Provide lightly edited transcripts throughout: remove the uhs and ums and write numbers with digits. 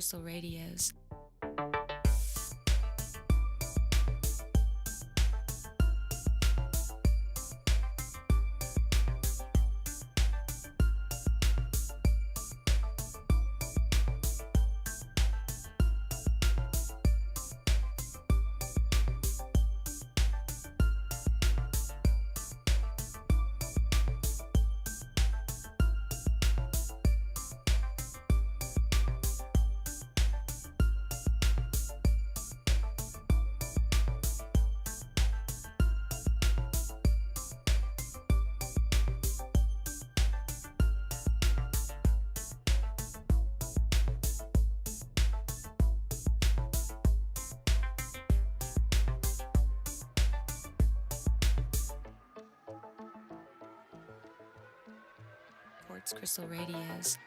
Crystal Radios. Crystal Radios.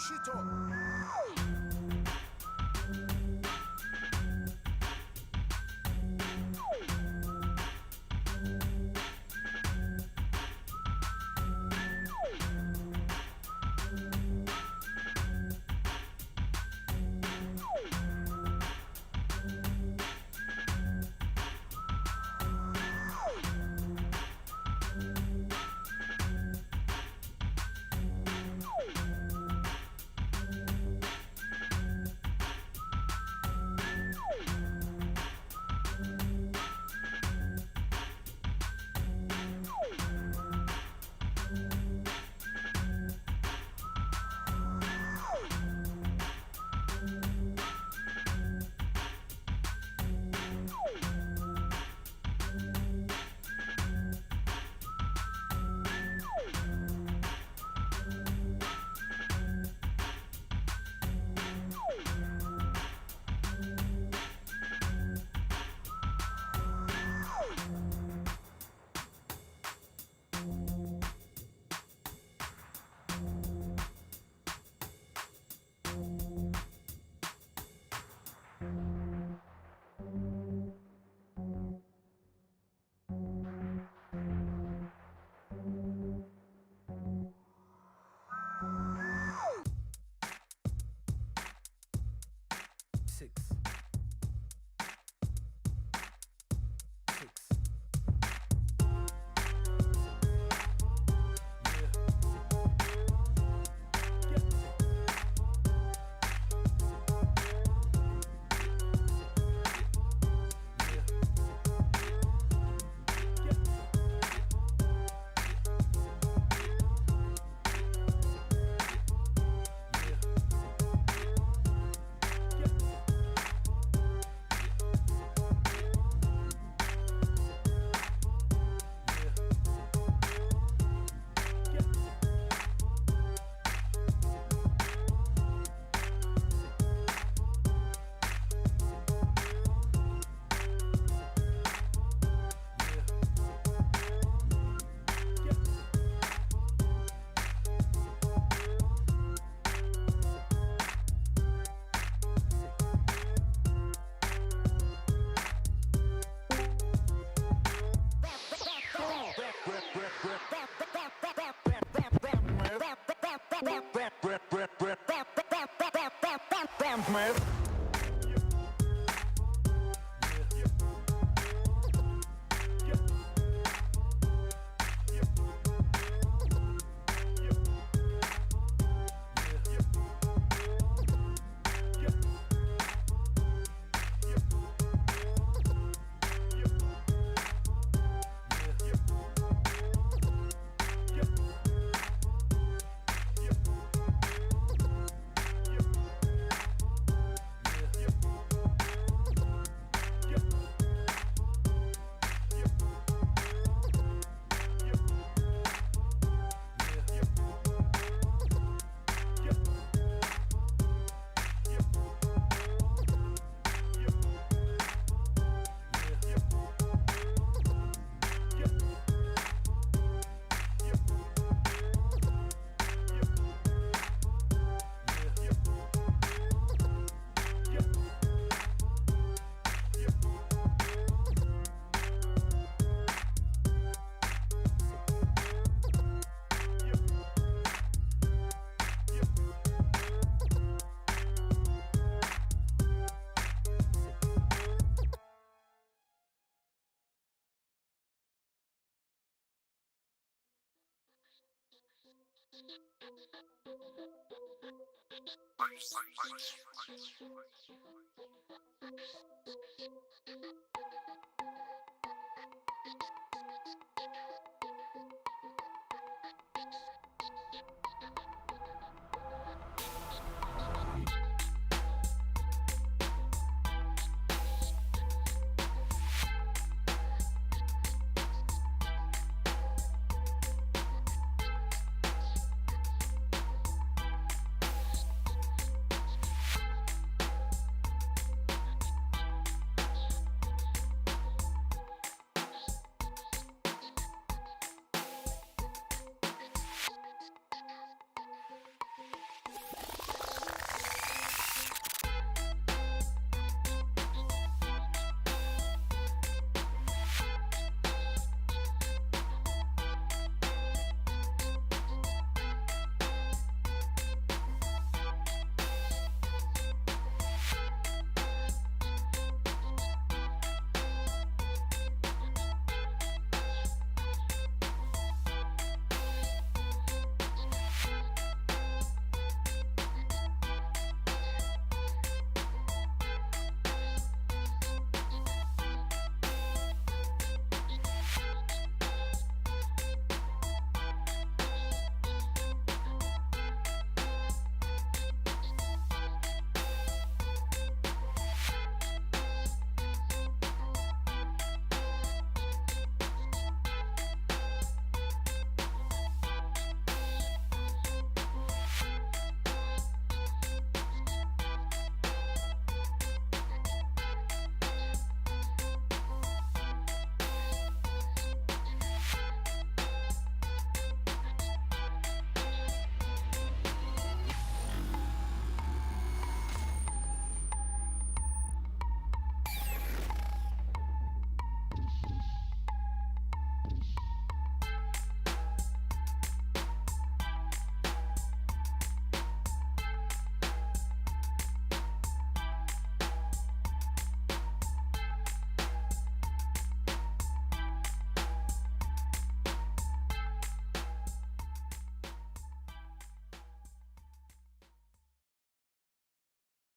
push it up.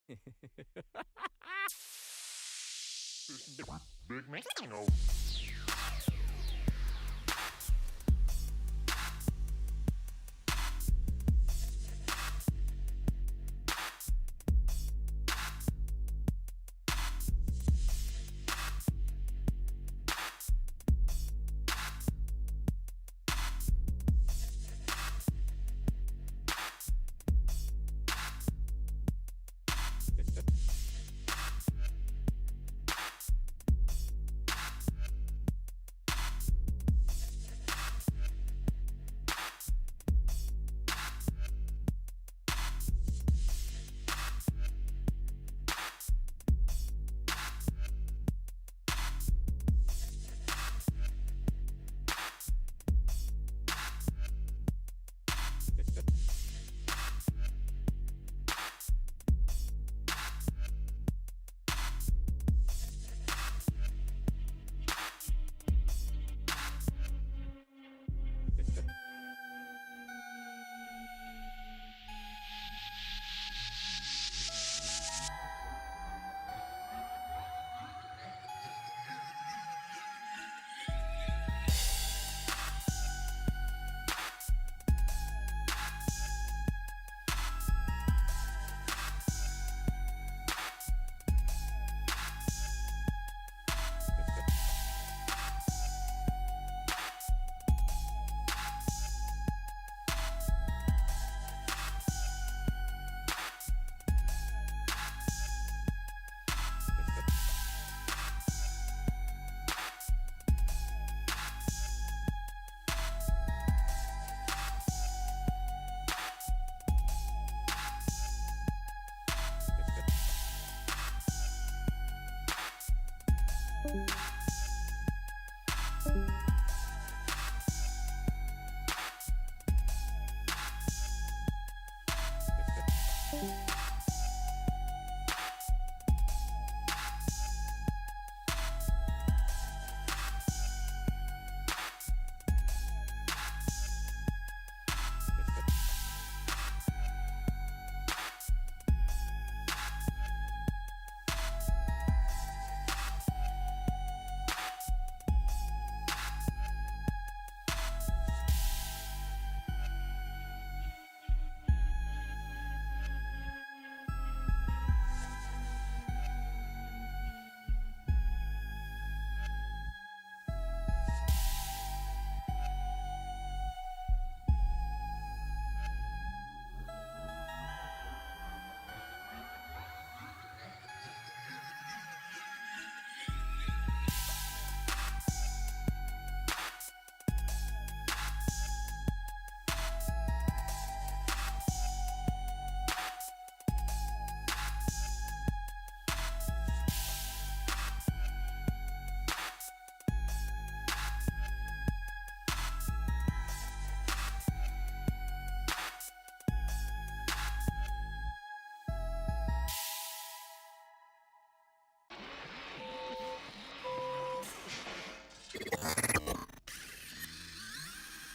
Big man. No.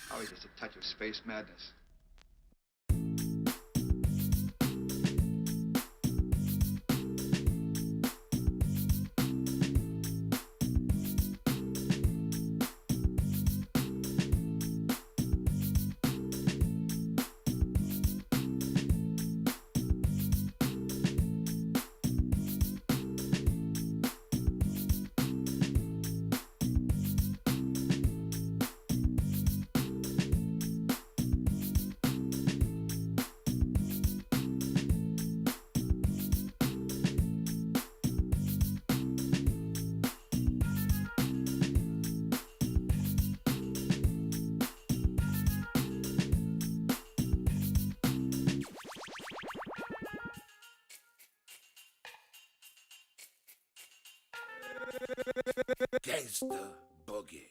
Probably just a touch of space madness. Gangsta boogie.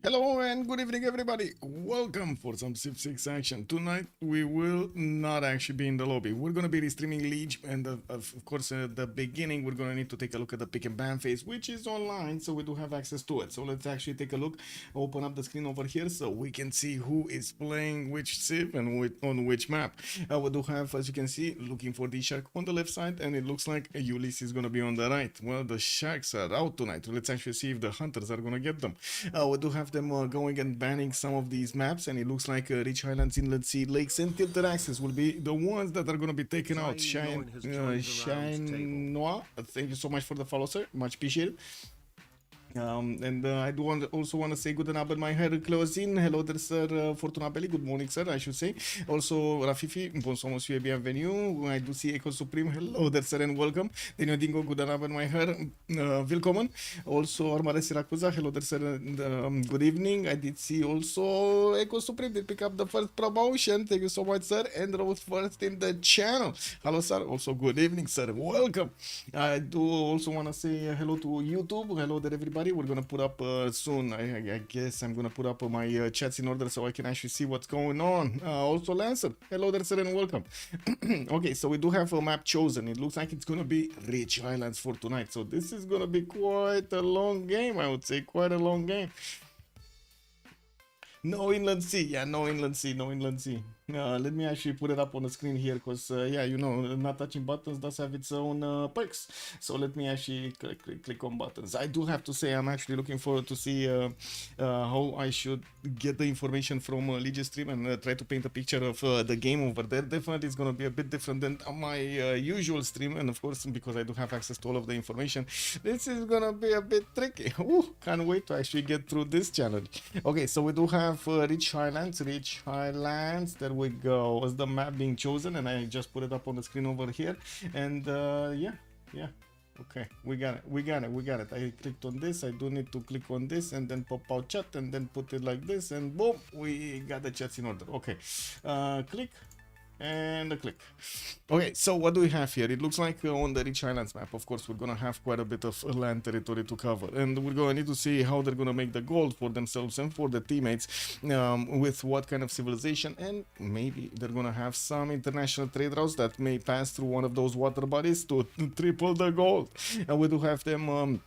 Hello and good evening, everybody. Welcome for some Civ6 action. Tonight we will not actually be in the lobby. We're going to be streaming League, and of course, at the beginning, we're going to need to take a look at the pick and ban phase, which is online, so we do have access to it. So let's actually take a look, open up the screen over here, so we can see who is playing which Civ and on which map. We do have, as you can see, looking for DShark on the left side, and it looks like Ulyss is going to be on the right. Well, the Sharks are out tonight. Let's actually see if the Hunters are going to get them. We do have them going and banning some of these maps, and it looks like Rich Highlands, Inland Sea, Lakes, and Tilted Access will be the ones that are going to be taken out. Shine Noir, thank you so much for the follow, sir. Much appreciated. I do also want to say good and my hair closing. Hello there, sir. Fortuna Belli. Good morning, sir. I should say. Also, Rafifi. Bonsoir, monsieur. Bienvenue. I do see Echo Supreme. Hello there, sir, and welcome. Daniel Dingo. Good and my hair. Willkommen. Also, Armare Siracusa. Hello there, sir. And, good evening. I did see also Echo Supreme did pick up the first promotion. Thank you so much, sir. And Rose first in the channel. Hello, sir. Also, good evening, sir. Welcome. I do also want to say hello to YouTube. Hello there, everybody. We're gonna put up soon. I guess I'm gonna put up my chats in order so I can actually see what's going on. Also, Lancer, hello there, sir, and welcome. Okay, so we do have a map chosen. It looks like it's gonna be Rich Islands for tonight. So this is gonna be quite a long game, I would say, quite a long game. No inland sea, yeah, no inland sea, no inland sea. Let me actually put it up on the screen here because, yeah, you know, not touching buttons does have its own perks. So let me actually click on buttons. I do have to say I'm actually looking forward to see how I should get the information from Legion stream and try to paint a picture of the game over there. Definitely it's going to be a bit different than my usual stream. And of course, because I do have access to all of the information, this is going to be a bit tricky. Ooh, can't wait to actually get through this challenge. Okay, so we do have Rich Highlands. There we go. Was the map being chosen, and I just put it up on the screen over here. And yeah, okay, we got it. I clicked on this. I do need to click on this and then pop out chat and then put it like this, and boom, we got the chats in order. Okay, click and a click. Okay, so what do we have here? It looks like on the Rich Islands map, of course, we're gonna have quite a bit of land territory to cover, and we're gonna need to see how they're gonna make the gold for themselves and for the teammates, with what kind of civilization, and maybe they're gonna have some international trade routes that may pass through one of those water bodies to triple the gold. And we do have them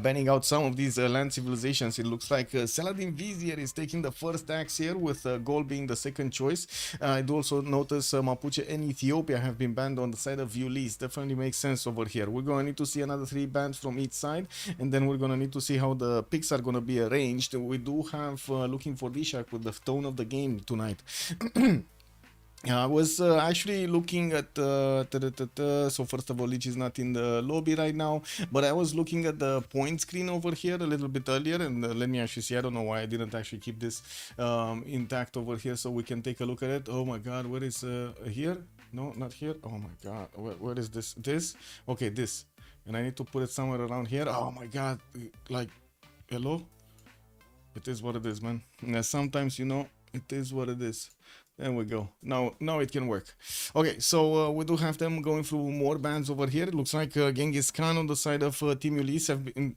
banning out some of these land civilizations. It looks like Saladin Vizier is taking the first axe here, with gold being the second choice. I do also notice Mapuche and Ethiopia have been banned on the side of Ulyss. Definitely makes sense over here. We're going to need to see another 3 bans from each side, and then we're going to need to see how the picks are going to be arranged. We do have looking for DShark with the tone of the game tonight. I was actually looking at so first of all, Lich is not in the lobby right now, but I was looking at the point screen over here a little bit earlier, and let me actually see. I don't know why I didn't actually keep this intact over here so we can take a look at it. Oh my god, where is here? No, not here. Oh my god, where is this? Okay, this, and I need to put it somewhere around here. Oh my god, like, hello? It is what it is, man. Now, sometimes, you know, it is what it is. There we go. Now it can work. Okay, so we do have them going through more bans over here. It looks like Genghis Khan on the side of Team Ulyss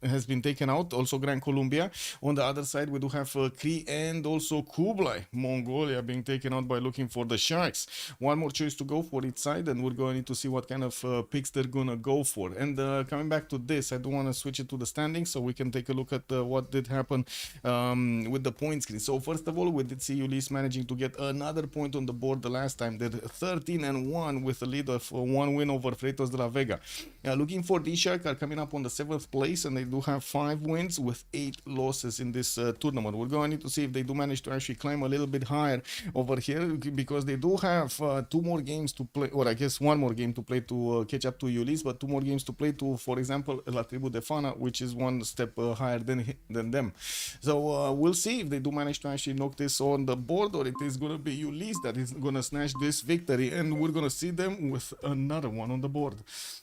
has been taken out. Also Grand Columbia. On the other side, we do have Kree and also Kublai, Mongolia, being taken out by looking for the Sharks. One more choice to go for each side, and we're going to need to see what kind of picks they're going to go for. And coming back to this, I do want to switch it to the standings so we can take a look at what did happen with the point screen. So first of all, we did see Ulyss managing to get another point on the board the last time. They're 13-1 with a lead of 1 win over Freitos de la Vega. Looking for DShark are coming up on the 7th place, and they do have 5 wins with 8 losses in this tournament. We're going to need to see if they do manage to actually climb a little bit higher over here, because they do have 2 more games to play, or I guess 1 more game to play to catch up to Ulyss, but 2 more games to play to, for example, La Tribu de Fana, which is 1 step higher than them. So we'll see if they do manage to actually knock this on the board, or it is going to be Ulyss that is gonna snatch this victory, and we're gonna see them with another one on the board.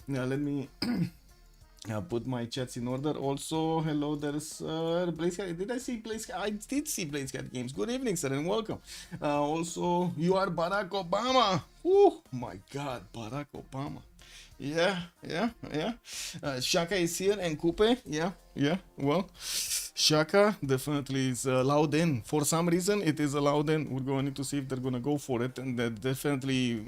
Now let me put my chats in order. Also, hello, there's Blazecat. Did I see Blazecat? I did see Blazecat Games. Good evening, sir, and welcome. Also, you are Barack Obama. Oh my god, Barack Obama. Yeah, yeah, yeah. Shaka is here and Coupe. Yeah, yeah. Well, Shaka definitely is allowed in. For some reason, it is allowed in. We're going to need to see if they're going to go for it. And there definitely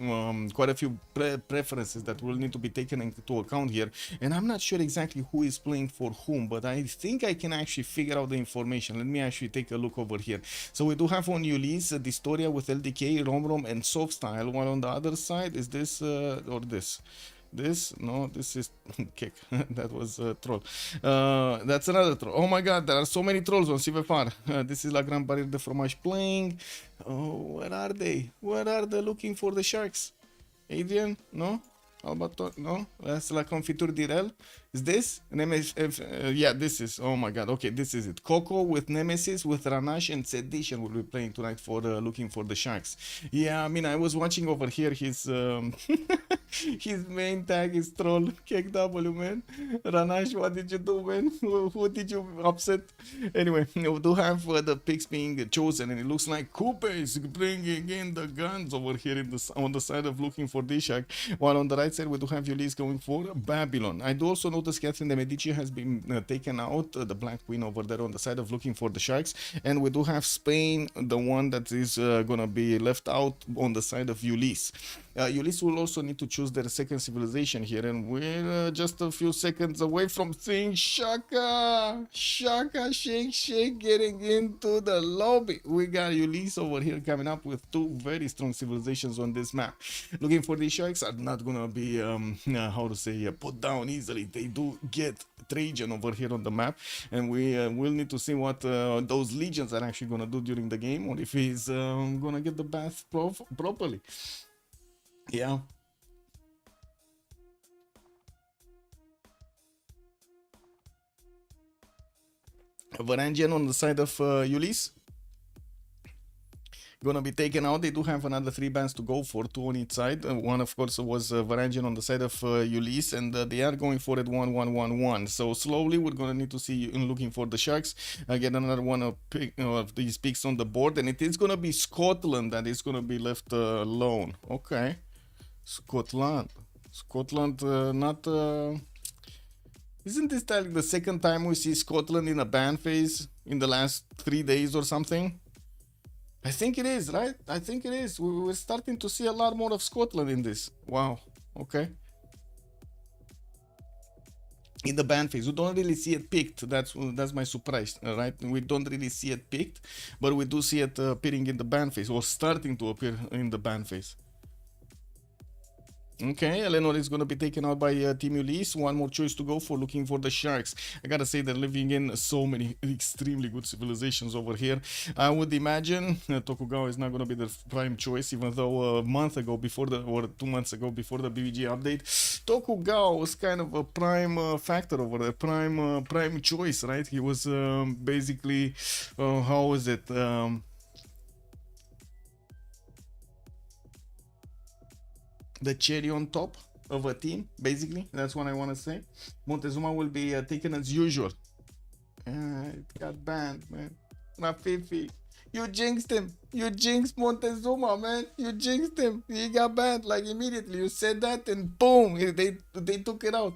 quite a few preferences that will need to be taken into account here. And I'm not sure exactly who is playing for whom, but I think I can actually figure out the information. Let me actually take a look over here. So we do have on Ulyss, Dystoria with LDK, Rom and Soft Style, while on the other side is this or this. This no, this is kick. That was a troll. That's another troll. Oh my god, there are so many trolls on CivFR. This is La Grand Barrier de Fromage playing. Oh, where are they? Where are they looking for the sharks? Adrian? No? Albator? No? That's La Confiture d'Irel. Is this? Nemesis? Yeah, this is. Oh my god. Okay, this is it. Coco with Nemesis, with Ranash and Sedition will be playing tonight for looking for the sharks. Yeah, I mean, I was watching over here his his main tag is troll. KW, man. Ranash, what did you do, man? Who did you upset? Anyway, we do have the picks being chosen, and it looks like Coupe is bringing in the guns over here on the side of looking for DShark, while on the right side we do have Ulyss going for Babylon. I do also notice Catherine de Medici has been taken out, the Black Queen over there on the side of looking for the sharks, and we do have Spain, the one that is gonna be left out on the side of Ulyss. Ulyss will also need to choose their second civilization here, and we're just a few seconds away from seeing Shaka Shake getting into the lobby. We got Ulyss over here coming up with two very strong civilizations on this map. Looking for these sharks are not gonna be how to say put down easily. They do get Trajan over here on the map, and we will need to see what those legions are actually gonna do during the game, or if he's gonna get the bath properly. Yeah. Varangian on the side of Ulyss gonna be taken out. They do have another 3 bands to go for, 2 on each side. One of course was Varangian on the side of Ulyss, and they are going for it 1-1-1-1. So slowly we're gonna need to see looking for the sharks. Get another one of these picks on the board, and it is gonna be Scotland that is gonna be left alone. Okay, Scotland, not. Isn't this like the second time we see Scotland in a ban phase in the last 3 days or something? I think it is, right? I think it is. We're starting to see a lot more of Scotland in this. Wow. Okay. In the ban phase, we don't really see it picked. That's my surprise, right? We don't really see it picked, but we do see it appearing in the ban phase, or starting to appear in the ban phase. Okay, Eleanor is going to be taken out by Team Ulyss. One more choice to go for, looking for the sharks. I gotta say they're living in so many extremely good civilizations over here. I would imagine Tokugawa is not going to be the prime choice, even though a month ago or 2 months ago before the BBG update, Tokugawa was kind of a prime factor over there, prime choice, right? He was basically, how is it? The cherry on top of a team, basically. That's what I want to say. Montezuma will be taken as usual. It got banned, man. Rafifi, you jinxed him. You jinxed Montezuma, man. You jinxed him. He got banned like immediately. You said that, and boom, they took it out.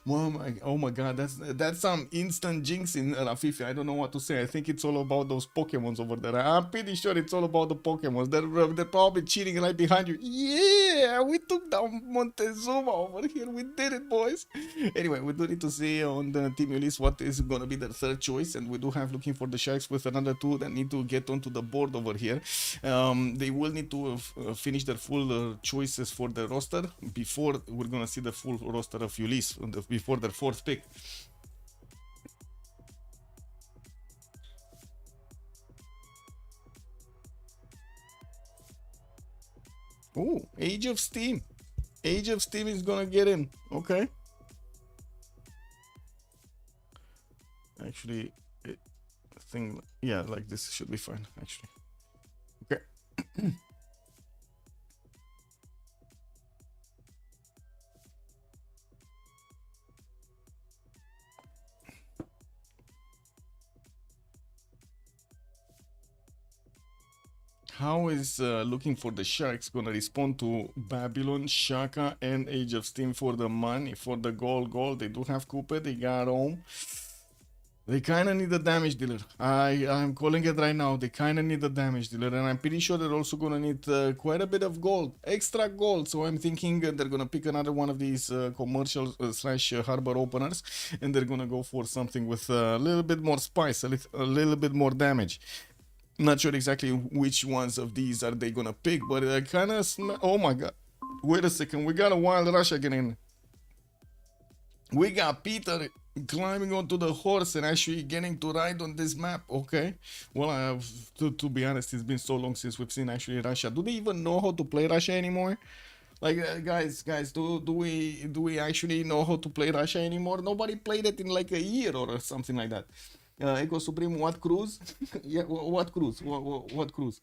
Oh my god, that's some instant jinx in Rafifi. I don't know what to say. I think it's all about those Pokemons over there. I'm pretty sure it's all about the Pokemons. They're probably cheating right behind you. Yeah, we took down Montezuma over here. We did it, boys. Anyway, we do need to see on the Team Ulyss what is going to be their third choice, and we do have looking for the sharks with another 2 that need to get onto the board over here. They will need to finish their full choices for the roster before we're going to see the full roster of Ulyss before their 4th pick. Oh, Age of Steam. Age of Steam is gonna get in. Okay. Actually, I think, yeah, like this should be fine, actually. Okay. How is looking for the sharks gonna respond to Babylon, Shaka, and Age of Steam for the money, for the gold? They do have Cooper, they got Rome. They kinda need a damage dealer. I'm calling it right now. They kinda need a damage dealer, and I'm pretty sure they're also gonna need quite a bit of gold, extra gold. So I'm thinking they're gonna pick another one of these commercial slash harbor openers, and they're gonna go for something with a little bit more spice, a little bit more damage. Not sure exactly which ones of these are they gonna pick, but I kind of oh my god! Wait a second, we got a wild rush again in. We got Peter climbing onto the horse and actually getting to ride on this map. Okay, well, to be honest, it's been so long since we've seen actually Russia. Do they even know how to play Russia anymore? Like, guys, do we actually know how to play Russia anymore? Nobody played it in like a year or something like that. Echo Supreme, what cruise? Yeah, what cruise? What cruise?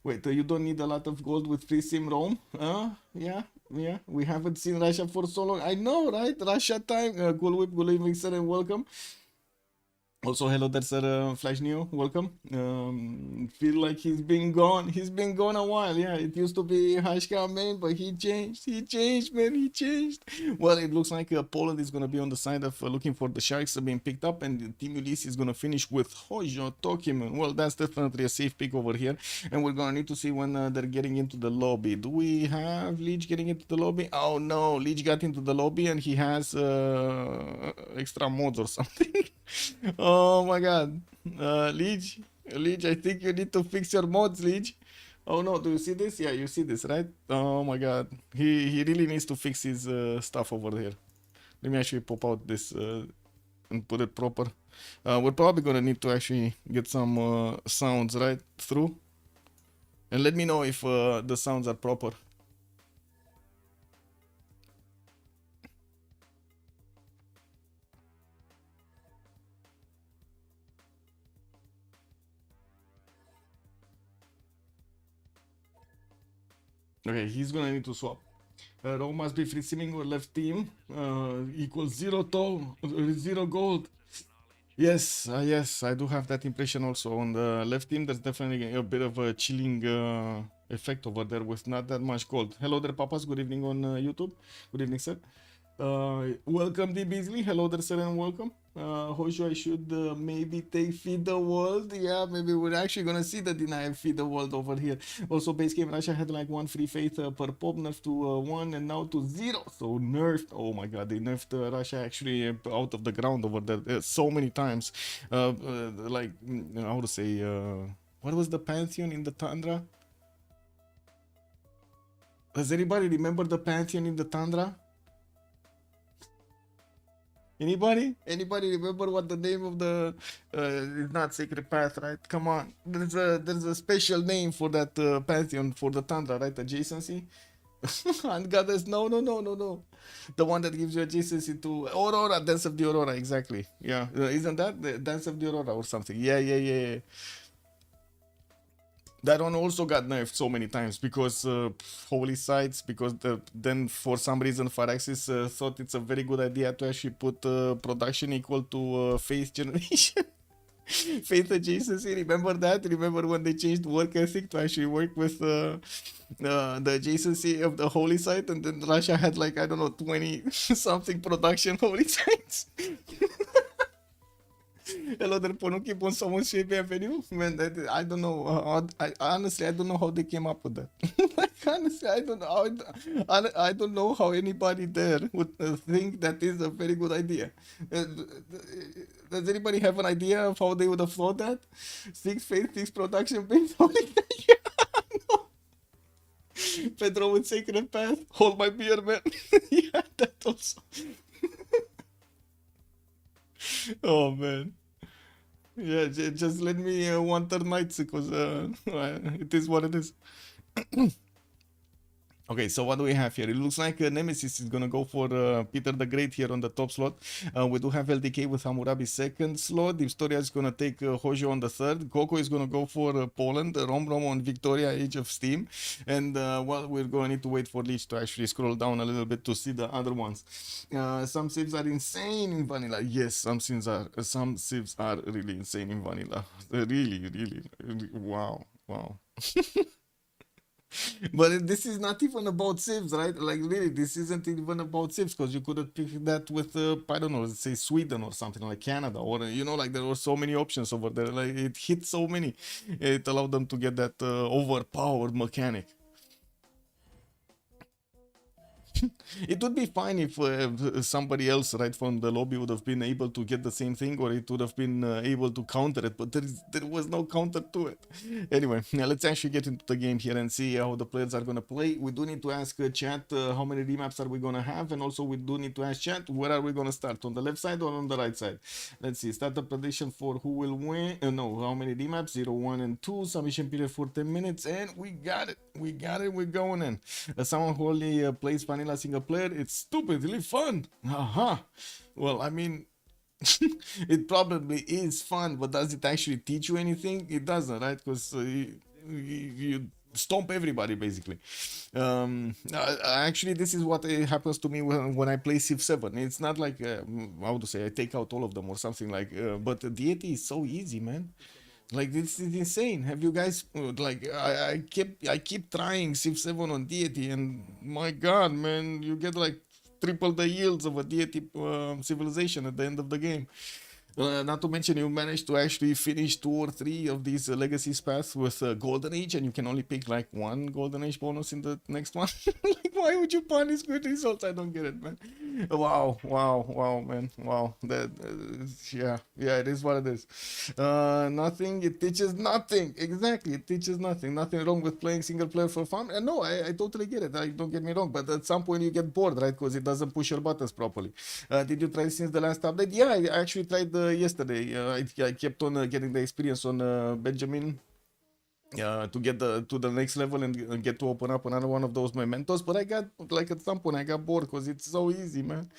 Wait, you don't need a lot of gold with free sim Rome? Yeah. We haven't seen Russia for so long. I know, right? Russia time. Cool Whip, good evening, sir, and welcome. Also, hello there, sir. Flash Neo, welcome. Feel like he's been gone. He's been gone a while. Yeah, it used to be Hashka main, but he changed. He changed, man. He changed. Well, it looks like Poland is gonna be on the side of looking for the sharks being picked up, and Team Ulyss is gonna finish with Hojo Tokiman. Well, that's definitely a safe pick over here, and we're gonna need to see when they're getting into the lobby. Do we have Leech getting into the lobby? Oh no, Leech got into the lobby, and he has extra mods or something. Oh my god. Leech, I think you need to fix your mods, Leech. Oh no, do you see this? Yeah, you see this, right? Oh my god. He really needs to fix his stuff over here. Let me actually pop out this and put it proper. We're probably gonna need to actually get some sounds right through. And let me know if the sounds are proper. Okay, he's gonna need to swap. Row must be free simming or left team equals 0 gold. Yes, yes, I do have that impression also. On the left team, there's definitely a bit of a chilling effect over there with not that much gold. Hello there, Papas. Good evening on YouTube. Good evening, sir. Welcome, D. Beasley. Hello there, sir, and welcome. Hojo, I should maybe take Feed the World. Yeah, maybe we're actually gonna see the deny Feed the World over here. Also, base game Russia had like 1 free faith per pop, nerfed to 1 and now to 0. So nerfed. Oh my god, they nerfed Russia actually out of the ground over there so many times. Like, how to say, what was the Pantheon in the Tundra? Does anybody remember the Pantheon in the Tundra? Anybody remember what the name of the it's not Sacred Path, right? Come on, there's a special name for that Pantheon for the Tundra, right? Adjacency. And goddess, no, the one that gives you adjacency to Aurora, Dance of the Aurora, exactly. Yeah, isn't that the Dance of the Aurora or something? Yeah. That one also got nerfed so many times because holy sites, because then for some reason Firaxis thought it's a very good idea to actually put production equal to faith generation. Faith adjacency, remember that? Remember when they changed work ethic to actually work with the adjacency of the holy site, and then Russia had like, I don't know, 20 something production holy sites. Hello there, Ponuki, bon someone's bienvenue. Man, I don't know. Honestly, I don't know how they came up with that. Like, honestly, I don't know how anybody there would think that is a very good idea. Does anybody have an idea of how they would have thought that? 6 faith, 6 production base. No. Pedro with Sacred Path. Hold my beer, man. Yeah, that also. Oh man, yeah, just let me 1/3 nights because it is what it is. Okay, so what do we have here? It looks like Nemesis is gonna go for Peter the Great here on the top slot. We do have LDK with Hammurabi second slot. Victoria is gonna take Hojo on the third. Coco is gonna go for Poland. Rom on Victoria, Age of Steam. And well, we're gonna need to wait for Lich to actually scroll down a little bit to see the other ones. Some civs are insane in vanilla. Yes, some civs are really insane in vanilla. Really, wow. But this is not even about civs, right? Like really, this isn't even about civs because you could have picked that with I don't know, let's say Sweden or something like Canada, or like there were so many options over there. Like it hit so many, it allowed them to get that overpowered mechanic. It would be fine if somebody else right from the lobby would have been able to get the same thing, or it would have been able to counter it, but there was no counter to it. Anyway, now let's actually get into the game here and see how the players are going to play. We do need to ask chat how many remaps are we going to have, and also we do need to ask chat where are we going to start, on the left side or on the right side. Let's see, start the prediction for who will win, no, how many remaps, 0, 1 and 2, submission period for 10 minutes, and we got it, we're going in. Someone who only plays vanilla single player, it's stupidly fun. Haha. Well, I mean, it probably is fun, but does it actually teach you anything? It doesn't, right? Because you stomp everybody basically. Actually, this is what happens to me when I play Civ7. It's not like how to say, I take out all of them or something like. But the deity is so easy, man. Like this is insane. Have you guys like I keep trying Civ7 on deity, and my god, man, you get like triple the yields of a deity civilization at the end of the game. Not to mention you managed to actually finish 2 or 3 of these legacy paths with Golden Age, and you can only pick like 1 Golden Age bonus in the next one. Like, why would you punish good results? I don't get it, man. Wow, man. Wow. That yeah, it is what it is. Nothing. It teaches nothing. Exactly, it teaches nothing. Nothing wrong with playing single player for fun. And no, I totally get it. Don't get me wrong. But at some point you get bored, right? Because it doesn't push your buttons properly. Did you try since the last update? Yeah, I actually tried yesterday. I kept on getting the experience on Benjamin. To get to the next level and get to open up another one of those mementos, but I got like at some point I got bored because it's so easy, man.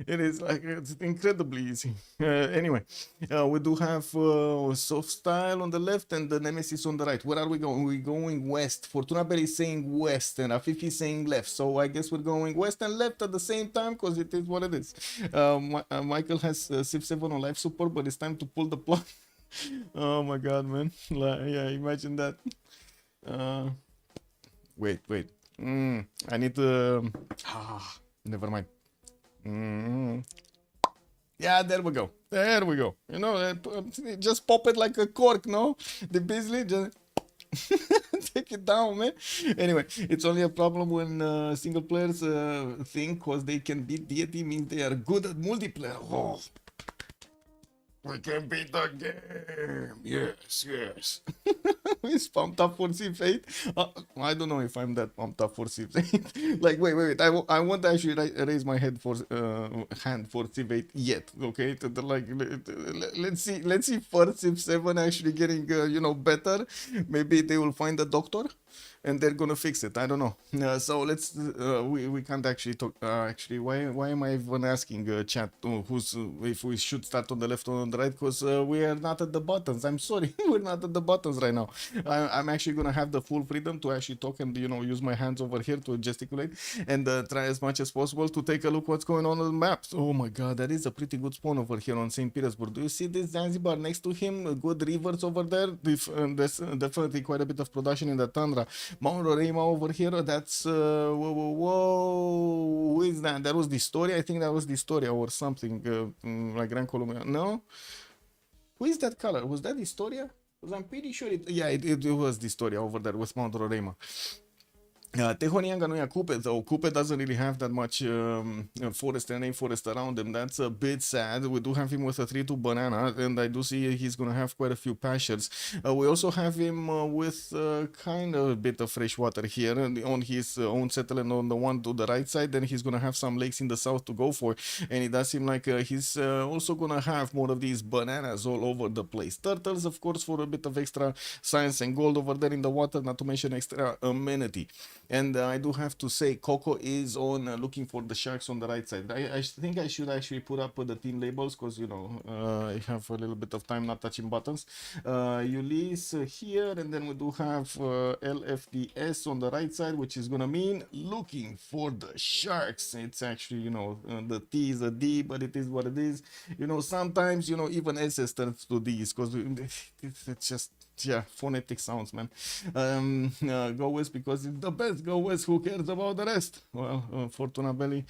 It is like it's incredibly easy. Anyway, we do have soft style on the left and the Nemesis on the right. Where are we going? We're going west. Fortuna Berry is saying west and Afifi is saying left. So I guess we're going west and left at the same time because it is what it is. Michael has Civ7 on life support, but it's time to pull the plug. Oh my god, man. Yeah, imagine that. Wait. I need to never mind. Yeah, there we go. You know, just pop it like a cork, no? The Beasley just take it down, man. Anyway, it's only a problem when single players think because they can beat deity means they are good at multiplayer. Oh. We can beat the game. Yes. He's pumped up for Civ8. I don't know if I'm that pumped up for Civ8. Like, wait. I won't actually raise my hand for Civ8 yet. Okay, like let's see first Civ7 actually getting better. Maybe they will find a doctor and they're gonna fix it. I don't know. So let's we can't actually talk. Actually, why am I even asking chat if we should start on the left or on the right? Because we are not at the buttons. I'm sorry, we're not at the buttons right now. I'm actually gonna have the full freedom to actually talk and use my hands over here to gesticulate and try as much as possible to take a look what's going on the maps. Oh my god, that is a pretty good spawn over here on St. Petersburg. Do you see this Zanzibar next to him? Good rivers over there. There's definitely quite a bit of production in the tundra. Mount Roraima over here, that's whoa, who is that? That was the story. I think that was the story or something like Gran Colombia. No, who is that color? Was that the story? Because I'm pretty sure it was the story over there with Mount Roraima. Tehonianga no Kupe, though Kupe doesn't really have that much forest and rainforest around him. That's a bit sad. We do have him with a 3-2 banana, and I do see he's gonna have quite a few pastures. We also have him with kind of a bit of fresh water here on his own settlement on the one to the right side. Then he's gonna have some lakes in the south to go for, and it does seem like he's also gonna have more of these bananas all over the place. Turtles, of course, for a bit of extra science and gold over there in the water, not to mention extra amenity. And I do have to say, Coco is on looking for the sharks on the right side. I think I should actually put up the team labels because, you know, I have a little bit of time not touching buttons. Ulyss here, and then we do have LFDS on the right side, which is gonna mean looking for the sharks. It's actually, you know, the T is a D, but it is what it is. You know, sometimes, you know, even SS turns to D's because it's just, yeah, phonetic sounds, man. Go West because it's the best. Go West. Who cares about the rest? Well, Fortuna Belli.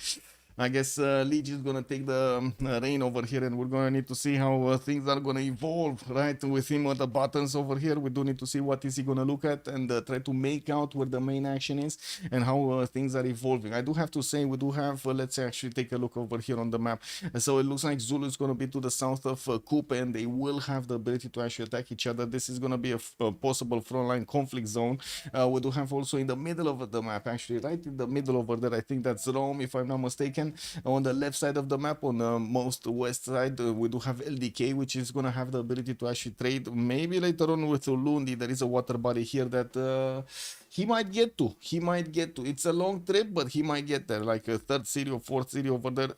I guess Leech is gonna take the reign over here, and we're gonna need to see how things are gonna evolve, right? With him on the buttons over here, we do need to see what is he gonna look at and try to make out where the main action is and how things are evolving. I do have to say we do have, let's actually take a look over here on the map. So it looks like Zulu is gonna be to the south of Kupe, and they will have the ability to actually attack each other. This is gonna be a possible frontline conflict zone. We do have also in the middle of the map, actually right in the middle over there, I think that's Rome if I'm not mistaken. On the left side of the map, on the most west side, we do have LDK, which is going to have the ability to actually trade. Maybe later on with Ulundi, there is a water body here that he might get to. He might get to. It's a long trip, but he might get there, like a third city or fourth city over there,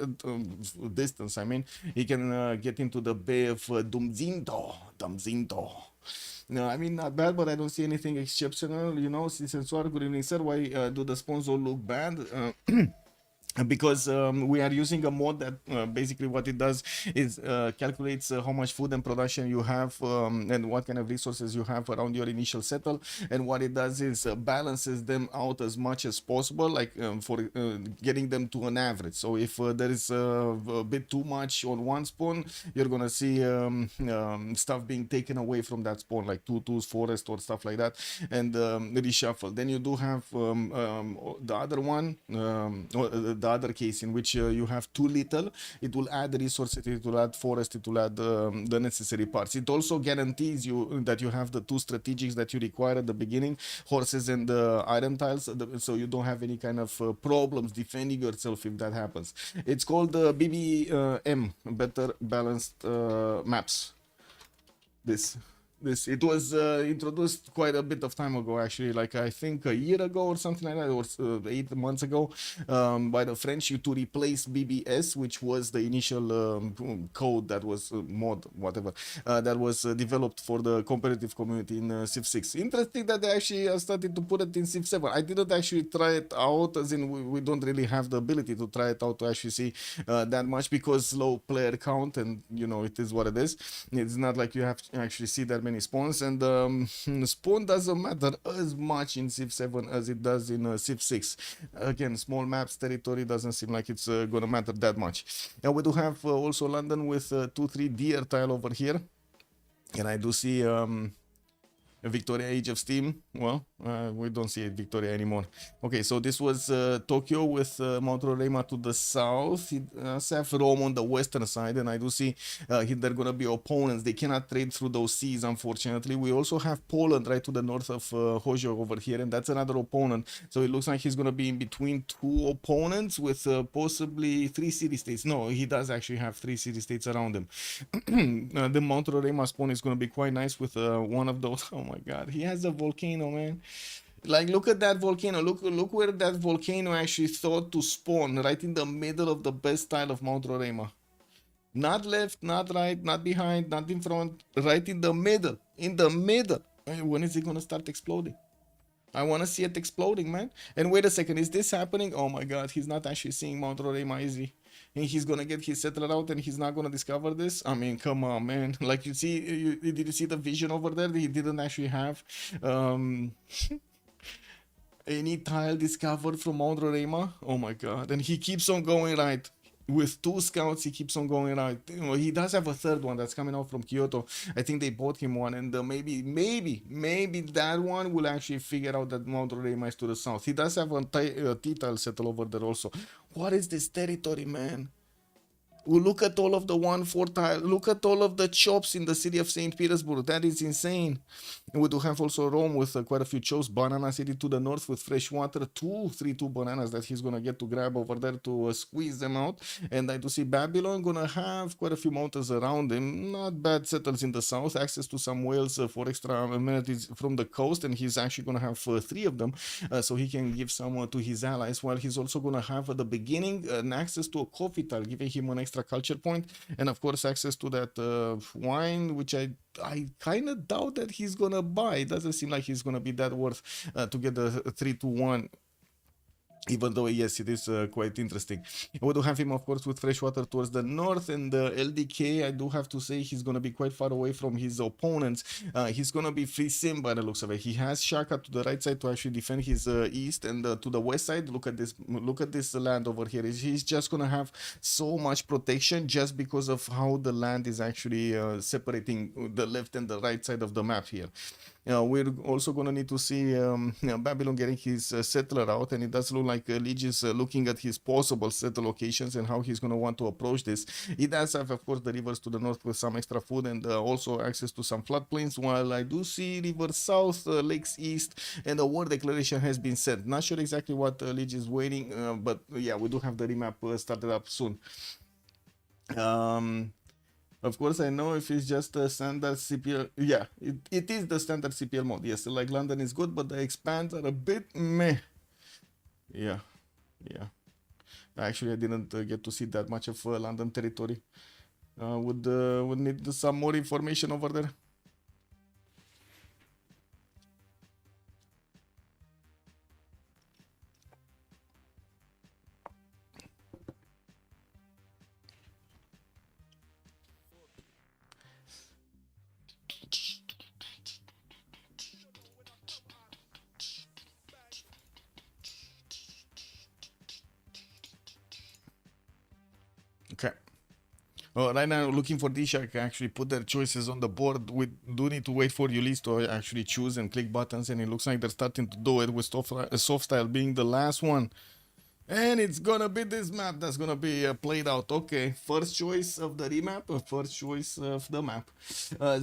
distance. I mean, he can get into the Bay of Dumzindo. No, I mean, not bad, but I don't see anything exceptional, you know. Sensuar, good evening, sir. Why do the spawns all look bad? Because we are using a mod that basically what it does is calculates how much food and production you have and what kind of resources you have around your initial settle, and what it does is balances them out as much as possible, like for getting them to an average. So if there is a bit too much on one spawn, you're gonna see stuff being taken away from that spawn, like tutus, forest, or stuff like that, and reshuffle. Then you do have the other one, the other case in which you have too little, it will add resources, it will add forest, it will add the necessary parts. It also guarantees you that you have the two strategics that you require at the beginning, horses and iron tiles, so you don't have any kind of problems defending yourself if that happens. It's called BBM, Better Balanced Maps. This it was introduced quite a bit of time ago, actually, like I think a year ago or something like that, or 8 months ago, by the French, to replace BBS, which was the initial code that was mod, whatever, that was developed for the competitive community in Civ6. Interesting that they actually started to put it in Civ7. I didn't actually try it out, as in we don't really have the ability to try it out to actually see that much, because low player count, and you know, it is what it is. It's not like you have to actually see that many spawns, and spawn doesn't matter as much in Civ7 as it does in Civ6. Again, small maps, territory doesn't seem like it's gonna matter that much. And we do have also London with 2-3 deer tile over here, and I do see Victoria Age of Steam. Well, we don't see it Victoria anymore. Okay, so this was Tokyo with Mount Roraima to the south. Have Rome on the western side, and I do see they're gonna be opponents. They cannot trade through those seas, unfortunately. We also have Poland right to the north of Hojo over here, and that's another opponent. So it looks like he's gonna be in between two opponents with possibly 3 city-states. No, he does actually have 3 city-states around him. The Mount Roraima spawn is gonna be quite nice with one of those. Oh my god, he has a volcano, man. Like, look at that volcano. Look where that volcano actually thought to spawn, right in the middle of the best tile of Mount Roraima. Not left, not right, not behind, not in front, right in the middle. In the middle. When is it gonna start exploding? I want to see it exploding, man. And wait a second, is this happening? Oh my god, he's not actually seeing Mount Roraima, is he? And he's gonna get his settler out and he's not gonna discover this? I mean, come on, man. Like, you see, did you see the vision over there? He didn't actually have any tile discovered from Mount Roraima. Oh my god. And he keeps on going right. With 2 scouts, he keeps on going right. You know, he does have a third one that's coming out from Kyoto. I think they bought him one, and maybe that one will actually figure out that Mount Roraima is to the south. He does have a T-tile settle over there also. What is this territory, man? Look at all of the 1-4 tile. Look at all of the chops in the city of St. Petersburg. That is insane. We do have also Rome with quite a few chops. Banana City to the north with fresh water. 3-2 bananas that he's going to get to grab over there to squeeze them out. And I do see Babylon going to have quite a few mountains around him. Not bad settles in the south. Access to some whales for extra amenities from the coast. And he's actually going to have 3 of them. So he can give some to his allies. While he's also going to have at the beginning access to a coffee tile, giving him an extra culture point, and of course access to that wine, which I kind of doubt that he's gonna buy. It doesn't seem like he's gonna be that worth to get the 3-1. Even though, yes, it is quite interesting. We do have him, of course, with freshwater towards the north, and LDK, I do have to say, he's going to be quite far away from his opponents. He's going to be free sim by the looks of it. He has Shaka to the right side to actually defend his east, and to the west side, look at this land over here. He's just going to have so much protection just because of how the land is actually separating the left and the right side of the map here. We're also going to need to see Babylon getting his settler out, and it does look like Liege is looking at his possible settle locations and how he's going to want to approach this. He does have, of course, the rivers to the north with some extra food and also access to some floodplains, while I do see rivers south, lakes east, and a war declaration has been sent. Not sure exactly what Liege is waiting, but yeah, we do have the remap started up soon. Of course, I know if it's just a standard CPL. Yeah, it is the standard CPL mode. Yes, like London is good, but the expands are a bit meh. Yeah. Actually, I didn't get to see that much of London territory. Would need some more information over there. Okay. Right now, looking for DShark actually put their choices on the board. We do need to wait for Ulyss to actually choose and click buttons, and it looks like they're starting to do it with soft style being the last one. And it's gonna be this map that's gonna be played out. Okay, first choice of the remap, first choice of the map.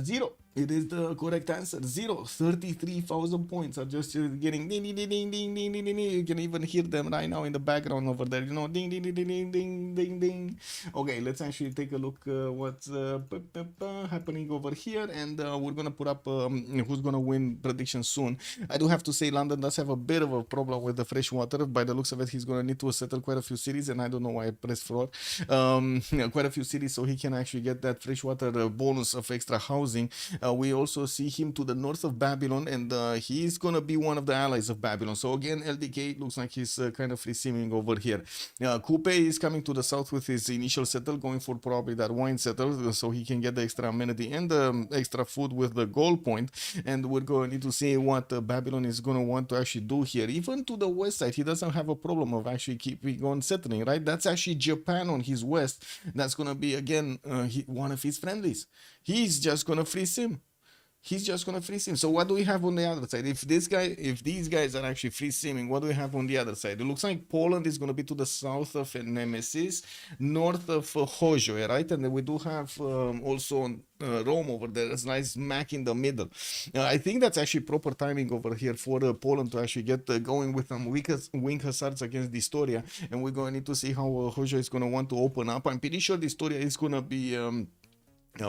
0. It is the correct answer. 0. 33,000 points are just getting ding ding ding ding ding ding ding ding. You can even hear them right now in the background over there. You know, ding ding ding ding ding ding ding. Okay, let's actually take a look what's happening over here, and we're gonna put up who's gonna win prediction soon. I do have to say London does have a bit of a problem with the fresh water. By the looks of it, he's gonna need to settle quite a few cities, and I don't know why I pressed fraud. Quite a few cities, so he can actually get that freshwater bonus of extra housing. We also see him to the north of Babylon, and he's gonna be one of the allies of Babylon. So again, LDK looks like he's kind of free simming over here. Coupe is coming to the south with his initial settle, going for probably that wine settle, so he can get the extra amenity and the extra food with the goal point. And we're going to need to see what Babylon is gonna want to actually do here. Even to the west side, he doesn't have a problem of actually keeping on settling, right? That's actually Japan on his west. That's gonna be again one of his friendlies. He's just gonna free sim. So what do we have on the other side? If these guys are actually free simming, what do we have on the other side? It looks like Poland is going to be to the south of Nemesis, north of Hojoe, right? And then we do have also Rome over there. It's nice smack in the middle. I think that's actually proper timing over here for Poland to actually get going with some wing hussars against Distoria, and we're going to need to see how Hojoe is going to want to open up. I'm pretty sure Distoria is going to be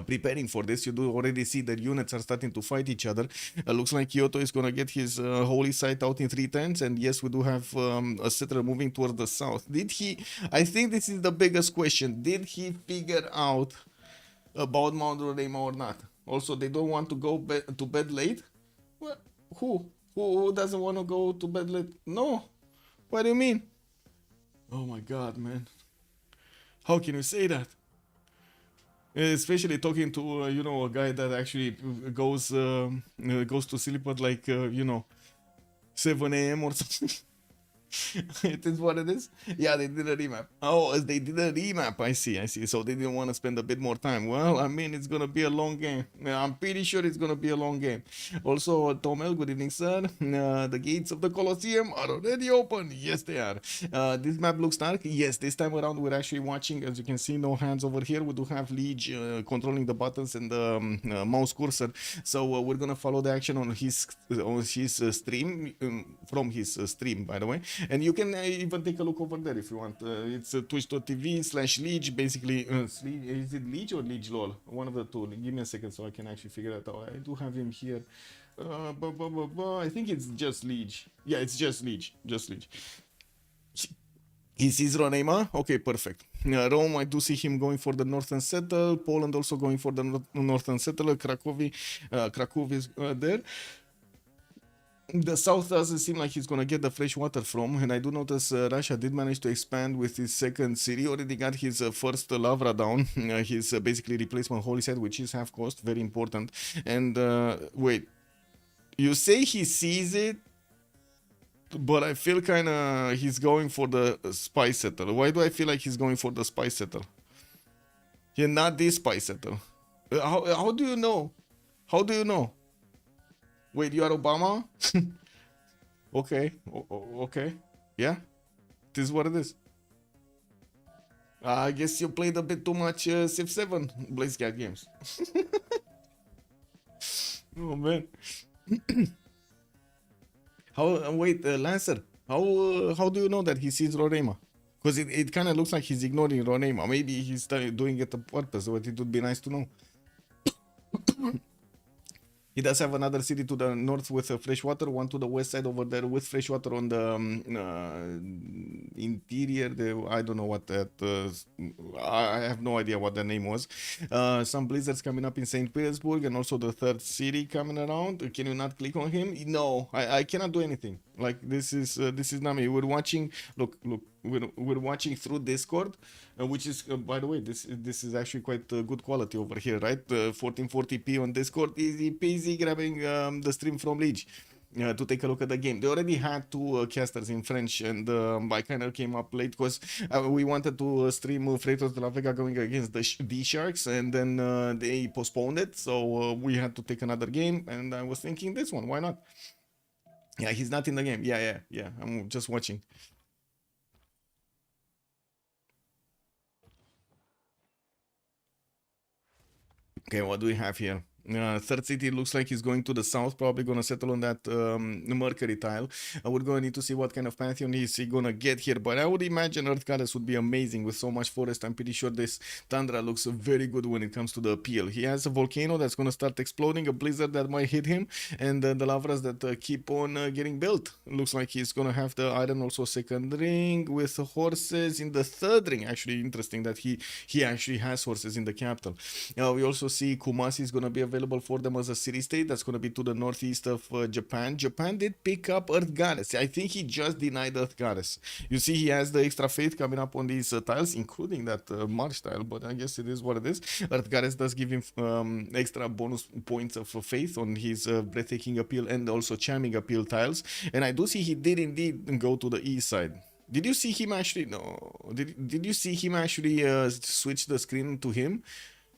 preparing for this. You do already see that units are starting to fight each other. Looks like Kyoto is going to get his holy site out in 3 turns, and yes, we do have a settler moving towards the south. I think this is the biggest question, did he figure out about Mount Roraima or not? Also, they don't want to go to bed late? What? Who doesn't want to go to bed late? No. What do you mean? Oh my god, man. How can you say that? Especially talking to a guy that actually goes to sleep at like 7 a.m. or something. It is what it is. Yeah, they did a remap. Oh, they did a remap. I see. So they didn't want to spend a bit more time. Well, I mean, it's gonna be a long game. I'm pretty sure it's gonna be a long game. Also, Tomel, good evening, sir. The gates of the Colosseum are already open. Yes, they are. This map looks dark. Yes, this time around we're actually watching. As you can see, no hands over here. We do have Liege controlling the buttons and the mouse cursor. So we're gonna follow the action on his stream from his stream, by the way. And you can even take a look over there if you want. It's twitch.tv/Liege. Basically, is it Liege or Liege lol? One of the two. Give me a second so I can actually figure that out. I do have him here. I think it's just Liege. Yeah, it's just Liege. He sees Ronema. Okay, perfect. Rome, I do see him going for the northern settle. Poland also going for the northern settle. Krakow is there. The south doesn't seem like he's gonna get the fresh water from, and I do notice Russia did manage to expand with his second city. Already got his first Lavra down, his basically replacement holy site, which is half cost, very important. And wait, you say he sees it, but I feel kind of he's going for the spy settle. Why do I feel like he's going for the spy settle? Yeah, not this spy settle. How do you know? How do you know? Wait, you are Obama? Okay, okay, yeah, this is what it is. I guess you played a bit too much Civ7 Blazecat games. Oh man. Wait, Lancer, how do you know that he sees Rorema? Because it kind of looks like he's ignoring Rorema. Maybe he's doing it on purpose, but it would be nice to know. He does have another city to the north with fresh water, one to the west side over there with fresh water on the interior. I don't know what that. I have no idea what the name was. Some blizzards coming up in St. Petersburg, and also the third city coming around. Can you not click on him? No, I cannot do anything. Like this is not me. We're watching. Look. We're watching through Discord, which is by the way, this is actually quite good quality over here, right? 1440p on Discord, easy peasy, grabbing the stream from Liege to take a look at the game. They already had two casters in French, and I kind of came up late because we wanted to stream Freightos de la Vega going against the DSharks, and then they postponed it, so we had to take another game, and I was thinking this one, why not? Yeah, he's not in the game. Yeah, I'm just watching. Okay, what do we have here? Third city looks like he's going to the south, probably gonna settle on that Mercury tile. We're gonna need to see what kind of Pantheon is he gonna get here, but I would imagine Earth Goddess would be amazing with so much forest. I'm pretty sure this Tundra looks very good when it comes to the appeal. He has a volcano that's gonna start exploding, a blizzard that might hit him, and the lavras that keep on getting built. Looks like he's gonna have the iron also second ring with horses in the third ring. Actually interesting that he actually has horses in the capital. We also see Kumasi is gonna be available for them as a city state. That's going to be to the northeast of Japan. Japan did pick up Earth Goddess. I think he just denied Earth Goddess. You see, he has the extra faith coming up on these tiles, including that March tile, but I guess it is what it is. Earth Goddess does give him extra bonus points of faith on his breathtaking appeal and also charming appeal tiles. And I do see he did indeed go to the east side. Did you see him actually? No. Did you see him actually switch the screen to him?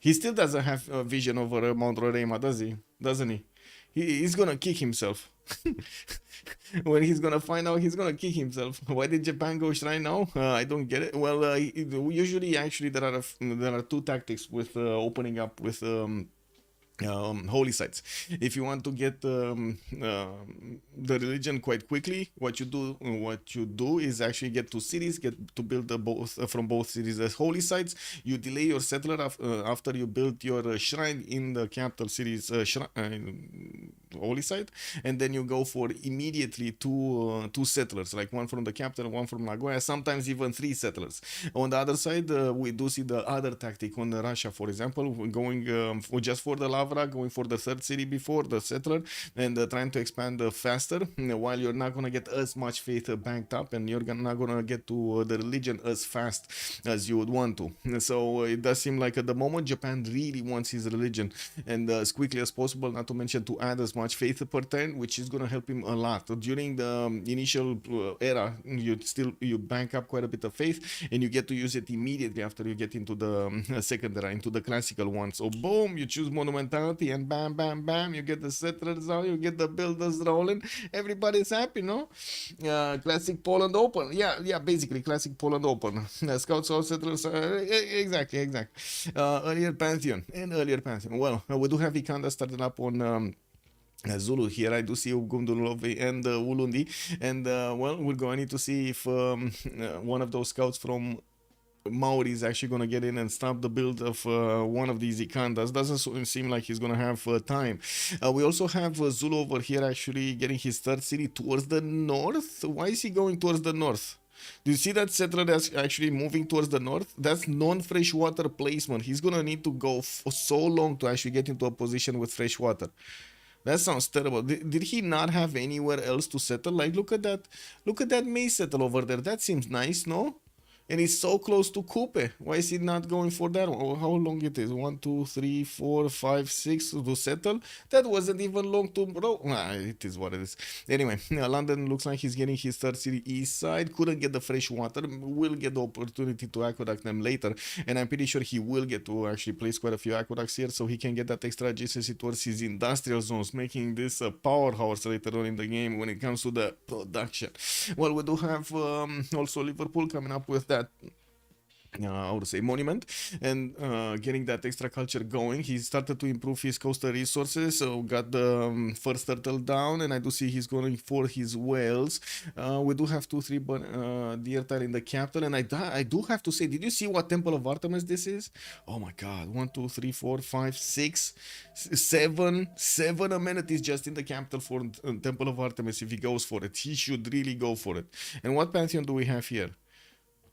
He still doesn't have a vision over Mount Roraima, does he? Doesn't he? He's gonna kick himself. When he's gonna find out, he's gonna kick himself. Why did Japan go shrine now? I don't get it. Well, usually actually there are two tactics with opening up with holy sites. If you want to get the religion quite quickly, what you do is actually get two cities, get to build from both cities as holy sites. You delay your settler after you build your shrine in the capital city's holy site, and then you go for immediately two settlers, like one from the capital, one from Nagoya, sometimes even three settlers. On the other side, we do see the other tactic on Russia, for example, going just for the Lavra, going for the third city before the settler, and trying to expand faster, while you're not gonna get as much faith banked up, and you're not gonna get to the religion as fast as you would want to. So it does seem like at the moment Japan really wants his religion, and as quickly as possible, not to mention to add as much much faith per turn, which is gonna help him a lot. So during the initial era, you bank up quite a bit of faith, and you get to use it immediately after you get into the second era, into the classical one. So boom, you choose monumentality, and bam, bam, bam, you get the settlers out, you get the builders rolling. Everybody's happy, no? Classic Poland Open, yeah, basically classic Poland Open. Scouts or settlers, exactly. Earlier Pantheon. Well, we do have Ikanda started up on Zulu here. I do see Gundulovi and Ulundi, and well, we're going to need to see if one of those scouts from Maori is actually going to get in and stop the build of one of these Ikandas. Doesn't seem like he's going to have time. We also have Zulu over here actually getting his third city towards the north. Why is he going towards the north? Do you see that settler that's actually moving towards the north? That's non-freshwater placement. He's going to need to go for so long to actually get into a position with fresh water. That sounds terrible. Did he not have anywhere else to settle? Like, look at that maize settle over there. That seems nice, no? And it's so close to Kupe. Why is he not going for that one? How long it is? 1, 2, 3, 4, 5, 6 to settle? That wasn't even long to roll. Nah, it is what it is. Anyway, London looks like he's getting his third city east side. Couldn't get the fresh water. Will get the opportunity to aqueduct them later. And I'm pretty sure he will get to actually place quite a few aqueducts here, so he can get that extra adjacency towards his industrial zones, making this a powerhouse later on in the game when it comes to the production. Well, we do have also Liverpool coming up with that I would say monument, and getting that extra culture going. He started to improve his coastal resources, so got the first turtle down, and I do see he's going for his whales. We do have 2-3 deer tile in the capital, and I do have to say, did you see what Temple of Artemis this is? Oh my god, 1, 2, 3, 4, 5, 6, 7 amenities just in the capital for Temple of Artemis. If he goes for it, he should really go for it. And what Pantheon do we have here?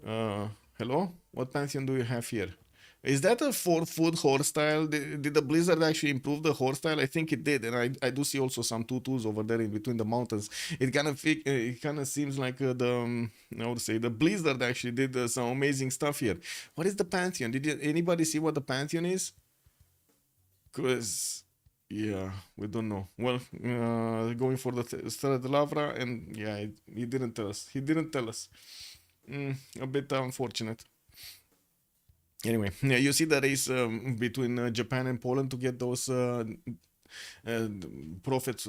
Hello? What Pantheon do you have here? Is that a 4-foot horse style? Did the Blizzard actually improve the horse style? I think it did, and I do see also some 2-2s over there in between the mountains. It kind of seems like I would say the Blizzard actually did some amazing stuff here. What is the Pantheon? Did anybody see what the Pantheon is? Cause yeah, we don't know. Well, going for the third Lavra, and yeah, he didn't tell us. He didn't tell us. A bit unfortunate. Anyway, yeah, you see the race between Japan and Poland to get those profits,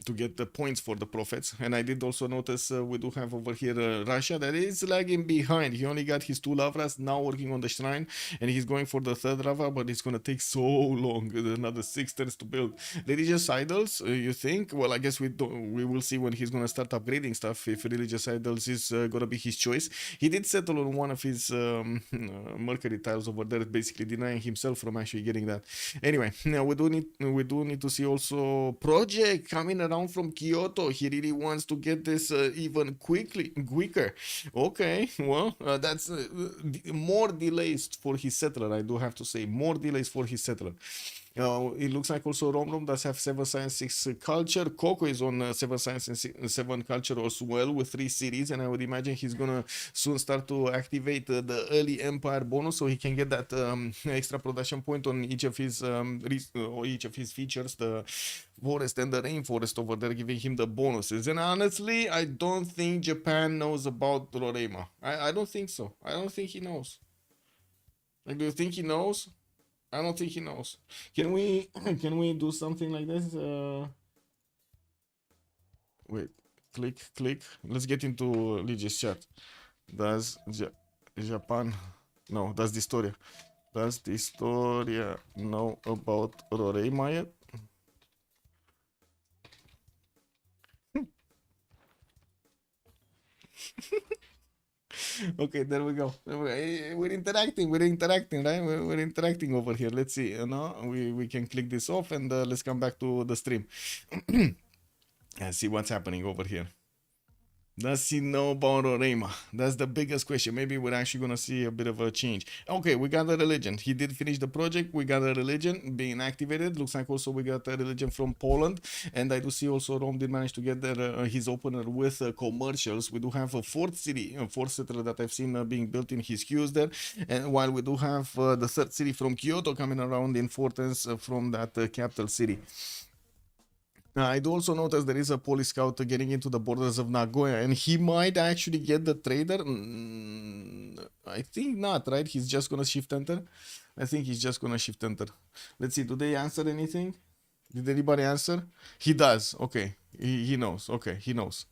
to get the points for the prophets. And I did also notice we do have over here Russia that is lagging behind. He only got his 2 Lavras, now working on the shrine, and he's going for the third Lava, but it's gonna take so long, another 6 turns to build. Religious idols, you think? Well, I guess we will see when he's gonna start upgrading stuff, if religious idols is gonna be his choice. He did settle on one of his mercury tiles over there, basically denying himself from actually getting that. Anyway, now we do need to see also project coming around from Kyoto. He really wants to get this even quicker. Okay, well, that's more delays for his settler. I do have to say, more delays for his settler. It looks like also Rom does have 7 science 6 culture. Coco is on 7 science and 7 culture as well with 3 cities, and I would imagine he's gonna soon start to activate the early empire bonus, so he can get that extra production point on each of his features, the forest and the rainforest over there, giving him the bonuses. And honestly, I don't think Japan knows about Roraima. I don't think so. I don't think he knows. Like, do you think he knows? I don't think he knows. Can we do something like this? Wait, click. Let's get into Legis chat. Does Japan? No, does the Historia? Does the Historia know about Roraima yet? Okay, there we go. We're interacting, right? We're interacting over here. Let's see, we can click this off, and let's come back to the stream and see what's happening over here. Does he know about Roraima? That's the biggest question. Maybe we're actually going to see a bit of a change. Okay, we got the religion. He did finish the project. We got a religion being activated. Looks like also we got a religion from Poland. And I do see also Rome did manage to get his opener with commercials. We do have a 4th city, a 4th settler that I've seen being built in his queues there. And while we do have the 3rd city from Kyoto coming around in importance from that capital city. I do also notice there is a police scout getting into the borders of Nagoya, and he might actually get the trader. I think not, right? He's just gonna shift enter. I think he's just gonna shift enter. Let's see, do they answer anything? Did anybody answer? He does. Okay, he knows. Okay, he knows.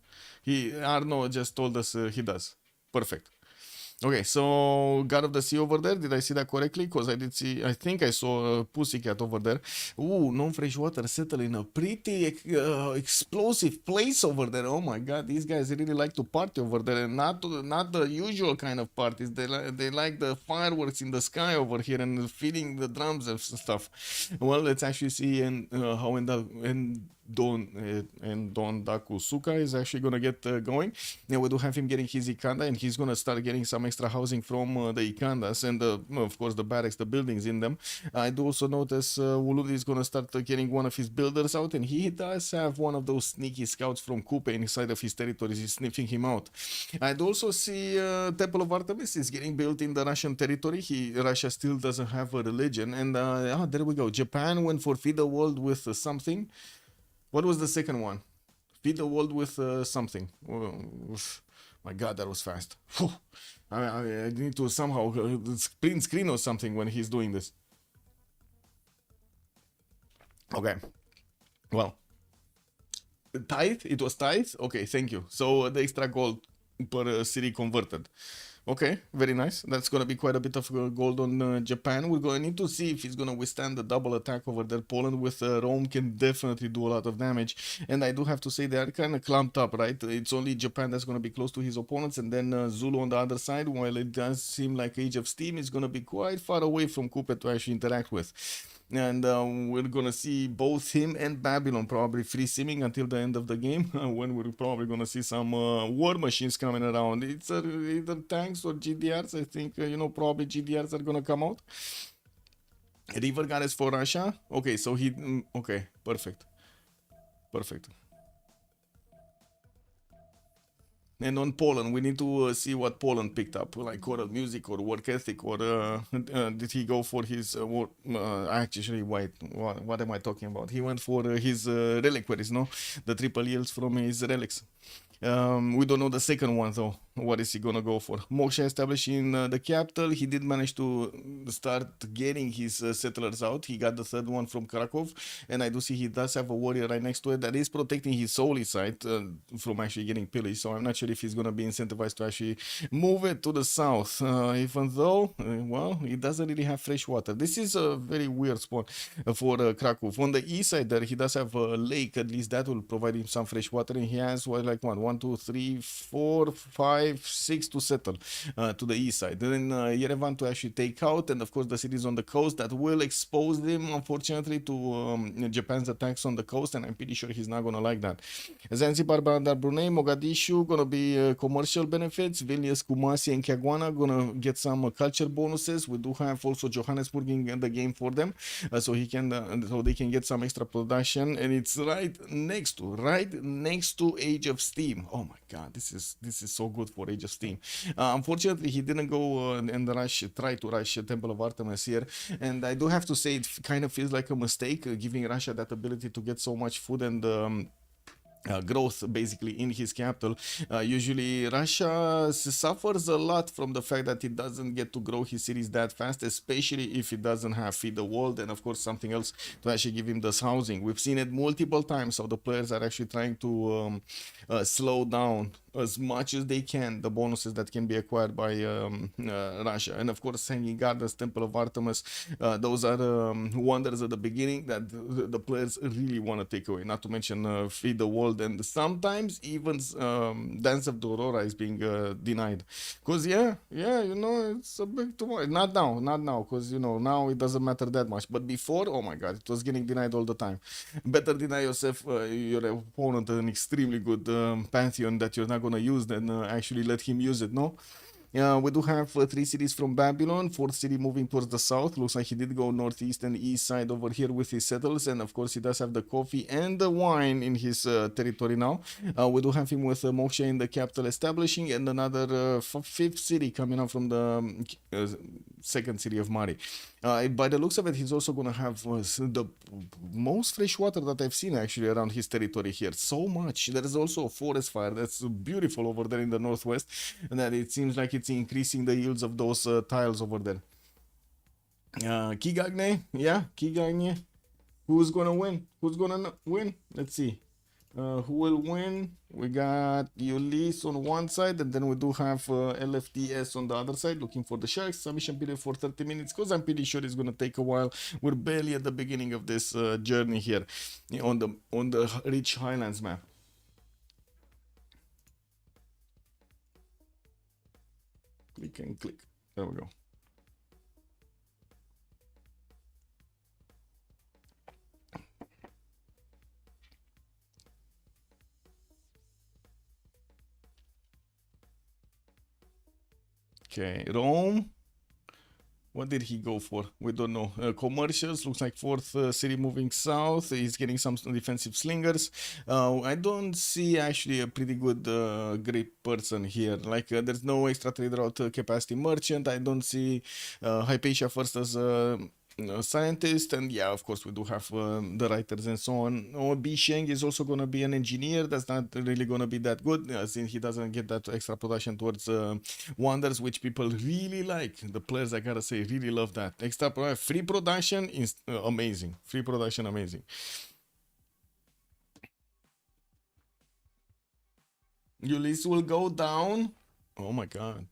Arno just told us he does. Perfect. Okay, so God of the Sea over there, did I see that correctly? Because I did see, I think I saw a pussycat over there. Ooh, non-fresh water settle in a pretty explosive place over there. Oh my God, these guys really like to party over there, and not the usual kind of parties. They like the fireworks in the sky over here and feeding the drums and stuff. Well, let's actually see how Don Dakusuka is actually gonna get going. Now we do have him getting his Ikanda, and he's gonna start getting some extra housing from the Ikandas and of course the barracks, the buildings in them. I do also notice Ulyss is gonna start getting one of his builders out, and he does have one of those sneaky scouts from Kupe inside of his territories. He's sniffing him out. I do also see Temple of Artemis is getting built in the Russian territory. Russia still doesn't have a religion, and there we go. Japan went for feed the world with something. What was the second one? Feed the world with something. Oh, my God, that was fast. I need to somehow print screen or something when he's doing this. Okay. Well. Tithe? It was tithe? Okay, thank you. So the extra gold per city converted. Okay, very nice. That's going to be quite a bit of gold on Japan. We're going to need to see if he's going to withstand the double attack over there. Poland with Rome can definitely do a lot of damage. And I do have to say they are kind of clumped up, right? It's only Japan that's going to be close to his opponents. And then Zulu on the other side, while it does seem like Age of Steam is going to be quite far away from Kupe to actually interact with. And we're gonna see both him and Babylon probably free simming until the end of the game, when we're probably gonna see some war machines coming around. It's either tanks or GDRs. I think probably GDRs are gonna come out. River Goddess for Russia. Okay, so okay, perfect. And on Poland, we need to see what Poland picked up, like choral music or work ethic, or did he go for his actually, wait, what am I talking about? He went for his reliquaries, no? The triple yields from his relics. We don't know the second one though. What is he gonna go for? Moksha established in the capital. He did manage to start getting his settlers out. He got the third one from Krakow, and I do see he does have a warrior right next to it that is protecting his holy site from actually getting pillaged. So I'm not sure if he's gonna be incentivized to actually move it to the south, even though well, he doesn't really have fresh water. This is a very weird spot for Krakow. On the east side there, he does have a lake. At least that will provide him some fresh water, and he has 1, 2, 3, 4, 5, 6 to settle to the east side. Then Yerevan to actually take out, and of course the cities on the coast that will expose them, unfortunately, to Japan's attacks on the coast, and I'm pretty sure he's not gonna like that. Zanzibar, Bandar Brunei, Mogadishu gonna be commercial benefits. Vilnius, Kumasi, and Kagwana gonna get some culture bonuses. We do have also Johannesburg in the game for them, so they can get some extra production, and it's right next to Age of Steam. Oh my God, this is so good for Age of Steam. Unfortunately, he didn't go and try to rush Temple of Artemis here, and I do have to say it kind of feels like a mistake, giving Russia that ability to get so much food and growth basically in his capital. Usually Russia suffers a lot from the fact that it doesn't get to grow his cities that fast, especially if it doesn't have feed the world and of course something else to actually give him this housing. We've seen it multiple times, so the players are actually trying to slow down as much as they can the bonuses that can be acquired by Russia. And of course Hanging Gardens, Temple of Artemis, those are wonders at the beginning that the players really want to take away, not to mention feed the world, and sometimes even Dance of the Aurora is being denied, because it's a bit too much. Not now, because now it doesn't matter that much, but before, oh my God, it was getting denied all the time. Better deny yourself your opponent an extremely good Pantheon that you're not gonna use than actually let him use it, no? We do have 3 cities from Babylon, 4th city moving towards the south. Looks like he did go northeast and east side over here with his settles, and of course he does have the coffee and the wine in his territory now. We do have him with Moksha in the capital establishing, and another 5th city coming up from the second city of Mari. By the looks of it, he's also gonna have the most fresh water that I've seen actually around his territory here. So much. There is also a forest fire that's beautiful over there in the northwest, and that it seems like it's increasing the yields of those tiles over there. Kigagne, yeah, Kigagne. Who's gonna win? Who's gonna win? Let's see. Who will win? We got Ulyss on one side, and then we do have LFTS on the other side, looking for the Sharks. Submission period for 30 minutes, because I'm pretty sure it's gonna take a while. We're barely at the beginning of this journey here on the Rich Highlands map. Click and click. There we go. Okay, Rome. What did he go for? We don't know. Commercials, looks like fourth city moving south. He's getting some defensive slingers. I don't see actually a pretty good great person here. Like there's no extra trade route capacity merchant. I don't see Hypatia first as scientist, and yeah, of course we do have the writers and so on. Bisheng is also going to be an engineer. That's not really going to be that good since he doesn't get that extra production towards wonders, which people really like. The players, I gotta say, really love that extra free production is amazing. Free production amazing. Ulyss will go down. Oh my god.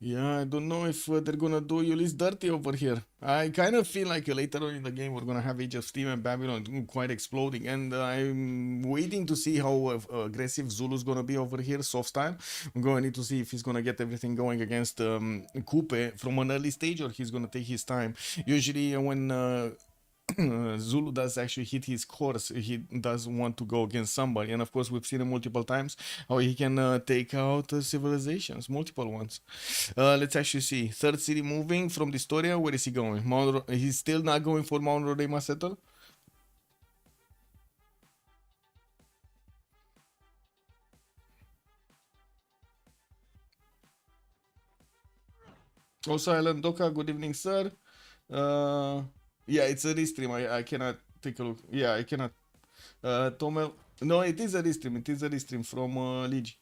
Yeah, I don't know if they're gonna do Ulyss dirty over here. I kind of feel like later on in the game we're gonna have Age of Steam and Babylon quite exploding, and I'm waiting to see how aggressive Zulu's gonna be over here, soft style. I'm gonna need to see if he's gonna get everything going against Coupe from an early stage, or he's gonna take his time. Usually when Zulu does actually hit his course, he does want to go against somebody, and of course we've seen him multiple times how he can take out civilizations, multiple ones. Let's actually see. Third city moving from Distoria. Where is he going? He's still not going for Mount Roraima settle. Also, Island Doka, good evening, sir. Yeah, it's a restream. I cannot take a look. Yeah, I cannot. Tomel. No, it is a restream. It is a restream from Liege.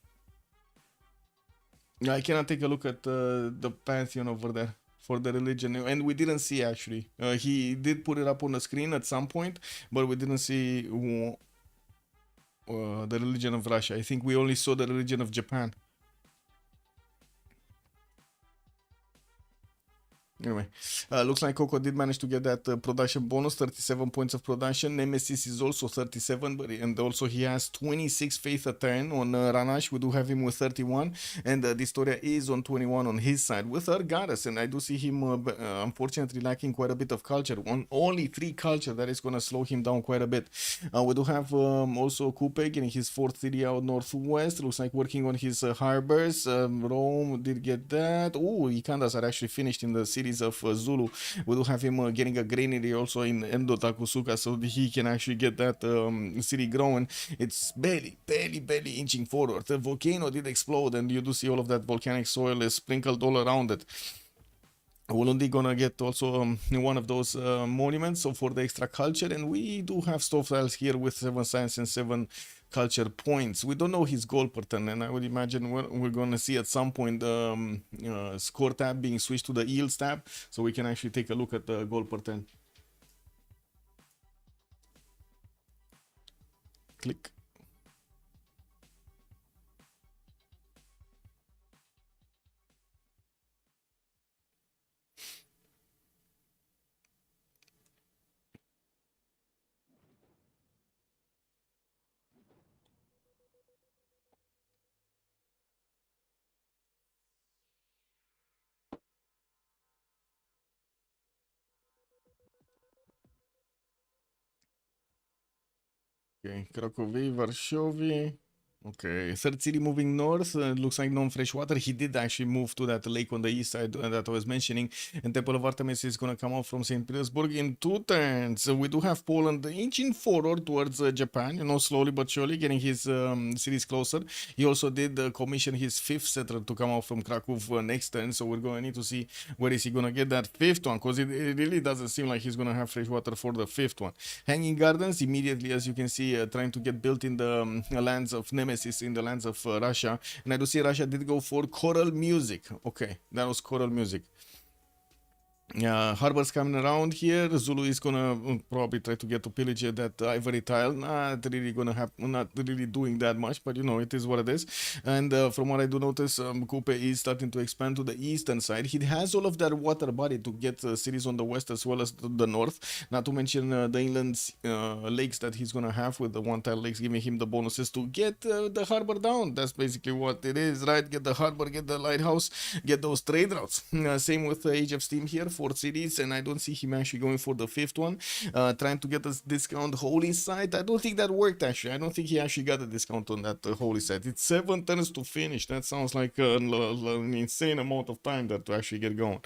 I cannot take a look at the Pantheon over there for the religion, and we didn't see actually. He did put it up on the screen at some point, but we didn't see the religion of Russia. I think we only saw the religion of Japan. Anyway, looks like Coco did manage to get that production bonus, 37 points of production. Nemesis is also 37, and also he has 26 faith a turn on Ranash. We do have him with 31, and Distoria is on 21 on his side with Argaras, and I do see him unfortunately lacking quite a bit of culture. Only 3 culture, that is going to slow him down quite a bit. We do have also Coupe getting his 4th city out northwest. Looks like working on his harbors. Rome did get that. Oh, Ikandas are actually finished in the city of Zulu. We do have him getting a granary also in Endo Takusuka, so he can actually get that city growing. It's barely inching forward. The volcano did explode, and you do see all of that volcanic soil is sprinkled all around it. Ulundi gonna get also one of those monuments, so for the extra culture, and we do have stockpiles here with 7 science and 7 culture points. We don't know his goal per turn, and I would imagine we're gonna see at some point score tab being switched to the yields tab, so we can actually take a look at the goal per turn. Click. Okay, Cracovia, Varsovia. Okay, third city moving north. Looks like non-fresh water. He did actually move to that lake on the east side that I was mentioning. And Temple of Artemis is going to come out from St. Petersburg in 2 turns. We do have Poland inching forward towards Japan, you know, slowly but surely getting his cities closer. He also did commission his 5th settler to come out from Krakow next turn. So we're going to need to see where is he going to get that 5th one, because it really doesn't seem like he's going to have fresh water for the 5th one. Hanging Gardens immediately, as you can see, trying to get built in the lands of Nemesis, in the lands of Russia. And I do see Russia did go for choral music. Okay, that was choral music. Harbor's coming around here. Zulu is gonna probably try to get to pillage that ivory tile. Not really gonna happen, not really doing that much, but you know, it is what it is. And from what I do notice, Kupe is starting to expand to the eastern side. He has all of that water body to get cities on the west as well as the north. Not to mention the inland lakes that he's gonna have, with the one tile lakes giving him the bonuses to get the harbor down. That's basically what it is, right? Get the harbor, get the lighthouse, get those trade routes. Same with Age of Steam here. 4 cities, and I don't see him actually going for the 5th one. Trying to get a discount holy site. I don't think that worked actually. I don't think he actually got a discount on that holy site. It's 7 turns to finish. That sounds like an insane amount of time there to actually get going.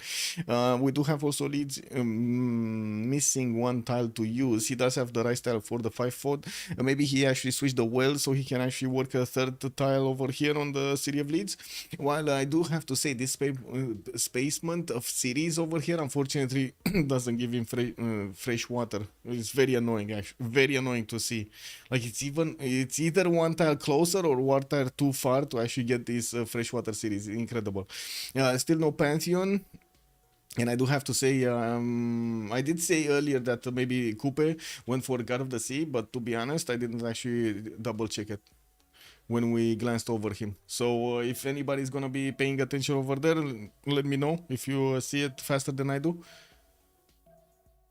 We do have also leads missing 1 tile to use. He does have the rice tile for the 5-foot. Maybe he actually switched the well so he can actually work a 3rd tile over here on the City of Leeds. While I do have to say this spacement of cities over here, unfortunately, doesn't give him fresh water. It's very annoying, actually. Very annoying to see. Like, it's either 1 tile closer or 1 tile too far to actually get these freshwater cities. Incredible. Still no Pantheon. And I do have to say, I did say earlier that maybe Kupe went for God of the Sea, but to be honest, I didn't actually double check it when we glanced over him. So if anybody's gonna be paying attention over there, let me know if you see it faster than I do.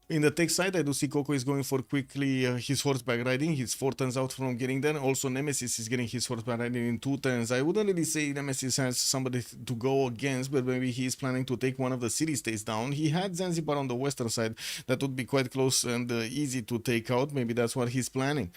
In the tech side, I do see Coco is going for quickly his horseback riding. He's 4 turns out from getting there. Also, Nemesis is getting his horseback riding in 2 turns. I wouldn't really say Nemesis has somebody to go against, but maybe he's planning to take one of the city-states down. He had Zanzibar on the western side. That would be quite close and easy to take out. Maybe that's what he's planning.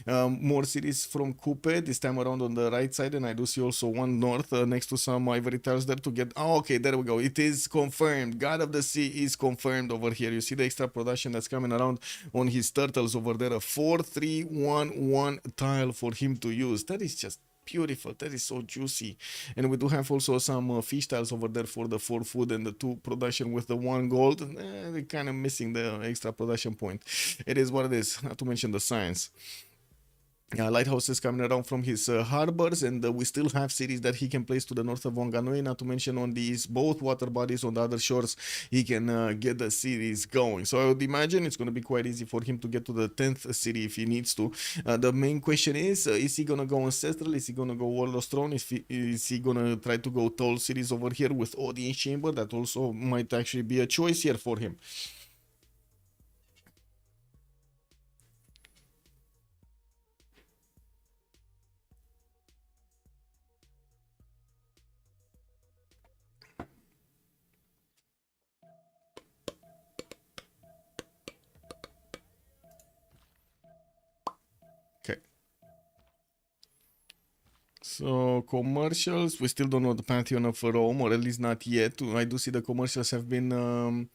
More cities from Kupe, this time around on the right side. And I do see also 1 north next to some ivory tiles there to get... Oh, okay, there we go. It is confirmed. God of the Sea is confirmed over here. You see the extra production that's coming around on his turtles over there. A 4-3-1-1 tile for him to use. That is just beautiful. That is so juicy. And we do have also some fish tiles over there for the 4 food and the 2 production with the 1 gold. They're kind of missing the extra production point. It is what it is, not to mention the science. Lighthouses coming around from his harbors, and we still have cities that he can place to the north of Wanganui, not to mention on these both water bodies on the other shores he can get the cities going. So I would imagine it's going to be quite easy for him to get to the 10th city if he needs to. The main question is he going to go Ancestral? Is he going to go Warlord's Throne? Is he going to try to go Tall cities over here with Audience Chamber? That also might actually be a choice here for him. So commercials, we still don't know the Pantheon of Rome, or at least not yet. I do see the commercials have been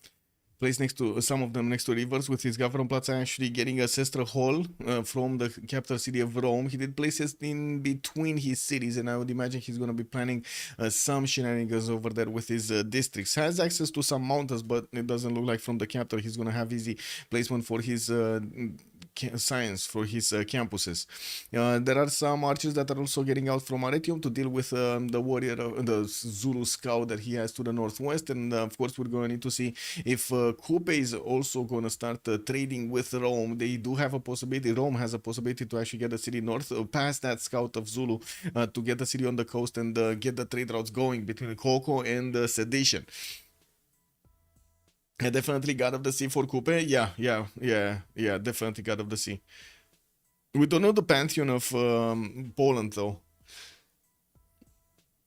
placed next to, some of them next to rivers, with his government plaza actually getting a Sestra Hall from the capital city of Rome. He did places in between his cities, and I would imagine he's going to be planning some shenanigans over there with his districts. Has access to some mountains, but it doesn't look like from the capital he's going to have easy placement for his science, for his campuses. There are some archers that are also getting out from Arretium to deal with the warrior, the Zulu scout that he has to the northwest, and of course we're going to need to see if Kupe is also going to start trading with Rome. They do have a possibility, Rome has a possibility to actually get the city north, past that scout of Zulu, to get the city on the coast and get the trade routes going between Coco and Sedition. Definitely God of the Sea for Kupe. Yeah, definitely God of the Sea. We don't know the Pantheon of Poland though.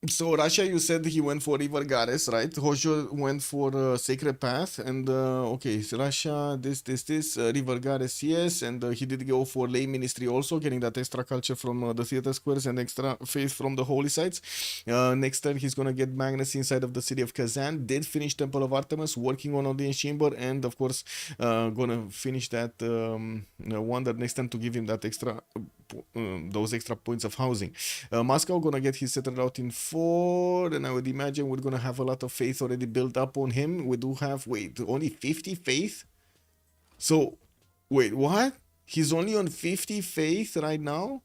So Russia, you said he went for River Goddess, right? Hojo went for Sacred Path, and okay, so Russia, this River Goddess, yes, and he did go for Lay Ministry also, getting that extra culture from the theater squares and extra faith from the holy sites. Next turn, he's gonna get Magnus inside of the city of Kazan. Did finish Temple of Artemis, working on Audience Chamber, and of course, gonna finish that wonder next time to give him that extra, those extra points of housing. Moscow gonna get his settled out in 4, and I would imagine we're gonna have a lot of faith already built up on him. We do have, wait, only 50 faith? So, wait, what? He's only on 50 faith right now?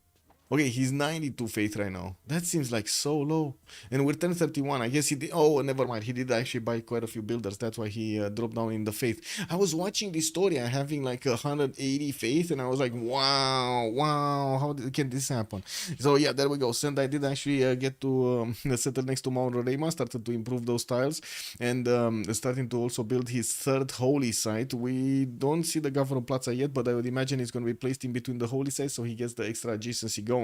Okay, he's 92 faith right now. That seems like so low. And we're 1031. I guess he did. Oh, never mind. He did actually buy quite a few builders. That's why he dropped down in the faith. I was watching this story. I'm having like 180 faith, and I was like, wow, how can this happen? So yeah, there we go. Sendai did actually get to settle next to Mount Roraima, started to improve those tiles, and starting to also build his third holy site. We don't see the Governor Plaza yet, but I would imagine it's going to be placed in between the holy sites, so he gets the extra adjacency going.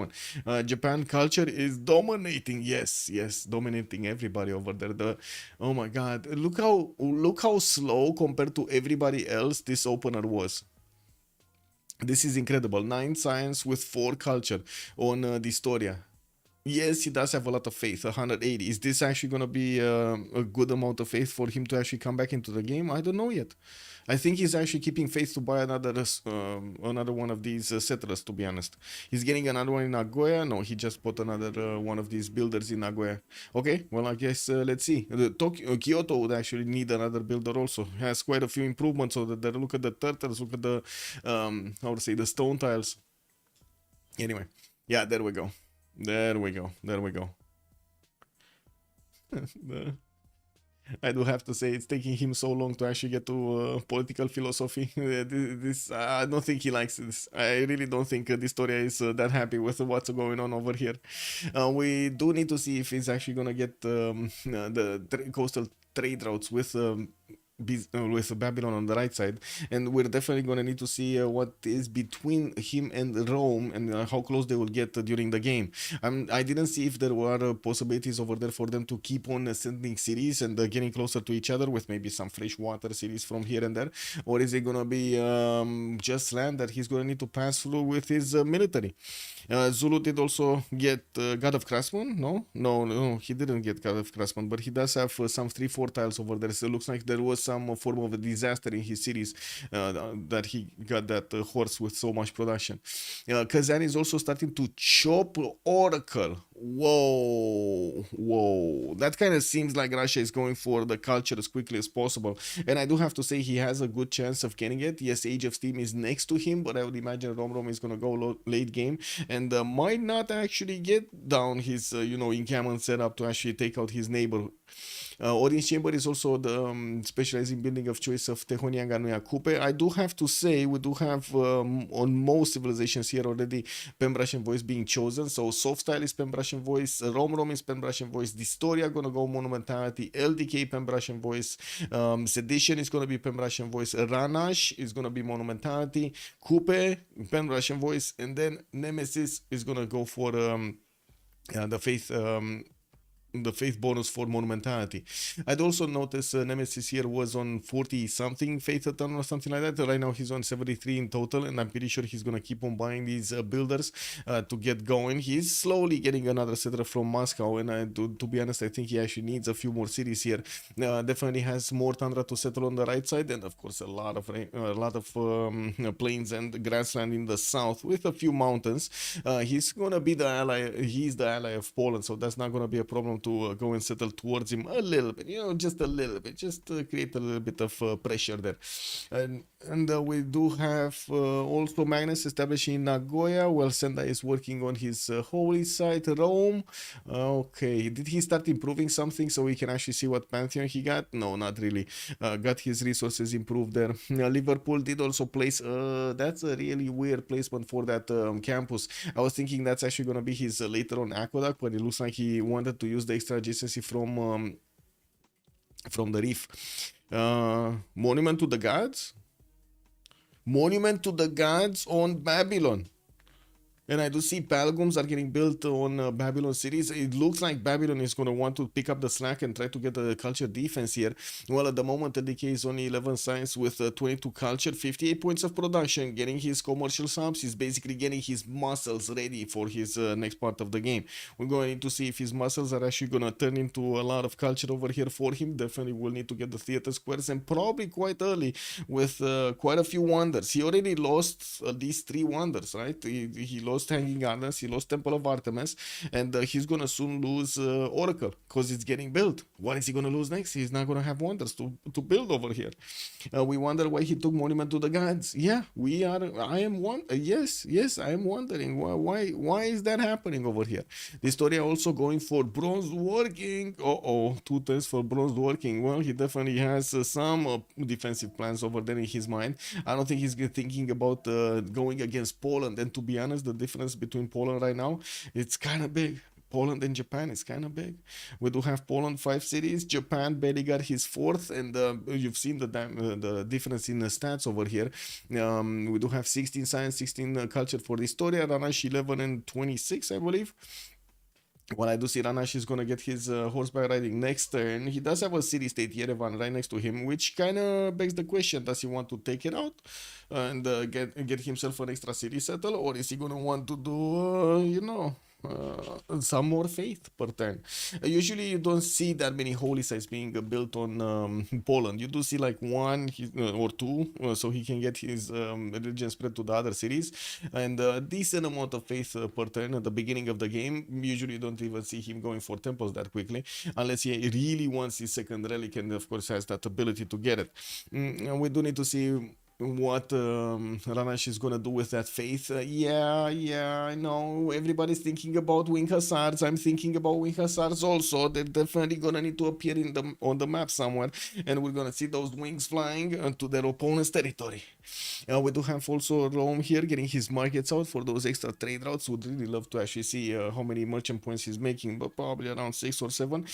Japan culture is dominating. Yes, dominating everybody over there. Oh my god, look how slow compared to everybody else this opener was. This is incredible. 9 science with 4 culture on the Historia. Yes, he does have a lot of faith, 180. Is this actually going to be a good amount of faith for him to actually come back into the game? I don't know yet. I think he's actually keeping faith to buy another one of these settlers, to be honest. He's getting another one in Nagoya. No, he just bought another one of these builders in Nagoya. Okay, well, I guess let's see. Kyoto would actually need another builder also. Has quite a few improvements over there. Look at the turtles, look at the, how to say, the stone tiles. Anyway, yeah, there we go. There we go. I do have to say it's taking him so long to actually get to political philosophy. I don't think he likes this. I really don't think this story is that happy with what's going on over here. We do need to see if he's actually gonna get the coastal trade routes with Babylon on the right side, and we're definitely going to need to see what is between him and Rome, and how close they will get during the game. I didn't see if there were possibilities over there for them to keep on sending cities and getting closer to each other with maybe some freshwater cities from here and there, or is it going to be just land that he's going to need to pass through with his military. Zulu did also get God of Craftsman. No, he didn't get God of Craftsman, but he does have some 3-4 tiles over there, so it looks like there was some form of a disaster in his cities that he got that horse with so much production. Kazan is also starting to chop Oracle. Whoa, that kind of seems like Russia is going for the culture as quickly as possible, and I do have to say he has a good chance of getting it. Yes, Age of Steam is next to him, but I would imagine Rom is gonna go late game and might not actually get down his encampment setup to actually take out his neighbor. Audience Chamber is also the specializing building of choice of Tehonian Ganuya Coupe. I do have to say we do have on most civilizations here already Pembrasian voice being chosen. So soft style is Pembrasian voice, Rom is Pembrasian voice, Distoria gonna go Monumentality, LDK Pembrasian voice, Sedition is gonna be Pembrasian voice, Ranash is gonna be Monumentality, Coupe Pembrasian voice, and then Nemesis is gonna go for the faith bonus for Monumentality. I'd also noticed Nemesis here was on 40 something faith a ton or something like that. Right now he's on 73 in total, and I'm pretty sure he's gonna keep on buying these builders to get going. He's slowly getting another settler from Moscow, and to be honest, I think he actually needs a few more cities here. Definitely has more tundra to settle on the right side, and of course a lot of plains and grassland in the south with a few mountains. He's gonna be the ally. He's the ally of Poland, so that's not gonna be a problem to go and settle towards him a little bit, just a little bit, just create a little bit of pressure there. And we do have also Magnus establishing in Nagoya, while Sendai is working on his holy site, Rome. Okay, did he start improving something so we can actually see what Pantheon he got? No, not really. Got his resources improved there. Liverpool did also place, that's a really weird placement for that campus. I was thinking that's actually going to be his later on aqueduct, but it looks like he wanted to use the extra adjacency from the reef. Monument to the gods on Babylon. And I do see Palgums are getting built on Babylon cities. It looks like Babylon is going to want to pick up the slack and try to get a culture defense here. Well, at the moment, the DK is only 11 science with 22 culture, 58 points of production, getting his commercial subs. He's basically getting his muscles ready for his next part of the game. We're going to see if his muscles are actually going to turn into a lot of culture over here for him. Definitely will need to get the theater squares, and probably quite early with quite a few wonders. He already lost these 3 wonders, right? He lost Hanging Gardens, he lost Temple of Artemis, and he's gonna soon lose Oracle because it's getting built. What is he gonna lose next? He's not gonna have wonders to build over here. We wonder why he took Monument to the Gods. Yeah, we are. I am one. Yes, I am wondering why is that happening over here. The story also going for bronze working. 2 turns for bronze working. Well, he definitely has some defensive plans over there in his mind. I don't think he's thinking about going against Poland. And to be honest, the difference between Poland right now, it's kind of big. Poland and Japan is kind of big. We do have Poland 5 cities. Japan barely got his 4th, and you've seen the difference in the stats over here. We do have 16 science, 16 culture for Historia, Ranash 11 and 26, I believe. Well, I do see Ranash is going to get his horseback riding next turn. He does have a city-state Yerevan right next to him, which kind of begs the question, does he want to take it out and get himself an extra city settle, or is he going to want to do, some more faith per turn? Usually you don't see that many holy sites being built on Poland. You do see like 1 or 2, so he can get his religion spread to the other cities, and a decent amount of faith per turn at the beginning of the game. Usually you don't even see him going for temples that quickly, unless he really wants his second relic and of course has that ability to get it. We do need to see what Ranash is gonna do with that faith. I know everybody's thinking about wing hussars. I'm thinking about wing hussars also. They're definitely gonna need to appear on the map somewhere, and we're gonna see those wings flying to their opponent's territory. We do have also Rome here getting his markets out for those extra trade routes. Would really love to actually see how many merchant points he's making, but probably around 6 or 7.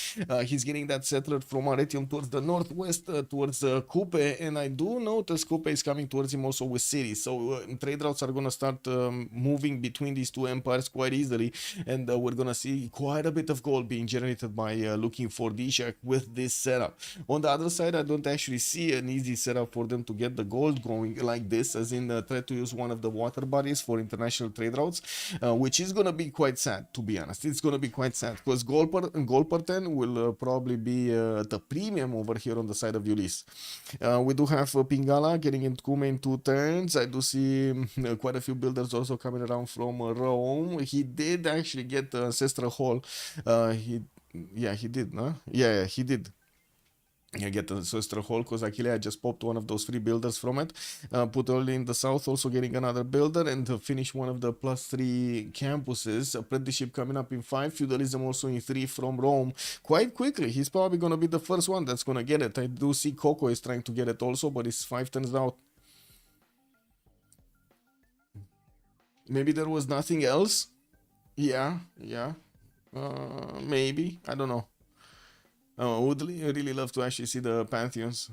He's getting that settler from Arretium towards the northwest, towards Coupe, and I do notice Coupe is coming towards him also with cities. So trade routes are going to start moving between these 2 empires quite easily, and we're going to see quite a bit of gold being generated by looking for DShark with this setup. On the other side, I don't actually see an easy setup for them to get the gold going like this, as in try to use one of the water bodies for international trade routes, which is going to be quite sad, to be honest. It's going to be quite sad because gold per 10 will probably be the premium over here on the side of Ulyss. We do have Pingala getting into Kume in 2 turns. I do see quite a few builders also coming around from Rome. He did actually get the Ancestral Hall. He did, no? Yeah, he did. I get the Ancestral Hall because Achillea just popped one of those free builders from it. Put early in the south, also getting another builder, and finish one of the +3 campuses. Apprenticeship coming up in 5. Feudalism also in 3 from Rome. Quite quickly, he's probably going to be the first one that's going to get it. I do see Coco is trying to get it also, but it's 5 turns out. Maybe there was nothing else? Yeah. Maybe. I don't know. I would really love to actually see the Pantheons.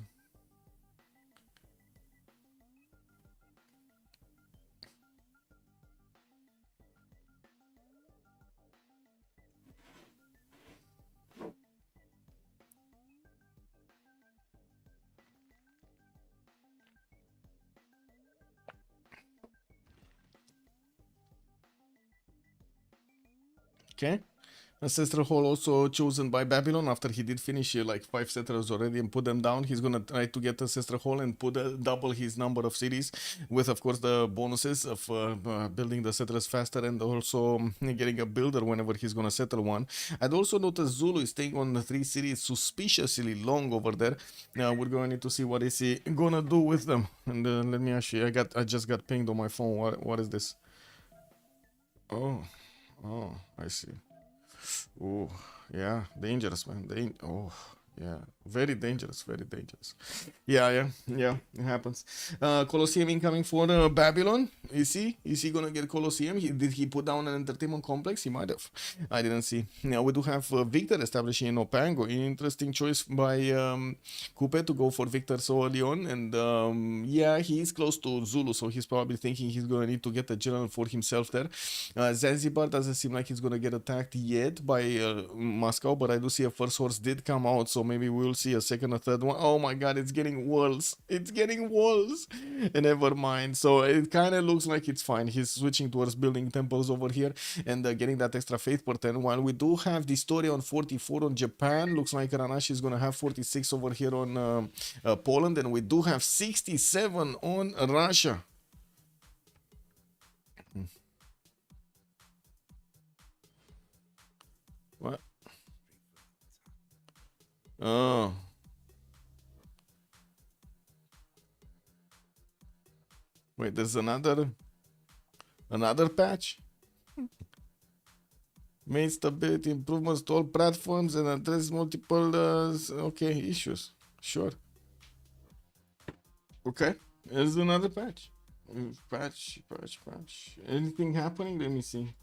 Okay. Ancestral Hall also chosen by Babylon after he did finish like 5 settlers already and put them down. He's gonna try to get Ancestral Hall and double his number of cities, with of course the bonuses of building the settlers faster and also getting a builder whenever he's gonna settle one. I'd also notice Zulu is staying on the 3 cities suspiciously long over there. Now we're going to need to see what is he gonna do with them. And let me actually, I just got pinged on my phone. What is this? Oh, I see. Oh, yeah, dangerous, man. Yeah, very dangerous, very dangerous. Yeah, it happens. Colosseum incoming for Babylon. Is he gonna get Colosseum? Did he put down an entertainment complex? He might have. I didn't see. Now we do have Victor establishing in Opango. Interesting choice by Coupe to go for Victor so early on. And yeah, he is close to Zulu, so he's probably thinking he's gonna need to get a general for himself there. Zanzibar doesn't seem like he's gonna get attacked yet by Moscow, but I do see a first horse did come out, so maybe we'll see a second or third one. Oh my god, it's getting worse. It's getting worse. Never mind. So it kind of looks like it's fine. He's switching towards building temples over here and getting that extra faith per 10. While we do have the story on 44 on Japan, looks like Ranashi is going to have 46 over here on Poland, and we do have 67 on Russia. What? Oh. Wait, there's another patch? Made stability improvements to all platforms and address multiple issues. Sure. Okay, there's another patch. Patch. Anything happening? Let me see.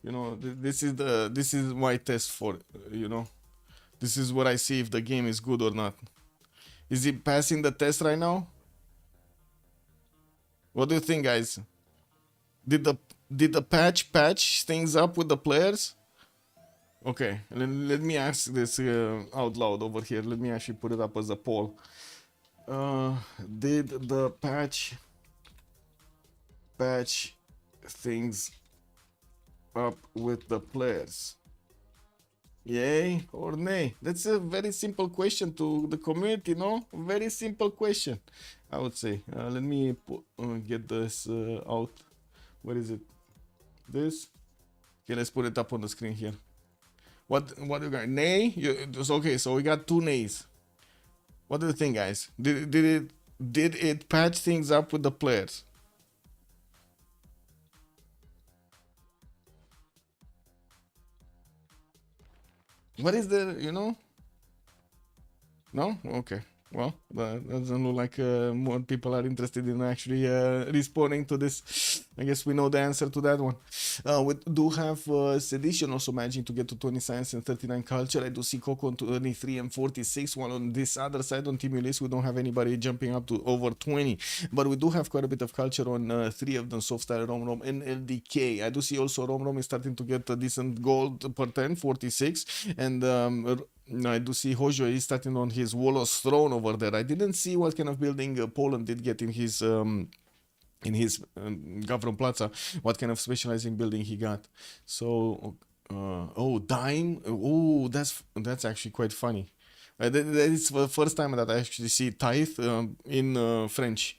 You know, this is my test for it, you know. This is what I see if the game is good or not. Is it passing the test right now? What do you think, guys? Did the patch things up with the players? Okay, let me ask this out loud over here. Let me actually put it up as a poll. Did the patch things up with the players? Yay or nay? That's a very simple question to the community, no? Very simple question, I would say. Let me get this out. Where is it? This? Okay, let's put it up on the screen here. What do you got? Nay? Okay, so we got 2 nays. What do you think, guys? Did it patch things up with the players? What is the, you know? No? Okay. Well, that doesn't look like more people are interested in actually responding to this. I guess we know the answer to that one. We do have Sedition also managing to get to 20 science and 39 culture. I do see Coco on 23 and 46, while on this other side on Team Ulyss we don't have anybody jumping up to over 20. But we do have quite a bit of culture on 3 of them, Softstyle, Rom and LDK. I do see also Rom is starting to get a decent gold per 10, 46. And I do see Hojo is starting on his Wolo's throne over there. I didn't see what kind of building Poland did get in his Gavron Plaza, what kind of specializing building he got. So oh, dime. Oh, that's actually quite funny. That is the first time that I actually see tithe in French.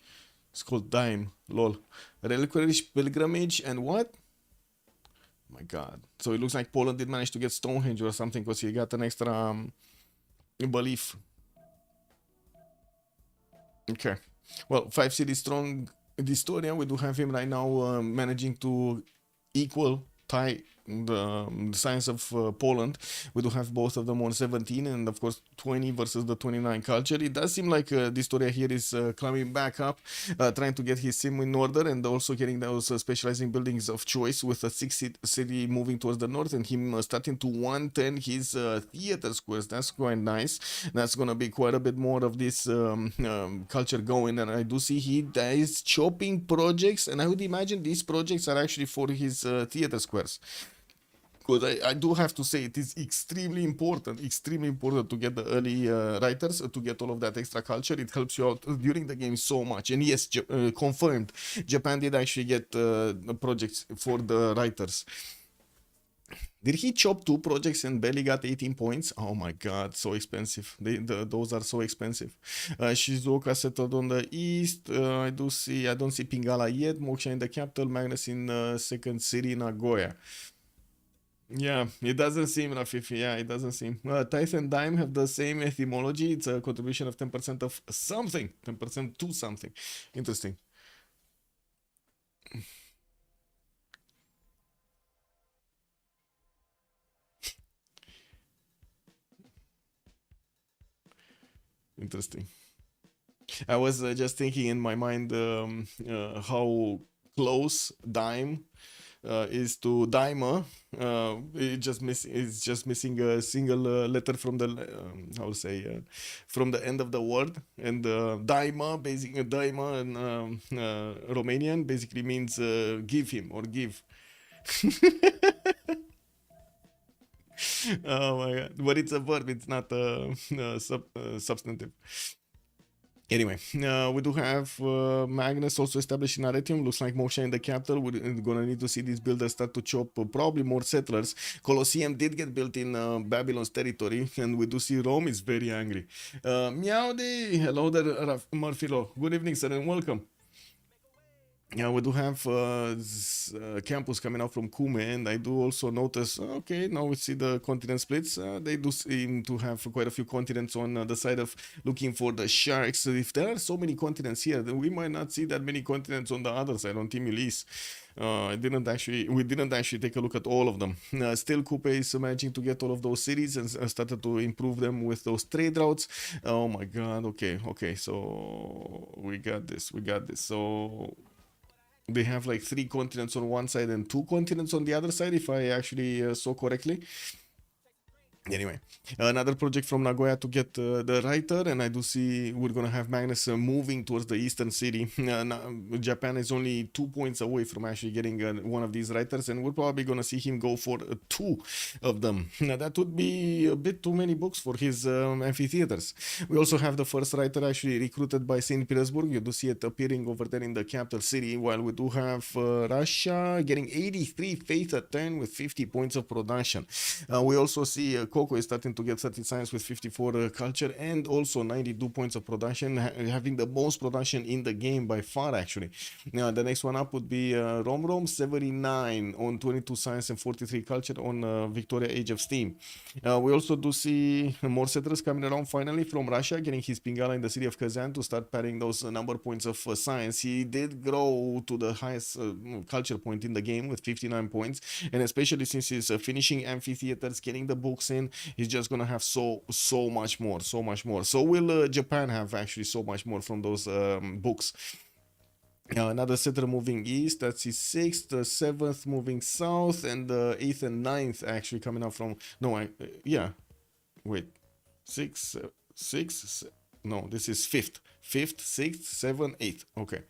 It's called dime. Lol. Reliquary pilgrimage and what? My god. So it looks like Poland did manage to get Stonehenge or something because he got an extra belief. Okay. Well, 5 cities strong Dystoria. We do have him right now managing to tie the science of Poland. We do have both of them on 17 and of course 20 versus the 29 culture. It does seem like Dystoria here is climbing back up, trying to get his sim in order and also getting those specializing buildings of choice with a 6 city moving towards the north and him starting to 110 his theater squares. That's quite nice. That's gonna be quite a bit more of this culture going, and I do see he is chopping projects, and I would imagine these projects are actually for his theater squares. Because I do have to say it is extremely important to get the early writers, to get all of that extra culture. It helps you out during the game so much. And yes, confirmed, Japan did actually get projects for the writers. Did he chop 2 projects and barely got 18 points? Oh my god, so expensive. Those are so expensive. Shizuoka settled on the east. I don't see Pingala yet. Moksha in the capital. Magnus in second city, Nagoya. Yeah, it doesn't seem, Rafifi. Yeah, it doesn't seem. Tithe and dime have the same etymology. It's a contribution of 10% of something. 10% to something. Interesting. Interesting. I was just thinking in my mind how close Dime is to Dimer. It's just missing a single letter from the how to say from the end of the word. And Dimer, basically Dimer in Romanian basically means give him or give. Oh my god! But it's a verb. It's not a substantive. Anyway, we do have Magnus also established in Arretium. Looks like Moksha in the capital. We're gonna need to see these builders start to chop probably more settlers. Colosseum did get built in Babylon's territory, and we do see Rome is very angry. Meowdy! Hello there, Murphylo. Good evening, sir, and welcome. Yeah, we do have campus coming out from Kume, and I do also notice, okay, now we see the continent splits. They do seem to have quite a few continents on the side of looking for the sharks. So if there are so many continents here, then we might not see that many continents on the other side, on Team Ulyss. We didn't actually take a look at all of them. Still, Coupe is managing to get all of those cities and started to improve them with those trade routes. Oh my god, okay, so we got this. So they have like 3 continents on one side and 2 continents on the other side, if I actually saw correctly. Anyway, another project from Nagoya to get the writer, and I do see we're gonna have Magnus moving towards the eastern city. Japan is only 2 points away from actually getting one of these writers, and we're probably gonna see him go for 2 of them. Now that would be a bit too many books for his amphitheaters. We also have the first writer actually recruited by St. Petersburg. You do see it appearing over there in the capital city, while we do have Russia getting 83 faith at 10 with 50 points of production. We also see Coco is starting to get 30 science with 54 culture and also 92 points of production, having the most production in the game by far actually. Now the next one up would be Rom 79 on 22 science and 43 culture on Victoria Age of Steam. We also do see more settlers coming around finally from Russia, getting his Pingala in the city of Kazan to start padding those number points of science. He did grow to the highest culture point in the game with 59 points, and especially since he's finishing amphitheaters, getting the books in, he's just gonna have so much more. So will Japan have actually so much more from those books. Another settler moving east, that's his 6th, the 7th moving south, and the 8th and 9th actually coming out from, this is 5th, 6th, 7th, 8th, okay,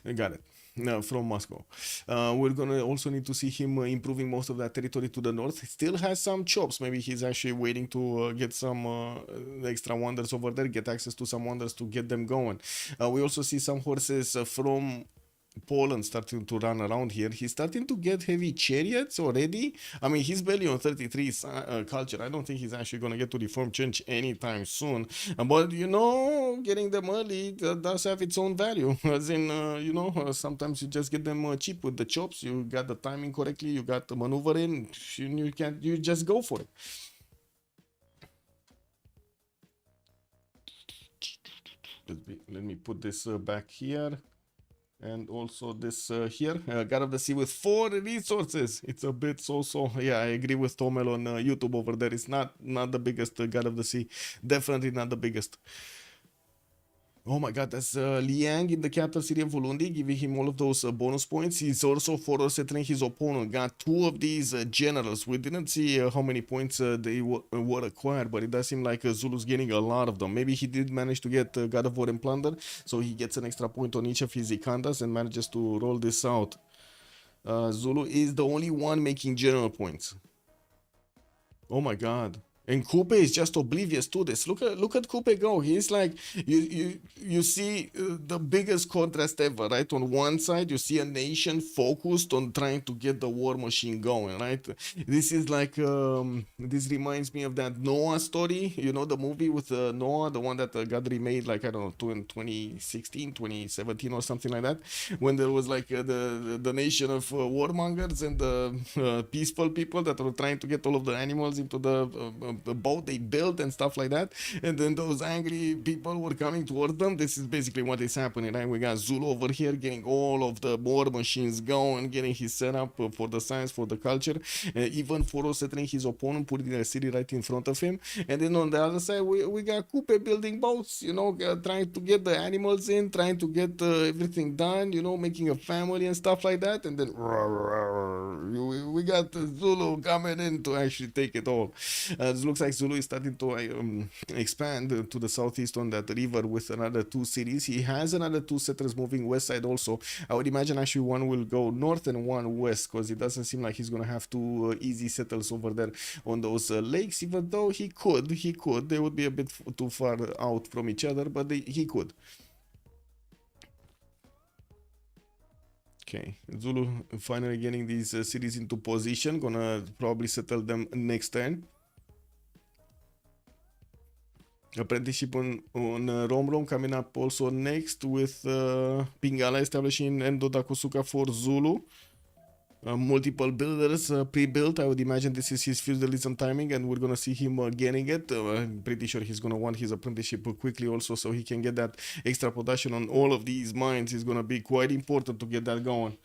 I got it. No, from Moscow. We're gonna also need to see him improving most of that territory to the north. He still has some chops. Maybe he's actually waiting to get some extra wonders over there, get access to some wonders to get them going. We also see some horses from Poland starting to run around here. He's starting to get heavy chariots already. I mean, he's barely on 33 culture. I don't think he's actually going to get to reform change anytime soon. But, getting them early does have its own value. As in, sometimes you just get them cheap with the chops. You got the timing correctly. You got the maneuver in. You just go for it. Let me put this back here. And also this here, God of the Sea with 4 resources. It's a bit so. Yeah, I agree with Tomel on YouTube over there. It's not the biggest God of the Sea. Definitely not the biggest. Oh my god, that's Liang in the capital city of Ulundi, giving him all of those bonus points. He's also for settling his opponent. Got 2 of these generals. We didn't see how many points they were acquired, but it does seem like Zulu's getting a lot of them. Maybe he did manage to get God of War and Plunder, so he gets an extra point on each of his Ikandas and manages to roll this out. Zulu is the only one making general points. Oh my god. And Coupe is just oblivious to this. Look at Coupe go. He's like, you see the biggest contrast ever, right? On one side, you see a nation focused on trying to get the war machine going, right? This is like, this reminds me of that Noah story, the movie with Noah, the one that got remade, like, I don't know, in 2016, 2017 or something like that, when there was like the nation of warmongers and the peaceful people that were trying to get all of the animals into the boat they built and stuff like that. And then those angry people were coming towards them. This is basically what is happening, right? We got Zulu over here getting all of the war machines going, getting his setup for the science, for the culture, even for settling his opponent, putting a city right in front of him. And then on the other side, we got Coupe building boats, you know, trying to get the animals in, trying to get everything done, you know, making a family and stuff like that. And then we got Zulu coming in to actually take it all. It looks like Zulu is starting to expand to the southeast on that river with another 2 cities. He has another 2 settlers moving west side also. I would imagine actually one will go north and one west, because it doesn't seem like he's gonna have 2 easy settles over there on those lakes, even though he could. They would be a bit too far out from each other, but he could. Okay, Zulu finally getting these cities into position. Gonna probably settle them next turn. Apprenticeship on Rome coming up also next, with Pingala establishing Endo Dakosuka for Zulu. Multiple builders pre-built. I would imagine this is his feudalism timing, and we're gonna see him getting it. I'm pretty sure he's gonna want his apprenticeship quickly also, so he can get that extra production on all of these mines. Is gonna be quite important to get that going.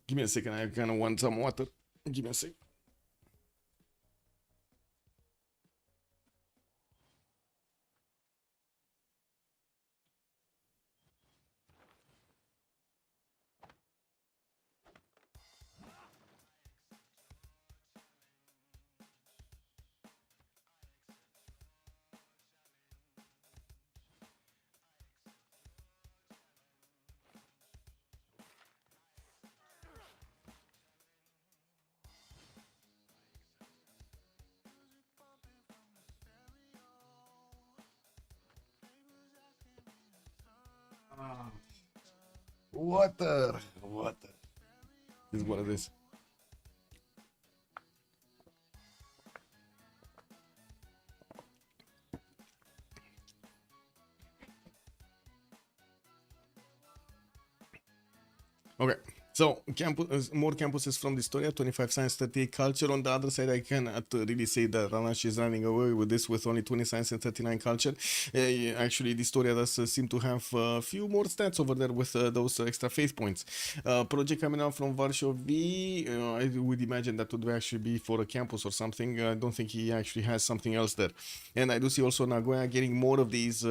Give me a second, I kind of want some water. Give me a sec. Water. This is what it is. Okay, so more campuses from the Historia, 25 science, 38 culture. On the other side, I cannot really say that Ranash is running away with this with only 20 science and 39 culture. Actually, the Historia does seem to have a few more stats over there with those extra faith points. Project coming out from Warsaw V, I would imagine that would actually be for a campus or something. I don't think he actually has something else there. And I do see also Nagoya getting more of these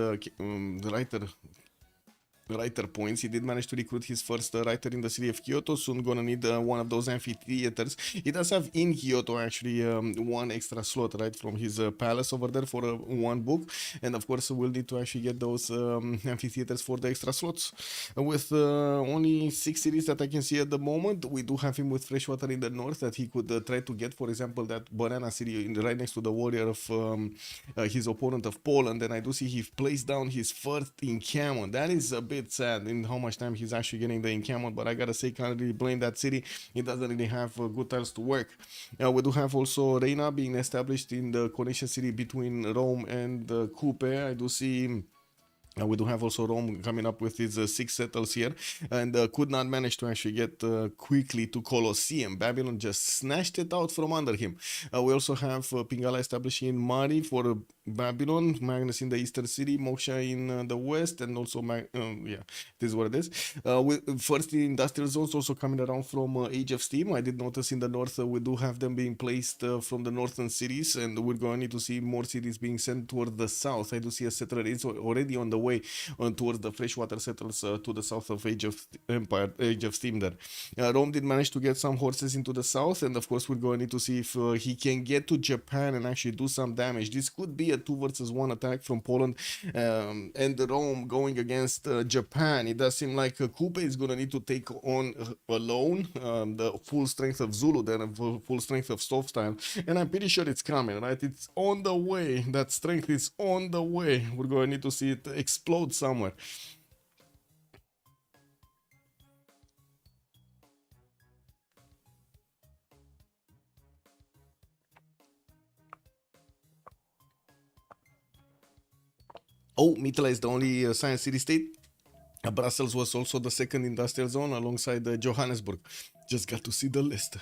writer points. He did manage to recruit his first writer in the city of Kyoto. Soon gonna need one of those amphitheaters. He does have in Kyoto actually one extra slot right from his palace over there for one book, and of course we'll need to actually get those amphitheaters for the extra slots. With only 6 cities that I can see at the moment, we do have him with freshwater in the north that he could try to get, for example, that banana city right next to the warrior of his opponent of Poland. And I do see he placed down his first encampment. That is a bit sad in how much time he's actually getting the encampment, but I gotta say, can't really blame that city. It doesn't really have good tiles to work. We do have also Reina being established in the connection city between Rome and Coupe. I do see we do have also Rome coming up with his 6 settles here, and could not manage to actually get quickly to Colosseum. Babylon just snatched it out from under him. We also have Pingala establishing Mari for Babylon, Magnus in the eastern city, Moksha in the west, and also yeah, this is what it is. With first the industrial zones also coming around from Age of Steam. I did notice in the north we do have them being placed from the northern cities, and we're going to need to see more cities being sent towards the south. I do see a settler is already on the way towards the freshwater settles to the south of Age of Steam there. Rome did manage to get some horses into the south, and of course we're going to need to see if he can get to Japan and actually do some damage. This could be a 2 versus 1 attack from Poland and Rome going against Japan. It does seem like Coupe is going to need to take on alone the full strength of Zulu, then a full strength of Style, and I'm pretty sure it's coming, right? It's on the way. That strength is on the way. We're going to need to see it explode somewhere. Oh, Mitila is the only science city-state. Brussels was also the second industrial zone alongside Johannesburg. Just got to see the list.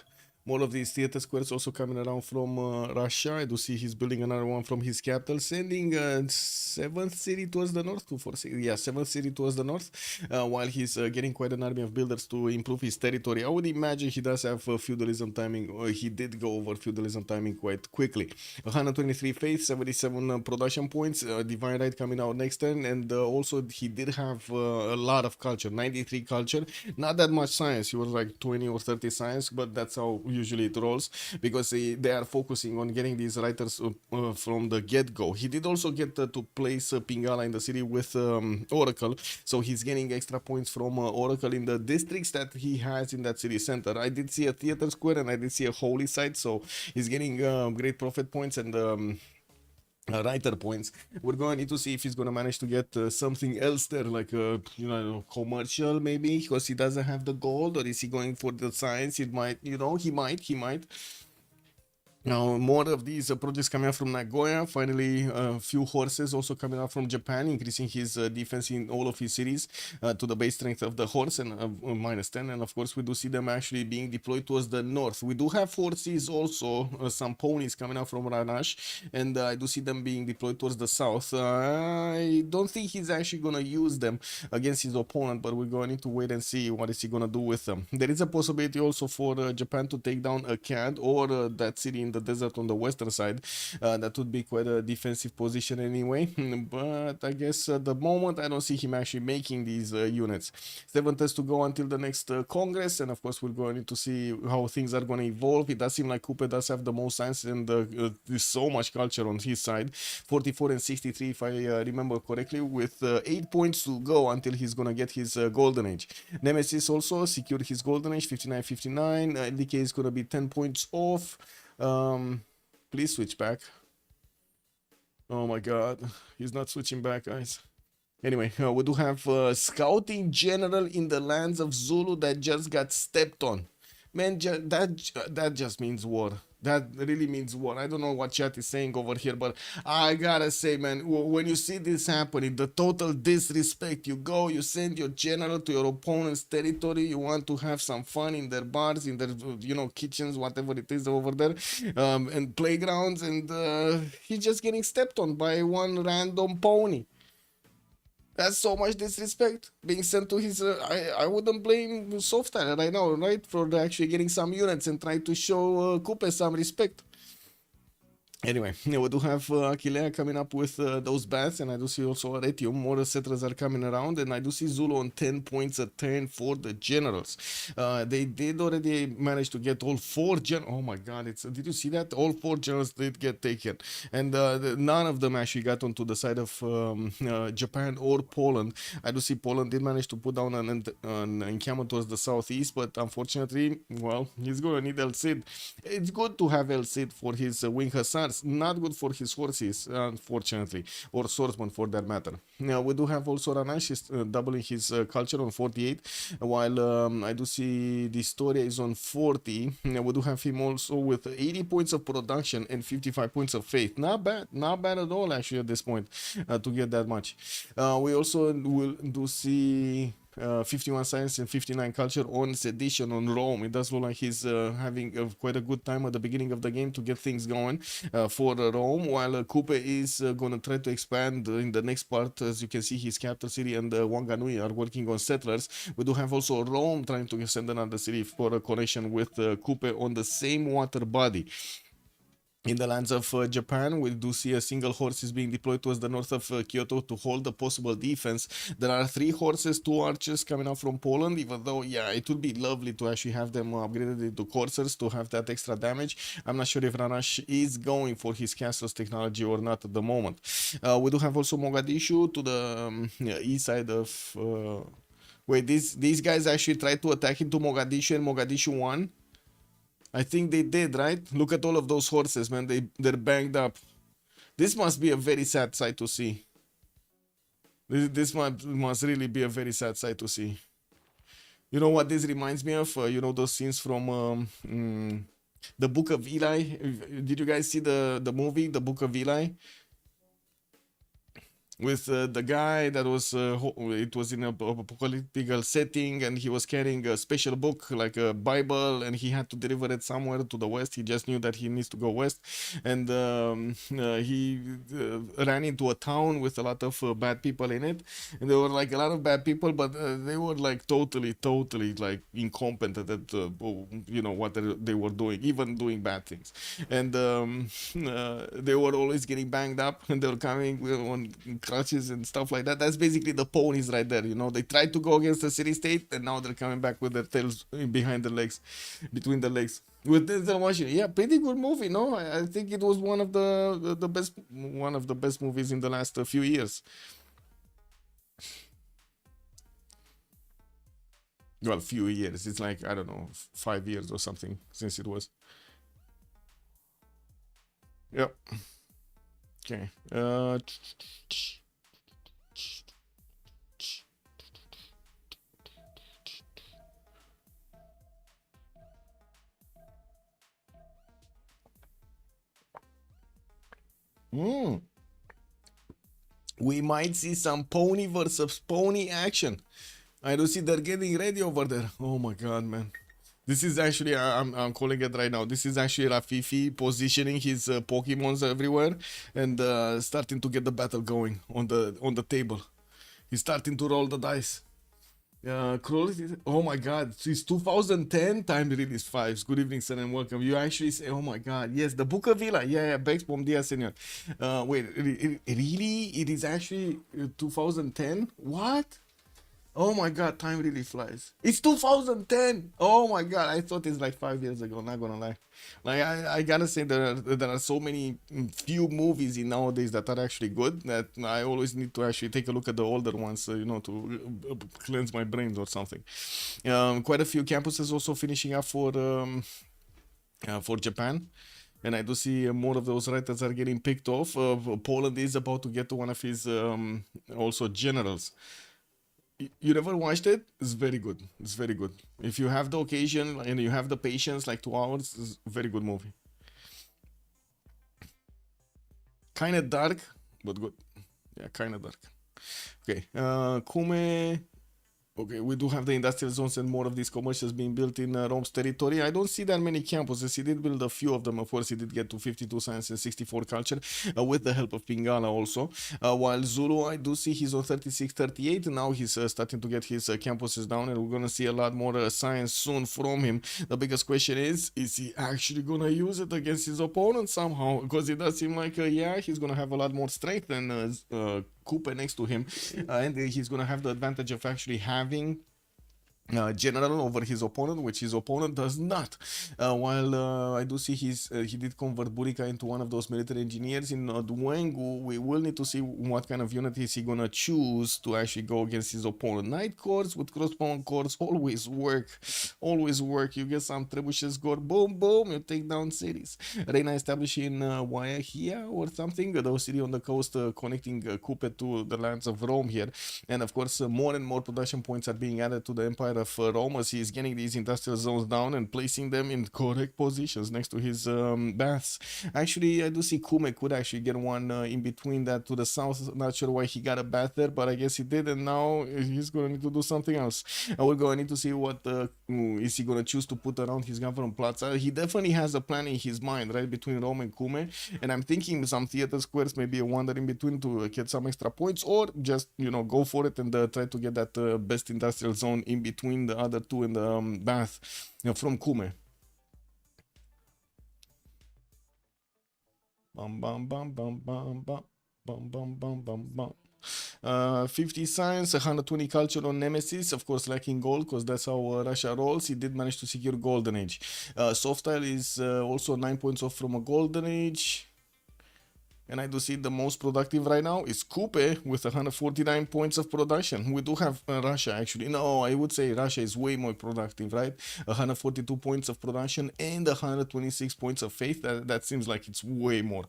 More of these theater squares also coming around from Russia. I do see he's building another one from his capital, sending 7th city towards the north. 7th city towards the north, while he's getting quite an army of builders to improve his territory. I would imagine he does have feudalism timing, or he did go over feudalism timing quite quickly. 123 faith, 77 production points, divine right coming out next turn, and also he did have a lot of culture, 93 culture, not that much science. He was like 20 or 30 science, but that's how usually it rolls, because they are focusing on getting these writers from the get-go. He did also get to place Pingala in the city with Oracle, so he's getting extra points from Oracle in the districts that he has in that city center. I did see a theater square and I did see a holy site, so he's getting great profit points and writer points. We're going to need to see if he's going to manage to get something else there, like commercial maybe, because he doesn't have the gold, or is he going for the science? It might, he might. Now, more of these projects coming out from Nagoya. Finally, a few horses also coming out from Japan, increasing his defense in all of his cities to the base strength of the horse and -10. And of course, we do see them actually being deployed towards the north. We do have horses also, some ponies coming out from Ranash, and I do see them being deployed towards the south. I don't think he's actually going to use them against his opponent, but we're going to need to wait and see what is he going to do with them. There is a possibility also for Japan to take down a CAD or that city in the desert on the western side. That would be quite a defensive position anyway, but I guess at the moment I don't see him actually making these units. 7 tests to go until the next Congress, and of course we're going to see how things are going to evolve. It does seem like Coupe does have the most science, and there's so much culture on his side. 44 and 63 if I remember correctly, with 8 points to go until he's going to get his golden age. Nemesis also secured his golden age, 59-59. LDK is going to be 10 points off. Please switch back. Oh my god, he's not switching back, guys. Anyway, we do have scouting general in the lands of Zulu that just got stepped on. Man, that just means war. That really means war. I don't know what chat is saying over here, but I gotta say, man, when you see this happening, the total disrespect, you go, you send your general to your opponent's territory, you want to have some fun in their bars, in their, kitchens, whatever it is over there, and playgrounds, and he's just getting stepped on by one random pony. That's so much disrespect being sent to his. I wouldn't blame Softire right now, right, for actually getting some units and trying to show Coupe some respect. Anyway, we do have Aquilea coming up with those bats, and I do see also Aretium. More settlers are coming around, and I do see Zulu on 10 points a turn for the generals. They did already manage to get all 4 generals. Oh my god, did you see that? All 4 generals did get taken, and none of them actually got onto the side of Japan or Poland. I do see Poland did manage to put down an encampment towards the southeast, but unfortunately, well, he's going to need El Cid. It's good to have El Cid for his wing hussars. Not good for his horses, unfortunately, or swordsman for that matter. Now, we do have also Ranash is doubling his culture on 48, while I do see the Storia is on 40. Now, we do have him also with 80 points of production and 55 points of faith. Not bad at all, actually, at this point, to get that much. We also will do see 51 science and 59 culture on sedition on Rome. It does look like he's having quite a good time at the beginning of the game to get things going for Rome, while Coupe is going to try to expand in the next part. As you can see, his capital city and Wanganui are working on settlers. We do have also Rome trying to send another city for a connection with Coupe on the same water body. In the lands of Japan, we do see a single horse is being deployed towards the north of Kyoto to hold a possible defense. There are 3 horses, 2 archers coming out from Poland, even though, yeah, it would be lovely to actually have them upgraded into coursers to have that extra damage. I'm not sure if Ranash is going for his castles technology or not at the moment. We do have also Mogadishu to the east side of... Wait, these guys actually tried to attack into Mogadishu, and Mogadishu won? I think they did, right? Look at all of those horses, man. They're banged up. This must be a very sad sight to see. This must really be a very sad sight to see. You know what this reminds me of? Those scenes from the Book of Eli. Did you guys see the movie, The Book of Eli? with the guy that was it was in a apocalyptic setting, and he was carrying a special book like a Bible, and he had to deliver it somewhere to the west. He just knew that he needs to go west, and he ran into a town with a lot of bad people in it, and there were like a lot of bad people, but they were like totally like incompetent at you know what they were doing, even doing bad things, and they were always getting banged up, and they were coming on crutches and stuff like that. That's basically the ponies right there. You know, they tried to go against the city state, and now they're coming back with their tails behind the legs, between the legs. With Denzel Washington, yeah, pretty good movie. No, I think it was one of the best movies in the last few years. Well, few years. It's like, I don't know, 5 years or something since it was. Yep. Okay. We might see some pony versus pony action. I do see they're getting ready over there. Oh my god, man. This is actually, I'm calling it right now. This is actually Rafifi positioning his Pokemons everywhere and starting to get the battle going on the table. He's starting to roll the dice. Oh my god, it's 2010 time release 5. Good evening, sir, and welcome. You actually say, oh my god, yes, the Book of Villa. Yeah, Bex, bom dia, senor. Wait, really? It is actually 2010? What? Oh my god, time really flies. It's 2010. Oh my god, I thought it's like 5 years ago, not gonna lie. Like, I gotta say there are so many few movies in nowadays that are actually good that I always need to actually take a look at the older ones, you know, to cleanse my brains or something. Quite a few campuses also finishing up for Japan. And I do see more of those writers are getting picked off. Poland is about to get to one of his also generals. You never watched it? It's very good. It's very good. If you have the occasion and you have the patience, like 2 hours, it's a very good movie. Kind of dark, but good. Yeah, kind of dark. Okay, Kume. Okay, we do have the industrial zones and more of these commercials being built in Rome's territory. I don't see that many campuses. He did build a few of them. Of course, he did get to 52 science and 64 culture with the help of Pingala also. While Zulu, I do see he's on 36, 38. Now he's starting to get his campuses down, and we're going to see a lot more science soon from him. The biggest question is he actually going to use it against his opponent somehow? Because it does seem like, yeah, he's going to have a lot more strength than Coupe next to him, and he's gonna have the advantage of actually having general over his opponent, which his opponent does not. While I do see he did convert Burica into one of those military engineers in Duengu. We will need to see what kind of unit is he gonna choose to actually go against his opponent. Night cores with crossbow cores always work. You get some trebuchet gore, boom boom, you take down cities. Reina establishing Waiahia or something, the city on the coast connecting Coupe to the lands of Rome here, and of course more and more production points are being added to the Empire of Rome as he is getting these industrial zones down and placing them in correct positions next to his baths. Actually, I do see Kume could actually get one in between that to the south. Not sure why he got a bath there, but I guess he did, and now he's going to need to do something else. We're going to need to see what is he going to choose to put around his government plaza. He definitely has a plan in his mind, right, between Rome and Kume, and I'm thinking some theater squares, maybe a wander in between to get some extra points, or just, you know, go for it and try to get that best industrial zone in between the other two in the bath, you know, from Kume. Bum bum bum bum bum bum bum bum bum bum bum. 50 science, 120 culture on Nemesis, of course lacking gold because that's how Russia rolls. He did manage to secure Golden Age. Soft tile is also 9 points off from a Golden Age. And I do see the most productive right now is Coupe with 149 points of production. We do have Russia actually. No, I would say Russia is way more productive, right? 142 points of production and 126 points of faith. That seems like it's way more.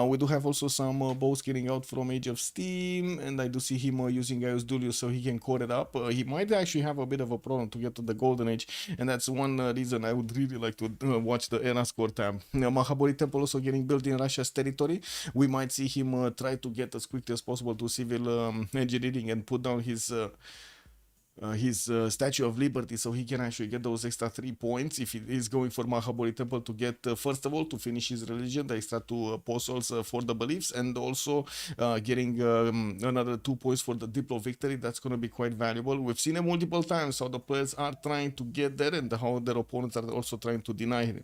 We do have also some bows getting out from Age of Steam. And I do see him using Gaius Dulius so he can core it up. He might actually have a bit of a problem to get to the Golden Age. And that's one reason I would really like to watch the Era Score tab. Mahabori Temple also getting built in Russia's territory. we might see him try to get as quickly as possible to civil engineering and put down his Statue of Liberty, so he can actually get those extra 3 points if he is going for Mahabodhi Temple to get, first of all, to finish his religion, the extra 2 apostles for the beliefs, and also getting another 2 points for the Diplo victory. That's going to be quite valuable. We've seen it multiple times how the players are trying to get there and how their opponents are also trying to deny him.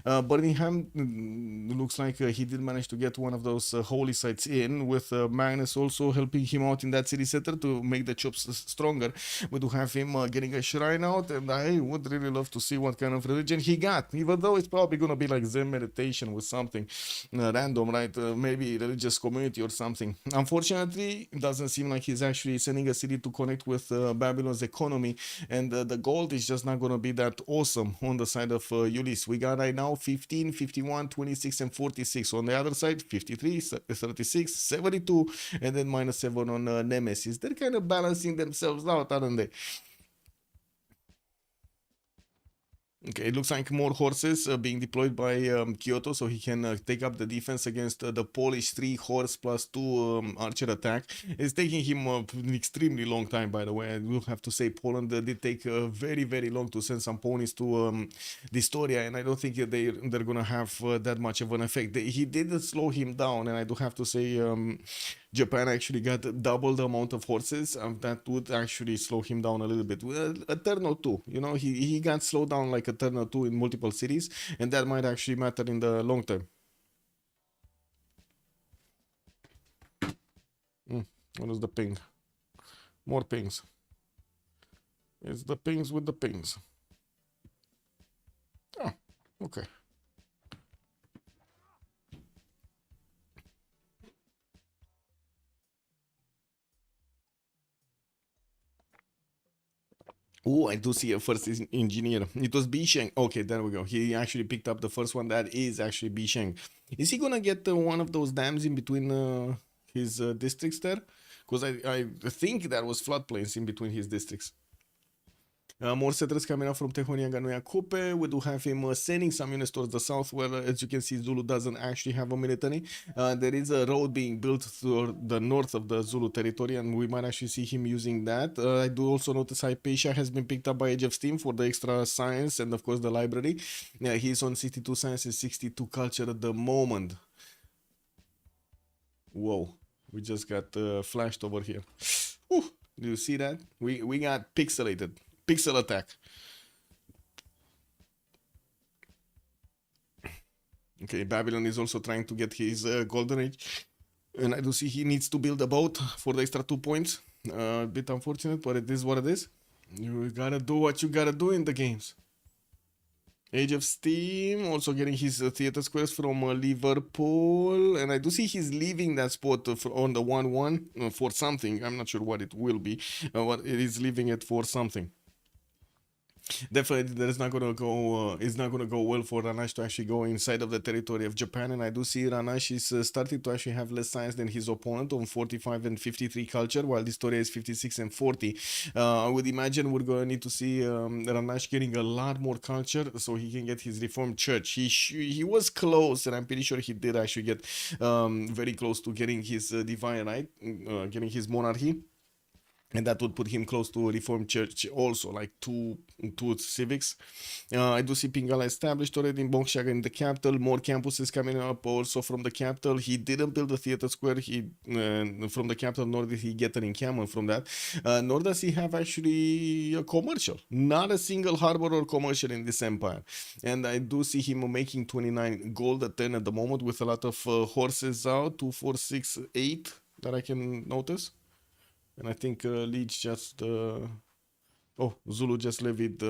Birmingham looks like he did manage to get one of those holy sites in, with Magnus also helping him out in that city center to make the chops stronger. We do have him getting a shrine out, and I would really love to see what kind of religion he got, even though it's probably gonna be like Zen meditation with something random, right? Maybe religious community or something. Unfortunately, it doesn't seem like he's actually sending a city to connect with Babylon's economy, and the gold is just not gonna be that awesome on the side of Ulyss. We got right now 15, 51, 26, and 46. On the other side, 53, 36, 72, and then -7 on Nemesis. They're kind of balancing themselves out, aren't they? Okay, it looks like more horses being deployed by Kyoto, so he can take up the defense against the Polish 3 horse plus 2 archer attack. It's taking him an extremely long time, by the way. I will have to say Poland did take very, very long to send some ponies to Distoria, and I don't think they're gonna have that much of an effect. He did slow him down, and I do have to say Japan actually got double the amount of horses. That would actually slow him down a little bit. A turn or two, you know, he got slowed down like a turn or two in multiple cities, and that might actually matter in the long term. What is the ping? More pings. It's the pings with the pings. Oh, okay. Oh, I do see a first engineer. It was Bisheng. Okay, there we go. He actually picked up the first one. That is actually Bisheng. Is he gonna get one of those dams in between his districts there? Because I think there was floodplains in between his districts. More settlers coming out from Tehonia Ganuya Kupe. We do have him sending some units towards the south, where, as you can see, Zulu doesn't actually have a military. There is a road being built through the north of the Zulu territory, and we might actually see him using that. I do also notice Hypatia has been picked up by Age of Steam for the extra science and, of course, the library. He's on 62 science and 62 culture at the moment. Whoa, we just got flashed over here. Ooh, do you see that? We got pixelated. Pixel attack. Okay, Babylon is also trying to get his golden age, and I do see he needs to build a boat for the extra 2 points. A bit unfortunate, but it is what it is. You gotta do what you gotta do in the games. Age of Steam also getting his theater squares from Liverpool, and I do see he's leaving that spot on the 1-1 for something. I'm not sure what it will be, but it is leaving it for something. Definitely, it's not gonna go well for Ranash to actually go inside of the territory of Japan, and I do see Ranash is starting to actually have less science than his opponent on 45 and 53 culture, while Distoria is 56 and 40. I would imagine we're gonna need to see Ranash getting a lot more culture so he can get his reformed church. He was close, and I'm pretty sure he did actually get very close to getting his divine right, getting his monarchy. And that would put him close to a Reformed Church also, like two civics. I do see Pingala established already in Bongshaga in the capital. More campuses coming up also from the capital. He didn't build a theater square from the capital, nor did he get an encampment from that. Nor does he have actually a commercial. Not a single harbor or commercial in this empire. And I do see him making 29 gold a 10 at the moment with a lot of horses out, 2, 4, 6, 8 that I can notice. And I think Leech just... Zulu just levied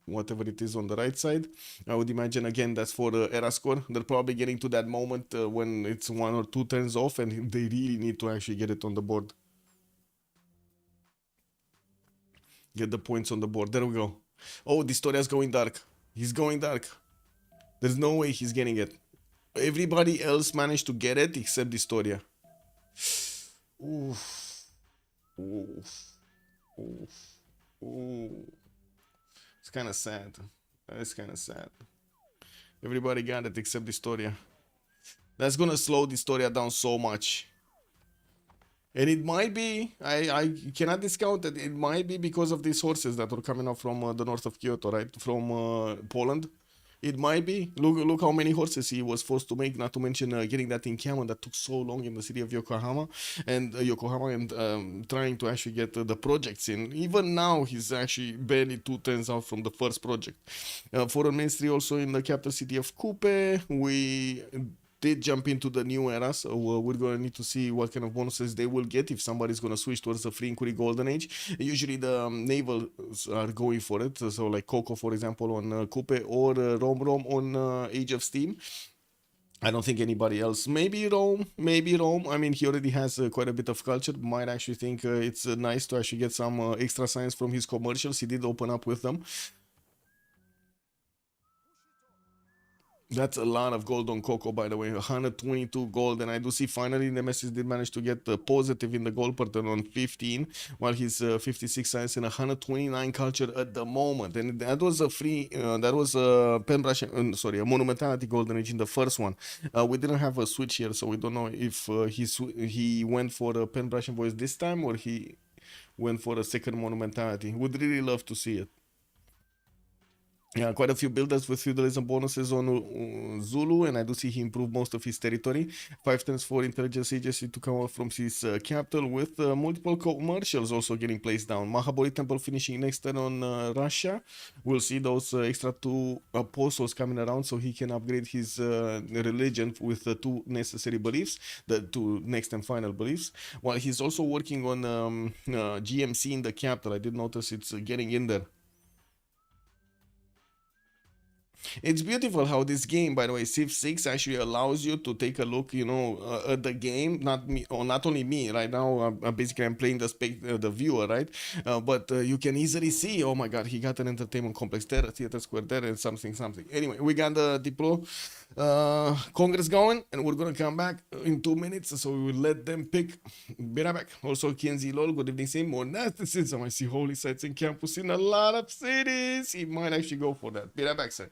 whatever it is on the right side. I would imagine, again, that's for the era score. They're probably getting to that moment when it's 1 or 2 turns off and they really need to actually get it on the board. Get the points on the board. There we go. Oh, Distoria's going dark. He's going dark. There's no way he's getting it. Everybody else managed to get it except Distoria. Oof. Oof. Oof. Ooh. It's kind of sad. It's kind of sad. Everybody got it except Distoria. That's gonna slow the Historia down so much. And it might be, I cannot discount it, it might be because of these horses that were coming up from the north of Kyoto, right? From Poland. It might be. Look how many horses he was forced to make, not to mention getting that in Cameron that took so long in the city of Yokohama and trying to actually get the projects in. Even now, he's actually barely 2 turns out from the first project. Foreign ministry also in the capital city of Kupe. We did jump into the new era, so we're going to need to see what kind of bonuses they will get if somebody's going to switch towards the free inquiry golden age. Usually the navals are going for it, so like Coco, for example, on Coupe, or Rom on Age of Steam. I don't think anybody else. Maybe Rome. I mean, he already has quite a bit of culture. Might actually think it's nice to actually get some extra science from his commercials. He did open up with them. That's a lot of gold on Coco, by the way. 122 gold, and I do see finally Nemesis did manage to get positive in the gold pattern on 15, while he's 56 science and 129 culture at the moment. And that was a free, that was a pen brush, sorry, a monumentality golden age in the first one. We didn't have a switch here, so we don't know if he went for a pen brush and voice this time or he went for a second monumentality. Would really love to see it. Yeah, quite a few builders with feudalism bonuses on Zulu, and I do see he improved most of his territory. 5 turns for intelligence agency to come out from his capital, with multiple commercials also getting placed down. Mahabodhi Temple finishing next turn on Russia. We'll see those extra 2 apostles coming around so he can upgrade his religion with the 2 necessary beliefs, the 2 next and final beliefs. While he's also working on GMC in the capital. I did notice it's getting in there. It's beautiful how this game, by the way, Civ6 actually allows you to take a look, you know, at the game. Not me, or not only me. Right now, basically I'm playing the viewer, right? But you can easily see. Oh my God, he got an entertainment complex there, a theater square there, and something. Anyway, we got the Diplo Congress going, and we're gonna come back in 2 minutes. So we will let them pick. Be right back. Also, Kenzie Lol, good evening. Say more Gnosticism. I see holy sites in campus in a lot of cities. He might actually go for that. Be right back, sir.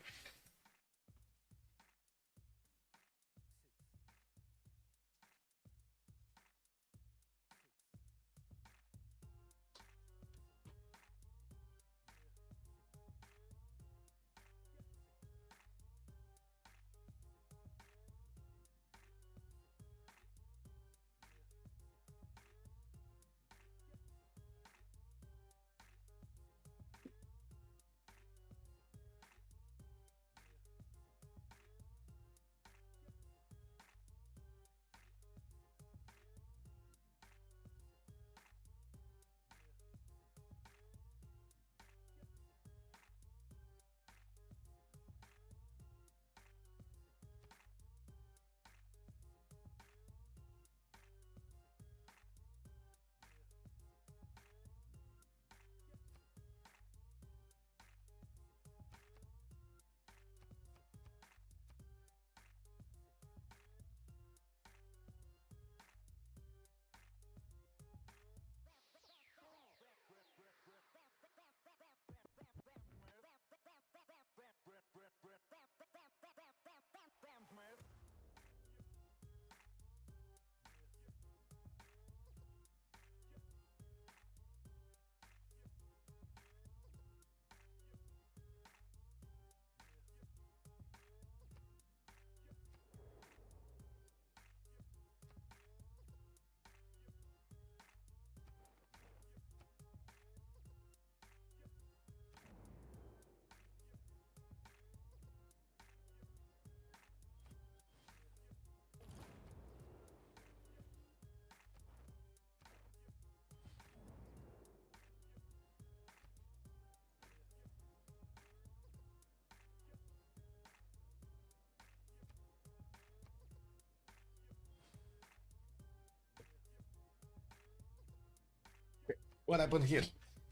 What happened here?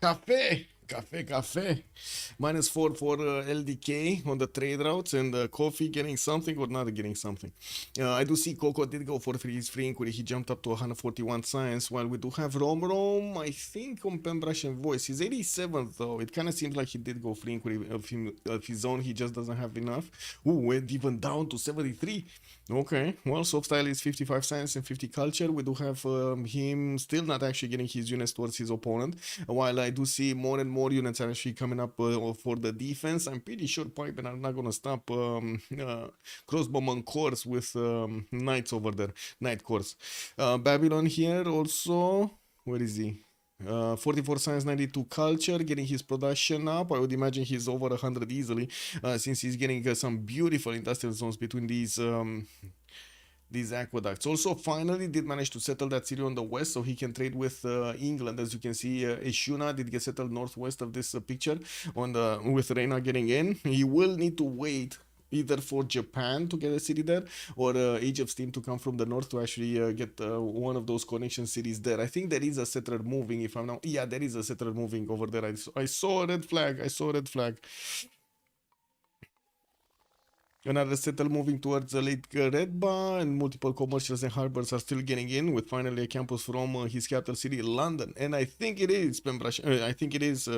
Cafe! Cafe. -4 for LDK on the trade routes, and Coffee getting something or not getting something. I do see Coco did go for his free inquiry. He jumped up to 141 science, while we do have Rom, I think, on Pembrush and Voice. He's 87th, though. It kind of seems like he did go free inquiry of his own. He just doesn't have enough. Ooh, went even down to 73. Okay, well, soft style is 55 science and 50 culture. We do have him still not actually getting his units towards his opponent, while I do see more and more units are actually coming up for the defense. I'm pretty sure Pipe are not going to stop crossbowman course with knights over there, knight course. Babylon here also, where is he? 44 science, 92 culture, getting his production up. I would imagine he's over 100 easily, since he's getting some beautiful industrial zones between these aqueducts. Also, finally did manage to settle that city on the west, so he can trade with England. As you can see, Ishuna did get settled northwest of this picture on the with Reina getting in. He will need to wait either for Japan to get a city there, or Age of Steam to come from the north to actually get one of those connection cities there. I think there is a settler moving, if I'm not... Yeah, there is a settler moving over there. I saw a red flag. Another settler moving towards the Lake Redba, and multiple commercials and harbors are still getting in, with finally a campus from his capital city, London. And I think it is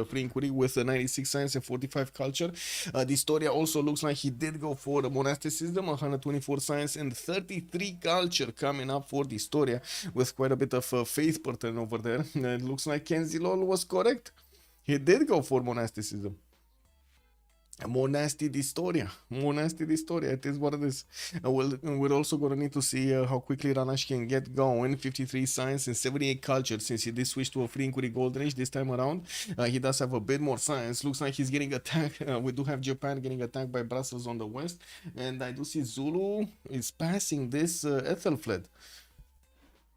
free inquiry with 96 science and 45 culture. The Historia also looks like he did go for monasticism, 124 science and 33 culture coming up for the Historia, with quite a bit of faith pattern over there. It looks like Kenzilol was correct. He did go for monasticism. Monasty Historia, it is what it is. We're also going to need to see how quickly Ranash can get going. 53 science and 78 culture, since he did switch to a free inquiry golden age this time around. He does have a bit more science. Looks like he's getting attacked. We do have Japan getting attacked by Brussels on the west, and I do see Zulu is passing this Ethelfled.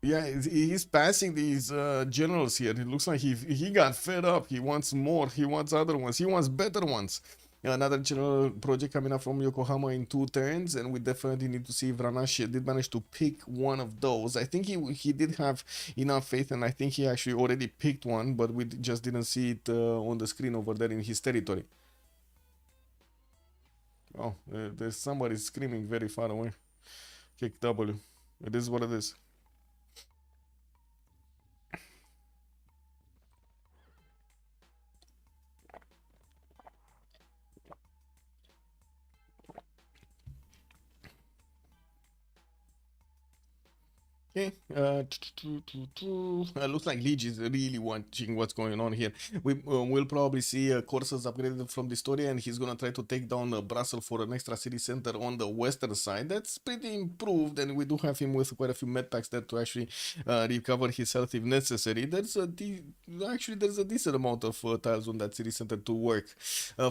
Yeah, he's passing these generals here. It looks like he got fed up. He wants more. He wants other ones. He wants better ones. Another general project coming up from Yokohama in 2 turns, and we definitely need to see if Ranash did manage to pick one of those. I think he did have enough faith, and I think he actually already picked one, but we just didn't see it on the screen over there in his territory. Oh, there's somebody screaming very far away. Kick W. It is what it is. Okay, looks like Liege is really watching what's going on here. We'll probably see courses upgraded from the story, and he's gonna try to take down Brussels for an extra city center on the western side. That's pretty improved, and we do have him with quite a few med packs there to actually recover his health if necessary. There's a decent amount of tiles on that city center to work.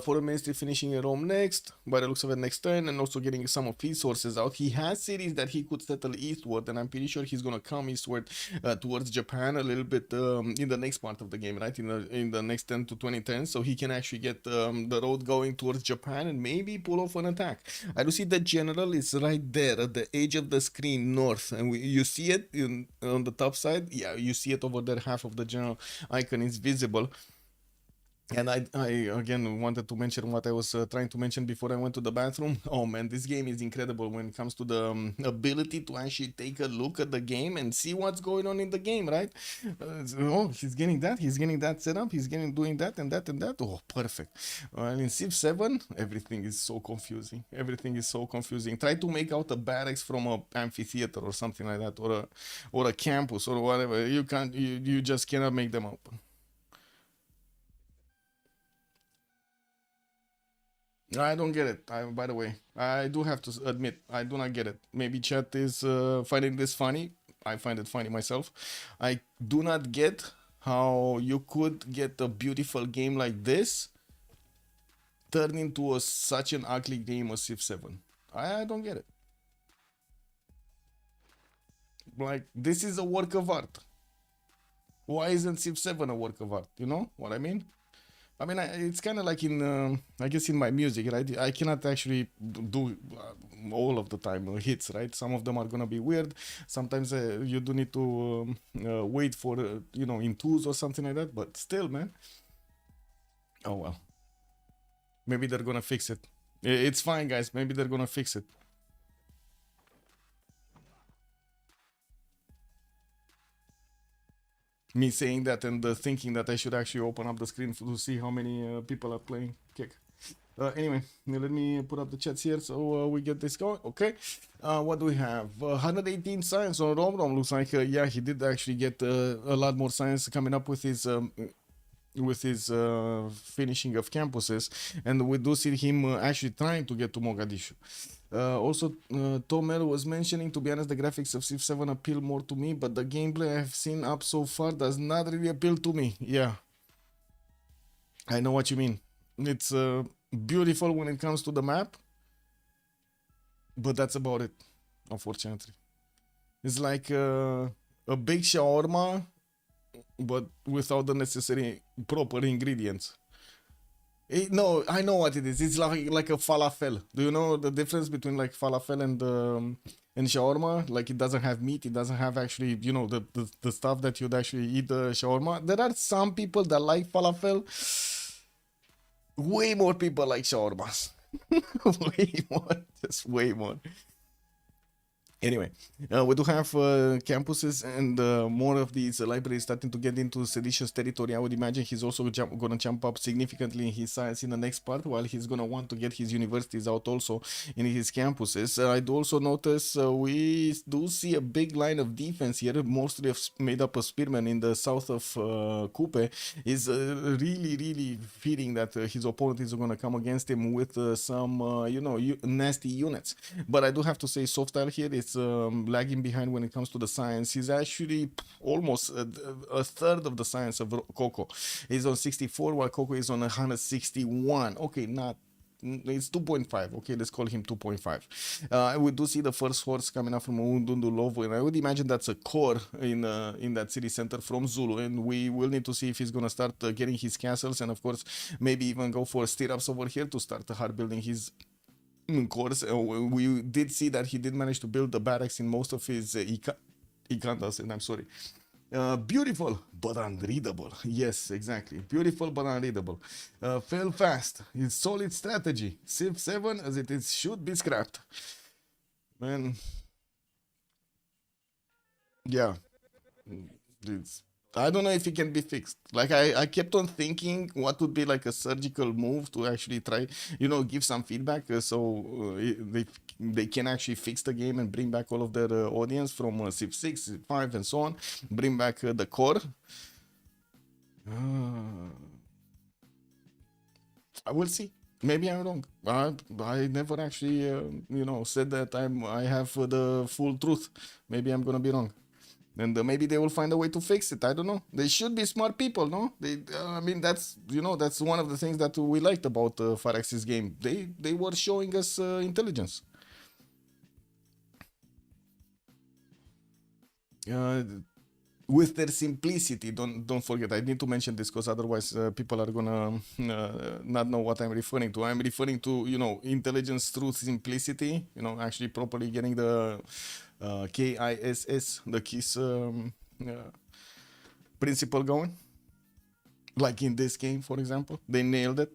Foreign Ministry finishing in Rome next, by the looks of it next turn, and also getting some of his sources out. He has cities that he could settle eastward, and I'm pretty sure he's gonna come eastward towards Japan a little bit in the next part of the game, right? In the next 10 to 20 turns, so he can actually get the road going towards Japan and maybe pull off an attack. I do see the general is right there at the edge of the screen north, and you see it on the top side. Yeah, you see it over there. Half of the general icon is visible. And I again wanted to mention what I was trying to mention before I went to the bathroom. Oh man, this game is incredible when it comes to the ability to actually take a look at the game and see what's going on in the game, right? Oh, he's getting that set up, he's doing that and that and that. Oh, perfect. Well, in Civ7, everything is so confusing. Try to make out a barracks from a amphitheater or something like that, or a campus or whatever. You just cannot make them out. I don't get it. By the way, I do have to admit, I do not get it. Maybe chat is finding this funny. I find it funny myself. I do not get how you could get a beautiful game like this turn into such an ugly game as Civ7. I don't get it. Like, this is a work of art. Why isn't Civ7 a work of art? You know what I mean? I mean, it's kind of like in, I guess in my music, right? I cannot actually do all of the time hits, right? Some of them are gonna be weird. Sometimes you do need to wait for, in twos or something like that. But still, man, Oh well. Maybe they're gonna fix it. It's fine, guys. Maybe they're gonna fix it. Me saying that and thinking that I should actually open up the screen to see how many people are playing kick. Anyway, let me put up the chats here so we get this going. Okay, what do we have? 118 science on Rom. Looks like yeah, he did actually get a lot more science coming up with his finishing of campuses, and we do see him actually trying to get to Mogadishu. Also, Tomel was mentioning, to be honest, the graphics of Civ7 appeal more to me, but the gameplay I've seen up so far does not really appeal to me. Yeah, I know what you mean. It's beautiful when it comes to the map, but that's about it, unfortunately. It's like a big shawarma, but without the necessary proper ingredients. No, I know what it is. It's like a falafel. Do you know the difference between like falafel and shawarma? Like it doesn't have meat. It doesn't have actually, you know, the stuff that you'd actually eat the shawarma. There are some people that like falafel. Way more people like shawarmas. Way more. Just way more. Anyway, we do have campuses and more of these libraries starting to get into seditious territory. I would imagine he's also going to jump up significantly in his science in the next part, while he's going to want to get his universities out also in his campuses. I do also notice we do see a big line of defense here, mostly made up of spearmen in the south of Kupe. Is really fearing that his opponent is going to come against him with some, you know, nasty units. But I do have to say, Softstyle here is lagging behind when it comes to the science. He's actually almost a third of the science of Coco. He's on 64 while Coco is on 161. Okay, not it's 2.5. Okay, let's call him 2.5. We do see the first horse coming up from Undundulovo, and I would imagine that's a core in that city center from Zulu, and we will need to see if he's gonna start getting his castles, and of course maybe even go for stirrups over here to start hard building his course. We did see that he did manage to build the barracks in most of his Ikandas, and I'm sorry. Beautiful but unreadable. Yes, exactly. Beautiful but unreadable. Fail fast. It's solid strategy. Civ7 as it is should be scrapped. Man. Yeah. I don't know if it can be fixed. Like I kept on thinking what would be like a surgical move to actually try, you know, give some feedback so they can actually fix the game and bring back all of their audience from Civ6, Civ5 and so on. Bring back the core. I will see. Maybe I'm wrong. I never actually, you know, said that I have the full truth. Maybe I'm gonna be wrong. And maybe they will find a way to fix it. I don't know. They should be smart people, no? I mean, that's, you know, that's one of the things that we liked about Pharax's game. They were showing us intelligence. With their simplicity, don't forget. I need to mention this because otherwise people are gonna not know what I'm referring to. I'm referring to, you know, intelligence through simplicity. You know, actually properly getting the KISS, the KISS principle going. Like in this game, for example, they nailed it.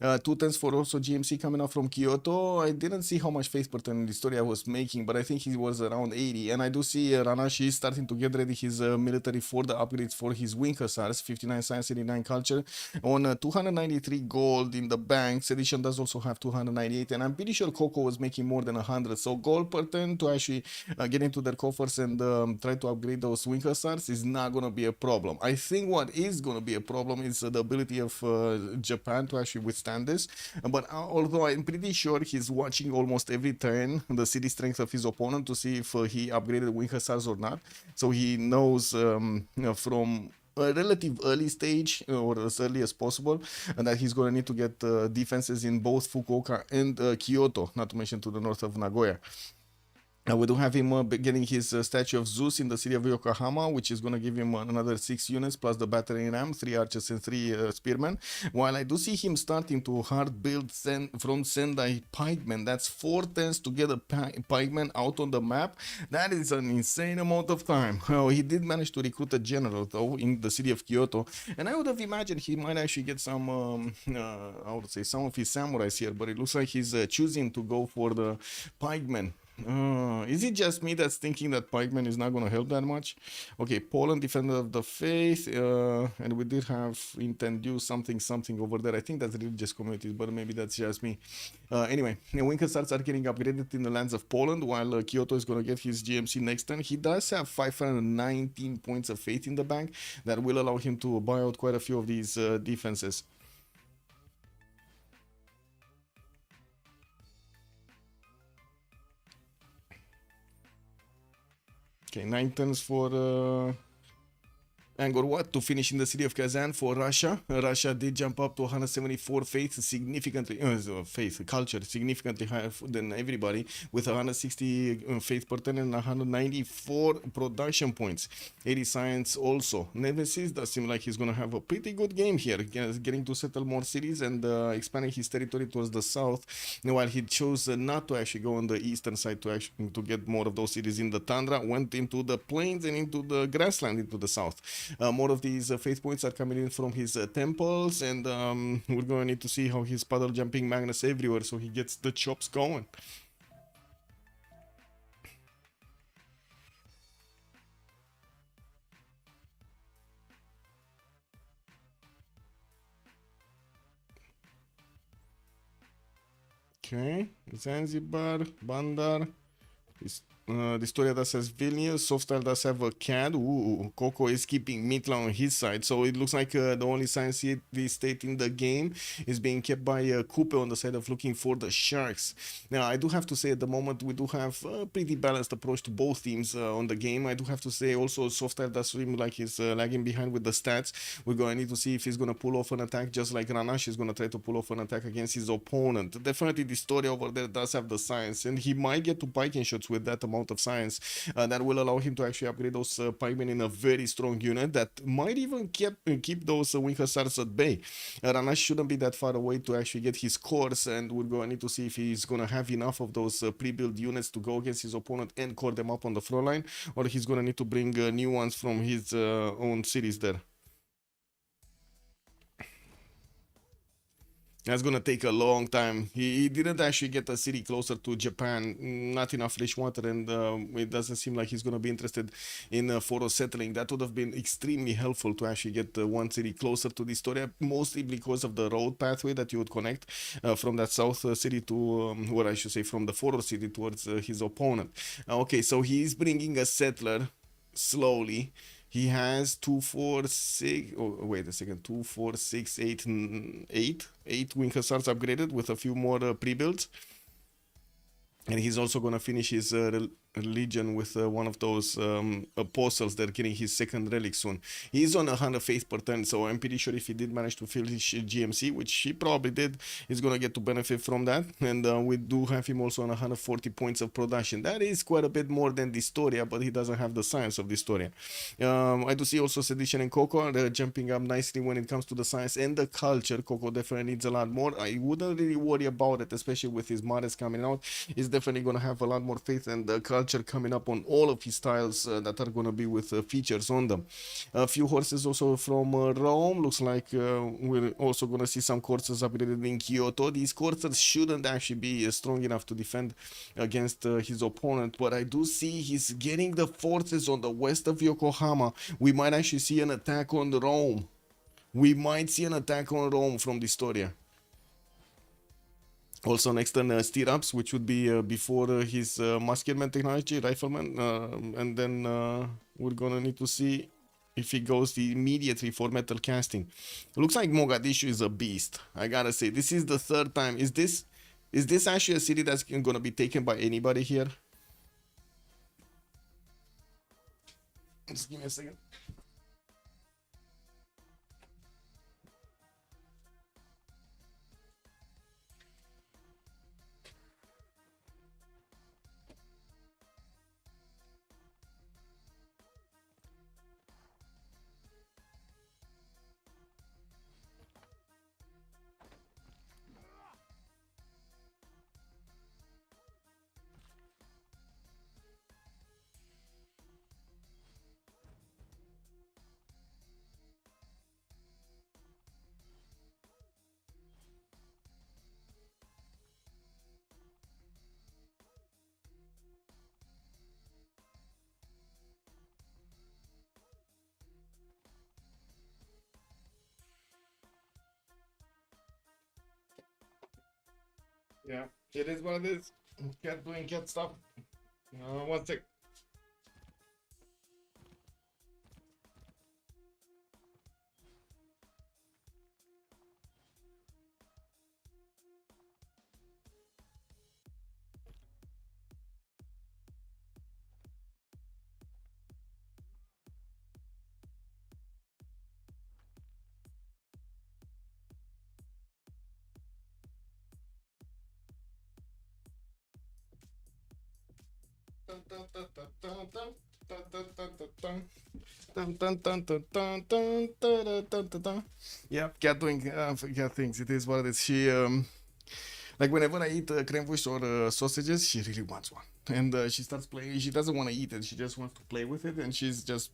2 10s for also GMC coming out from Kyoto. I didn't see how much face per turn in the story I was making, but I think he was around 80. And I do see Ranashi starting to get ready his military for the upgrades for his wing hussars, 59 science, 89 culture, on 293 gold in the bank. Sedition does also have 298, and I'm pretty sure Coco was making more than 100. So gold per turn to actually get into their coffers and try to upgrade those wing hussars is not going to be a problem. I think what is going to be a problem is the ability of Japan to actually withstand this, but although I'm pretty sure he's watching almost every turn the city strength of his opponent to see if he upgraded wing hussars or not, so he knows from a relative early stage or as early as possible and that he's going to need to get defenses in both Fukuoka and Kyoto, not to mention to the north of Nagoya. We do have him getting his statue of Zeus in the city of Yokohama, which is going to give him another 6 units plus the battering ram, 3 archers and 3 spearmen. While I do see him starting to hard build from Sendai pikemen. That's 4 turns to get a pikeman out on the map. That is an insane amount of time. Oh, he did manage to recruit a general though in the city of Kyoto, and I would have imagined he might actually get some, I would say, some of his samurais here, but it looks like he's choosing to go for the pikemen. Is it just me that's thinking that pikeman is not going to help that much? Okay, Poland, Defender of the Faith, and we did have Intendu something over there. I think that's religious communities, but maybe that's just me. Anyway, Winkelstarts are getting upgraded in the lands of Poland, while Kyoto is going to get his GMC next turn. He does have 519 points of faith in the bank that will allow him to buy out quite a few of these defenses. Okay, 9 turns for Angkor Wat to finish in the city of Kazan for Russia. Russia did jump up to 174 faith, significantly culture significantly higher than everybody, with 160 faith per turn and 194 production points. 80 science also. Nemesis does seem like he's gonna have a pretty good game here, getting to settle more cities and expanding his territory towards the south. While he chose not to actually go on the eastern side to get more of those cities in the tundra, went into the plains and into the grassland into the south. More of these faith points are coming in from his temples, and we're going to need to see how he's puddle jumping Magnus everywhere so he gets the chops going. Okay, Zanzibar, Bandar. Distoria does have Vilnius, Sofstyle does have a CAD. Ooh, Coco is keeping Mitla on his side, so it looks like the only science city state in the game is being kept by Coupe on the side of looking for the Sharks. Now, I do have to say at the moment we do have a pretty balanced approach to both teams on the game. I do have to say also Sofstyle does seem like he's lagging behind with the stats. We're going to need to see if he's going to pull off an attack just like Ranash is going to try to pull off an attack against his opponent. Definitely Distoria over there does have the science, and he might get to piking shots with that amount of science that will allow him to actually upgrade those pikemen in a very strong unit that might even keep those Winkelstarts at bay. Ranash shouldn't be that far away to actually get his cores, and we're going to need to see if he's going to have enough of those pre-built units to go against his opponent and core them up on the front line, or he's going to need to bring new ones from his own cities there. That's gonna take a long time. He didn't actually get a city closer to Japan, not enough fresh water, and it doesn't seem like he's gonna be interested in photo settling. That would have been extremely helpful to actually get one city closer to the Storia, mostly because of the road pathway that you would connect from that south city to, what I should say, from the Foro city towards his opponent. Okay, so he's bringing a settler slowly. He has 2, 4, 6. Oh, wait a second. 2, 4, 6, 8, 8 Winkelstarts upgraded with a few more pre-builds. And he's also gonna finish his religion with one of those apostles that are getting his second relic soon. He's on 100 faith per turn, so I'm pretty sure if he did manage to fill his GMC, which he probably did, he's gonna get to benefit from that. And we do have him also on 140 points of production. That is quite a bit more than Distoria, but he doesn't have the science of Distoria. I do see also Sedition and Coco are jumping up nicely when it comes to the science and the culture. Coco definitely needs a lot more. I wouldn't really worry about it, especially with his Mares coming out. He's definitely gonna have a lot more faith, and the culture coming up on all of his tiles that are going to be with features on them. A few horses also from Rome. Looks like we're also going to see some coursers upgraded in Kyoto. These coursers shouldn't actually be strong enough to defend against his opponent, but I do see he's getting the forces on the west of Yokohama. We might actually see an attack on Rome. We might see an attack on Rome from Distoria. Also next turn stirrups, which would be before his muskeman technology, rifleman, and then we're gonna need to see if he goes immediately for metal casting. It looks like Mogadishu is a beast. I gotta say, this is the third time. Is this actually a city that's gonna be taken by anybody here? Just give me a second. Yeah, it is what it is. Cat doing cat stuff. One sec. Yeah, cat doing cat things. It is what it is. She like whenever I eat creme fraiche or sausages, she really wants one, and she starts playing. She doesn't want to eat it. She just wants to play with it, and she's just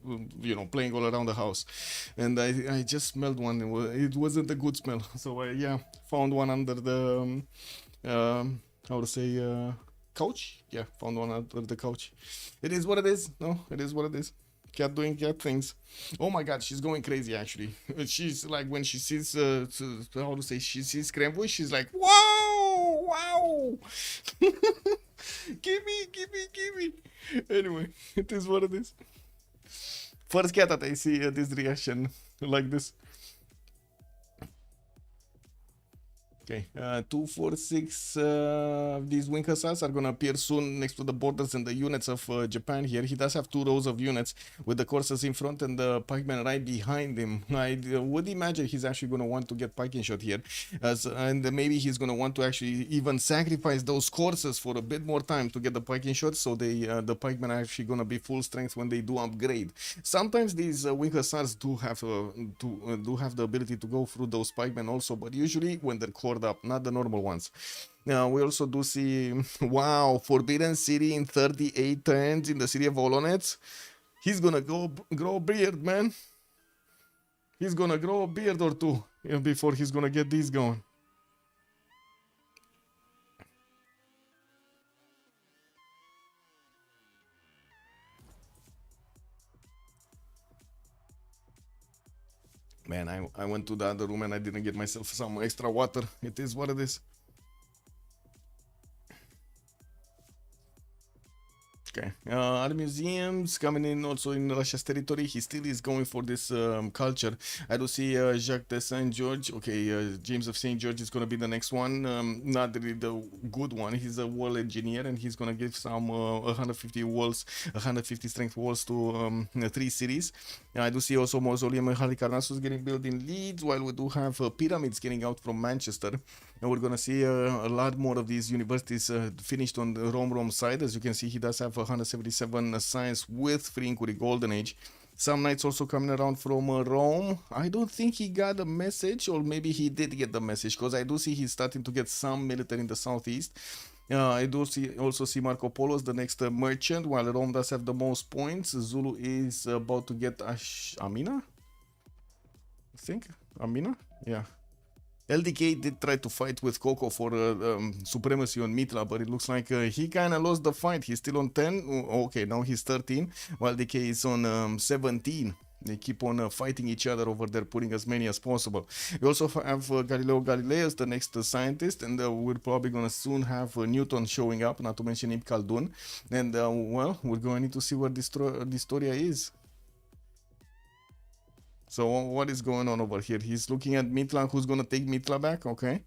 playing all around the house. And I just smelled one. It wasn't a good smell, so I found one under the how to say couch. Yeah, found one under the couch. It is what it is. No, it is what it is. Cat doing cat things. Oh my god, she's going crazy actually. She's like when she sees how to say she sees creme fraiche, she's like wow, wow. Give me. Anyway, it is what it is. First cat that I see this reaction like this. Okay, 246 these wing hussars are gonna appear soon next to the borders and the units of Japan here. He does have two rows of units with the coursers in front and the pikemen right behind him. I would imagine he's actually gonna want to get piking shot here, and maybe he's gonna want to actually even sacrifice those coursers for a bit more time to get the piking shot, so the pikemen are actually gonna be full strength when they do upgrade. Sometimes these wing hussars do have the ability to go through those pikemen also, but usually when they're cored up, not the normal ones. Now we also do see, wow, Forbidden City in 38 turns in the city of Olonets. He's gonna grow a beard, man. He's gonna grow a beard or two before he's gonna get these going. Man, I went to the other room and I didn't get myself some extra water. It is what it is. Okay. Other museums coming in also in Russia's territory. He still is going for this culture. I do see Jacques de Saint George. Okay, James of Saint George is going to be the next one. Not really the good one. He's a wall engineer and he's going to give some 150 walls, 150 strength walls to 3 cities. I do see also Mausoleum Halicarnassus getting built in Leeds, while we do have pyramids getting out from Manchester. And we're gonna see a lot more of these universities finished on the Rome side. As you can see, he does have 177 science with free inquiry golden age. Some knights also coming around from Rome. I don't think he got a message, or maybe he did get the message, because I do see he's starting to get some military in the southeast. I do also see Marco Polo as the next merchant, while Rome does have the most points. Zulu is about to get Amina, I think. Amina, yeah. LDK did try to fight with Coco for supremacy on Mitla, but it looks like he kind of lost the fight. He's still on 10. Okay, now he's 13, while DK is on 17. They keep on fighting each other over there, putting as many as possible. We also have Galileo Galilei as the next scientist, and we're probably going to soon have Newton showing up, not to mention Ibn Khaldun. And, well, we're going to need to see what this story is. So what is going on over here? He's looking at Mitla. Who's going to take Mitla back? Okay.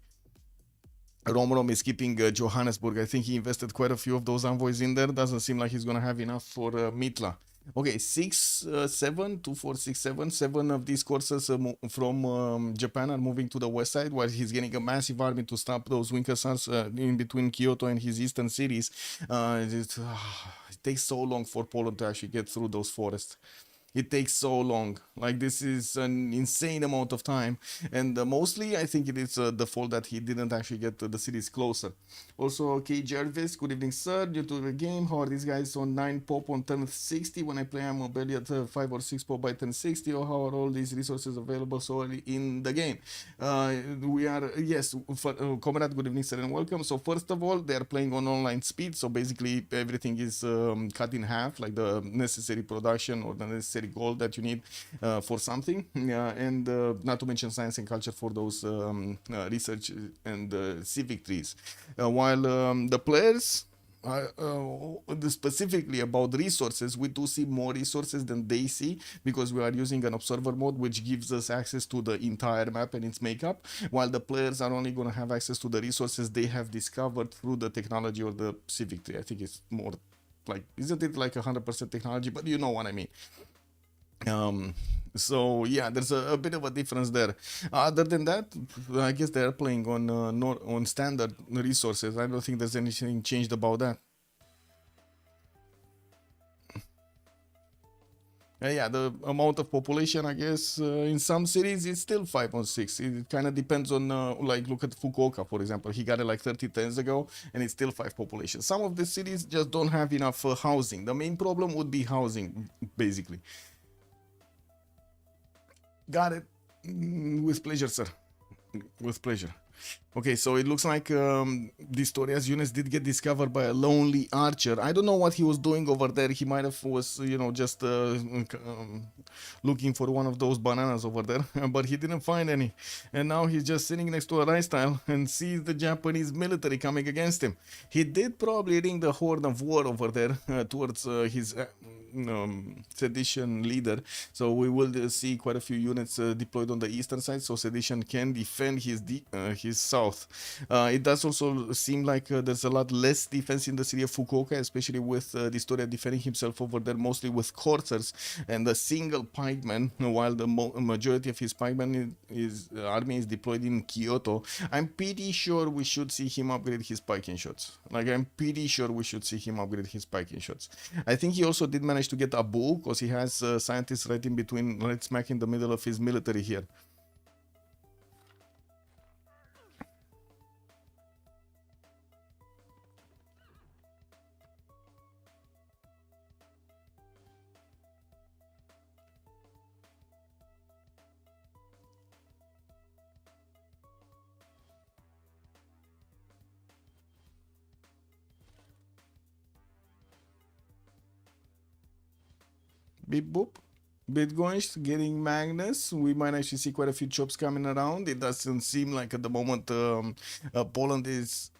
Rom is keeping Johannesburg. I think he invested quite a few of those envoys in there. Doesn't seem like he's going to have enough for Mitla. Okay, 7 of these courses from Japan are moving to the west side, while he's getting a massive army to stop those wing hussars in between Kyoto and his eastern cities. It takes so long for Poland to actually get through those forests. It takes so long. Like, this is an insane amount of time, and mostly I think it is the fault that he didn't actually get the cities closer. Also, K. Jervis, good evening, sir. Due to the game, how are these guys on 9 pop on turn 60? When I play, I'm barely at 5 or 6 pop by turn 60, or how are all these resources available so early in the game? We are, yes, Comrade, good evening, sir, and welcome. So first of all, they are playing on online speed, so basically everything is cut in half, like the necessary production or the necessary necessary gold that you need for something, and not to mention science and culture for those research and civic trees. While the players, specifically about resources, we do see more resources than they see because we are using an observer mode, which gives us access to the entire map and its makeup, while the players are only going to have access to the resources they have discovered through the technology or the civic tree. I think it's more like, isn't it like 100% technology, but you know what I mean. So yeah, there's a bit of a difference there. Other than that, I guess they're playing on standard resources. I don't think there's anything changed about that. Yeah, the amount of population, I guess, in some cities it's still 5 on 6. It kind of depends on, like, look at Fukuoka, for example. He got it like 30 turns ago, and it's still 5 population. Some of the cities just don't have enough housing. The main problem would be housing, basically. Got it. With pleasure, sir. With pleasure. Okay, so it looks like Distoria's units did get discovered by a lonely archer. I don't know what he was doing over there. He might have was, you know, just looking for one of those bananas over there, but he didn't find any. And now he's just sitting next to a rice tile and sees the Japanese military coming against him. He did probably ring the horn of war over there towards his sedition leader. So we will see quite a few units deployed on the eastern side, so sedition can defend his south. It does also seem like there's a lot less defense in the city of Fukuoka, especially with Distoria defending himself over there mostly with coursers and a single pikeman, while the majority of his pikeman army is deployed in Kyoto. I'm pretty sure we should see him upgrade his piking shots. Like, I'm pretty sure we should see him upgrade his piking shots. I think he also did manage to get Abu, because he has scientists right in between, right smack in the middle of his military here. Beep boop. Bitcoin getting Magnus. We might actually see quite a few chops coming around. It doesn't seem like at the moment Poland is,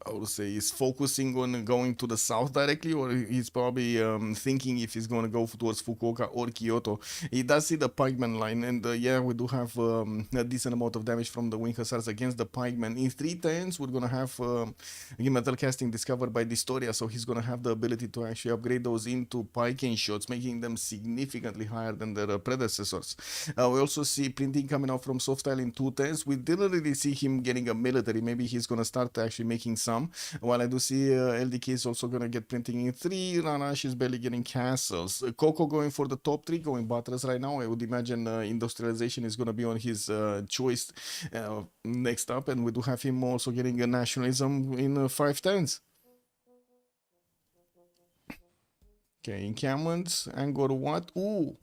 I would say, is focusing on going to the south directly, or he's probably thinking if he's going to go towards Fukuoka or Kyoto. He does see the pikeman line, and yeah, we do have a decent amount of damage from the wing hussars against the pikeman. In 3 turns, we're going to have metal casting discovered by Distoria, so he's going to have the ability to actually upgrade those into piking shots, making them significantly higher than their predecessors. We also see printing coming out from Softile in 2 turns. We didn't really see him getting a military. Maybe he's going to start actually making some. While I do see LDK is also going to get printing in 3. Ranash is barely getting castles. Coco going for the top 3, going buttress right now. I would imagine industrialization is going to be on his choice next up. And we do have him also getting a nationalism in 5 turns. Okay, encampments, Angkor Wat. Ooh.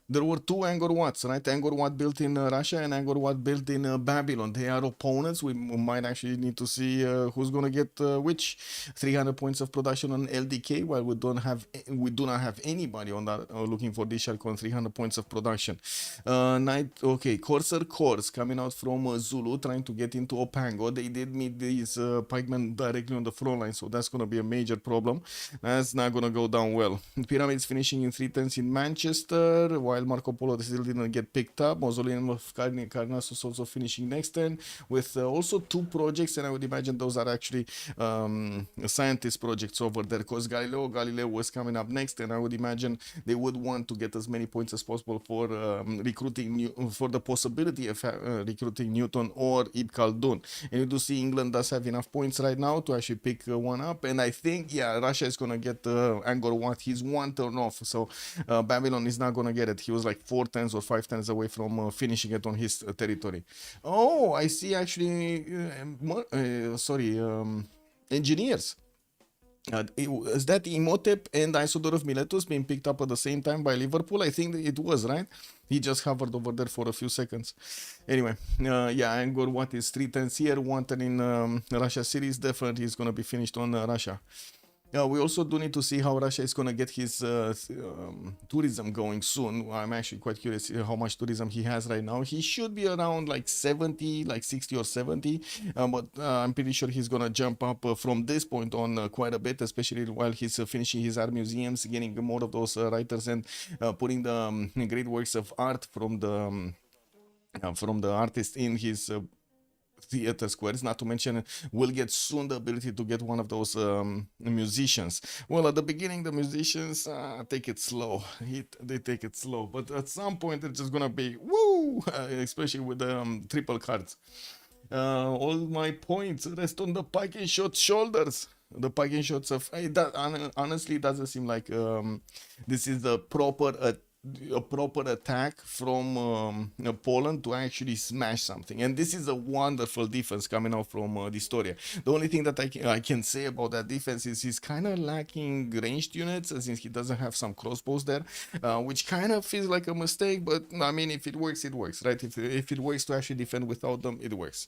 There were 2 Angkor Wats, right? Angkor Wat built in Russia and Angkor Wat built in Babylon. They are opponents. We might actually need to see who's going to get which. 300 points of production on LDK, while we do not have anybody on that looking for DShark on 300 points of production. Okay, Corsair Corps coming out from Zulu, trying to get into Opango. They did meet these pikemen directly on the front line, so that's going to be a major problem. That's not going to go down well. Pyramids finishing in 3 turns in Manchester, while Marco Polo still didn't get picked up. Mausoleum of Carnassus also finishing next turn, with also 2 projects, and I would imagine those are actually scientist projects over there, because Galileo was coming up next, and I would imagine they would want to get as many points as possible for recruiting for the possibility of recruiting Newton or Ibn Khaldun. And you do see England does have enough points right now to actually pick one up, and I think, yeah, Russia is going to get Angkor Wat. He's 1 turn off, so Babylon is not going to get it. He was like 4 turns or 5 turns away from finishing it on his territory. Oh, I see actually, engineers. Is that Imhotep and Isodor of Miletus being picked up at the same time by Liverpool? I think it was, right? He just hovered over there for a few seconds. Anyway, yeah, Angkor Wat is 3 turns here, 1 turn in Russia series. Definitely is going to be finished on Russia. We also do need to see how Russia is going to get his tourism going soon. I'm actually quite curious how much tourism he has right now. He should be around like 70, like 60 or 70, but I'm pretty sure he's going to jump up from this point on quite a bit, especially while he's finishing his art museums, getting more of those writers and putting the great works of art from the artist in his theater squares. Not to mention, we'll get soon the ability to get one of those musicians. Well, at the beginning, the musicians take it slow. They take it slow, but at some point, it's just gonna be woo, especially with the triple cards. All my points rest on the pike and shot shoulders. The pike and shots of honestly doesn't seem like this is the proper attack from Poland to actually smash something, and this is a wonderful defense coming out from Distoria. The only thing that I can say about that defense is he's kind of lacking ranged units, since he doesn't have some crossbows there, which kind of feels like a mistake, but I mean, if it works, it works, right? If it works to actually defend without them, it works.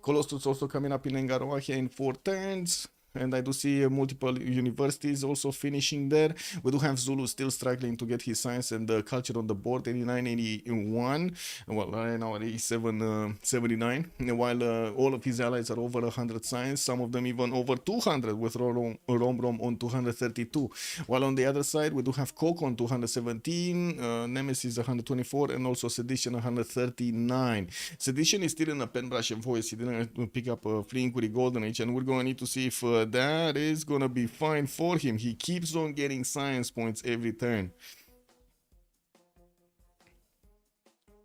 Colossus also coming up in Engaroahia in 4 turns. And I do see multiple universities also finishing there. We do have Zulu still struggling to get his science and culture on the board, 89, 81. Well, right now at 87, 79. While all of his allies are over 100 science, some of them even over 200 with Rom on 232. While on the other side, we do have Coco on 217, Nemesis 124, and also Sedition 139. Sedition is still in a pen brush and voice. He didn't pick up Free Inquiry Golden Age, and we're going to need to see if that is gonna be fine for him. He keeps on getting science points every turn.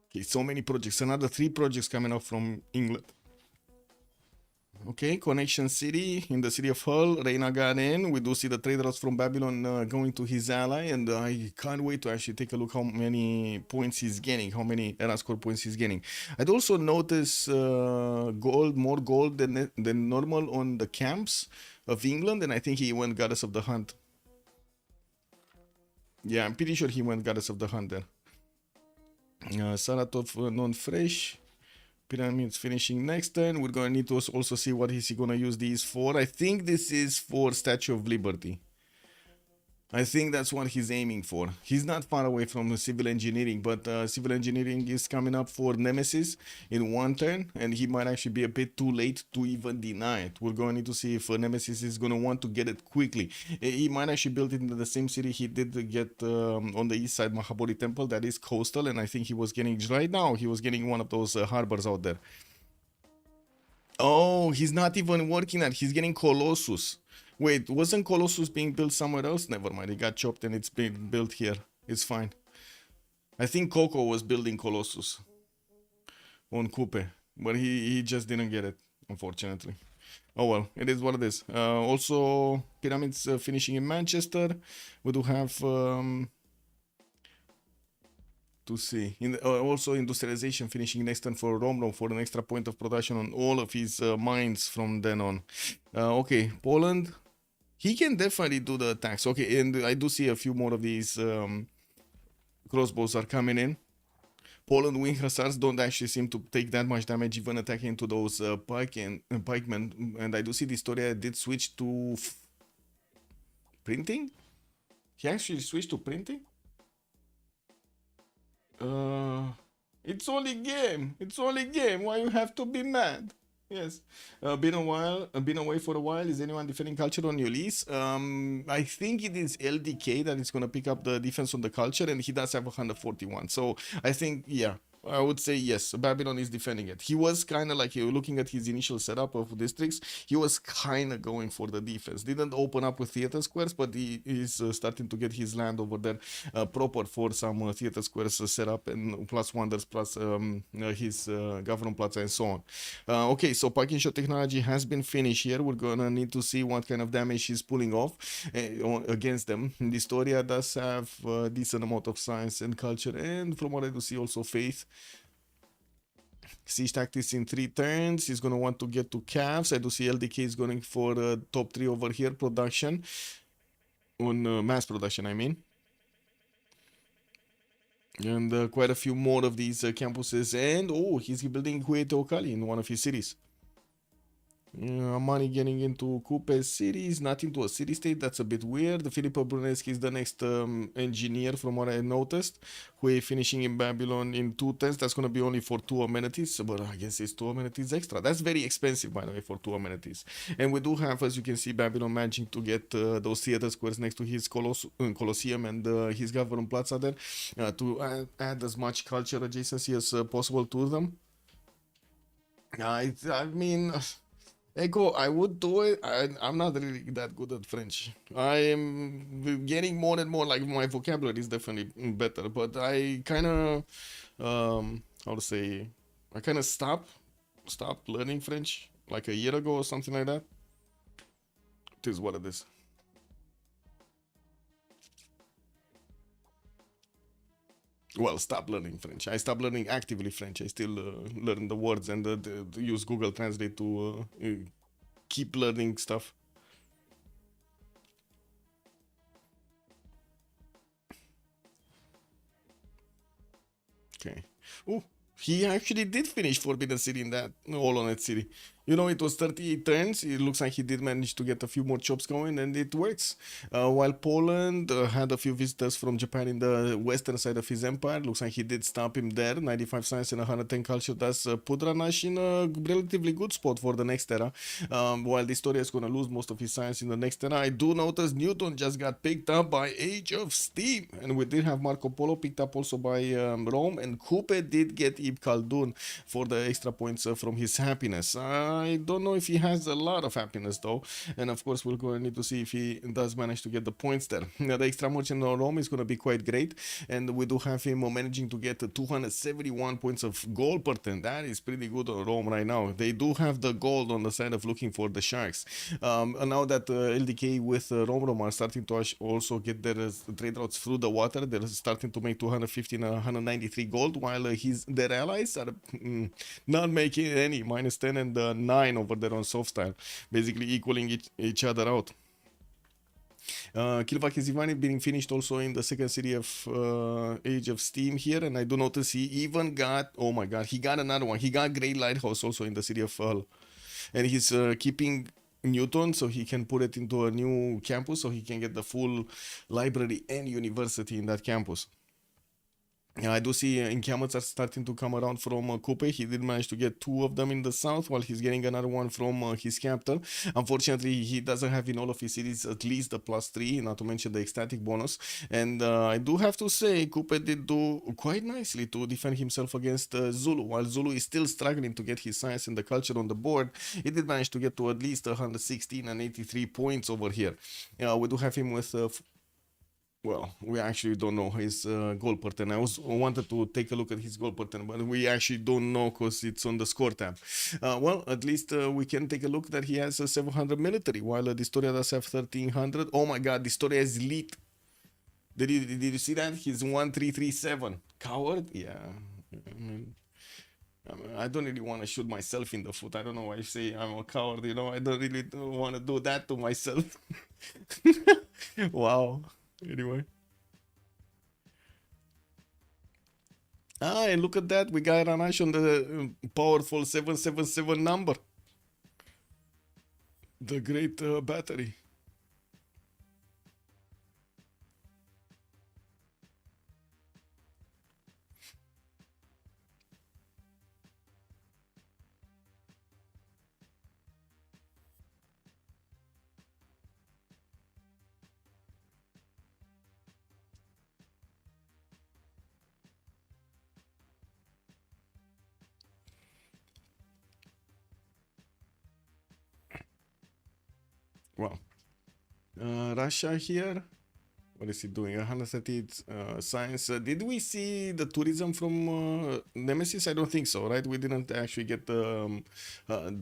Okay, so many projects. Another 3 projects coming up from England. Okay, Connection City in the city of Hull. Reina got in. We do see the trade routes from Babylon going to his ally, and I can't wait to actually take a look how many points he's getting, how many era score points he's getting. I'd also notice more gold than normal on the camps of England, and I think he went Goddess of the Hunt. Yeah, I'm pretty sure he went Goddess of the Hunt there. Saratov non-fresh. Pyramids finishing next turn. We're going to need to also see what is he going to use these for. I think this is for Statue of Liberty. I think that's what he's aiming for. He's not far away from civil engineering, but civil engineering is coming up for Nemesis in 1 turn, and he might actually be a bit too late to even deny it. We're going to need to see if Nemesis is going to want to get it quickly. He might actually build it into the same city he did get on the east side, Mahabodhi Temple, that is coastal, and I think he was getting, right now, he was getting one of those harbors out there. Oh, he's not even working that. He's getting Colossus. Wait, wasn't Colossus being built somewhere else? Never mind, it got chopped and it's being built here. It's fine. I think Coco was building Colossus on Coupe, but he just didn't get it, unfortunately. Oh well, it is what it is. Also, Pyramids finishing in Manchester. We do have... to see. Also industrialization finishing next turn for Romrom for an extra point of production on all of his mines from then on. Okay, Poland. He can definitely do the attacks. Okay, and I do see a few more of these crossbows are coming in. Poland wing hussars don't actually seem to take that much damage even attacking into those pikemen. And I do see Distoria did switch to printing. He actually switched to printing. It's only game. It's only game. Why you have to be mad? Yes. Been away for a while. Is anyone defending culture on Ulyss? I think it is LDK that is gonna pick up the defense on the culture, and he does have 141. So I think, yeah, I would say yes, Babylon is defending it. He was kind of like, looking at his initial setup of districts, he was kind of going for the defense. Didn't open up with theater squares, but he is starting to get his land over there proper for some theater squares set up, and plus wonders, plus his government plaza and so on. Okay, so parking shot technology has been finished here. We're gonna need to see what kind of damage he's pulling off against them. Distoria does have a decent amount of science and culture, and from what I do see also faith. Siege tactics in 3 turns. He's going to want to get to calves. I do see LDK is going for top 3 over here. Production. On mass production, I mean. And quite a few more of these campuses. And, oh, he's building Hueteocali in one of his cities. Money getting into Coupe cities, not into a city state. That's a bit weird. Filippo Brunelleschi is the next engineer, from what I noticed, who is finishing in Babylon in 2 tenths. That's going to be only for 2 amenities, but I guess it's 2 amenities extra. That's very expensive, by the way, for 2 amenities. And we do have, as you can see, Babylon managing to get those theater squares next to his Colosseum and his government plaza there to add as much culture adjacency as possible to them. I mean, Echo, I would do it. I'm not really that good at French. I am getting more and more, like my vocabulary is definitely better, but I kind of, how to say, I kind of stopped learning French like a year ago or something like that. It is what it is. Well, stop learning French. I stopped learning actively French. I still learn the words and use Google Translate to keep learning stuff. Okay. Oh, he actually did finish Forbidden City in that Holonet City. You know, it was 38 turns. It looks like he did manage to get a few more chops going, and it works. While Poland had a few visitors from Japan in the western side of his empire, looks like he did stop him there. 95 science and 110 culture does put Ranash in a relatively good spot for the next era. While the story is going to lose most of his science in the next era, I do notice Newton just got picked up by Age of Steam, and we did have Marco Polo picked up also by Rome, and Coupe did get Ibn Khaldun for the extra points from his happiness. I don't know if he has a lot of happiness though, and of course we're going to need to see if he does manage to get the points there. Now, the extra merchant on Rome is going to be quite great, and we do have him managing to get 271 points of gold per turn. That is pretty good on Rome right now. They do have the gold on the side of looking for the sharks. And now that LDK with Rome are starting to also get their trade routes through the water, they're starting to make 250 and 193 gold, while their allies are not making any, minus 10 and 9 over there on soft style, basically equaling each other out. Kilvak Zivani being finished also in the second city of Age of Steam here, and I do notice he even got, oh my god, he got another one. He got Great Lighthouse also in the city of Hull, and he's keeping Newton so he can put it into a new campus so he can get the full library and university in that campus. I do see encampments are starting to come around from Coupe. He did manage to get 2 of them in the south, while he's getting another one from his capital. Unfortunately, he doesn't have in all of his cities at least the +3, not to mention the ecstatic bonus. And I do have to say, Coupe did do quite nicely to defend himself against Zulu. While Zulu is still struggling to get his science and the culture on the board, he did manage to get to at least 116 and 83 points over here. We do have him with well, we actually don't know his goal per turn. I wanted to take a look at his goal per turn, but we actually don't know because it's on the score tab. Well, at least we can take a look that he has 700 military, while Distoria does have 1300. Oh my god, Distoria is elite. Did you see that? He's 1337. Coward? Yeah. I don't really want to shoot myself in the foot. I don't know why you say I'm a coward, you know. I don't really want to do that to myself. Wow. Anyway. And look at that. We got Ranash on the powerful 777 number. The great battery. Well, Russia here. What is he doing? 130 science. Did we see the tourism from Nemesis? I don't think so, right? We didn't actually get the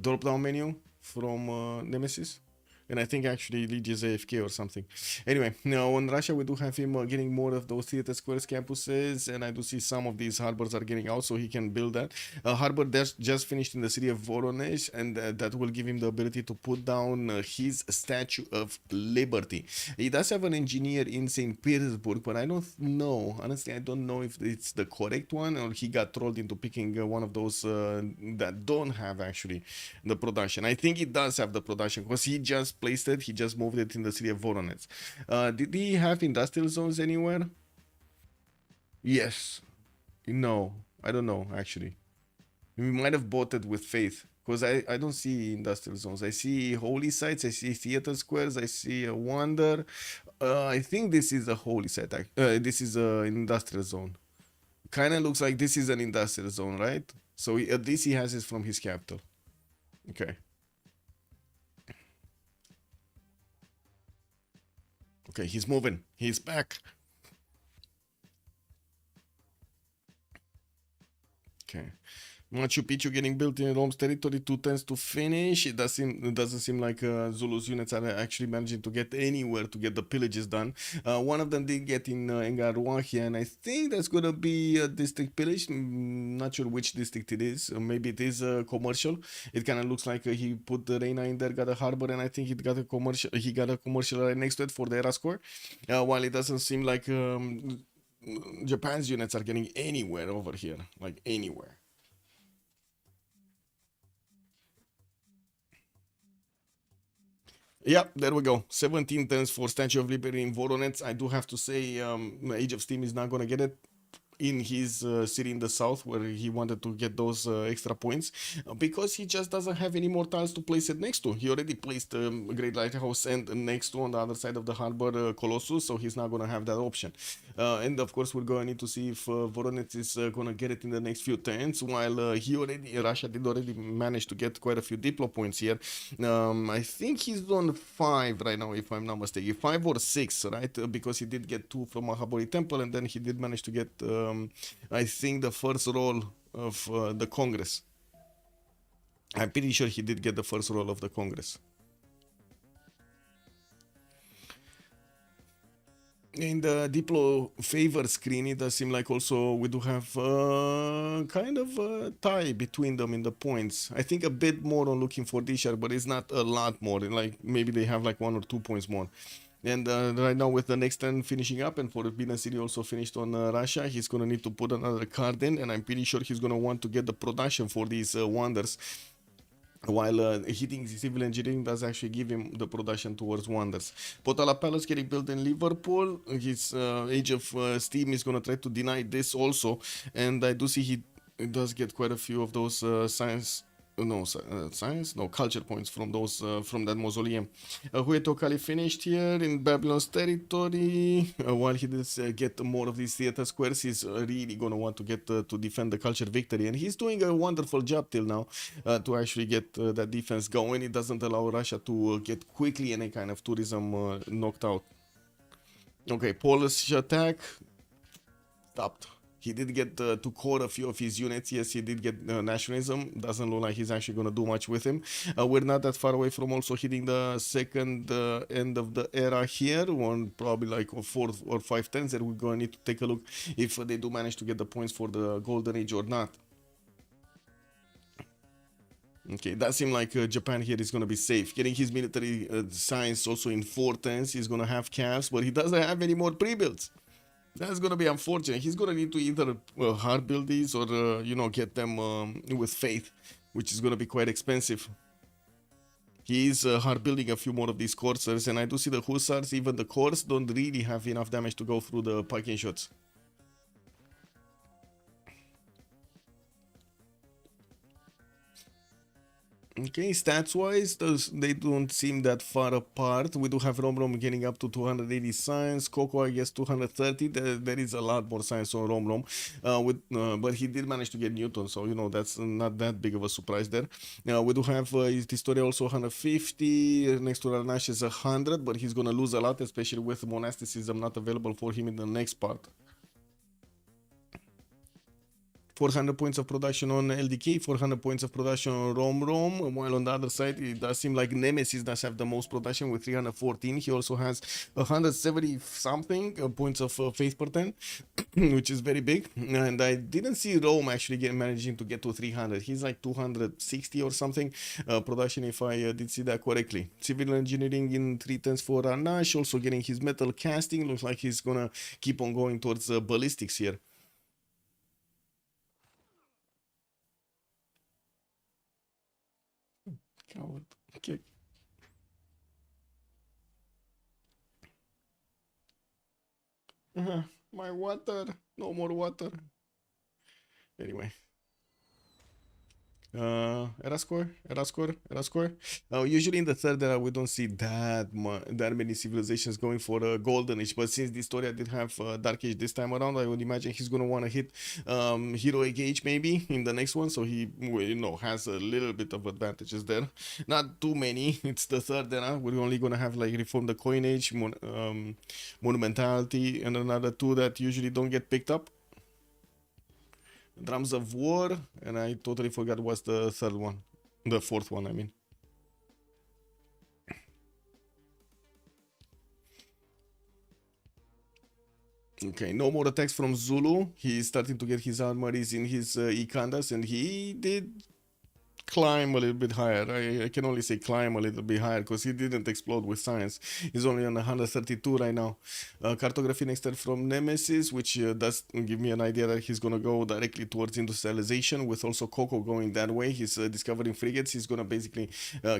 drop-down menu from Nemesis. And I think actually Liege is AFK or something. Anyway, now on Russia we do have him getting more of those theater squares campuses, and I do see some of these harbors are getting out, so he can build that. Harbor that's just finished in the city of Voronezh, and that will give him the ability to put down his Statue of Liberty. He does have an engineer in St. Petersburg, but I don't know. Honestly, I don't know if it's the correct one or he got trolled into picking one of those that don't have actually the production. I think it does have the production because he just placed it. He just moved it in the city of Voronezh. Did he have industrial zones anywhere? Yes. No, I don't know actually. We might have bought it with faith because I don't see industrial zones. I see holy sites, I see theater squares, I see a wonder. I think this is a holy site. This is an industrial zone. Kind of looks like this is an industrial zone, right? So at least he has it from his capital. Okay. Okay, he's moving. He's back. Okay. Machu Picchu getting built in Rome's territory, 2 turns to finish. It doesn't seem like Zulu's units are actually managing to get anywhere to get the pillages done. One of them did get in Engaruahia, and I think that's gonna be a district pillage. Not sure which district it is. Maybe it is commercial. It kind of looks like he put the Reina in there, got a harbor, and I think it got a commercial. He got a commercial right next to it for the era score. While it doesn't seem like Japan's units are getting anywhere over here, like anywhere. Yeah, there we go. 17 turns for Statue of Liberty in Voronezh. I do have to say, Age of Steam is not going to get it in his city in the south where he wanted to get those extra points because he just doesn't have any more tiles to place it next to. He already placed Great Lighthouse and next to on the other side of the harbor Colossus, so he's not going to have that option. And of course we're going to need to see if Voronezh is going to get it in the next few turns, while Russia did already manage to get quite a few Diplo points here. I think he's on 5 right now, if I'm not mistaken, 5 or 6, right? Because he did get 2 from Mahabodhi Temple, and then he did manage to get I think the first roll of the Congress. I'm pretty sure he did get the first roll of the Congress. In the Diplo favor screen, it does seem like also we do have kind of a tie between them in the points. I think a bit more on looking for DShark, but it's not a lot more. Like maybe they have like 1 or 2 points more. And right now with the next turn finishing up, and Forbidden City also finished on Russia, he's going to need to put another card in, and I'm pretty sure he's going to want to get the production for these wonders, while hitting civil engineering does actually give him the production towards wonders. Potala Palace getting built in Liverpool. His Age of Steam is going to try to deny this also, and I do see he does get quite a few of those culture points from those from that mausoleum. Hueto Kali finished here in Babylon's territory. While he does get more of these theater squares, he's really gonna want to get to defend the culture victory, and he's doing a wonderful job till now to actually get that defense going. It doesn't allow Russia to get quickly any kind of tourism knocked out. Okay, Polish attack stopped. He did get to core a few of his units. Yes, he did get nationalism. Doesn't look like he's actually going to do much with him. We're not that far away from also hitting the second end of the era here. One probably like 4 or 5 turns that we're going to need to take a look if they do manage to get the points for the Golden Age or not. Okay, that seems like Japan here is going to be safe. Getting his military science also in 4 turns. He's going to have calves, but he doesn't have any more pre-builds. That's gonna be unfortunate. He's gonna need to either hard build these or get them with faith, which is gonna be quite expensive. He's hard building a few more of these coursers, and I do see the hussars, even the cores, don't really have enough damage to go through the parking shots. Okay, stats-wise, they don't seem that far apart. We do have Rom getting up to 280 science, Coco, I guess, 230. There is a lot more science on Rom, but he did manage to get Newton, so, that's not that big of a surprise there. We do have Territorial also 150, next to Ranash is 100, but he's going to lose a lot, especially with monasticism not available for him in the next part. 400 points of production on LDK, 400 points of production on Rom, while on the other side, it does seem like Nemesis does have the most production with 314. He also has 170 something points of faith per 10, which is very big. And I didn't see Rome actually managing to get to 300. He's like 260 or something production, if I did see that correctly. Civil engineering in 310s for Anash, also getting his metal casting. Looks like he's gonna keep on going towards ballistics here. Coward. Okay. My water. No more water. Anyway. Era score. Usually in the third era we don't see that many civilizations going for a golden age, but since this story did have dark age this time around, I would imagine he's gonna want to hit heroic age maybe in the next one, so he has a little bit of advantages there. Not too many. It's the third era. We're only gonna have like reform the coin age, monumentality, and another two that usually don't get picked up. Drums of War, and I totally forgot what's the third one. The fourth one, I mean. Okay, no more attacks from Zulu. He's starting to get his armories in his Ikandas, and he did climb a little bit higher. I can only say climb a little bit higher because he didn't explode with science. He's only on 132 right now. Cartography next turn from Nemesis, which does give me an idea that he's gonna go directly towards industrialization, with also Coco going that way. He's discovering frigates. He's gonna basically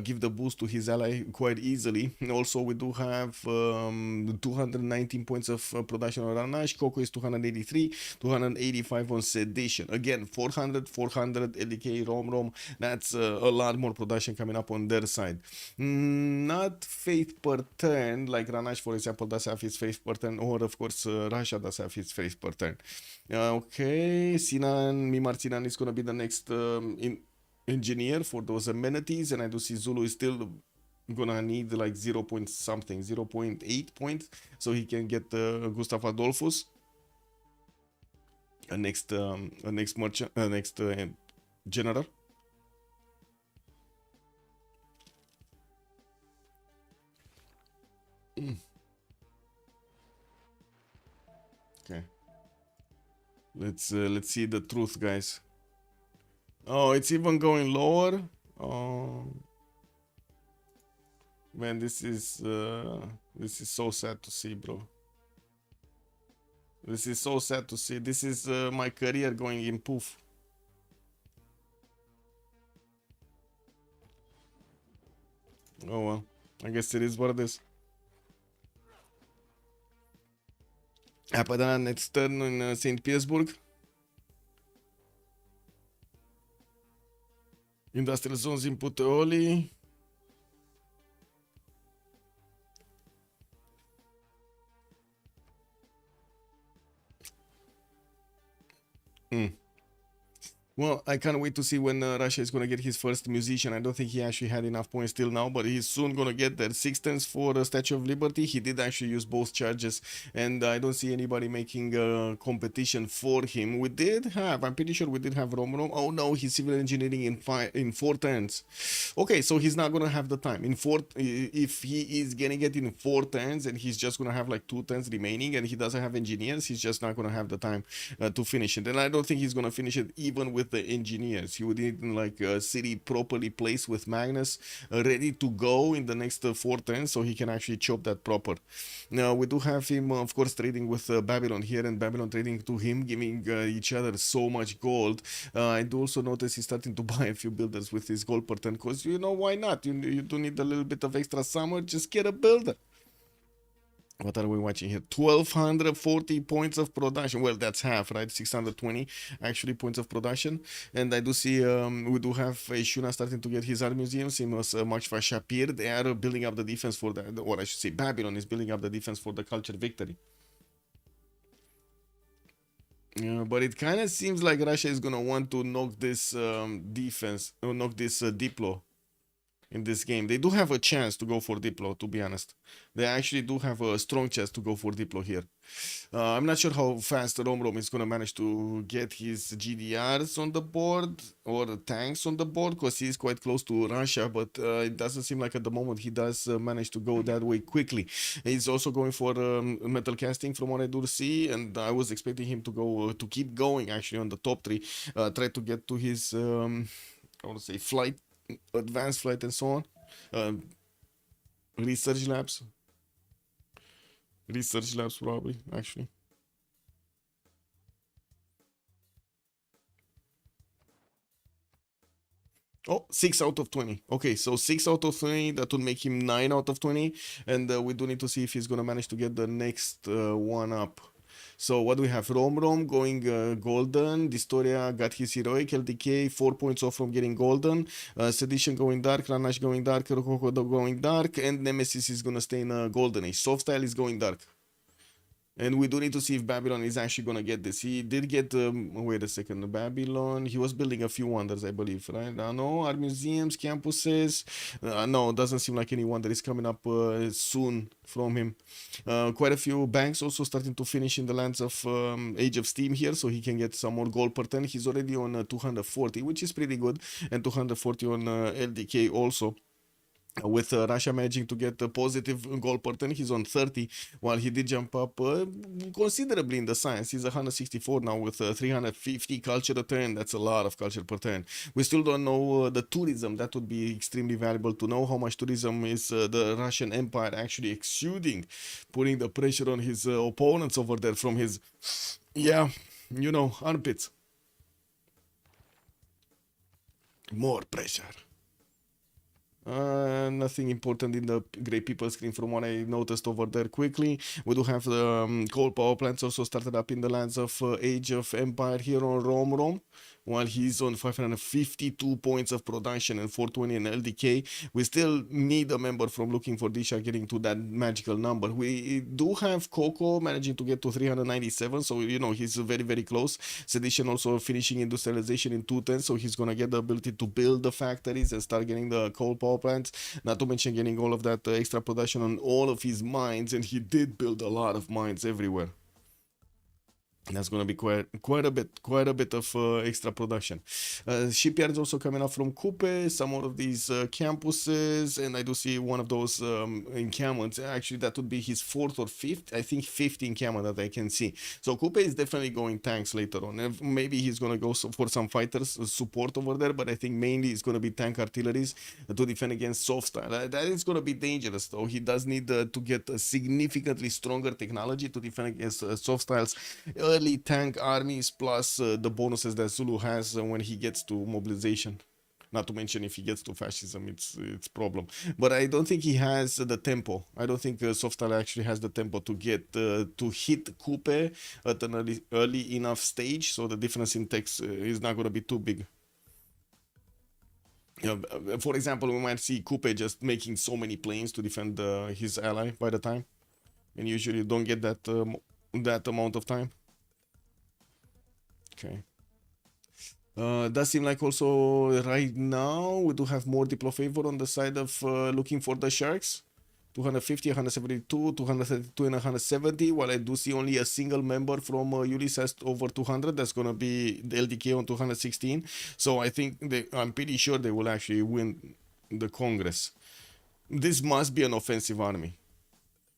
give the boost to his ally quite easily. Also, we do have 219 points of production on Ranash. Coco is 283, 285 on Sedition. Again, 400, LDK, Rom. That's a lot more production coming up on their side. Not faith per turn, like Ranash, for example, does have his faith per turn, or of course Russia does have his faith per turn. Okay, Mimar Sinan is going to be the next engineer for those amenities, and I do see Zulu is still gonna need like 0.8 points, so he can get Gustav Adolphus, a next merchant, next general. Okay, let's see the truth, guys. Oh, it's even going lower. Oh man, this is so sad to see, bro. This is so sad to see. This is my career going in poof. Oh well, I guess it is what it is. Apărea next turn în St. Petersburg. Industrial zones in Puteoli. Well, I can't wait to see when Russia is going to get his first musician. I don't think he actually had enough points till now, but he's soon going to get there. 6 turns for Statue of Liberty. He did actually use both charges, and I don't see anybody making a competition for him. We did have, I'm pretty sure we did have Rom. Oh no, he's civil engineering in 4 turns. Okay, so he's not going to have the time. If he is getting it in 4 turns, and he's just going to have like 2 turns remaining, and he doesn't have engineers, he's just not going to have the time to finish it. And I don't think he's going to finish it even with the engineers. He would need like a city properly placed with Magnus ready to go in the next 4 turns, so he can actually chop that proper. Now we do have him of course trading with Babylon here, and Babylon trading to him, giving each other so much gold. I do also notice he's starting to buy a few builders with his gold per turn, because you know, why not? You do need a little bit of extra summer, just get a builder. What are we watching here? 1240 points of production. Well, that's half, right? 620 actually points of production. And I do see we do have Shuna starting to get his art museum. Same as Makshfa Shapir. They are building up the defense for the, or I should say Babylon is building up the defense for the culture victory. But it kind of seems like Russia is going to want to knock this defense, or knock this Diplo. in this game. They do have a chance to go for Diplo, to be honest. They actually do have a strong chance to go for Diplo here. I'm not sure how fast Rom is going to manage to get his GDRs on the board or the tanks on the board, because he's quite close to Russia, but it doesn't seem like at the moment he does manage to go that way quickly. He's also going for metal casting from what I do see, and I was expecting him to go to keep going actually on the top 3, try to get to his I want to say flight, advanced flight and so on. Research labs probably, actually. Oh, 6 out of 20. Okay, so 6 out of 20, that would make him 9 out of 20. And we do need to see if he's going to manage to get the next one up. So what do we have? Rom going golden. Distoria got his heroic. LDK 4 points off from getting golden. Sedition going dark. Ranash going dark. Rococo going dark. And Nemesis is going to stay in golden age. Soft style is going dark. And we do need to see if Babylon is actually going to get this. He did get, wait a second, Babylon. He was building a few wonders, I believe, right? No, art museums, campuses. No, doesn't seem like any wonder is coming up soon from him. Quite a few banks also starting to finish in the lands of Age of Steam here, so he can get some more gold per turn. He's already on 240, which is pretty good, and 240 on LDK also. With Russia managing to get a positive goal per turn, he's on 30, while he did jump up considerably in the science. He's 164 now with 350 culture a turn. That's a lot of culture per turn. We still don't know the tourism. That would be extremely valuable to know how much tourism is the Russian Empire actually exuding, putting the pressure on his opponents over there from his, yeah, you know, armpits. More pressure. Nothing important in the Grey People screen from what I noticed over there quickly. We do have the coal power plants also started up in the lands of Age of Empire here on Rom, while he's on 552 points of production and 420 in LDK. We still need a member from Looking for DShark getting to that magical number. We do have Coco managing to get to 397, so you know he's very, very close. Sedition also finishing industrialization in 210, so he's gonna get the ability to build the factories and start getting the coal power plants, not to mention getting all of that extra production on all of his mines, and he did build a lot of mines everywhere. That's going to be quite a bit of extra production. Shipyards also coming up from Coupe, some more of these campuses, and I do see one of those encampments. Actually, that would be his 4th or 5th, I think 5th encampment that I can see. So Coupe is definitely going tanks later on. Maybe he's going to go for some fighters support over there, but I think mainly it's going to be tank artilleries to defend against soft style. That is going to be dangerous, though. He does need to get a significantly stronger technology to defend against soft styles. Early tank armies plus the bonuses that Zulu has when he gets to mobilization. Not to mention if he gets to fascism, it's problem. But I don't think he has the tempo. I don't think Softstyle actually has the tempo to get to hit Coupe at an early enough stage, so the difference in techs is not going to be too big. You know, for example, we might see Coupe just making so many planes to defend his ally by the time, and usually you don't get that amount of time. Okay. Does seem like also right now we do have more Diplo favor on the side of looking for the Sharks. 250, 172, 232 and 170, while I do see only a single member from Ulyss has over 200. That's going to be the LDK on 216. So I think I'm pretty sure they will actually win the Congress. This must be an offensive army.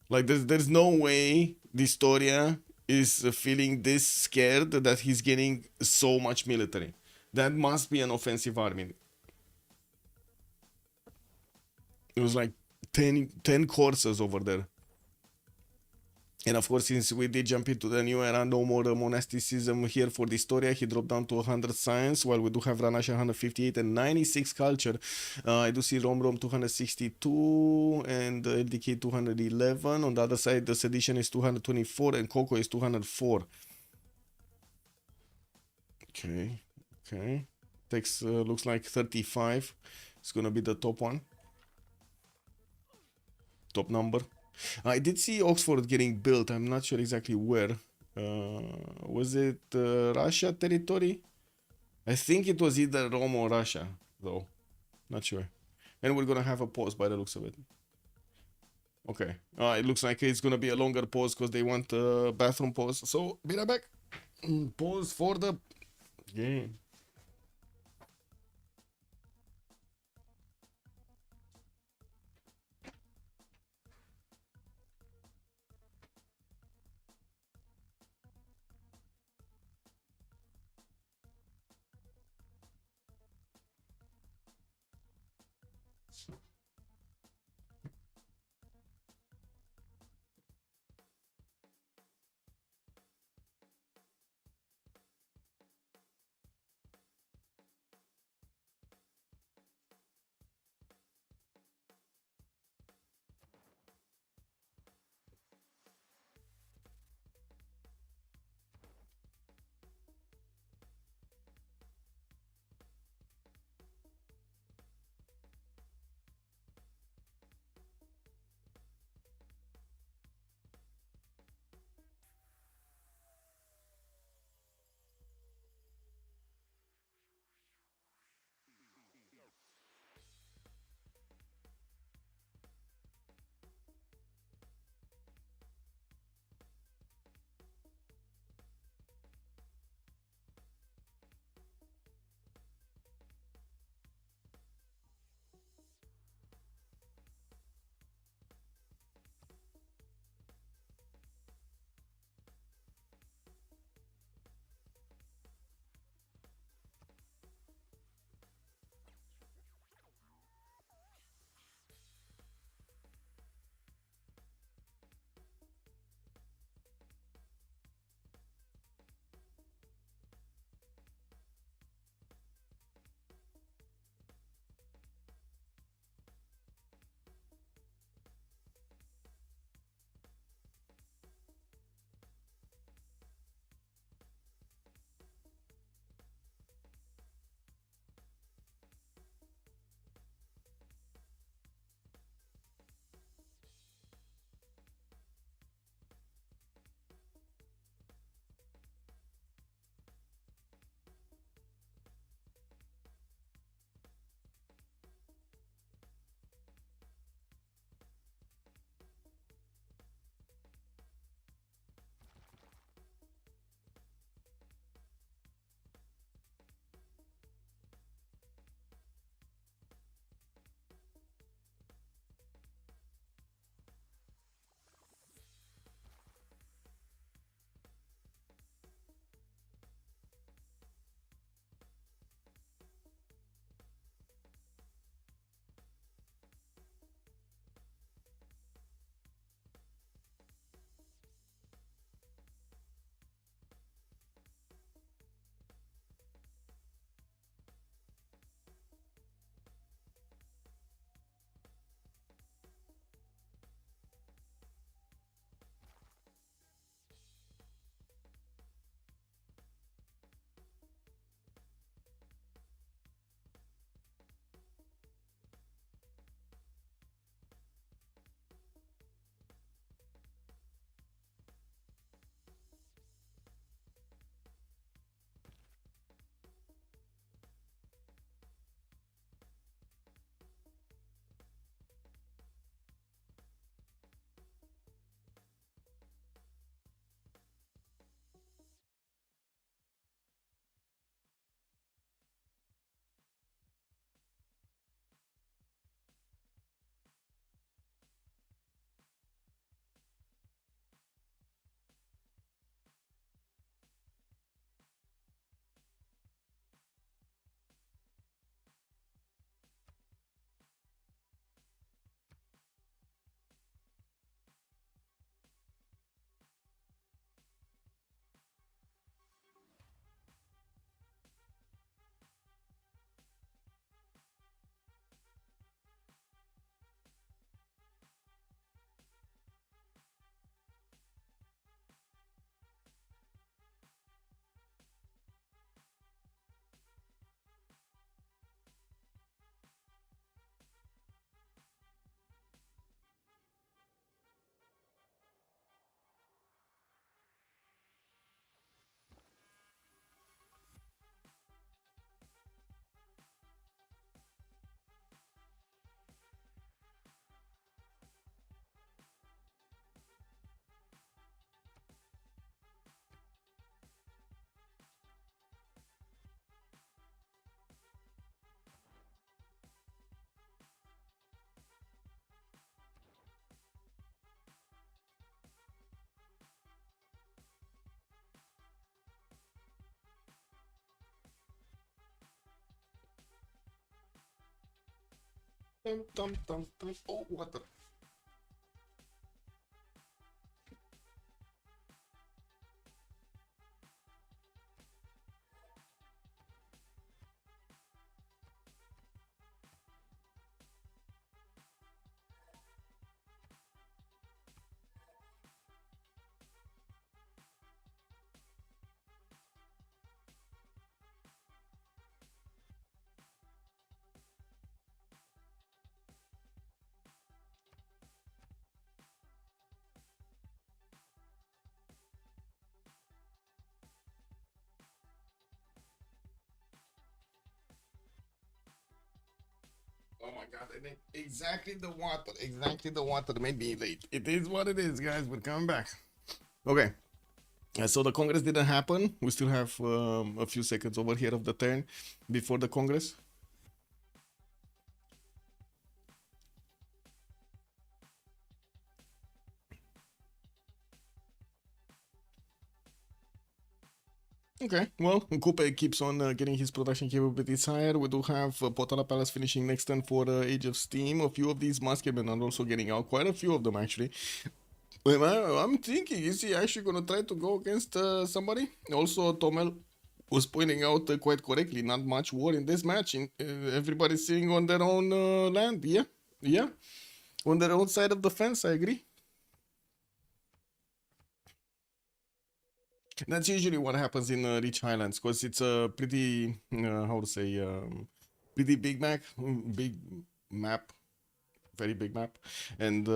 Like there's no way Distoria is feeling this scared that he's getting so much military. That must be an offensive army. It was like 10 courses over there. And of course, since we did jump into the new era, no more monasticism here for the Distoria. He dropped down to 100 science, while we do have Ranash 158 and 96 culture. I do see Rom 262 and LDK 211. On the other side, the Sedition is 224 and Coco is 204. Okay. Tex looks like 35. It's gonna be the top one. Top number. I did see Oxford getting built. I'm not sure exactly where. Was it Russia territory? I think it was either Rome or Russia, though. Not sure. And we're gonna have a pause by the looks of it. Okay. It looks like it's gonna be a longer pause because they want a bathroom pause. So be right back. Pause for the game. Oh, water. Oh my god, exactly the water. Exactly the water made me late. It is what it is, guys. We're coming back. Okay. So the Congress didn't happen. We still have a few seconds over here of the turn before the Congress. Okay, well, Coupe keeps on getting his production capabilities higher. We do have Potala Palace finishing next turn for Age of Steam. A few of these Musketmen are also getting out, quite a few of them actually. I'm thinking, is he actually going to try to go against somebody? Also, Tomel was pointing out quite correctly, not much war in this match. Everybody's sitting on their own land. Yeah, on their own side of the fence, I agree. That's usually what happens in Rich Highlands, because it's a pretty, how to say, pretty big map, very big map, and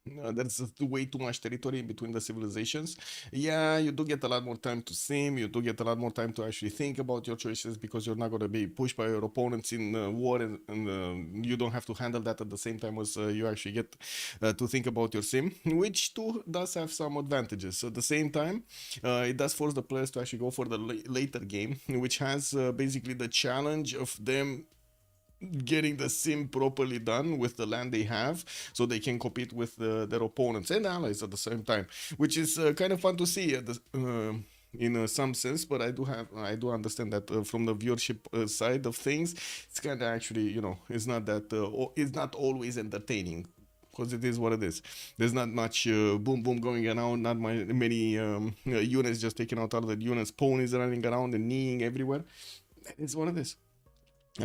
there's way too much territory in between the civilizations. Yeah, you do get a lot more time to sim, you do get a lot more time to actually think about your choices, because you're not going to be pushed by your opponents in war, and you don't have to handle that at the same time as you actually get to think about your sim, which too does have some advantages. At the same time, it does force the players to actually go for the later game, which has basically the challenge of them getting the sim properly done with the land they have, so they can compete with their opponents and allies at the same time, which is kind of fun to see at the, in some sense. But I do understand that from the viewership side of things, it's kind of actually, you know, it's not that it's not always entertaining, because it is what it is. There's not much boom boom going around, not many units just taking out other units, ponies running around and kneeing everywhere. It's what it is.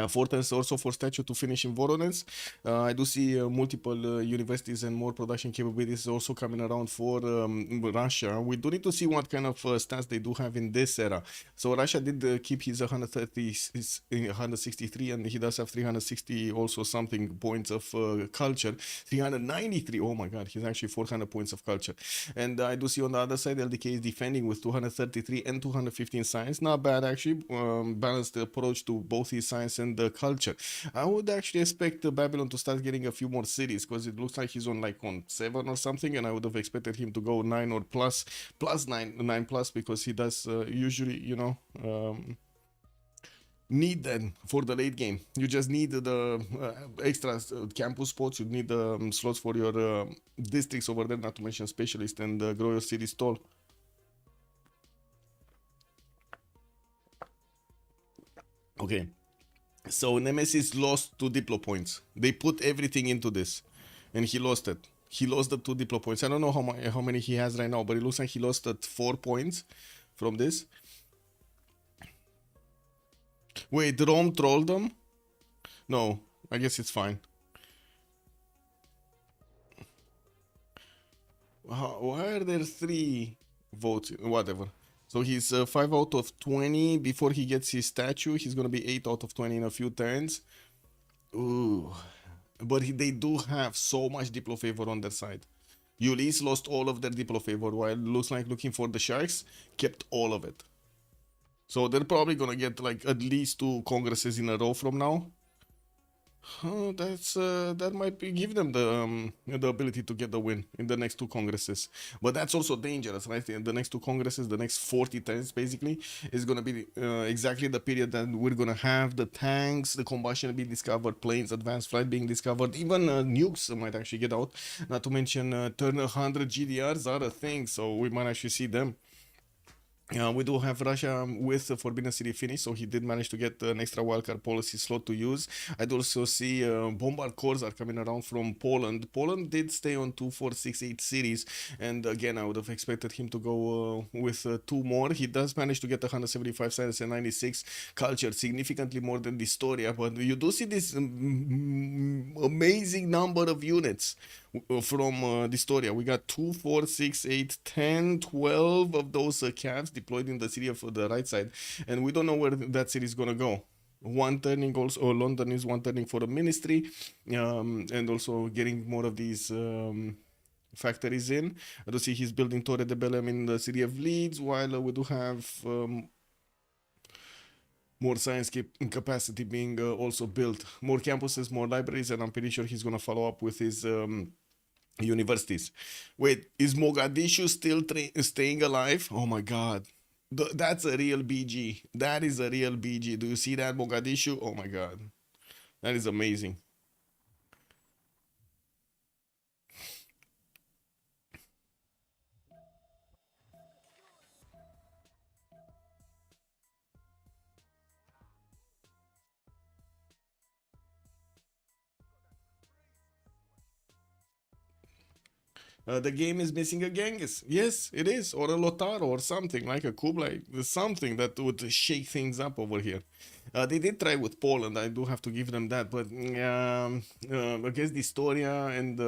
Fortress also for statue to finish in Voronezh. I do see multiple universities and more production capabilities also coming around for Russia. We do need to see what kind of stats they do have in this era. So Russia did keep his 163, and he does have 360 also something points of culture. 393. Oh my god, he's actually 400 points of culture. And I do see on the other side LDK is defending with 233 and 215 science. Not bad actually. Balanced approach to both his science and the culture. I would actually expect Babylon to start getting a few more cities, because it looks like he's on 7 or something, and I would have expected him to go 9 or plus 9 plus, because he does usually, you know, need that for the late game. You just need the extra campus spots. You need the slots for your districts over there, not to mention specialist, and grow your city stall. Okay. So Nemesis lost 2 Diplo points. They put everything into this, and he lost it. He lost the 2 Diplo points. I don't know how many he has right now, but it looks like he lost 4 points from this. Wait, Rome trolled them? No, I guess it's fine. Why are there 3 votes? Whatever. So he's 5 out of 20 before he gets his statue. He's gonna be 8 out of 20 in a few turns. Ooh. But they do have so much Diplo favor on their side. Ulyss lost all of their Diplo favor, while looks like looking for the Sharks kept all of it. So they're probably gonna get at least 2 congresses in a row from now. That might give them the ability to get the win in the next 2 congresses, but that's also dangerous, right? In the next 2 congresses, the next 40 turns basically is gonna be exactly the period that we're gonna have the tanks, the combustion being discovered, planes, advanced flight being discovered, even nukes might actually get out. Not to mention turn 100 GDRs are a thing, so we might actually see them. We do have Russia with the Forbidden City finish, so he did manage to get an extra wildcard policy slot to use. I do also see Bombard cores are coming around from Poland. Poland did stay on 2468 series, and again, I would have expected him to go with 2 more. He does manage to get 175 science and 96 culture, significantly more than the Historia, but you do see this amazing number of units from the Historia. We got 2, 4, 6, 8, 10, 12 of those calves deployed in the city of the right side, and we don't know where that city is gonna go. One turning also, or London is one turning for the ministry, and also getting more of these factories in. I do see he's building Torre de Belém in the city of Leeds, while we do have more science capacity being also built, more campuses, more libraries, and I'm pretty sure he's gonna follow up with his universities. Wait, is Mogadishu still staying alive? Oh my god. That's a real BG. That is a real BG. Do you see that, Mogadishu? Oh my god. That is amazing. The game is missing a Genghis. Yes, it is. Or a Lotaro or something like a Kublai. Something that would shake things up over here. They did try with Poland. I do have to give them that. But against the Historia and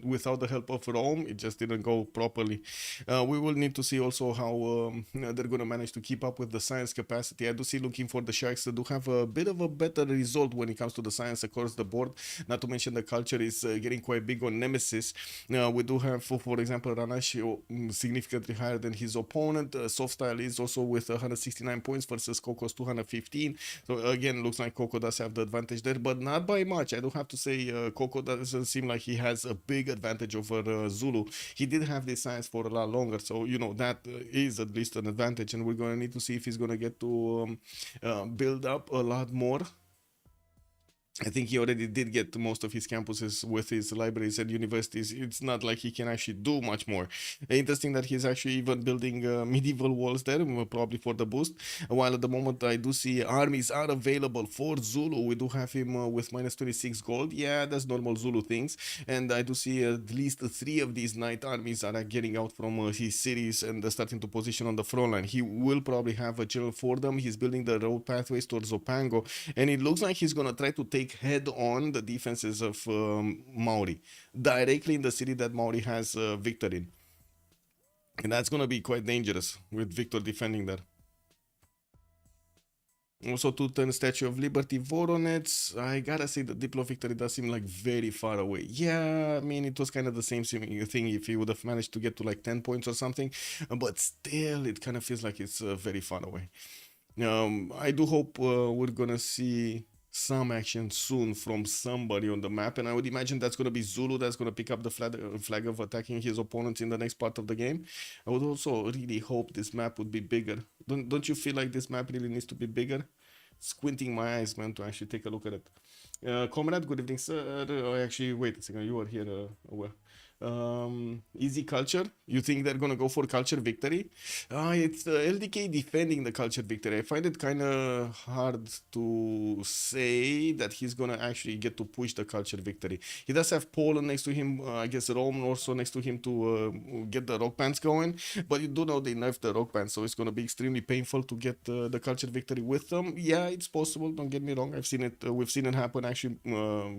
without the help of Rome, it just didn't go properly. We will need to see also how they're going to manage to keep up with the science capacity. I do see looking for the Sharks to do have a bit of a better result when it comes to the science across the board. Not to mention the culture is getting quite big on Nemesis. We do have, for example, Ranash significantly higher than his opponent. Softstyle is also with 169 points versus Coco's 215. So again, looks like Coco does have the advantage there, but not by much. I do have to say Coco doesn't seem like he has a big advantage over Zulu. He did have this science for a lot longer, so you know that is at least an advantage, and we're going to need to see if he's going to get to build up a lot more. I think he already did get most of his campuses with his libraries and universities. It's not like he can actually do much more. Interesting that he's actually even building medieval walls there, probably for the boost. While at the moment I do see armies are available for Zulu. We do have him with minus 26 gold. Yeah, that's normal Zulu things. And I do see at least 3 of these knight armies are getting out from his cities and starting to position on the front line. He will probably have a general for them. He's building the road pathways towards Zopango. And it looks like he's going to try to take head on the defenses of Maori directly in the city that Maori has Victor in, and that's gonna be quite dangerous with Victor defending there. Also 210 Statue of Liberty Voronets. I gotta say the Diplo victory does seem like very far away. Yeah, I mean it was kind of the same thing if he would have managed to get to like 10 points or something, but still it kind of feels like it's very far away. I do hope we're gonna see some action soon from somebody on the map, and I would imagine that's going to be Zulu that's going to pick up the flag of attacking his opponents in the next part of the game. I would also really hope this map would be bigger. Don't you feel like this map really needs to be bigger? Squinting my eyes, man, to actually take a look at it. Comrade, good evening, sir. Actually, wait a second, you are here. Easy culture. You think they're gonna go for culture victory? It's LDK defending the culture victory. I find it kind of hard to say that he's gonna actually get to push the culture victory. He does have Poland next to him. I guess Rome also next to him to get the rock bands going. But you do know they nerfed the rock bands, so it's gonna be extremely painful to get the culture victory with them. Yeah, it's possible. Don't get me wrong. I've seen it. We've seen it happen actually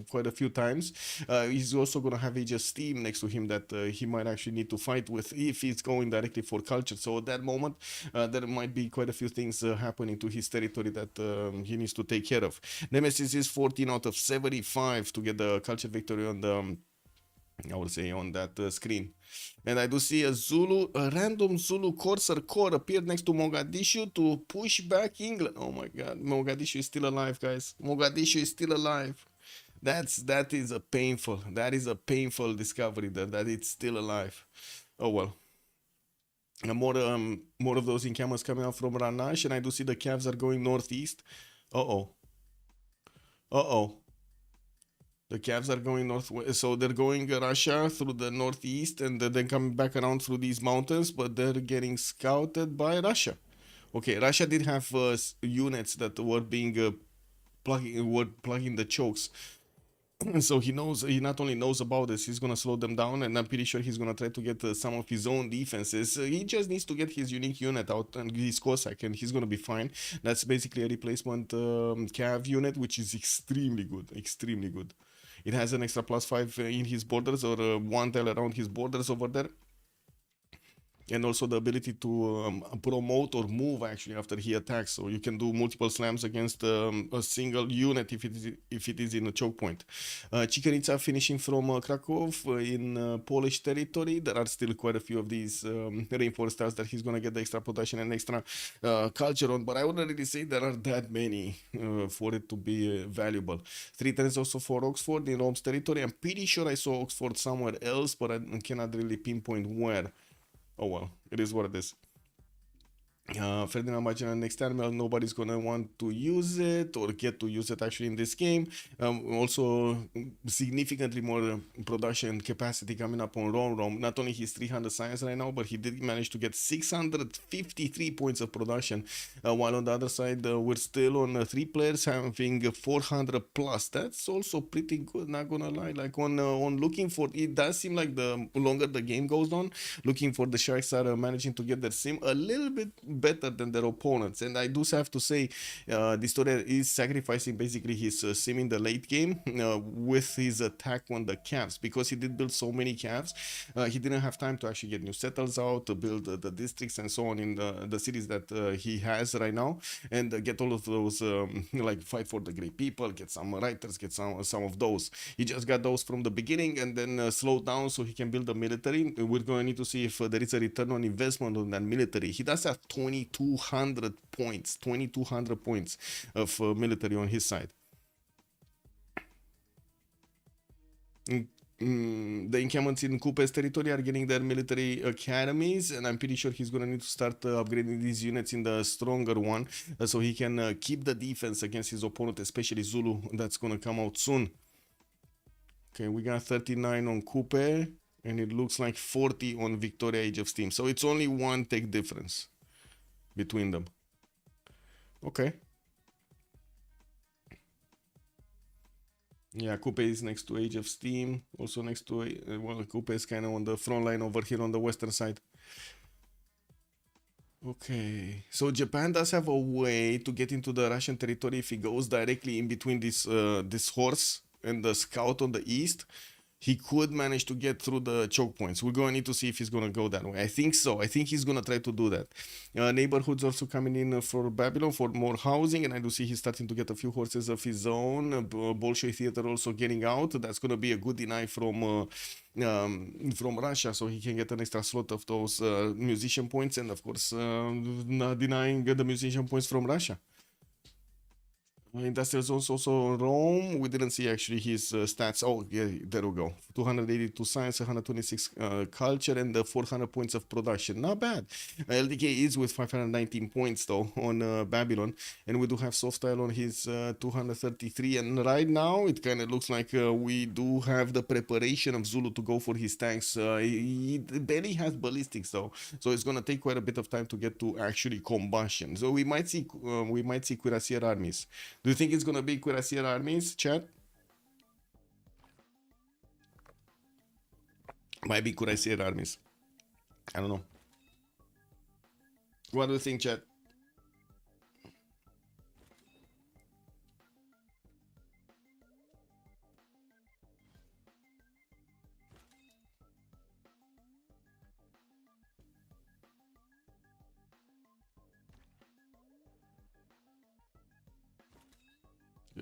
quite a few times. He's also gonna have Age of Steam next to him that he might actually need to fight with if he's going directly for culture. So at that moment, there might be quite a few things happening to his territory that he needs to take care of. Nemesis is 14 out of 75 to get the culture victory on the, I would say, on that screen. And I do see a random Zulu Corsair core appeared next to Mogadishu to push back England. Oh my god, Mogadishu is still alive, guys. Mogadishu is still alive. That is a painful discovery that it's still alive. Oh well. More of those encampments coming out from Ranash, and I do see the Cavs are going northeast. Uh-oh. The Cavs are going northwest, so they're going Russia through the northeast and then coming back around through these mountains, but they're getting scouted by Russia. Okay, Russia did have units that were being plugging the chokes. So he not only knows about this, he's gonna slow them down, and I'm pretty sure he's gonna try to get some of his own defenses. He just needs to get his unique unit out and his Cossack, and he's gonna be fine. That's basically a replacement Cav unit, which is extremely good, extremely good. It has an extra +5 in his borders, or 1 tile around his borders over there. And also the ability to promote or move actually after he attacks, so you can do multiple slams against a single unit if it is in a choke point. Chikarica finishing from Krakow in Polish territory. There are still quite a few of these reinforced tiles that he's gonna get the extra production and extra culture on, but I wouldn't really say there are that many for it to be valuable. 3 turns also for Oxford in Rome's territory. I'm pretty sure I saw Oxford somewhere else, but I cannot really pinpoint where. Oh well, it is what it is. Ferdinand Magellan next terminal, nobody's gonna want to use it or get to use it actually in this game. Also significantly more production capacity coming up on Rome. Not only he's 300 science right now, but he did manage to get 653 points of production, while on the other side we're still on 3 players having 400 plus. That's also pretty good, not gonna lie. Like on looking for, it does seem like the longer the game goes on, looking for the Sharks are managing to get their sim a little bit better than their opponents. And I do have to say, Historia is sacrificing basically his sim in the late game with his attack on the Cavs, because he did build so many Cavs. He didn't have time to actually get new settles out, to build the districts and so on in the cities that he has right now, and get all of those like fight for the great people, get some writers, get some of those. He just got those from the beginning and then slowed down so he can build a military. We're going to need to see if there is a return on investment on that military. He does have 2200 points of military on his side. The encampments in Kupe's territory are getting their military academies, and I'm pretty sure he's gonna need to start upgrading these units in the stronger one, so he can keep the defense against his opponent, especially Zulu. That's gonna come out soon. Okay, we got 39 on Kupe, and it looks like 40 on Victoria Age of Steam, so it's only 1 tech difference between them. Okay. Yeah, Coupe is next to Age of Steam, also next to, well, Coupe is kind of on the front line over here on the western side. Okay, so Japan does have a way to get into the Russian territory if he goes directly in between this horse and the scout on the east. He could manage to get through the choke points. We're going to need to see if he's going to go that way. I think so. I think he's going to try to do that. Neighborhoods also coming in for Babylon for more housing, and I do see he's starting to get a few horses of his own. Bolshoi Theater also getting out. That's going to be a good deny from Russia, so he can get an extra slot of those musician points, and of course not denying the musician points from Russia. Industrial zones also Rome. We didn't see actually his stats. Oh, yeah, there we go. 282 science, 126 culture, and 400 points of production. Not bad. LDK is with 519 points though on Babylon, and we do have soft tile on his 233. And right now it kind of looks like we do have the preparation of Zulu to go for his tanks. He barely has ballistics though, so it's gonna take quite a bit of time to get to actually combustion. So we might see cuirassier armies. Do you think it's gonna be cuirassier armies, chat? Might be cuirassier armies. I don't know. What do you think, chat?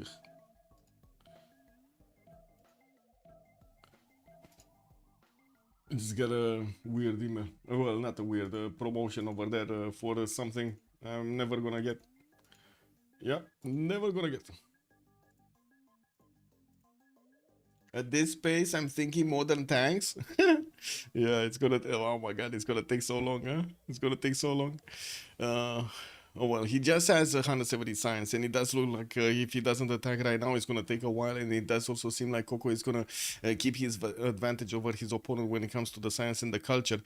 Ugh. Just got a weird email. Well, not a weird promotion over there for something I'm never gonna get. Yeah, never gonna get. At this pace, I'm thinking modern tanks. Yeah, it's gonna. Oh my god, it's gonna take so long, huh? It's gonna take so long. Oh well, he just has 170 science, and it does look like if he doesn't attack right now, it's gonna take a while, and it does also seem like Coco is gonna keep his advantage over his opponent when it comes to the science and the culture.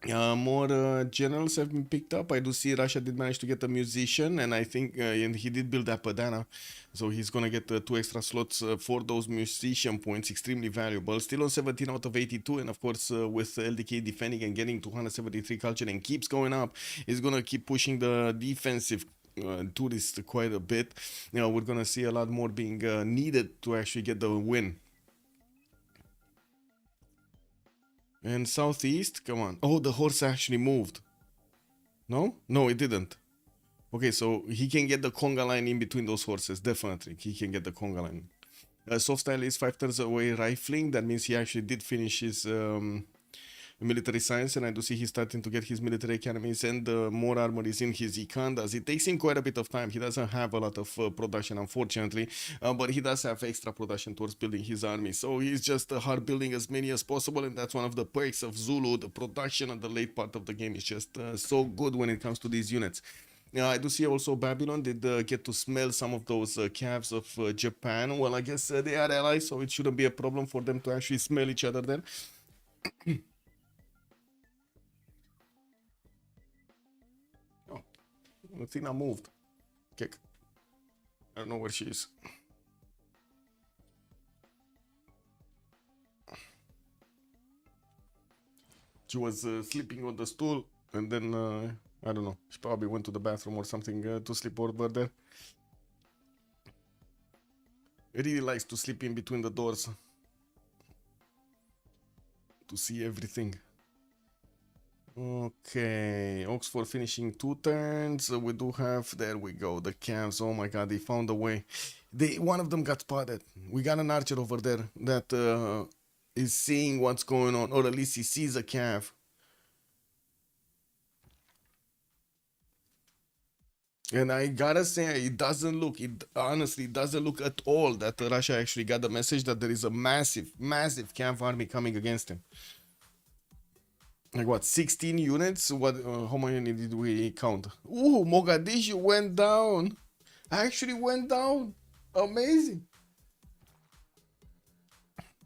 More generals have been picked up. I do see Russia did manage to get a musician, and I think and he did build up a Padana, so he's gonna get 2 extra slots for those musician points, extremely valuable. Still on 17 out of 82, and of course with LDK defending and getting 273 culture and keeps going up, he's gonna keep pushing the defensive tourist quite a bit. We're gonna see a lot more being needed to actually get the win. And southeast, come on. Oh, the horse actually moved. No? No, it didn't. Okay, so he can get the conga line in between those horses. Definitely, he can get the conga line. Soft style is 5 turns away rifling. That means he actually did finish his military science, and I do see he's starting to get his military academies, and more armor is in his Ikandas. It takes him quite a bit of time. He doesn't have a lot of production, unfortunately, but he does have extra production towards building his army. So he's just hard building as many as possible, and that's one of the perks of Zulu. The production at the late part of the game is just so good when it comes to these units. I do see also Babylon did get to smell some of those calves of Japan. Well, I guess they are allies, so it shouldn't be a problem for them to actually smell each other then. Athena moved. Kick. I don't know where she is. She was sleeping on the stool, and then I don't know. She probably went to the bathroom or something to sleep over there. It really likes to sleep in between the doors to see everything. Okay, Oxford finishing 2 turns. We do have, there we go, the calves. Oh my god, they found a way. One of them got spotted. We got an archer over there that is seeing what's going on, or at least he sees a calf. And I gotta say, it honestly doesn't look at all that Russia actually got the message that there is a massive calf army coming against him. Like what, 16 units? What? How many did we count? Ooh, Mogadishu went down. Actually went down. Amazing.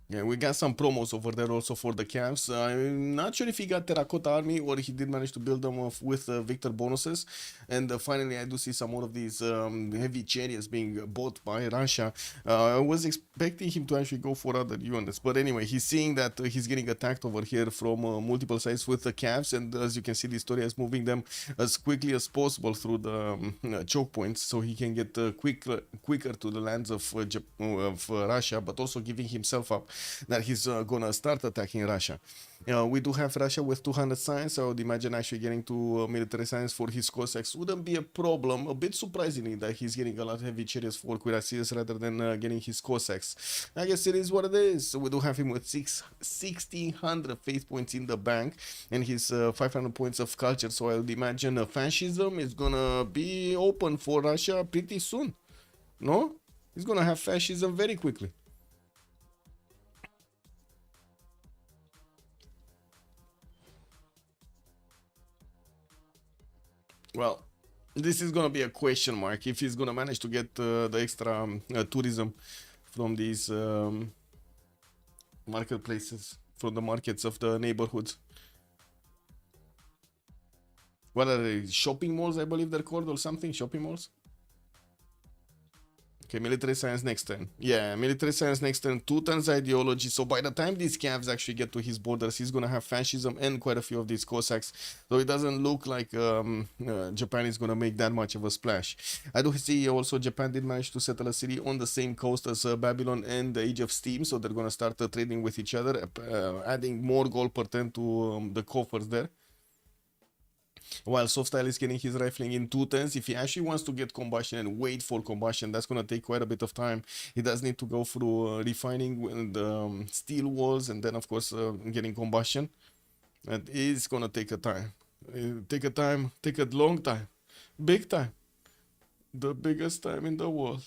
Yeah, we got some promos over there also for the camps. I'm not sure if he got Terracotta Army or he did manage to build them with Victor bonuses. And finally, I do see some more of these heavy chariots being bought by Russia. I was expecting him to actually go for other units. But anyway, he's seeing that he's getting attacked over here from multiple sides with the camps. And as you can see, Historia is moving them as quickly as possible through the choke points. So he can get quicker to the lands of Russia, but also giving himself up that he's gonna start attacking Russia. We do have Russia with 200 science. I would imagine actually getting to military science for his Cossacks wouldn't be a problem. A bit surprisingly that he's getting a lot of heavy chariots for cuirassiers rather than getting his Cossacks. I guess it is what it is. We do have him with 1,600 faith points in the bank and his 500 points of culture. So I would imagine fascism is gonna be open for Russia pretty soon. No? He's gonna have fascism very quickly. Well, this is gonna be a question mark if he's gonna manage to get the extra tourism from these marketplaces, from the markets of the neighborhoods. What are they? Shopping malls, I believe they're called, or something? Shopping malls? Okay, military science next turn. Yeah, military science next turn, 2 turns ideology. So by the time these calves actually get to his borders, he's gonna have fascism and quite a few of these Cossacks. So it doesn't look like Japan is gonna make that much of a splash. I do see also Japan did manage to settle a city on the same coast as Babylon and the Age of Steam. So they're gonna start trading with each other, adding more gold per turn to the coffers there. While Softstyle is getting his rifling in 2 turns. If he actually wants to get combustion and wait for combustion, that's going to take quite a bit of time. He does need to go through refining the steel walls and then, of course, getting combustion. That is going to take a time. Take a long time. Big time. The biggest time in the world.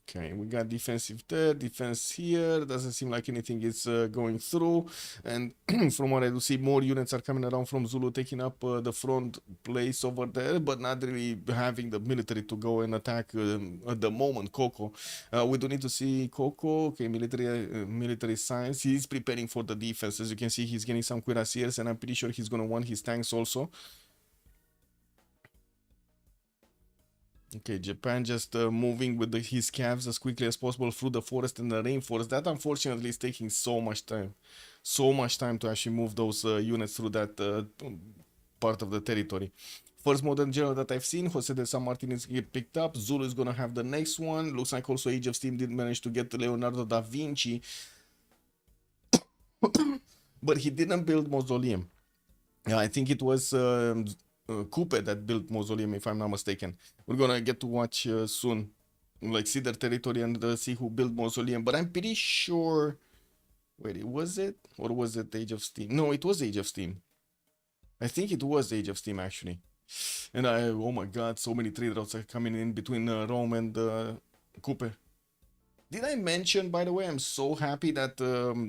Okay, we got defensive there, defense here. Doesn't seem like anything is going through. And from what I do see, more units are coming around from Zulu, taking up the front place over there, but not really having the military to go and attack at the moment. Coco, we do need to see Coco. Okay, military science. He's preparing for the defense. As you can see, he's getting some cuirassiers, and I'm pretty sure he's gonna want his tanks also. Okay, Japan just moving with his calves as quickly as possible through the forest and the rainforest. That unfortunately is taking so much time. So much time to actually move those units through that part of the territory. First modern general that I've seen, Jose de San Martin is get picked up. Zulu is gonna have the next one. Looks like also Age of Steam did manage to get Leonardo da Vinci. But he didn't build Mausoleum. I think it was Coupe that built Mausoleum, if I'm not mistaken. We're gonna get to watch soon, like see their territory and see who built Mausoleum. But I'm pretty sure. Wait, was it or was it Age of Steam? No, it was Age of Steam. I think it was Age of Steam actually. And oh my God, so many trade routes are coming in between Rome and Coupe. Did I mention, by the way, I'm so happy that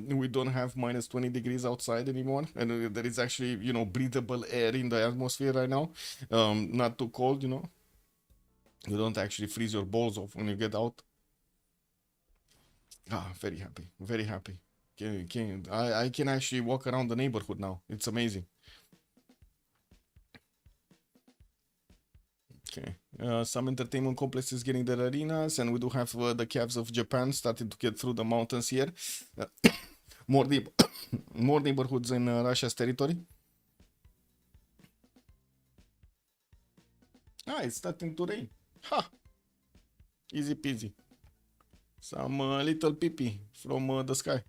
we don't have minus 20 degrees outside anymore, and there is actually, you know, breathable air in the atmosphere right now. Not too cold, you know. You don't actually freeze your balls off when you get out. Ah, very happy, very happy. I can actually walk around the neighborhood now. It's amazing. Okay, some entertainment complexes getting their arenas, and we do have the calves of Japan starting to get through the mountains here. More neighborhoods in Russia's territory. Ah, it's starting to rain. Ha! Easy peasy. Some little pee from the sky.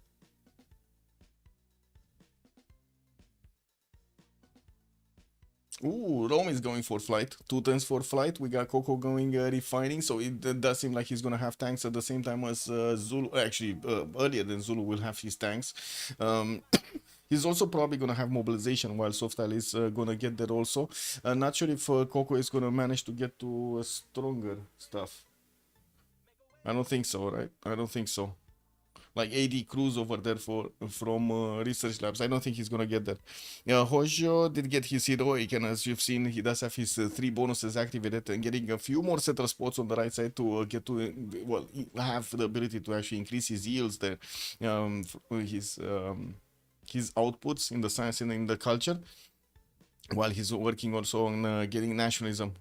Ooh, Rome is going for flight. 2 turns for flight. We got Coco going refining, so it does seem like he's gonna have tanks at the same time as Zulu. Actually, earlier than Zulu will have his tanks. He's also probably gonna have mobilization while Softal is gonna get there also. Not sure if Coco is gonna manage to get to stronger stuff. I don't think so, right? I don't think so. Like AD Cruz over there from research labs. I don't think he's gonna get that. Hojo did get his heroic, and as you've seen, he does have his 3 bonuses activated and getting a few more settler spots on the right side to get to well have the ability to actually increase his yields there, his outputs in the science and in the culture, while he's working also on getting nationalism.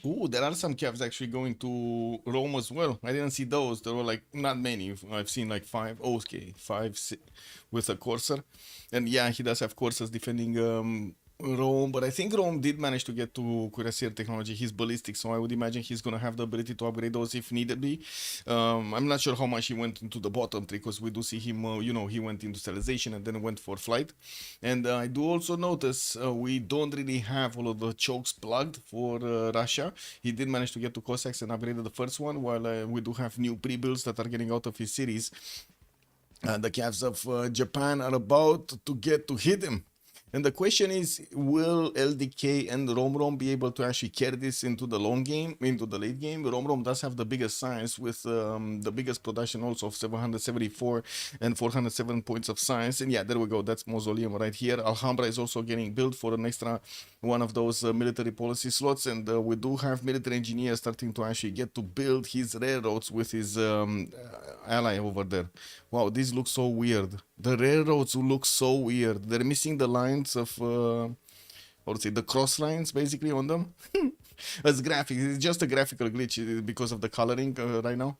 Ooh, there are some calves actually going to Rome as well. I didn't see those. There were like not many. I've seen like 5. Oh, okay, 5 with a Corsair. And yeah, he does have Corsairs defending Rome, but I think Rome did manage to get to Cuirassier technology. He's ballistic, so I would imagine he's gonna have the ability to upgrade those if needed be. I'm not sure how much he went into the bottom tree, because we do see him, you know, he went into sterilization and then went for flight. And I do also notice we don't really have all of the chokes plugged for Russia. He did manage to get to Cossacks and upgraded the first one, while we do have new pre-builds that are getting out of his series. The calves of Japan are about to get to hit him. And the question is, will LDK and Rom be able to actually carry this into the long game, into the late game? Rom does have the biggest science with the biggest production also of 774 and 407 points of science. And yeah, there we go. That's Mausoleum right here. Alhambra is also getting built for an extra one of those military policy slots. And we do have military engineers starting to actually get to build his railroads with his ally over there. Wow, this looks so weird. The railroads look so weird. They're missing the lines of, how to say, the cross lines basically on them. As graphics, it's just a graphical glitch because of the coloring right now.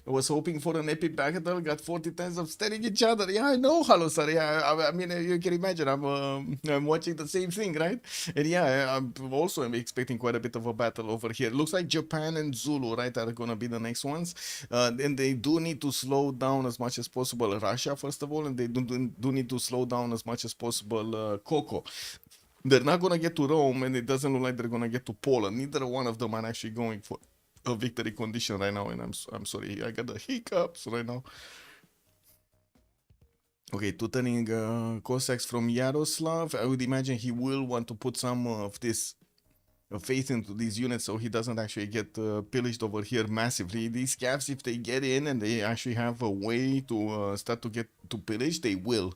I was hoping for an epic battle, got 40 times of staring each other. Yeah, I know, Halosar. Yeah, I mean, you can imagine, I'm watching the same thing, right? And yeah, I'm also expecting quite a bit of a battle over here. Looks like Japan and Zulu, right, are gonna be the next ones. And they do need to slow down as much as possible Russia, first of all, and they do need to slow down as much as possible Coco. They're not gonna get to Rome, and it doesn't look like they're gonna get to Poland. Neither one of them are actually going for a victory condition right now, and I'm sorry, I got the hiccups right now. Okay, tutoring Cossacks from Yaroslav. I would imagine he will want to put some of this faith into these units so he doesn't actually get pillaged over here massively. These scavs, if they get in and they actually have a way to start to get to pillage, they will.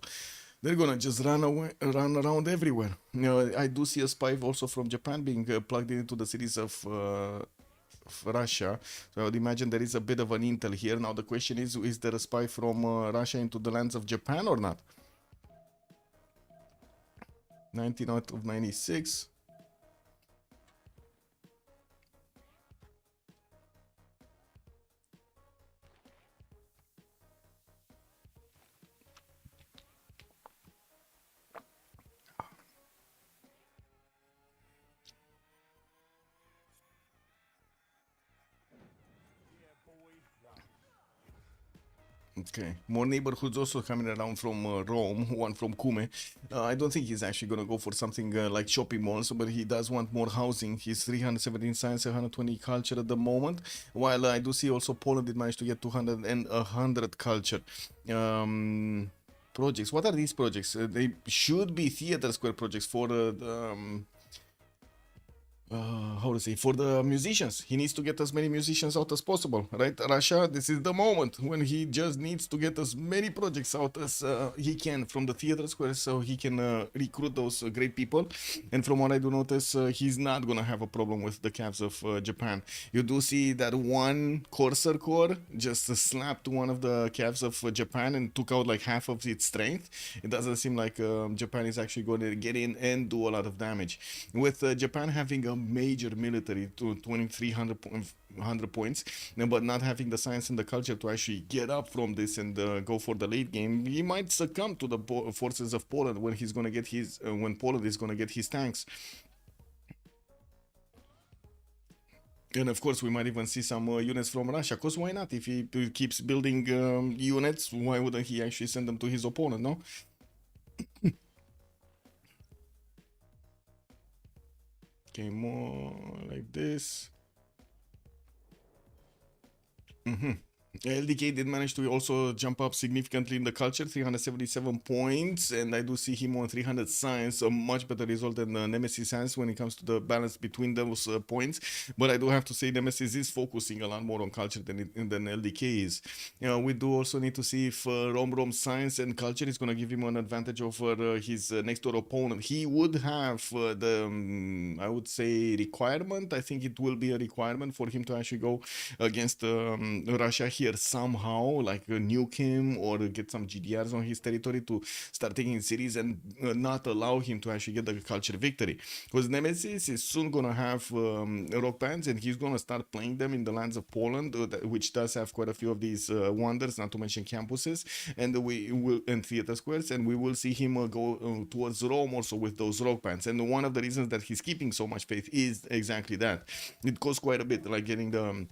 They're gonna just run around everywhere. You know, I do see a spy also from Japan being plugged into the cities of Russia. So I would imagine there is a bit of an intel here. Now the question is there a spy from Russia into the lands of Japan or not? 19 out of 96. Okay, more neighborhoods also coming around from Rome, one from Cume. I don't think he's actually going to go for something like shopping malls, but he does want more housing. He's 317 science, 120 culture at the moment, while I do see also Poland did manage to get 200 and 100 culture. Projects, what are these projects? They should be theater square projects for how to say, for the musicians. He needs to get as many musicians out as possible, right? Russia, this is the moment when he just needs to get as many projects out as he can from the theater square so he can recruit those great people. And from what I do notice, he's not gonna have a problem with the Cavs of Japan. You do see that one Corsair Corps just slapped one of the Cavs of Japan and took out like half of its strength. It doesn't seem like Japan is actually going to get in and do a lot of damage. With Japan having a major military to 2,300 points, but not having the science and the culture to actually get up from this and go for the late game, he might succumb to the forces of Poland when he's gonna get his when Poland is gonna get his tanks. And of course, we might even see some units from Russia. Cause why not? If he keeps building units, why wouldn't he actually send them to his opponent? No. Okay, more like this. LDK did manage to also jump up significantly in the culture, 377 points, and I do see him on 300 science, a much better result than Nemesis science when it comes to the balance between those points. But I do have to say Nemesis is focusing a lot more on culture than LDK is. You know, we do also need to see if Rom science and culture is going to give him an advantage over his next door opponent. He would have the, I would say, requirement. I think it will be a requirement for him to actually go against Russia here somehow, like nuke him or get some GDRs on his territory to start taking cities and not allow him to actually get the culture victory. Because Nemesis is soon gonna have rock bands and he's gonna start playing them in the lands of Poland, which does have quite a few of these wonders, not to mention campuses, and we will and theater squares, and we will see him go towards Rome also with those rock bands. And one of the reasons that he's keeping so much faith is exactly that. It costs quite a bit, like getting the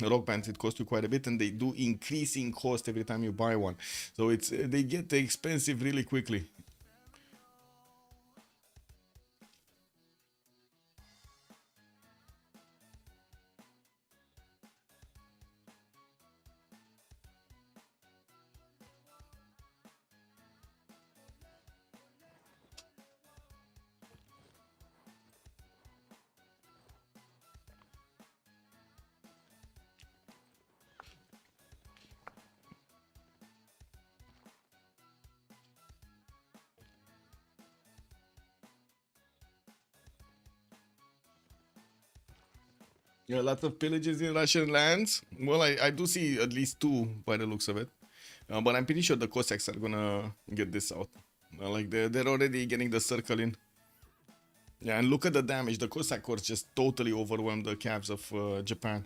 rock bands. It costs you quite a bit, and they do increase in cost every time you buy one, so it's they get expensive really quickly. Yeah, a lot of pillages in Russian lands. Well, I do see at least two by the looks of it. But I'm pretty sure the Cossacks are gonna get this out. Like they're already getting the circle in. Yeah, and look at the damage. The Cossack Corps just totally overwhelmed the Cavs of Japan.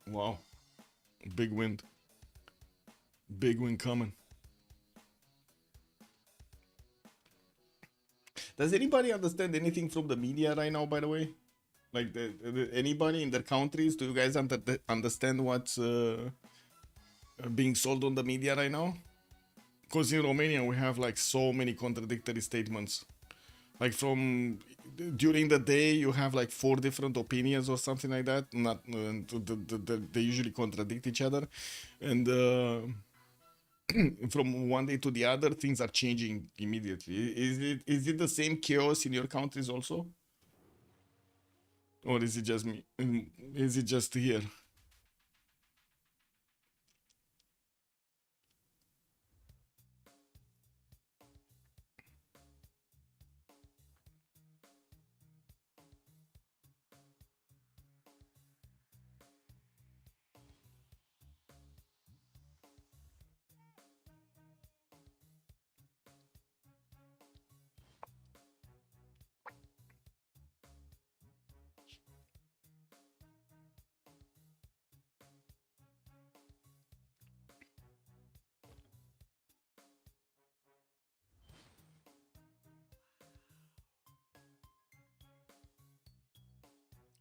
Wow. Big wind. Big wind coming. Does anybody understand anything from the media right now, by the way? Like, anybody in their countries? Do you guys understand what's being sold on the media right now? Because in Romania, we have like so many contradictory statements. Like from during the day, you have like 4 different opinions or something like that. Not they usually contradict each other, and from one day to the other, things are changing immediately. Is it the same chaos in your countries also, or is it just me? Is it just here?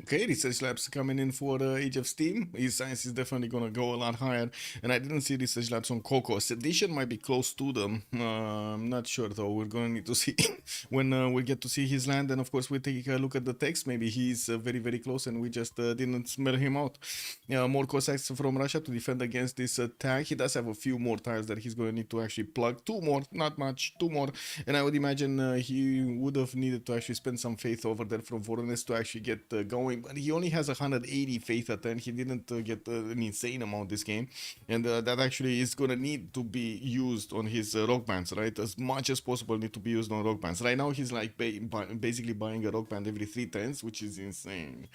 Okay, research labs coming in for Age of Steam. His science is definitely gonna go a lot higher, and I didn't see research labs on Coco. Sedition might be close to them. I'm not sure though. We're gonna need to see when we get to see his land, and of course we take a look at the text. Maybe he's very very close, and we just didn't smell him out. More Cossacks from Russia to defend against this attack. He does have a few more tiles that he's gonna need to actually plug. 2 more, not much, 2 more, and I would imagine he would have needed to actually spend some faith over there from Voronezh to actually get going. But he only has 180 faith at 10. He didn't get an insane amount this game, and that actually is gonna need to be used on his rock bands, right? As much as possible need to be used on rock bands. Right now he's like basically buying a rock band every 3 turns, which is insane.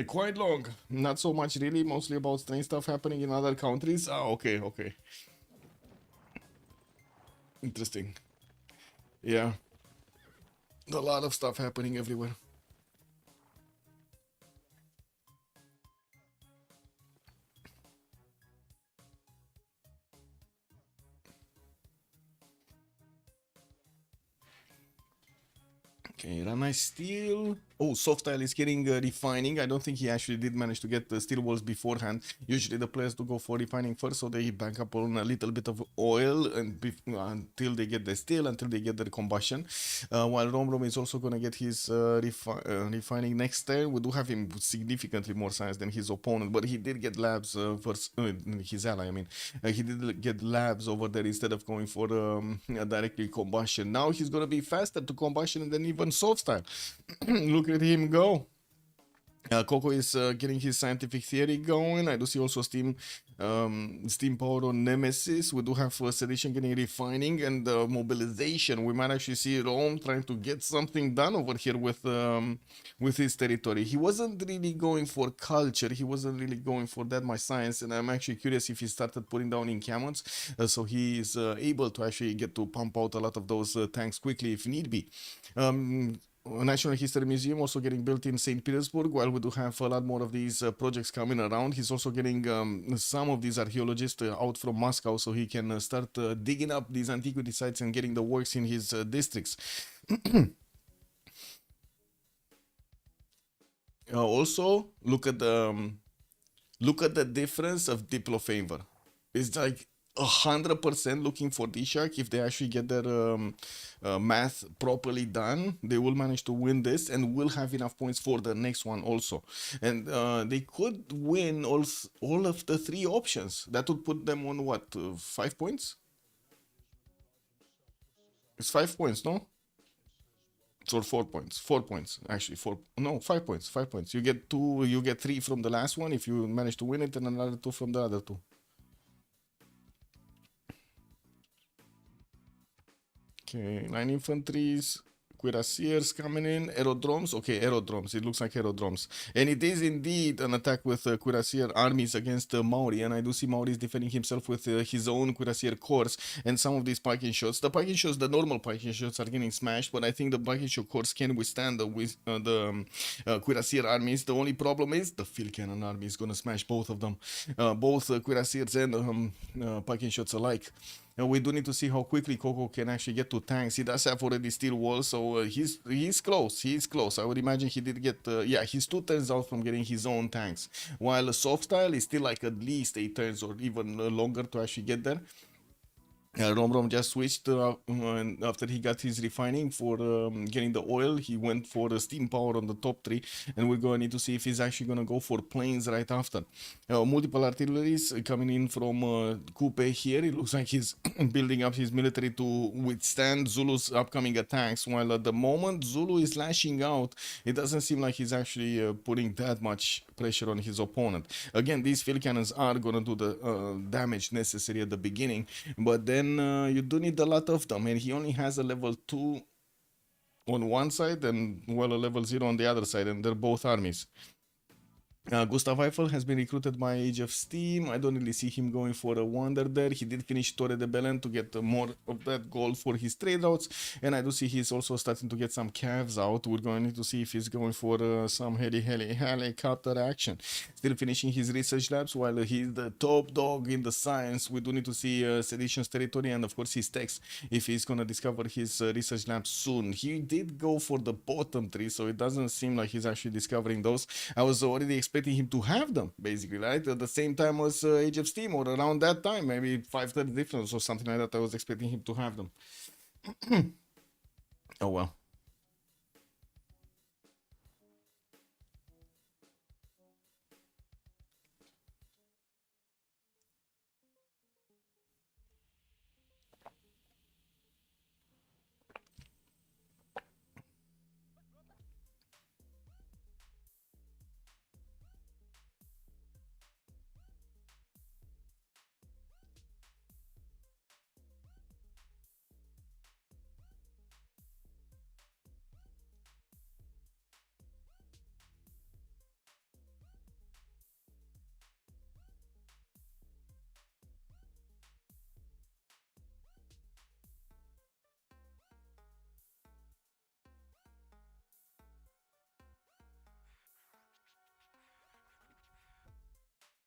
Quite long, not so much really, mostly about strange stuff happening in other countries. Okay, interesting. Yeah, a lot of stuff happening everywhere. Okay, Rana is steel. Oh, Softile is getting refining. I don't think he actually did manage to get the steel walls beforehand. Usually the players do go for refining first, so they bank up on a little bit of oil and until they get the steel, until they get the combustion. While Rom is also gonna get his refining next turn. We do have him significantly more science than his opponent, but he did get labs first. His ally, I mean, he did get labs over there instead of going for directly combustion. Now he's gonna be faster to combustion than even Softile. Look at him go. Coco is getting his scientific theory going. I do see also steam power on Nemesis. We do have sedition getting refining and mobilization. We might actually see Rome trying to get something done over here with his territory. He wasn't really going for culture. He wasn't really going for that much science, and I'm actually curious if he started putting down encampments, so he is able to actually get to pump out a lot of those tanks quickly if need be. National History Museum also getting built in St. Petersburg. While we do have a lot more of these projects coming around, he's also getting some of these archaeologists out from Moscow, so he can start digging up these antiquity sites and getting the works in his districts. Also, look at the difference of Diplo favor. It's like 100% looking for DShark. If they actually get their math properly done, they will manage to win this and will have enough points for the next one also. And they could win all of the 3 options. That would put them on what, 5 points? It's 5 points, no? Or 4 points. 4 points, actually. 5 points. 5 points. You get 2. You get 3 from the last one if you manage to win it, and another 2 from the other 2. Okay, 9 infantries, cuirassiers coming in, aerodromes. Okay, aerodromes. It looks like aerodromes, and it is indeed an attack with cuirassier armies against Maori. And I do see Maori is defending himself with his own cuirassier corps and some of these parking shots. The parking shots, the normal parking shots, are getting smashed, but I think the parking shot corps can withstand the cuirassier armies. The only problem is the field cannon army is gonna smash both of them, both cuirassiers and parking shots alike. We do need to see how quickly Coco can actually get to tanks. He does have already steel walls, so he's close. He's close. I would imagine he did get, yeah, he's 2 turns out from getting his own tanks. While soft style is still like at least 8 turns or even longer to actually get there. Rom just switched after he got his refining for getting the oil. He went for the steam power on the top 3, and we're going to need to see if he's actually going to go for planes right after. Multiple artilleries coming in from Coupe here. It looks like he's building up his military to withstand Zulu's upcoming attacks, while at the moment Zulu is lashing out. It doesn't seem like he's actually putting that much pressure on his opponent. Again, these field cannons are going to do the damage necessary at the beginning, but then you do need a lot of them, and he only has a level 2 on one side and well a level 0 on the other side, and they're both armies. Gustav Eiffel has been recruited by Age of Steam. I don't really see him going for a wonder there. He did finish Torre de Belen to get more of that gold for his trade routes, and I do see he's also starting to get some calves out. We're going to need to see if he's going for some helicopter action. Still finishing his research labs while he's the top dog in the science. We do need to see Sedition's territory and of course his text if he's going to discover his research labs soon. He did go for the bottom 3, so it doesn't seem like he's actually discovering those. I was already expecting him to have them, basically, right? At the same time as Age of Steam, or around that time, maybe 5-30 difference or something like that. I was expecting him to have them. Oh well.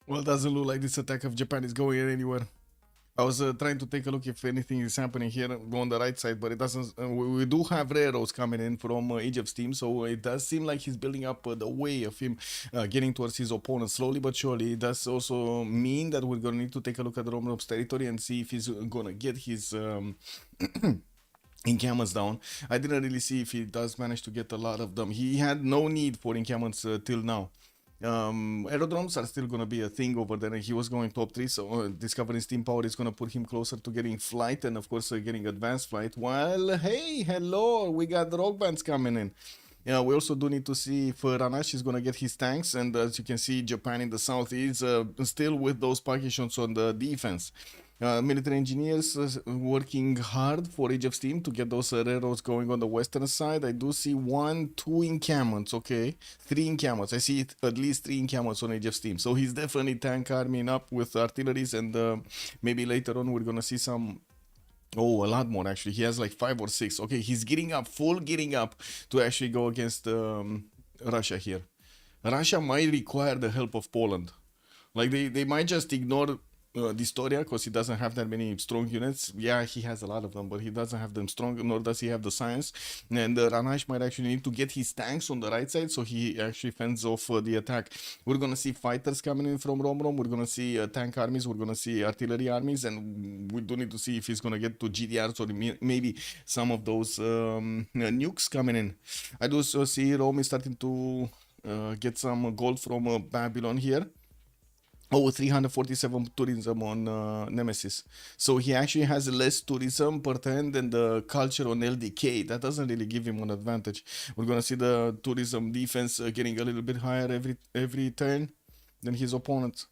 Well, it doesn't look like this attack of Japan is going anywhere. I was trying to take a look if anything is happening here on the right side, but it doesn't. We do have railroads coming in from Age of Steam, so it does seem like he's building up the way of him getting towards his opponent slowly but surely. It does also mean that we're going to need to take a look at Romrov's territory and see if he's going to get his encampments down. I didn't really see if he does manage to get a lot of them. He had no need for encampments till now. Aerodromes are still gonna be a thing over there, and he was going top 3, so discovering steam power is gonna put him closer to getting flight and of course getting advanced flight. While, hey, hello, we got the rock bands coming in. Yeah, we also do need to see if Ranash is gonna get his tanks, and as you can see, Japan in the south is still with those partitions on the defense. Military engineers working hard for Age of Steam to get those railroads going on the western side. I do see 1, 2 encampments, okay, 3 encampments. I see at least 3 encampments on Age of Steam. So he's definitely tank arming up with artilleries, and maybe later on we're gonna see some. Oh, a lot more actually. He has like 5 or 6. Okay, he's getting up, full getting up to actually go against Russia here. Russia might require the help of Poland. Like they might just ignore Distoria because he doesn't have that many strong units. Yeah, he has a lot of them, but he doesn't have them strong, nor does he have the science. And Ranash might actually need to get his tanks on the right side, so he actually fends off the attack. We're gonna see fighters coming in from Romrom. We're gonna see tank armies. We're gonna see artillery armies, and we do need to see if he's gonna get to GDRs or maybe some of those nukes coming in. I do also see Rome is starting to get some gold from Babylon here. Oh, 347 tourism on Nemesis. So he actually has less tourism per turn than the culture on LDK. That doesn't really give him an advantage. We're going to see the tourism defense getting a little bit higher every turn. than his opponents.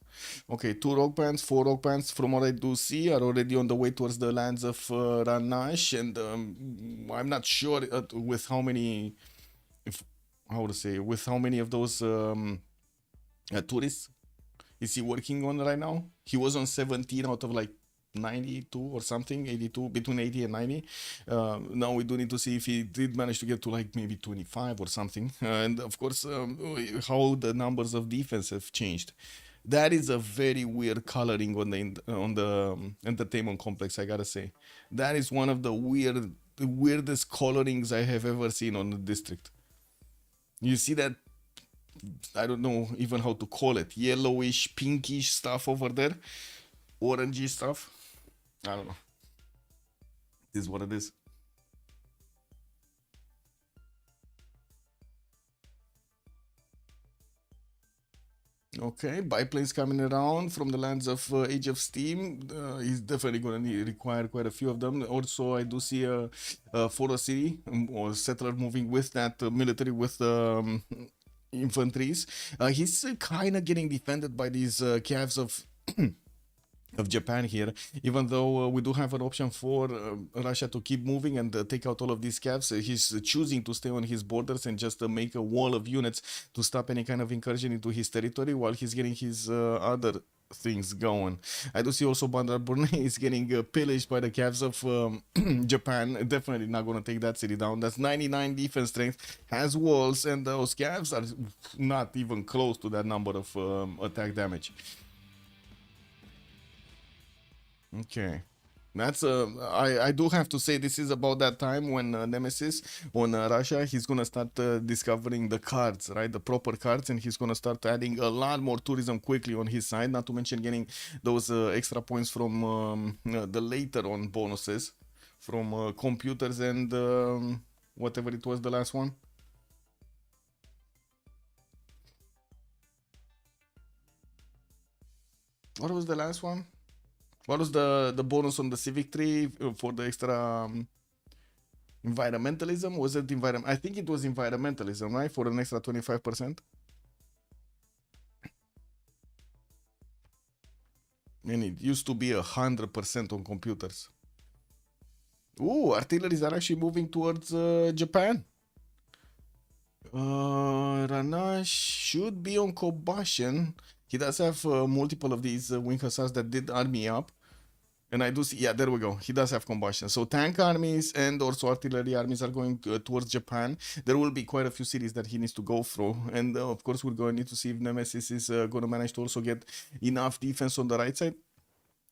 Okay, 2 rock bands, 4 rock bands, from what I do see, are already on the way towards the lands of Ranash, and I'm not sure with how many, if how to say, with how many of those tourists is he working on right now. He was on 17 out of like 92 or something, 82, between 80 and 90. Now we do need to see if he did manage to get to like maybe 25 or something. And of course, how the numbers of defense have changed. That is a very weird coloring on the entertainment complex, I gotta say. That is one of the weirdest colorings I have ever seen on the district. You see that, I don't know even how to call it, yellowish, pinkish stuff over there, orangey stuff. I don't know. This is what it is. Okay, biplanes coming around from the lands of Age of Steam. He's definitely going to require quite a few of them. Also, I do see a Foro City or settler moving with that military with infantries. He's kind of getting defended by these calves of Japan here, even though we do have an option for Russia to keep moving and take out all of these calves. He's choosing to stay on his borders and just make a wall of units to stop any kind of incursion into his territory while he's getting his other things going. I do see also Bandar Brunei is getting pillaged by the calves of Japan. Definitely not going to take that city down. That's 99 defense strength, has walls, and those calves are not even close to that number of attack damage. Okay, that's I do have to say this is about that time when Nemesis on Russia, he's gonna start discovering the cards, right, the proper cards, and he's gonna start adding a lot more tourism quickly on his side, not to mention getting those extra points from the later on bonuses from computers and whatever it was, the last one. What was the last one? What was the bonus on the Civic 3 for the extra environmentalism? Was it environment? I think it was environmentalism, right? For an extra 25%. And it used to be 100% on computers. Ooh, artilleries are actually moving towards Japan. Ranash should be on combustion. He does have multiple of these wing hussars that did army up. And I do see, yeah, there we go. He does have combustion. So tank armies and also artillery armies are going towards Japan. There will be quite a few cities that he needs to go through. And of course, we're going to need to see if Nemesis is going to manage to also get enough defense on the right side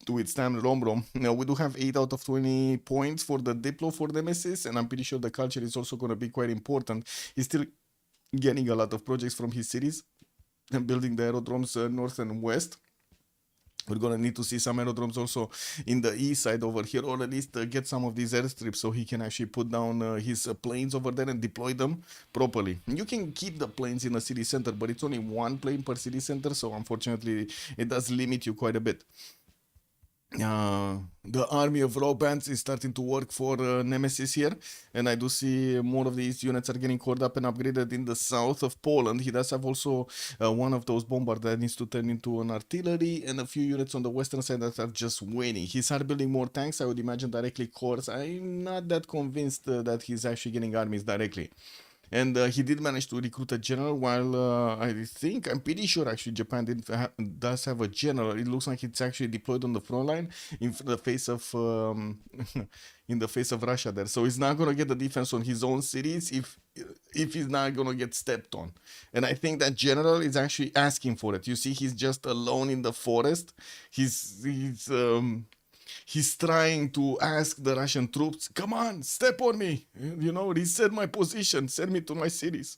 to withstand Rom. Now, we do have 8 out of 20 points for the Diplo for Nemesis. And I'm pretty sure the culture is also going to be quite important. He's still getting a lot of projects from his cities and building the aerodromes north and west. We're going to need to see some aerodromes also in the east side over here, or at least get some of these airstrips so he can actually put down his planes over there and deploy them properly. You can keep the planes in a city center, but it's only one plane per city center, so unfortunately it does limit you quite a bit. The army of rock bands is starting to work for Nemesis here, and I do see more of these units are getting caught up and upgraded in the south of Poland. He does have also one of those bombers that needs to turn into an artillery, and a few units on the western side that are just waiting. He started building more tanks, I would imagine directly cores. I'm not that convinced that he's actually getting armies directly. And he did manage to recruit a general, while I'm pretty sure actually Japan does have a general. It looks like it's actually deployed on the front line in the face of in the face of Russia there. So he's not gonna get the defense on his own cities if he's not gonna get stepped on. And I think that general is actually asking for it. You see, he's just alone in the forest. He's trying to ask the Russian troops, come on, step on me, reset my position, send me to my cities.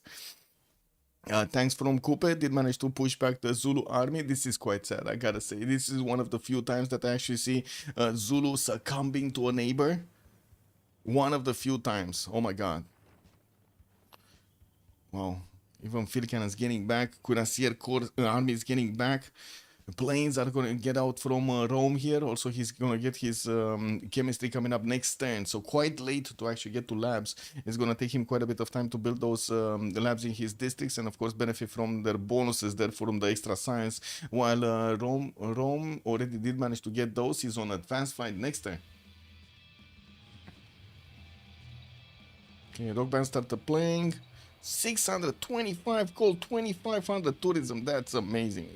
Tanks from Kupe did manage to push back the Zulu army. This is quite sad, I gotta say. This is one of the few times that I actually see Zulu succumbing to a neighbor. One of the few times. Oh my god. Wow. Even field cannons getting back. Cuirassier Corps army is getting back. Planes are going to get out from Rome here. Also, he's going to get his chemistry coming up next turn. So quite late to actually get to labs. It's going to take him quite a bit of time to build those labs in his districts and of course benefit from their bonuses there from the extra science. While Rome already did manage to get those. He's on advanced flight next turn. Okay, Rock Band started playing. 625 gold, 2500 tourism. That's amazing.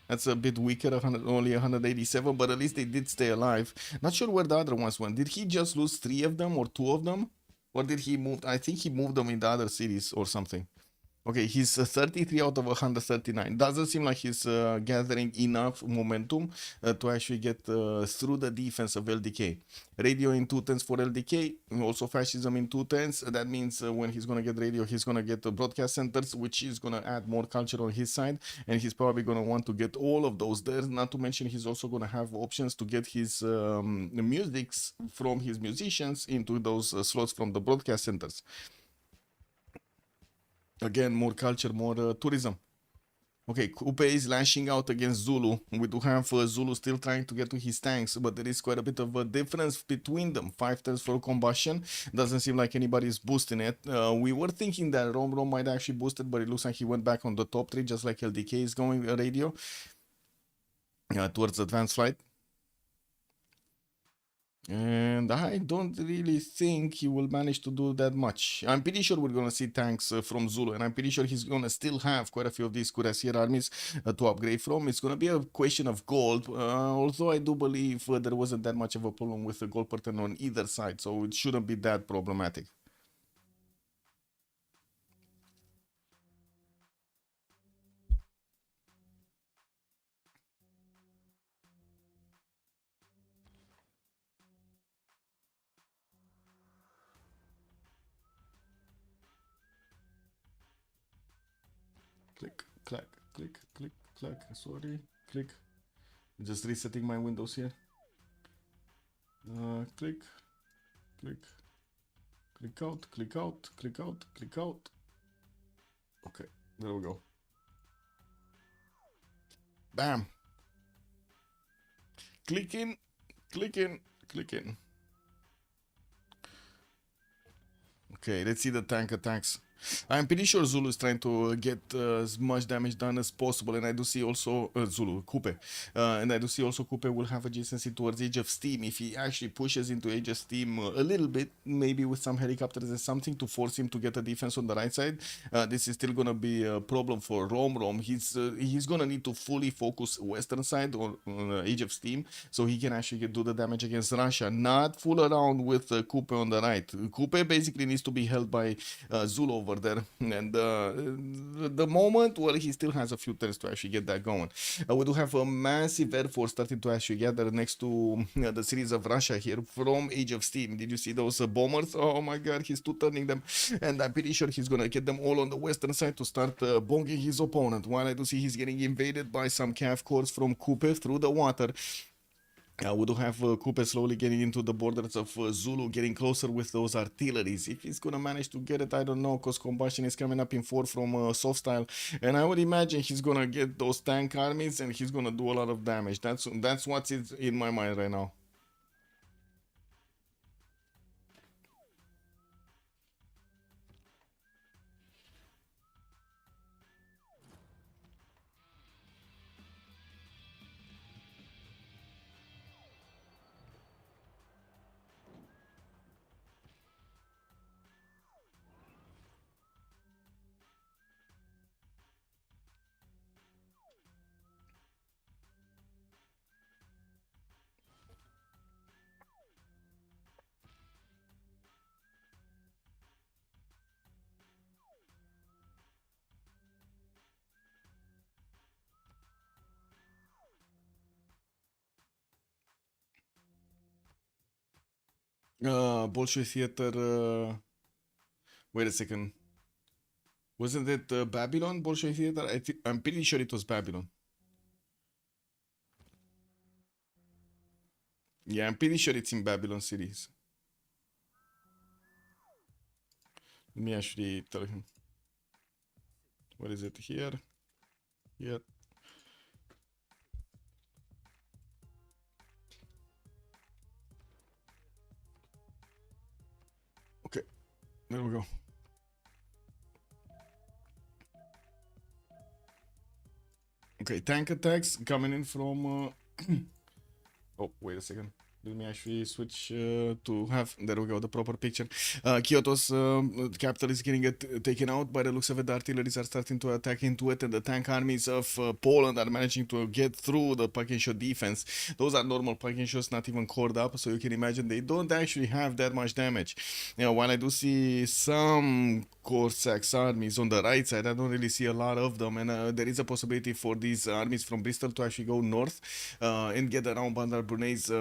That's a bit weaker, only 187, but at least they did stay alive. Not sure where the other ones went. Did he just lose 3 of them or 2 of them? Or did he move? I think he moved them in the other cities or something. Okay, he's 33 out of 139. Doesn't seem like he's gathering enough momentum to actually get through the defense of LDK. Radio in 2 turns for LDK, also fascism in 2 turns. That means when he's going to get radio, he's going to get the broadcast centers, which is going to add more culture on his side. And he's probably going to want to get all of those there. Not to mention he's also going to have options to get his musics from his musicians into those slots from the broadcast centers. Again, more culture, more tourism. Okay, Kupe is lashing out against Zulu. We do have Zulu still trying to get to his tanks, but there is quite a bit of a difference between them. 5 turns for combustion. Doesn't seem like anybody is boosting it. We were thinking that Rom might actually boost it, but it looks like he went back on the top 3, just like LDK is going radio towards advanced flight. And I don't really think he will manage to do that much. I'm pretty sure we're going to see tanks from Zulu, and I'm pretty sure he's going to still have quite a few of these cuirassier armies to upgrade from. It's going to be a question of gold, although I do believe there wasn't that much of a problem with the gold per turn on either side, so it shouldn't be that problematic. Click, clack, click, click, clack. Sorry, click. Just resetting my windows here. Click, click, click out, click out, click out, click out. Okay, there we go. Bam. Click in, click in, click in. Okay, let's see the tank attacks. I'm pretty sure Zulu is trying to get as much damage done as possible, and I do see also Zulu, Kupe, and I do see also Kupe will have adjacency towards Age of Steam if he actually pushes into Age of Steam a little bit, maybe with some helicopters and something to force him to get a defense on the right side. This is still gonna be a problem for Rom. He's gonna need to fully focus western side or Age of Steam so he can actually do the damage against Russia, not fool around with Kupe on the right. Kupe basically needs to be held by Zulu over there, and the moment, well, he still has a few turns to actually get that going. We do have a massive air force starting to actually gather next to the cities of Russia here from Age of Steam. Did you see those bombers? Oh my god, he's two-turning them, and I'm pretty sure he's gonna get them all on the western side to start bonging his opponent, while I do see he's getting invaded by some cav corps from Kupe through the water. We do have Kupe slowly getting into the borders of Zulu, getting closer with those artilleries. If he's gonna manage to get it, I don't know, because combustion is coming up in 4 from soft style, and I would imagine he's gonna get those tank armies and he's gonna do a lot of damage. That's what's in my mind right now. Bolshoi Theater. Wait a second. Wasn't it Babylon? Bolshoi Theater? I'm pretty sure it was Babylon. Yeah, I'm pretty sure it's in Babylon cities. Let me actually tell him. What is it here? Here. There we go. Okay, tank attacks coming in from... oh, wait a second. Let me actually switch to have, there we go, the proper picture. Kyoto's capital is getting taken out. By the looks of it, the artilleries are starting to attack into it, and the tank armies of Poland are managing to get through the pack and shot defense. Those are normal pack and shots, not even cored up, so you can imagine they don't actually have that much damage. You know, while I do see some Cossacks armies on the right side, I don't really see a lot of them, and there is a possibility for these armies from Bristol to actually go north and get around Bandar Brunei's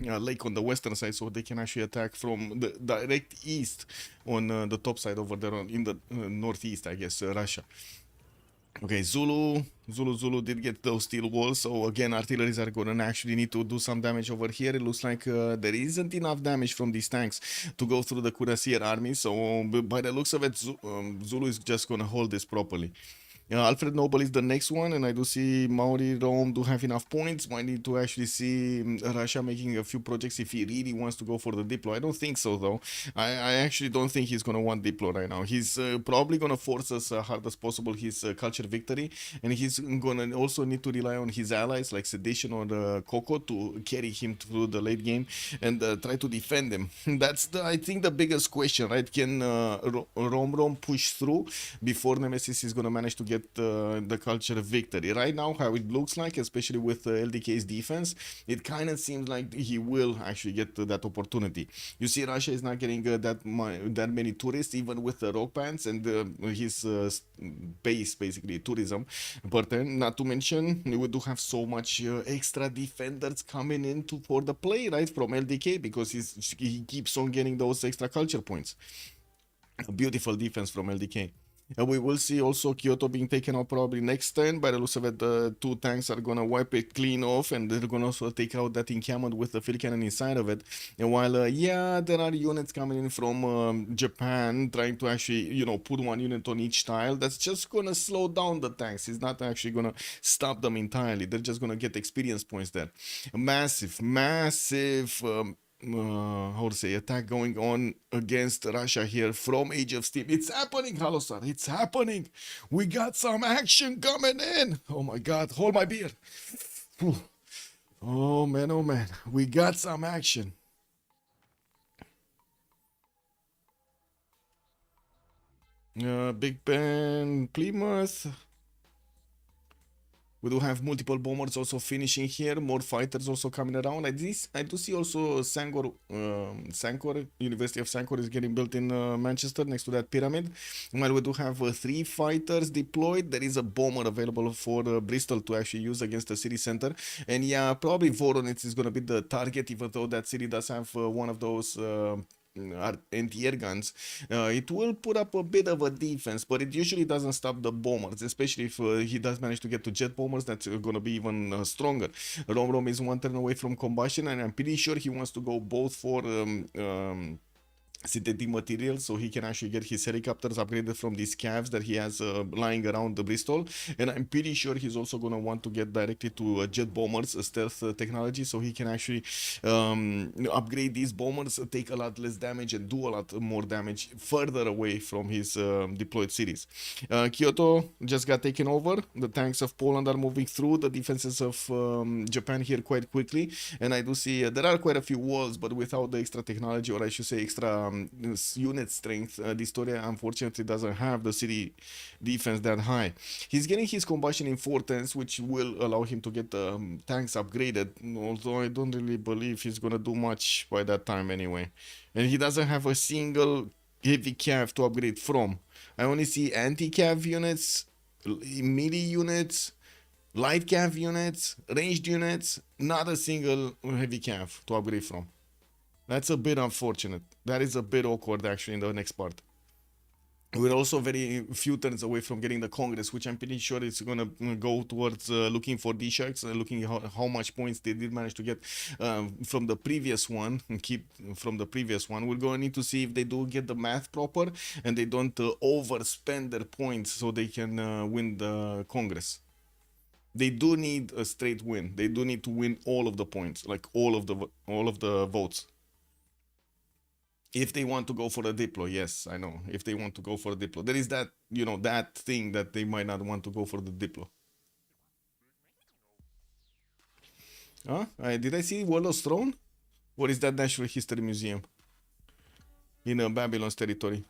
lake on the western side, so they can actually attack from the direct east on the top side over there in the northeast, I guess, Russia. Okay, Zulu did get those steel walls, so again, artilleries are gonna actually need to do some damage over here. It looks like there isn't enough damage from these tanks to go through the Cuirassier army, so by the looks of it, Zulu is just gonna hold this properly. Alfred Noble is the next one, and I do see Maori Rome do have enough points. Might need to actually see Russia making a few projects if he really wants to go for the Diplo. I don't think so, though. I actually don't think he's going to want Diplo right now. He's probably going to force as hard as possible his culture victory, and he's going to also need to rely on his allies like Sedition or Coco to carry him through the late game and try to defend him. That's, I think, the biggest question, right? Can Rome push through before Nemesis is going to manage to get the culture victory? Right now, how it looks like, especially with LDK's defense, it kind of seems like he will actually get that opportunity. You see, Russia is not getting that many tourists, even with the rock bands and his base, basically tourism pattern. Not to mention, we do have so much extra defenders coming in for the play, right, from LDK, because he keeps on getting those extra culture points. A beautiful defense from LDK. And we will see also Kyoto being taken out probably next turn. By the looks of it, the two tanks are gonna wipe it clean off, and they're gonna also take out that encampment with the field cannon inside of it. And while yeah, there are units coming in from Japan trying to actually, you know, put one unit on each tile, that's just gonna slow down the tanks. It's not actually gonna stop them entirely. They're just gonna get experience points there. A massive how to say, attack going on against Russia here from Age of Steam. It's happening, Halosar. It's happening. We got some action coming in. Oh my god, hold my beer. Whew. Oh man, we got some action. Big Ben, Plymouth. We do have multiple bombers also finishing here, more fighters also coming around. I do see also Sankor, University of Sankor is getting built in Manchester next to that pyramid. While we do have 3 fighters deployed, there is a bomber available for Bristol to actually use against the city center. And yeah, probably Voronezh is going to be the target, even though that city does have one of those anti-air guns. It will put up a bit of a defense, but it usually doesn't stop the bombers, especially if he does manage to get to jet bombers. That's going to be even stronger. Rom is one turn away from combustion, and I'm pretty sure he wants to go both for synthetic materials, so he can actually get his helicopters upgraded from these cavs that he has lying around the Bristol. And I'm pretty sure he's also going to want to get directly to jet bombers, stealth technology, so he can actually upgrade these bombers, take a lot less damage and do a lot more damage further away from his deployed cities. Kyoto just got taken over. The tanks of Poland are moving through the defenses of Japan here quite quickly, and I do see there are quite a few walls, but without the extra technology, or I should say extra unit strength, Distoria unfortunately doesn't have the city defense that high. He's getting his combustion in 4 turns, which will allow him to get the tanks upgraded, although I don't really believe he's gonna do much by that time anyway. And he doesn't have a single heavy cav to upgrade from. I only see anti-cav units, melee units, light cav units, ranged units, not a single heavy cav to upgrade from. That's a bit unfortunate. That is a bit awkward actually in the next part. We're also very few turns away from getting the Congress, which I'm pretty sure is going to go towards looking for DSharks, looking how much points they did manage to get from the previous one, and keep from the previous one. We're going to need to see if they do get the math proper and they don't overspend their points so they can win the Congress. They do need a straight win. They do need to win all of the points, like all of the votes. If they want to go for a diplo, yes, I know. If they want to go for a diplo, there is that, you know, that thing that they might not want to go for the diplo. Huh? Did I see Warlord's Throne? Or is that Natural History Museum in Babylon's territory?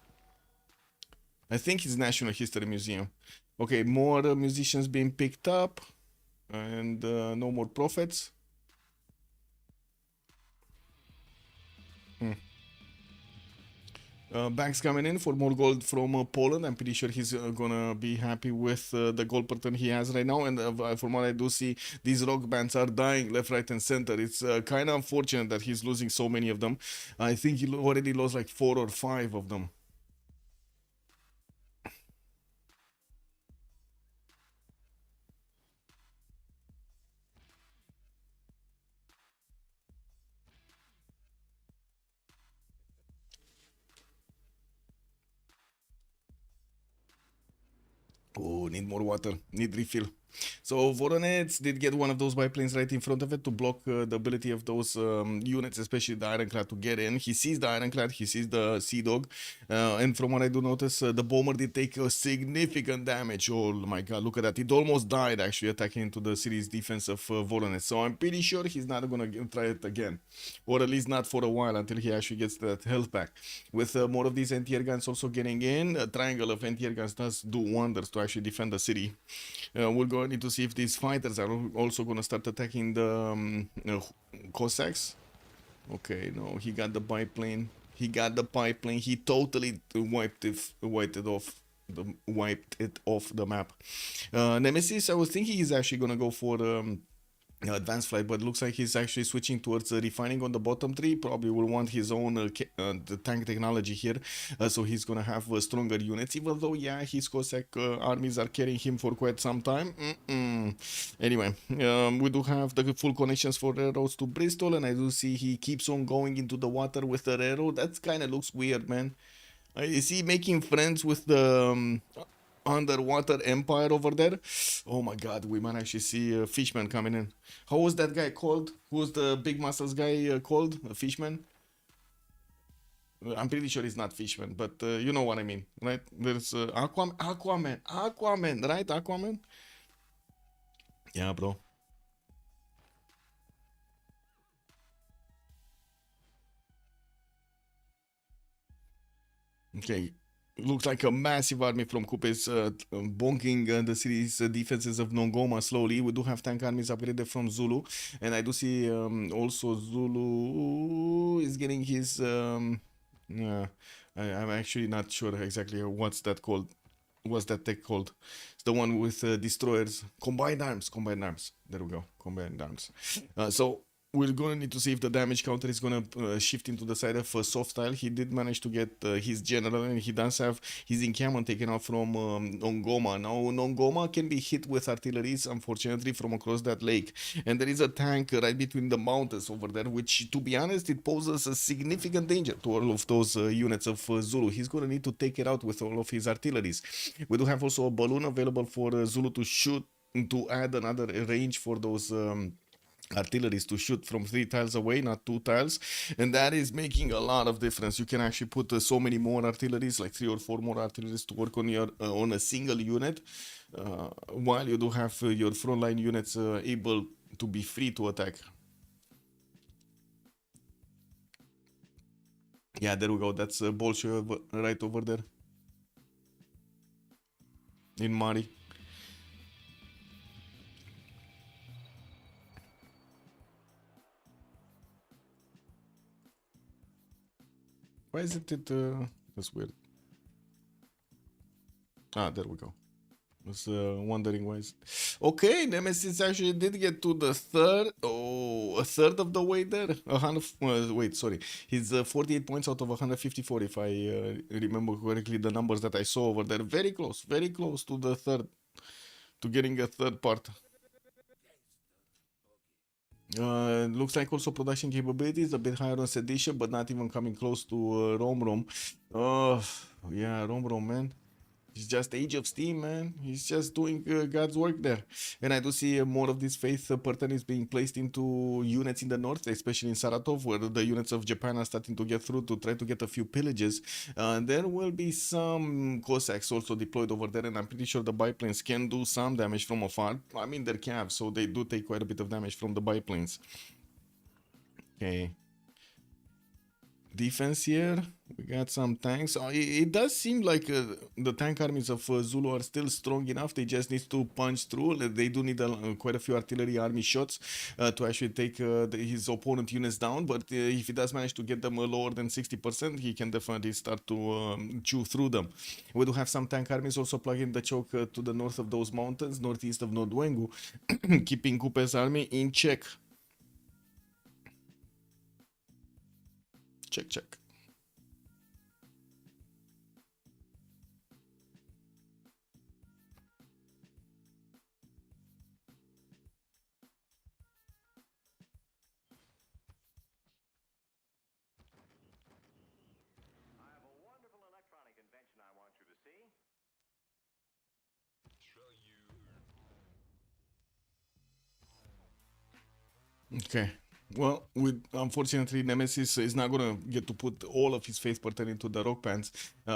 I think it's National History Museum. Okay, more musicians being picked up, and no more prophets. Banks coming in for more gold from Poland. I'm pretty sure he's gonna be happy with the gold pattern he has right now. And from what I do see, these rock bands are dying left, right, and center. It's kind of unfortunate that he's losing so many of them. I think he already lost like 4 or 5 of them. Oh, need more water. Need refill. So Voronezh did get one of those biplanes right in front of it to block the ability of those units, especially the Ironclad, to get in. He sees the Ironclad, he sees the Sea Dog, and from what I do notice, the Bomber did take a significant damage. Oh my god, look at that. It almost died actually attacking into the city's defense of Voronezh. So I'm pretty sure he's not gonna try it again, or at least not for a while until he actually gets that health back. With more of these anti-air guns also getting in, a triangle of anti-air guns does do wonders to actually defend the city. We're going to see if these fighters are also going to start attacking the Cossacks. Okay, no, he got the biplane. He got the biplane. He totally wiped it off the map. Nemesis, I was thinking he's actually going to go for advanced flight, but it looks like he's actually switching towards refining on the bottom 3. Probably will want his own the tank technology here, so he's gonna have stronger units, even though yeah, his Cossack armies are carrying him for quite some time. Anyway, we do have the full connections for railroads to Bristol, and I do see he keeps on going into the water with the railroad. That kind of looks weird, man. Is he making friends with the underwater empire over there? Oh my god, we might actually see Fishman coming in. How was that guy called? Who's the big muscles guy called? Fishman? I'm pretty sure he's not Fishman, but you know what I mean, right? There's Aquaman, right? Aquaman? Yeah, bro. Okay, looks like a massive army from Kupe is bonking the city's defenses of Nongoma slowly. We do have tank armies upgraded from Zulu, and I do see also Zulu is getting his. Yeah, I'm actually not sure exactly what's that called. What's that tech called? It's the one with destroyers, combined arms. There we go, combined arms. So we're gonna need to see if the damage counter is gonna shift into the side of soft style. He did manage to get his general, and he does have his encampment taken out from Nongoma. Now Nongoma can be hit with artilleries, unfortunately, from across that lake, and there is a tank right between the mountains over there, which, to be honest, it poses a significant danger to all of those units of Zulu. He's gonna need to take it out with all of his artilleries. We do have also a balloon available for Zulu to shoot, to add another range for those artilleries to shoot from 3 tiles away, not 2 tiles, and that is making a lot of difference. You can actually put so many more artilleries, like 3 or 4 more artilleries, to work on your on a single unit, while you do have your frontline units able to be free to attack. Yeah, there we go. That's Bolshoi right over there in Mari. Why isn't it? That's weird. Ah, there we go. I was wondering why. Okay, Nemesis actually did get to the third. Oh, a third of the way there. 100. Wait, sorry. He's 48 points out of 154, if I remember correctly the numbers that I saw over there. Very close to the third, to getting a third part. Looks like also production capabilities a bit higher on Sedition, but not even coming close to Rom. Yeah, Rom, man. It's just Age of Steam, man. He's just doing God's work there. And I do see more of this faith pattern is being placed into units in the north, especially in Saratov, where the units of Japan are starting to get through to try to get a few pillages. There will be some Cossacks also deployed over there, and I'm pretty sure the biplanes can do some damage from afar. I mean, they're Cav, so they do take quite a bit of damage from the biplanes. Okay. Defense here, we got some tanks. It does seem like the tank armies of Zulu are still strong enough. They just need to punch through. They do need quite a few artillery army shots to actually take his opponent units down. But if he does manage to get them lower than 60%, he can definitely start to chew through them. We do have some tank armies also plugging the choke to the north of those mountains, northeast of Nodwengu, keeping Kupe's army in check. Check. Okay. Well, unfortunately, Nemesis is not gonna get to put all of his faith pattern into the rock pants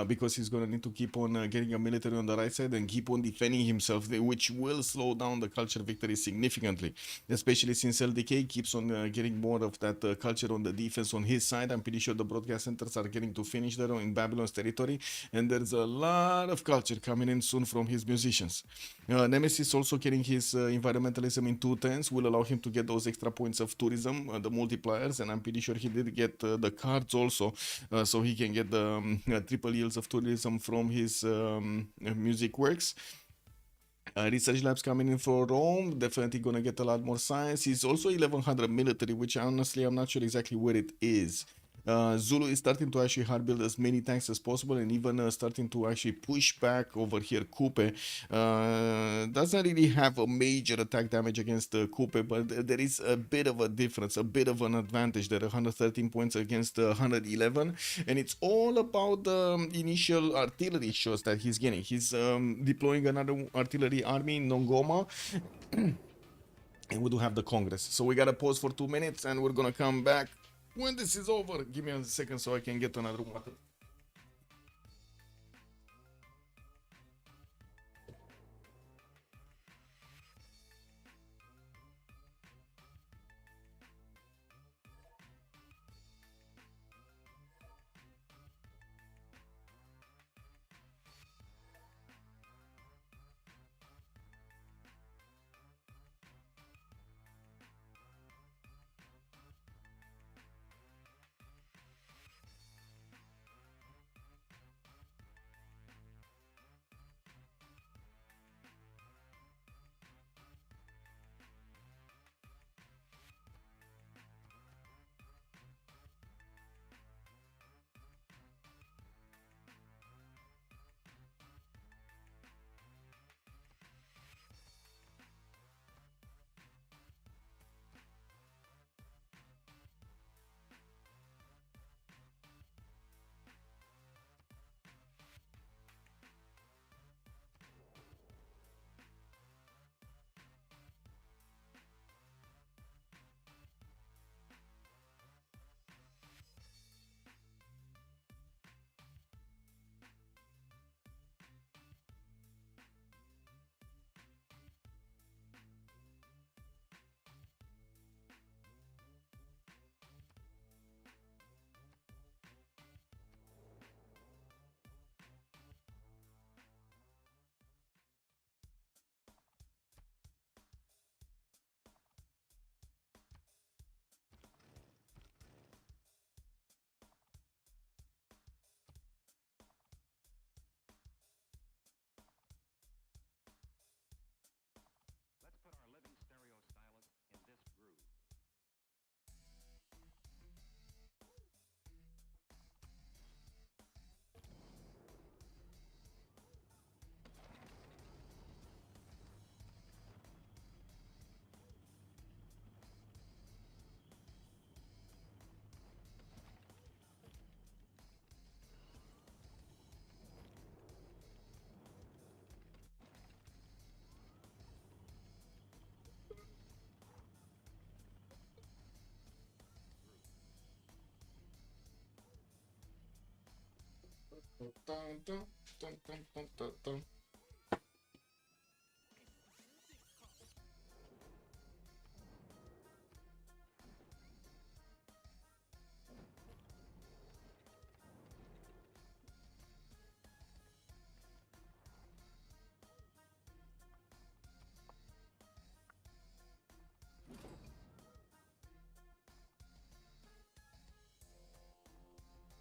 because he's gonna need to keep on getting a military on the right side and keep on defending himself, which will slow down the culture victory significantly. Especially since LDK keeps on getting more of that culture on the defense on his side. I'm pretty sure the broadcast centers are getting to finish there in Babylon's territory, and there's a lot of culture coming in soon from his musicians. Nemesis also getting his environmentalism in 210s will allow him to get those extra points of tourism, the multipliers, and I'm pretty sure he did get the cards also, so he can get the triple yields of tourism from his music works. Research labs coming in for Rome, definitely gonna get a lot more science. He's also 1100 military, which honestly I'm not sure exactly where it is. Zulu is starting to actually hard build as many tanks as possible, and even starting to actually push back over here. Kupe doesn't really have a major attack damage against Kupe, but there is a bit of a difference, a bit of an advantage there. 113 points against 111, and it's all about the initial artillery shots that he's getting. He's deploying another artillery army in Nongoma. And we do have the Congress. So we gotta pause for 2 minutes, and we're gonna come back when this is over. Give me a second so I can get another water.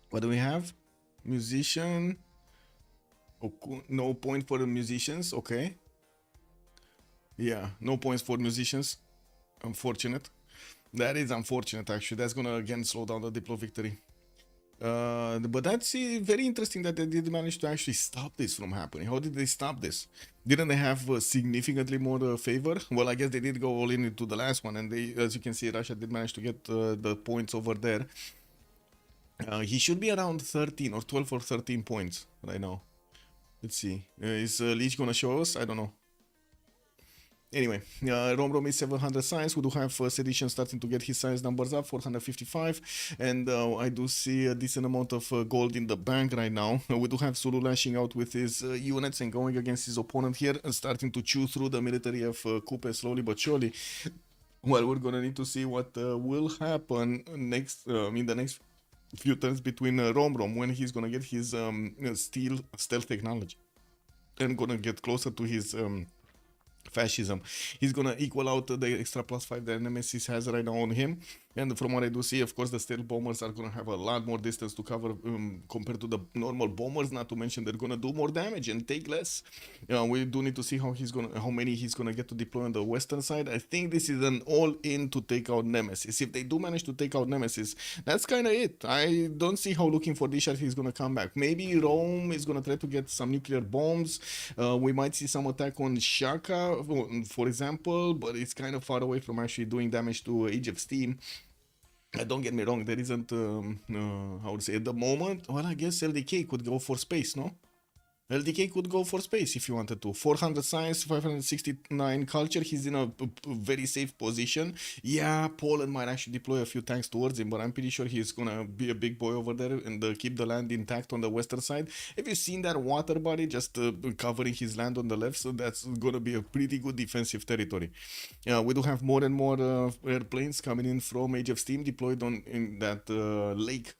What do we have? Musician. No point for the musicians. Okay. Yeah, no points for musicians. Unfortunate. That is unfortunate, actually. That's gonna again slow down the Diplo victory. But that's very interesting that they did manage to actually stop this from happening. How did they stop this? Didn't they have significantly more favor? Well, I guess they did go all in into the last one, and they, as you can see, Russia did manage to get the points over there. He should be around 13 or 12 or 13 points right now. Let's see. Is Leech gonna show us? I don't know. Anyway, Rom is 700 science. We do have Sedition starting to get his science numbers up, 455. And I do see a decent amount of gold in the bank right now. We do have Sulu lashing out with his units and going against his opponent here, and starting to chew through the military of Kupe slowly but surely. Well, we're gonna need to see what will happen next in the next few turns between Rom when he's gonna get his stealth technology and gonna get closer to his fascism. He's gonna equal out the extra +5 that Nemesis has right now on him, and from what I do see, of course, the stealth bombers are gonna have a lot more distance to cover compared to the normal bombers, not to mention they're gonna do more damage and take less. We do need to see how many he's gonna get to deploy on the western side. I think this is an all-in to take out Nemesis. If they do manage to take out Nemesis, that's kind of it. I don't see how looking for DShark he's gonna come back. Maybe Rome is gonna try to get some nuclear bombs. We might see some attack on Shaka, for example, but it's kind of far away from actually doing damage to Age of Steam. Don't get me wrong, there isn't, how to say, at the moment, well, I guess LDK could go for space, no? LDK could go for space if you wanted to. 400 science, 569 culture. He's in a very safe position. Yeah, Poland might actually deploy a few tanks towards him, but I'm pretty sure he's gonna be a big boy over there and keep the land intact on the western side. Have you seen that water body just covering his land on the left? So that's gonna be a pretty good defensive territory. We do have more and more airplanes coming in from Age of Steam deployed in that lake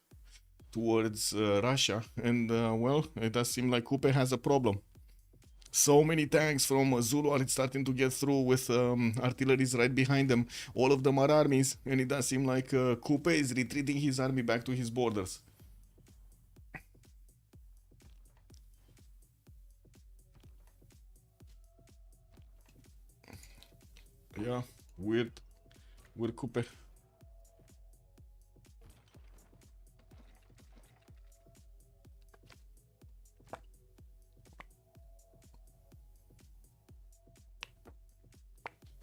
towards Russia, and well, it does seem like Kupe has a problem. So many tanks from Zulu are starting to get through with artilleries right behind them. All of them are armies, and it does seem like Kupe is retreating his army back to his borders. Yeah, weird Kupe.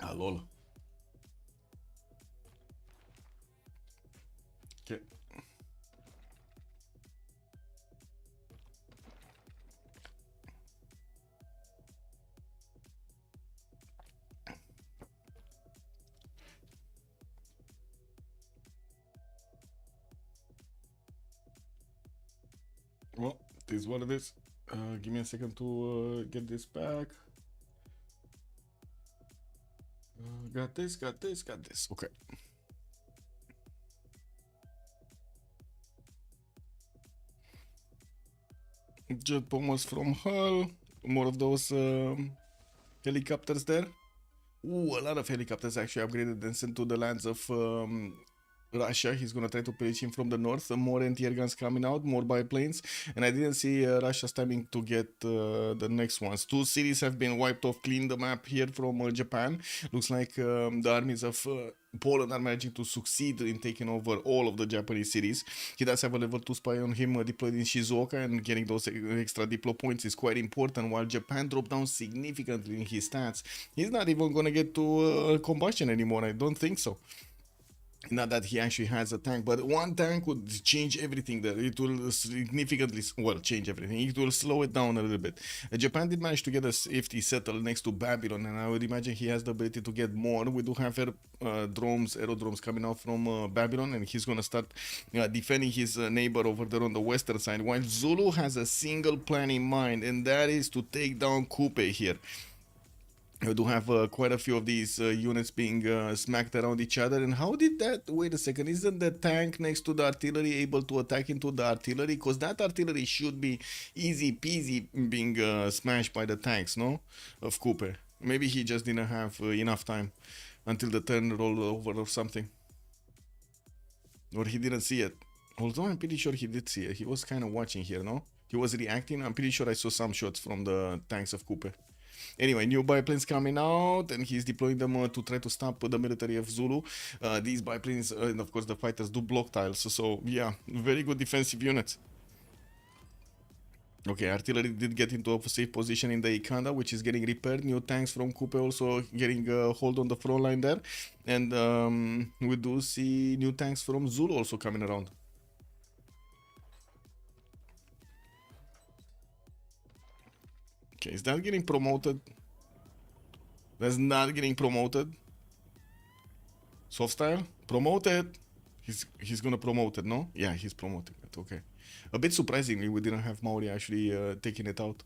Ah, lol. Okay. Well, this is what it is. Give me a second to get this back. Got this. Okay. Jet bombers from Hull. More of those helicopters there. Ooh, a lot of helicopters actually upgraded and sent to the lands of Russia. He's gonna try to pillage him from the north. More anti-air guns coming out, more biplanes, and I didn't see Russia's timing to get the next ones. 2 cities have been wiped off, clean the map here from Japan. Looks like the armies of Poland are managing to succeed in taking over all of the Japanese cities. He does have a level 2 spy on him deployed in Shizuoka, and getting those extra diplo points is quite important. While Japan dropped down significantly in his stats, he's not even gonna get to combustion anymore. I don't think so. Not that he actually has a tank, but one tank would change everything there. It will significantly, well, change everything. It will slow it down a little bit. Japan did manage to get a safety settle next to Babylon, and I would imagine he has the ability to get more. We do have aerodromes coming out from Babylon, and he's going to start defending his neighbor over there on the western side, while Zulu has a single plan in mind, and that is to take down Kupe here. We do have quite a few of these units being smacked around each other. And how did that... Wait a second. Isn't the tank next to the artillery able to attack into the artillery? Because that artillery should be easy peasy being smashed by the tanks, no? Of Cooper. Maybe he just didn't have enough time until the turn rolled over or something. Or he didn't see it. Although I'm pretty sure he did see it. He was kind of watching here, no? He was reacting. I'm pretty sure I saw some shots from the tanks of Cooper. Anyway, new biplanes coming out, and he's deploying them to try to stop the military of Zulu. These biplanes, and of course the fighters, do block tiles. So yeah, very good defensive units. Okay, artillery did get into a safe position in the Ikanda, which is getting repaired. New tanks from Kupe also getting a hold on the front line there. And we do see new tanks from Zulu also coming around. Okay, is that getting promoted? That's not getting promoted. Soft style? Promoted. He's gonna promote it, no? Yeah, he's promoting it, okay. A bit surprisingly, we didn't have Maori actually taking it out.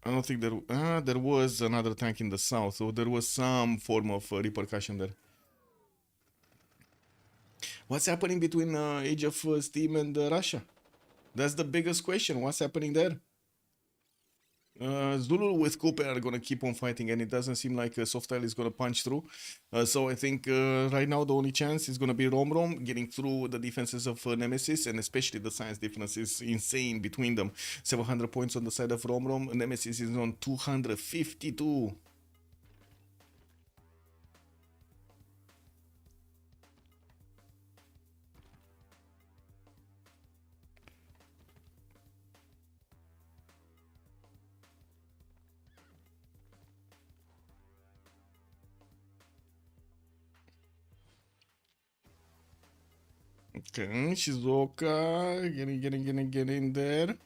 I don't think there was another tank in the south, so there was some form of repercussion there. What's happening between Age of Steam and Russia? That's the biggest question. What's happening there? Zulu with Kupe are gonna keep on fighting, and it doesn't seem like Softile is gonna punch through. So I think right now the only chance is gonna be Rom getting through the defenses of Nemesis, and especially the science difference is insane between them. 700 points on the side of Rom. Nemesis is on 252. Okay, Shizuoka getting there.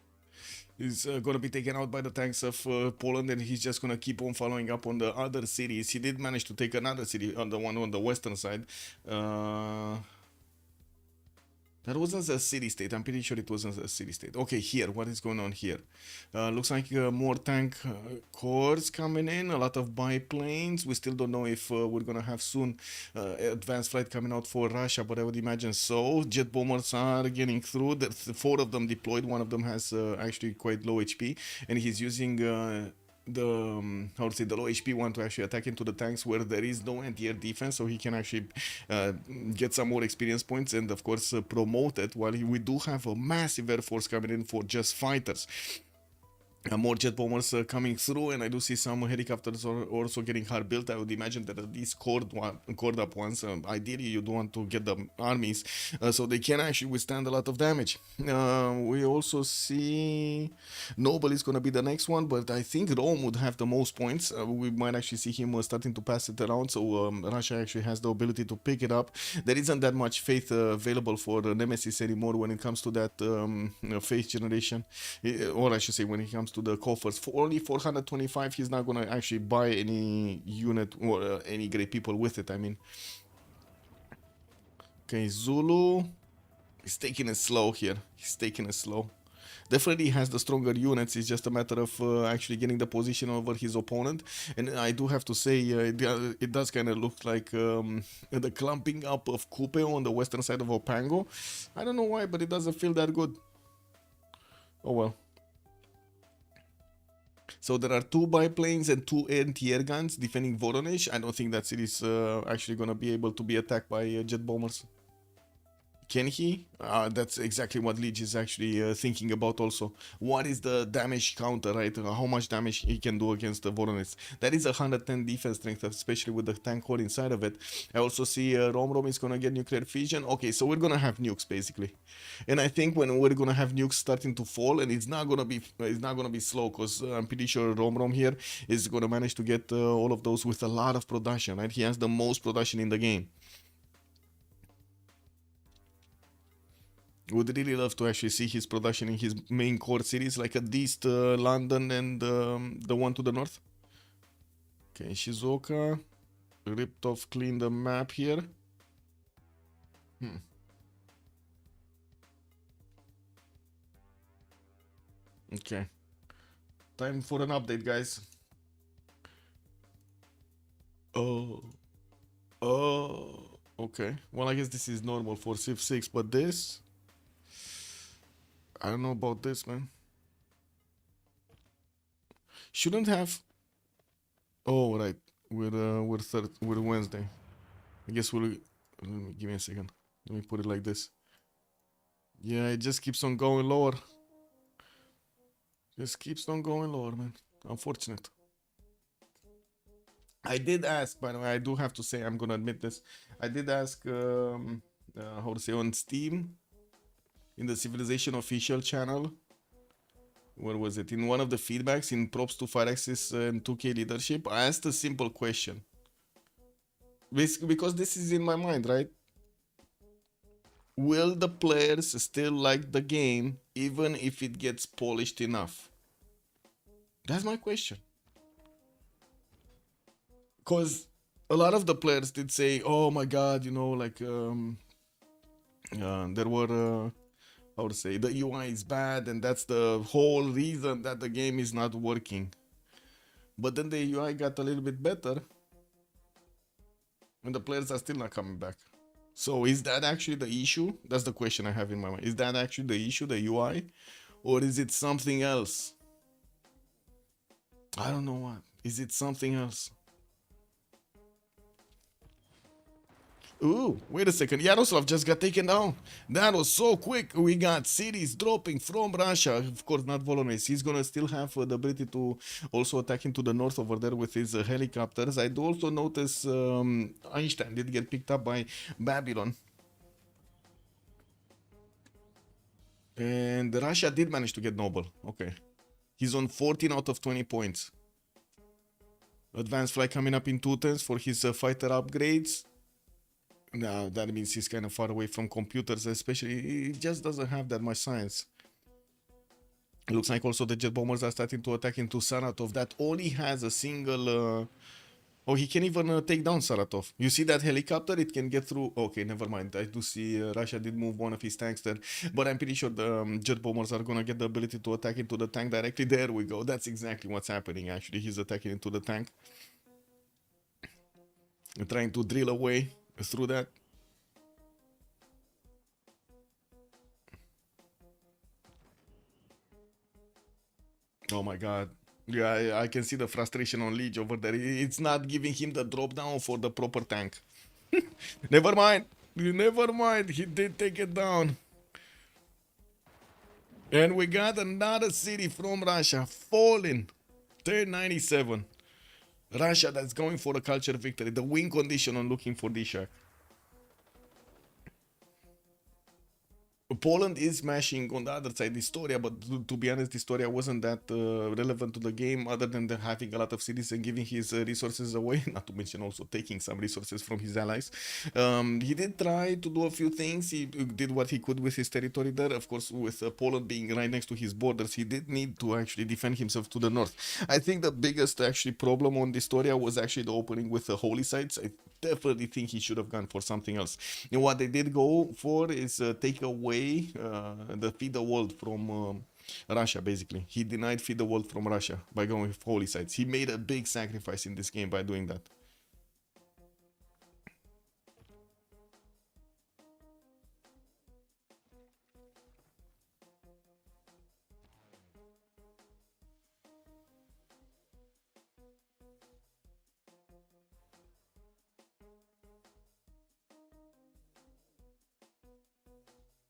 He's gonna be taken out by the tanks of Poland, and he's just gonna keep on following up on the other cities. He did manage to take another city, on the one on the western side. That wasn't a city-state. I'm pretty sure it wasn't a city-state. Okay, here. What is going on here? Looks like more tank cores coming in. A lot of biplanes. We still don't know if we're going to have soon advanced flight coming out for Russia, but I would imagine so. Jet bombers are getting through. There's 4 of them deployed. One of them has actually quite low HP, and he's using... the how to say, the low HP one to actually attack into the tanks where there is no anti-air defense, so he can actually get some more experience points and of course promote it, while we do have a massive air force coming in for just fighters. More jet bombers coming through, and I do see some helicopters also getting hard built. I would imagine that these cored up ones, ideally you don't want to get the armies so they can actually withstand a lot of damage. We also see Noble is going to be the next one, but I think Rome would have the most points. We might actually see him starting to pass it around, so Russia actually has the ability to pick it up. There isn't that much faith available for Nemesis anymore when it comes to that faith generation, or I should say when it comes to the coffers. For only 425, he's not gonna actually buy any unit or any great people with it, I mean. Okay, Zulu is taking it slow here. He's taking it slow. Definitely has the stronger units. It's just a matter of actually getting the position over his opponent. And I do have to say, it does kind of look like the clumping up of Kupe on the western side of Opango. I don't know why, but it doesn't feel that good. Oh well. So there are 2 biplanes and 2 anti-air guns defending Voronezh. I don't think that city is actually going to be able to be attacked by jet bombers. Can he? That's exactly what Leech is actually thinking about also. What is the damage counter, right? How much damage he can do against the Voronezh. That is 110 defense strength, especially with the tank core inside of it. I also see Rom is going to get nuclear fission. Okay, so we're going to have nukes basically. And I think when we're going to have nukes starting to fall, and it's not going to be slow, because I'm pretty sure Rom here is going to manage to get all of those with a lot of production, right? He has the most production in the game. Would really love to actually see his production in his main core cities, like at least London and the one to the north. Okay, Shizuoka. Ripped off clean the map here. Okay. Time for an update, guys. Oh. Okay. Well, I guess this is normal for Civ6, but this... I don't know about this, man. Shouldn't have... Oh, right. We're Wednesday. I guess we'll... Give me a second. Let me put it like this. Yeah, it just keeps on going lower. Just keeps on going lower, man. Unfortunate. I did ask, by the way, I do have to say, I'm gonna admit this. I did ask, how to say, on Steam, in the Civilization official channel. Where was it? In one of the feedbacks, in props to 5-axis and 2K leadership, I asked a simple question. Because this is in my mind, right? Will the players still like the game even if it gets polished enough? That's my question. Because a lot of the players did say, oh my god, you know, like there were how to say, the UI is bad and that's the whole reason that the game is not working. But then the UI got a little bit better and the players are still not coming back. So is that actually the issue? That's the question I have in my mind. Is that actually the issue, the UI? Or is it something else? I don't know what. Is it something else? Ooh, wait a second. Yaroslav just got taken down. That was so quick. We got cities dropping from Russia. Of course, not Voronezh. He's gonna still have the ability to also attack into the north over there with his helicopters. I do also notice Einstein did get picked up by Babylon. And Russia did manage to get Noble. Okay. He's on 14 out of 20 points. Advanced flight coming up in 2 turns for his fighter upgrades. Now that means he's kind of far away from computers, especially he just doesn't have that much science. It looks like also the jet bombers are starting to attack into Saratov. That only has a single oh, he can even take down Saratov. You see that helicopter? It can get through. Okay, never mind. I do see Russia did move one of his tanks there, but I'm pretty sure the jet bombers are gonna get the ability to attack into the tank directly. There we go. That's exactly what's happening. Actually, he's attacking into the tank, trying to drill away through that. Oh my god. Yeah, I can see the frustration on Liege over there. It's not giving him the drop down for the proper tank. Never mind. Never mind. He did take it down. And we got another city from Russia falling. Turn 97. Russia that's going for a culture victory. The win condition on looking for DShark. Poland is smashing on the other side Historia, but to be honest, Historia wasn't that relevant to the game other than having a lot of cities and giving his resources away, not to mention also taking some resources from his allies. He did try to do a few things. He did what he could with his territory there. Of course, with Poland being right next to his borders, he did need to actually defend himself to the north. I think the biggest actually problem on Historia was actually the opening with the holy sites. I definitely think he should have gone for something else. And what they did go for is take away the feed the world from Russia. Basically, he denied feed the world from Russia by going with holy sites. He made a big sacrifice in this game by doing that.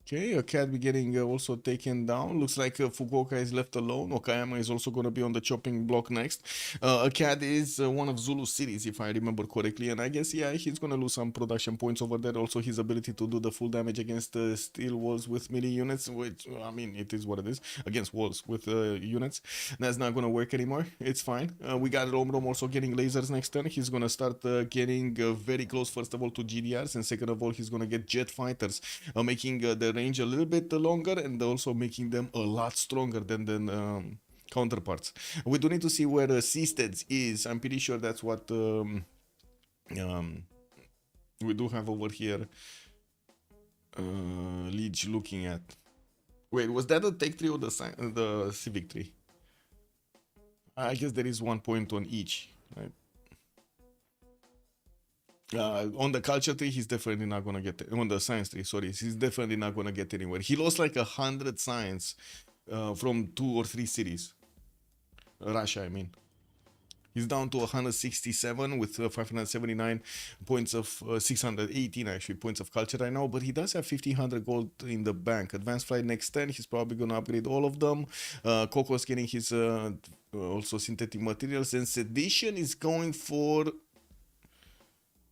Okay, a cat be getting also taken down. Looks like Fukuoka is left alone. Okayama is also going to be on the chopping block next. A cat is one of Zulu's cities, if I remember correctly. And I guess, yeah, he's going to lose some production points over there. Also, his ability to do the full damage against steel walls with melee units, which, I mean, it is what it is. Against walls with units. That's not going to work anymore. It's fine. We got Rom also getting lasers next turn. He's going to start getting very close, first of all, to GDRs. And second of all, he's going to get jet fighters, making their range a little bit longer and also making them a lot stronger than counterparts. We do need to see where Seasteads is. I'm pretty sure that's what we do have over here. Liege looking at. Wait, was that the tech tree or the civic tree? I guess there is 1 point on each, right? On the culture tree, he's definitely not gonna get on the science tree. Sorry, he's definitely not gonna get anywhere. He lost like 100 science from 2 or 3 cities. Russia, I mean. He's down to 167 with 579 points of 618 actually points of culture right now, but he does have 1500 gold in the bank. Advanced flight next 10, he's probably gonna upgrade all of them. Coco's getting his also synthetic materials, and Sedition is going for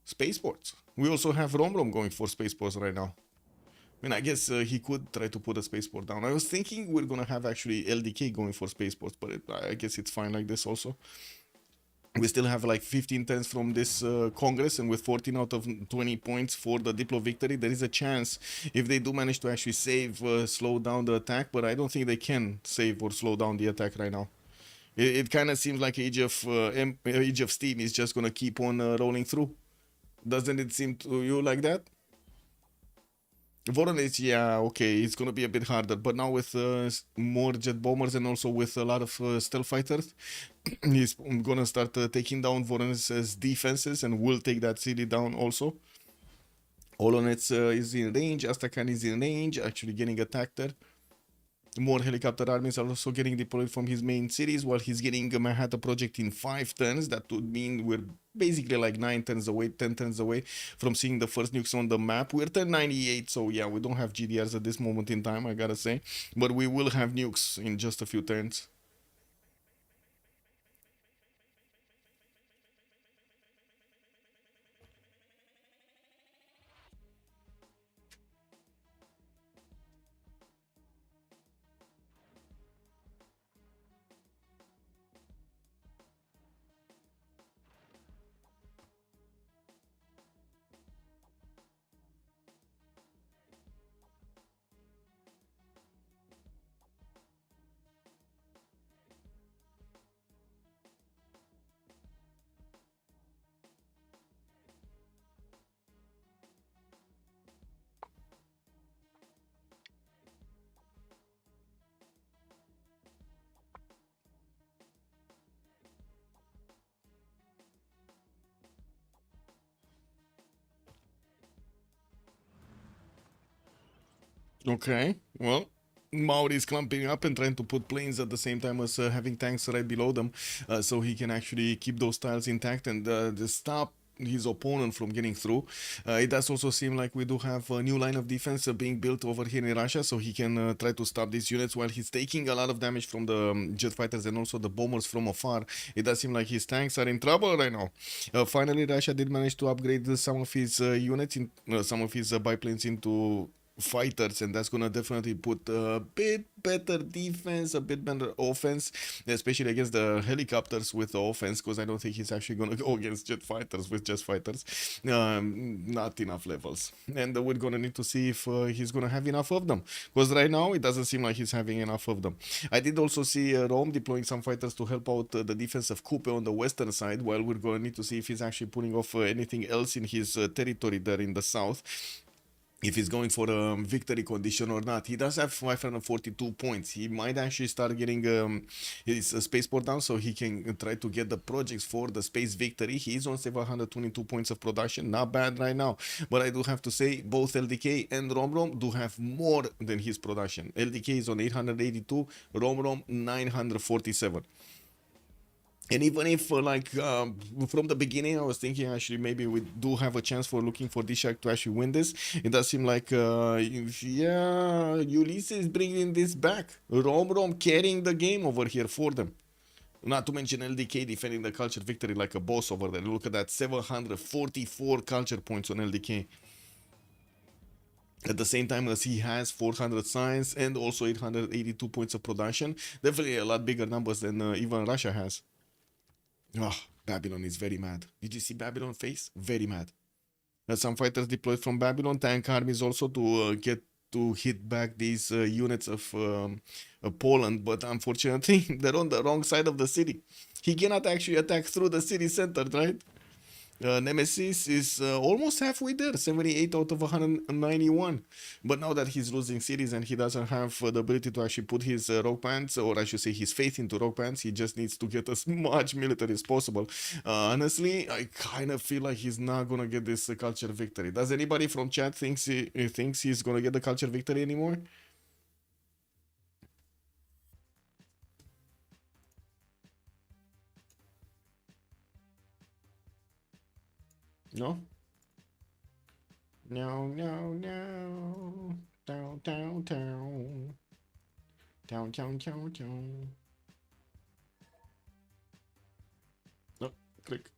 spaceports. We also have Rom going for spaceports right now. I mean, I guess he could try to put a spaceport down. I was thinking we're gonna have actually LDK going for spaceports, but I guess it's fine like this also. We still have like 15 turns from this Congress, and with 14 out of 20 points for the Diplo victory, there is a chance if they do manage to actually slow down the attack, but I don't think they can save or slow down the attack right now. It kind of seems like Age of Steam is just going to keep on rolling through. Doesn't it seem to you like that? Voronezh, yeah, okay, it's gonna be a bit harder, but now with more jet bombers and also with a lot of stealth fighters, he's gonna start taking down Voronezh's defenses and will take that city down also. Olonets is in range, Astrakhan is in range, actually getting attacked there. More helicopter armies are also getting deployed from his main cities, while he's getting a Manhattan project in 5 turns. That would mean we're basically like 9 turns away, 10 turns away from seeing the first nukes on the map. We're 1098, so yeah, we don't have GDRs at this moment in time, I gotta say. But we will have nukes in just a few turns. Okay, well, Maori is clumping up and trying to put planes at the same time as having tanks right below them, so he can actually keep those tiles intact and stop his opponent from getting through. It does also seem like we do have a new line of defense being built over here in Russia, so he can try to stop these units while he's taking a lot of damage from the jet fighters and also the bombers from afar. It does seem like his tanks are in trouble right now. Finally, Russia did manage to upgrade some of his units, some of his biplanes into fighters, and that's gonna definitely put a bit better defense, a bit better offense, especially against the helicopters with the offense, because I don't think he's actually gonna go against jet fighters with jet fighters. Not enough levels, and we're gonna need to see if he's gonna have enough of them, because right now it doesn't seem like he's having enough of them. I did also see Rome deploying some fighters to help out the defense of Kupe on the western side, while we're gonna need to see if he's actually pulling off anything else in his territory there in the south, if he's going for a victory condition or not. He does have 542 points. He might actually start getting his spaceport down so he can try to get the projects for the space victory. He's on 722 points of production. Not bad right now. But I do have to say both LDK and Rom do have more than his production. LDK is on 882, Rom 947. And even if, from the beginning, I was thinking actually maybe we do have a chance for looking for DShark to actually win this. It does seem like, yeah, Ulyss is bringing this back. Rom carrying the game over here for them. Not to mention LDK defending the culture victory like a boss over there. Look at that, 744 culture points on LDK. At the same time as he has 400 science and also 882 points of production. Definitely a lot bigger numbers than even Russia has. Oh, Babylon is very mad. Did you see Babylon face? Very mad. Some fighters deployed from Babylon, tank armies also to get to hit back these units of Poland, but unfortunately they're on the wrong side of the city. He cannot actually attack through the city center, right? Nemesis is almost halfway there, 78 out of 191. But now that he's losing cities and he doesn't have the ability to actually put his rock pants, or I should say his faith into rock pants, he just needs to get as much military as possible. Honestly, I kind of feel like he's not gonna get this culture victory. Does anybody from chat thinks he's gonna get the culture victory anymore? No? No, no, no. Down, down, down. Down, down, down, down. No, click.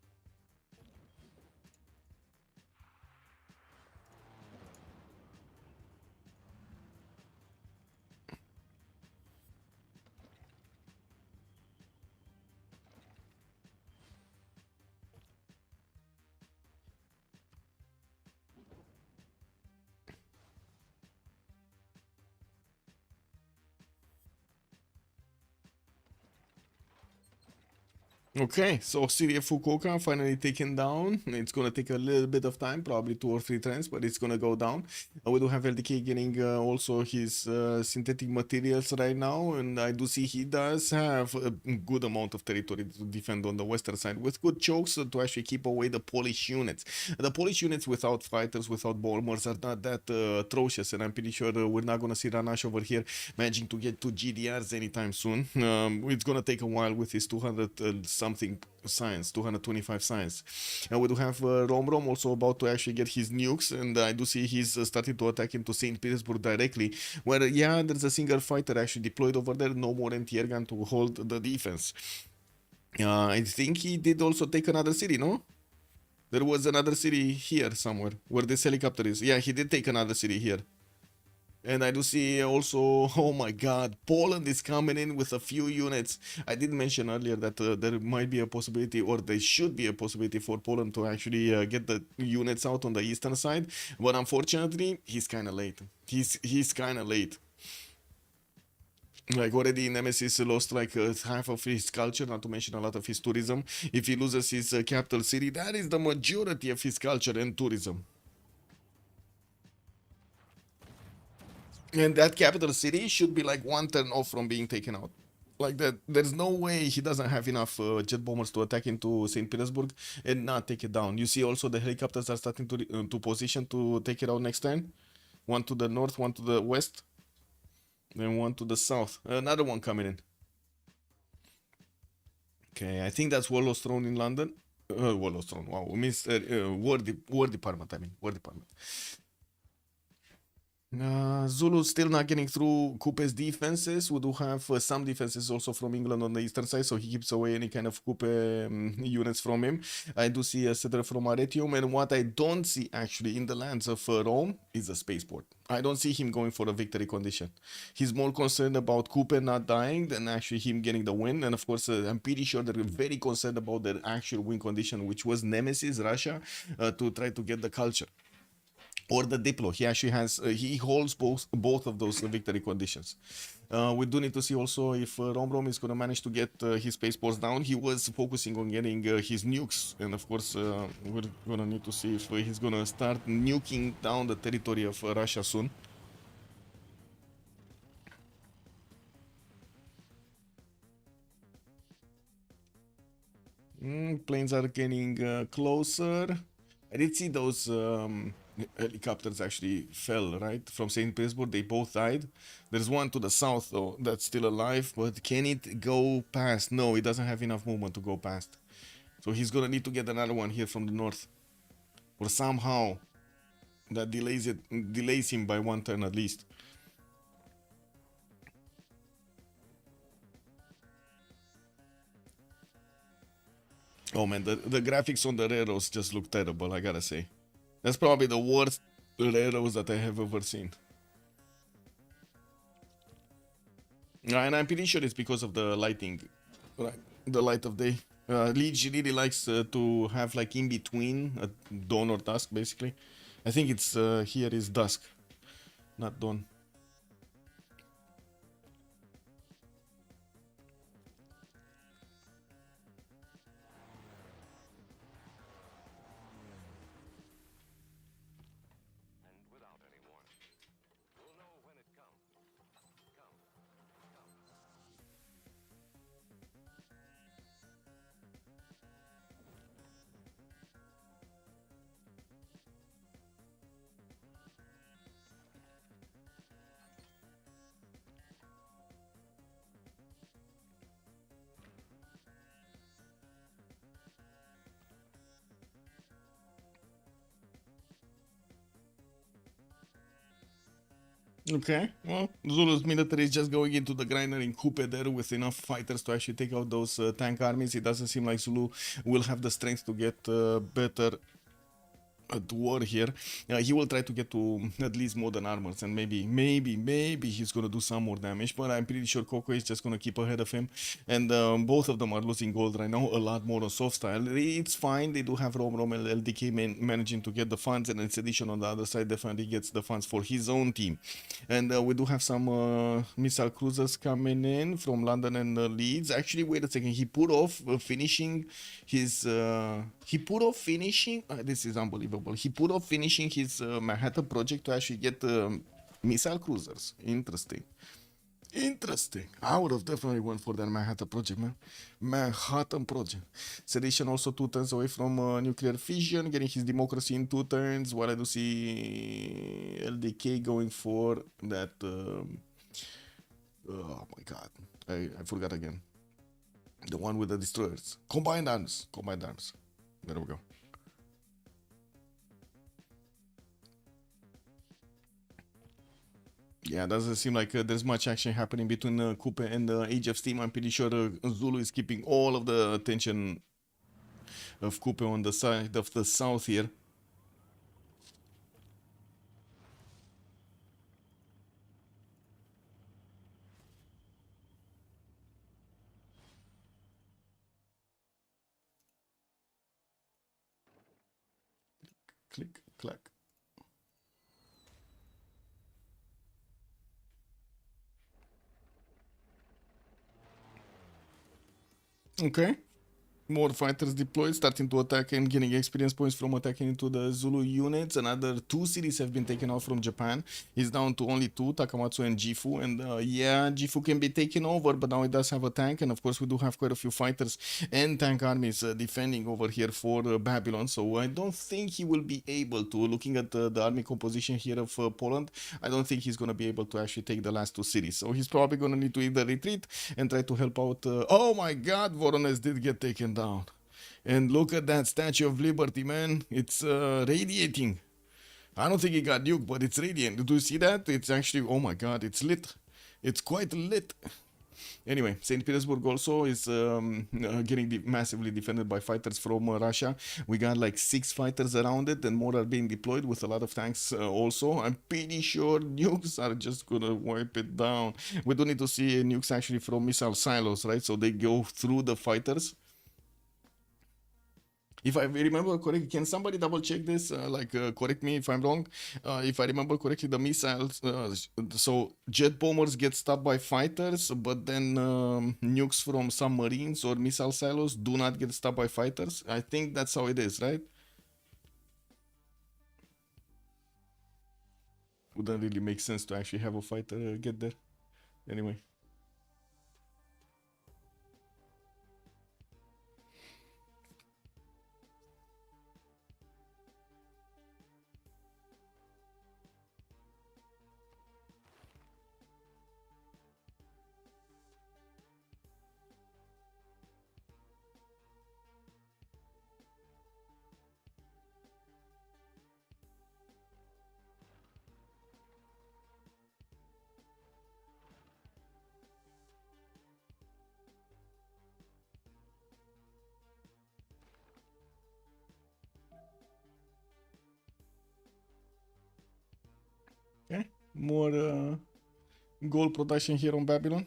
Okay, so City of Fukuoka finally taken down. It's gonna take a little bit of time, probably 2 or 3 turns, but it's gonna go down. We do have LDK getting also his synthetic materials right now, and I do see he does have a good amount of territory to defend on the western side with good chokes to actually keep away the Polish units. The Polish units without fighters, without bombers are not that atrocious, and I'm pretty sure we're not gonna see Ranash over here managing to get 2 GDRs anytime soon. It's gonna take a while with his 200 something science, 225 science. And we do have Rom also about to actually get his nukes, and I do see he's starting to attack into St. Petersburg directly, where yeah, there's a single fighter actually deployed over there, no more anti-air gun to hold the defense. I think he did also take another city, no? There was another city here somewhere where this helicopter is. Yeah, he did take another city here. And I do see also, oh my god, Poland is coming in with a few units. I did mention earlier that there might be a possibility, or there should be a possibility for Poland to actually get the units out on the eastern side. But unfortunately, he's kind of late. He's kind of late. Like already Nemesis lost like half of his culture, not to mention a lot of his tourism. If he loses his capital city, that is the majority of his culture and tourism. And that capital city should be like 1 turn off from being taken out. Like that, there's no way he doesn't have enough jet bombers to attack into St. Petersburg and not take it down. You see also the helicopters are starting to position to take it out next turn. One to the north, one to the west, then one to the south. Another one coming in. Okay, I think that's Warlord's Throne in London. Warlord's Throne, wow. Means War Department, I mean. War Department. Zulu still not getting through Coupe's defenses. We do have some defenses also from England on the eastern side, so he keeps away any kind of Coupe units from him. I do see a settler from Arretium, and what I don't see actually in the lands of Rome is a spaceport. I don't see him going for a victory condition. He's more concerned about Coupe not dying than actually him getting the win, and of course I'm pretty sure they're very concerned about their actual win condition, which was Nemesis, Russia, to try to get the culture. Or the Diplo. He actually has, he holds both of those victory conditions. We do need to see also if Rom is going to manage to get his spaceports down. He was focusing on getting his nukes, and of course we're going to need to see if he's going to start nuking down the territory of Russia soon. Planes are getting closer. I did see those helicopters actually fell, right? From St. Petersburg, they both died. There's one to the south, though, that's still alive, but can it go past? No, it doesn't have enough movement to go past. So he's gonna need to get another one here from the north. Or somehow that delays him by 1 turn at least. Oh man, the graphics on the railroads just look terrible, I gotta say. That's probably the worst railroads that I have ever seen. And I'm pretty sure it's because of the lighting, right? The light of day. Liege really likes to have like in between dawn or dusk, basically. I think it's here is dusk. not done. Okay, well, Zulu's military is just going into the grinder in Kupe there with enough fighters to actually take out those tank armies. It doesn't seem like Zulu will have the strength to get better at war here. He will try to get to at least modern armors, and maybe he's gonna do some more damage, but I'm pretty sure Coco is just gonna keep ahead of him, and both of them are losing gold right now, a lot more on soft style. It's fine, they do have Rom and LDK managing to get the funds, and its addition on the other side definitely gets the funds for his own team. And we do have some missile cruisers coming in from London and Leeds. Actually, wait a second, he put off finishing his this is unbelievable. He put off finishing his Manhattan project to actually get missile cruisers. Interesting. I would have definitely went for that Manhattan project, man. Manhattan project. Sedition also 2 turns away from nuclear fission, getting his democracy in 2 turns. While I do see LDK going for that. Oh my god, I forgot again. The one with the destroyers. Combined arms. There we go. Yeah, doesn't seem like there's much action happening between Kupe and Age of Steam. I'm pretty sure Zulu is keeping all of the attention of Kupe on the side of the south here. Click, clack. Okay. More fighters deployed, starting to attack and getting experience points from attacking into the Zulu units. Another 2 cities have been taken out from Japan. He's down to only 2, Takamatsu and Gifu. And yeah, Gifu can be taken over, but now it does have a tank. And of course, we do have quite a few fighters and tank armies defending over here for Babylon. So I don't think he will be able to, looking at the army composition here of Poland, I don't think he's going to be able to actually take the last 2 cities. So he's probably going to need to either retreat and try to help out. Oh my god, Voronezh did get taken down. And look at that Statue of Liberty, man. It's radiating. I don't think it got nuked, but it's radiant. Do you see that? It's actually, oh my god, it's lit. It's quite lit. Anyway, St. Petersburg also is getting massively defended by fighters from Russia. We got like 6 fighters around it, and more are being deployed with a lot of tanks also. I'm pretty sure nukes are just gonna wipe it down. We do need to see nukes actually from missile silos, right? So they go through the fighters. If I remember correctly, can somebody double check this? Correct me if I'm wrong. If I remember correctly, the missiles, so jet bombers get stopped by fighters, but then nukes from submarines or missile silos do not get stopped by fighters. I think that's how it is, right? Wouldn't really make sense to actually have a fighter get there. Anyway. Okay, more gold production here on Babylon.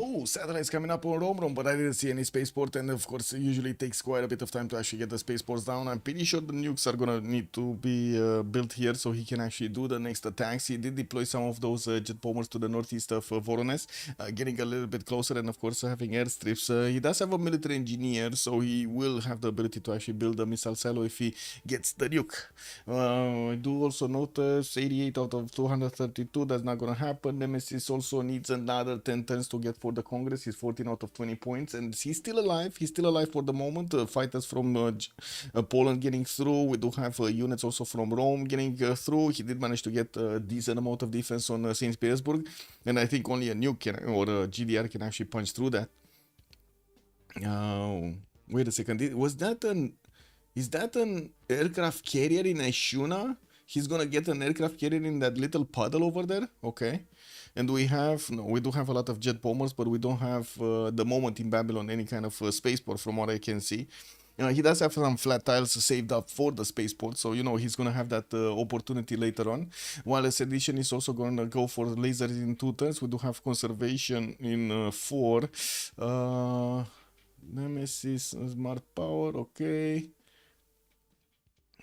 Oh, satellites coming up on Rome, but I didn't see any spaceport, and of course, it usually takes quite a bit of time to actually get the spaceports down. I'm pretty sure the nukes are gonna need to be built here so he can actually do the next attacks. He did deploy some of those jet bombers to the northeast of Voronezh, getting a little bit closer, and of course, having airstrips. He does have a military engineer, so he will have the ability to actually build a missile silo if he gets the nuke. I do also notice 88 out of 232, that's not gonna happen. Nemesis also needs another 10 turns to get for the Congress. He's 14 out of 20 points, and he's still alive. He's still alive for the moment. Fighters from Poland getting through. We do have units also from Rome getting through. He did manage to get a decent amount of defense on St. Petersburg, and I think only a nuke can, or a GDR can actually punch through that. Wait a second. Is that an aircraft carrier in Ashuna? He's gonna get an aircraft carrier in that little puddle over there? Okay. And we do have a lot of jet bombers, but we don't have the moment in Babylon any kind of spaceport from what I can see. He does have some flat tiles saved up for the spaceport, so he's gonna have that opportunity later on. While a sedition is also gonna go for lasers in 2 turns. We do have conservation in 4. Nemesis, smart power, okay.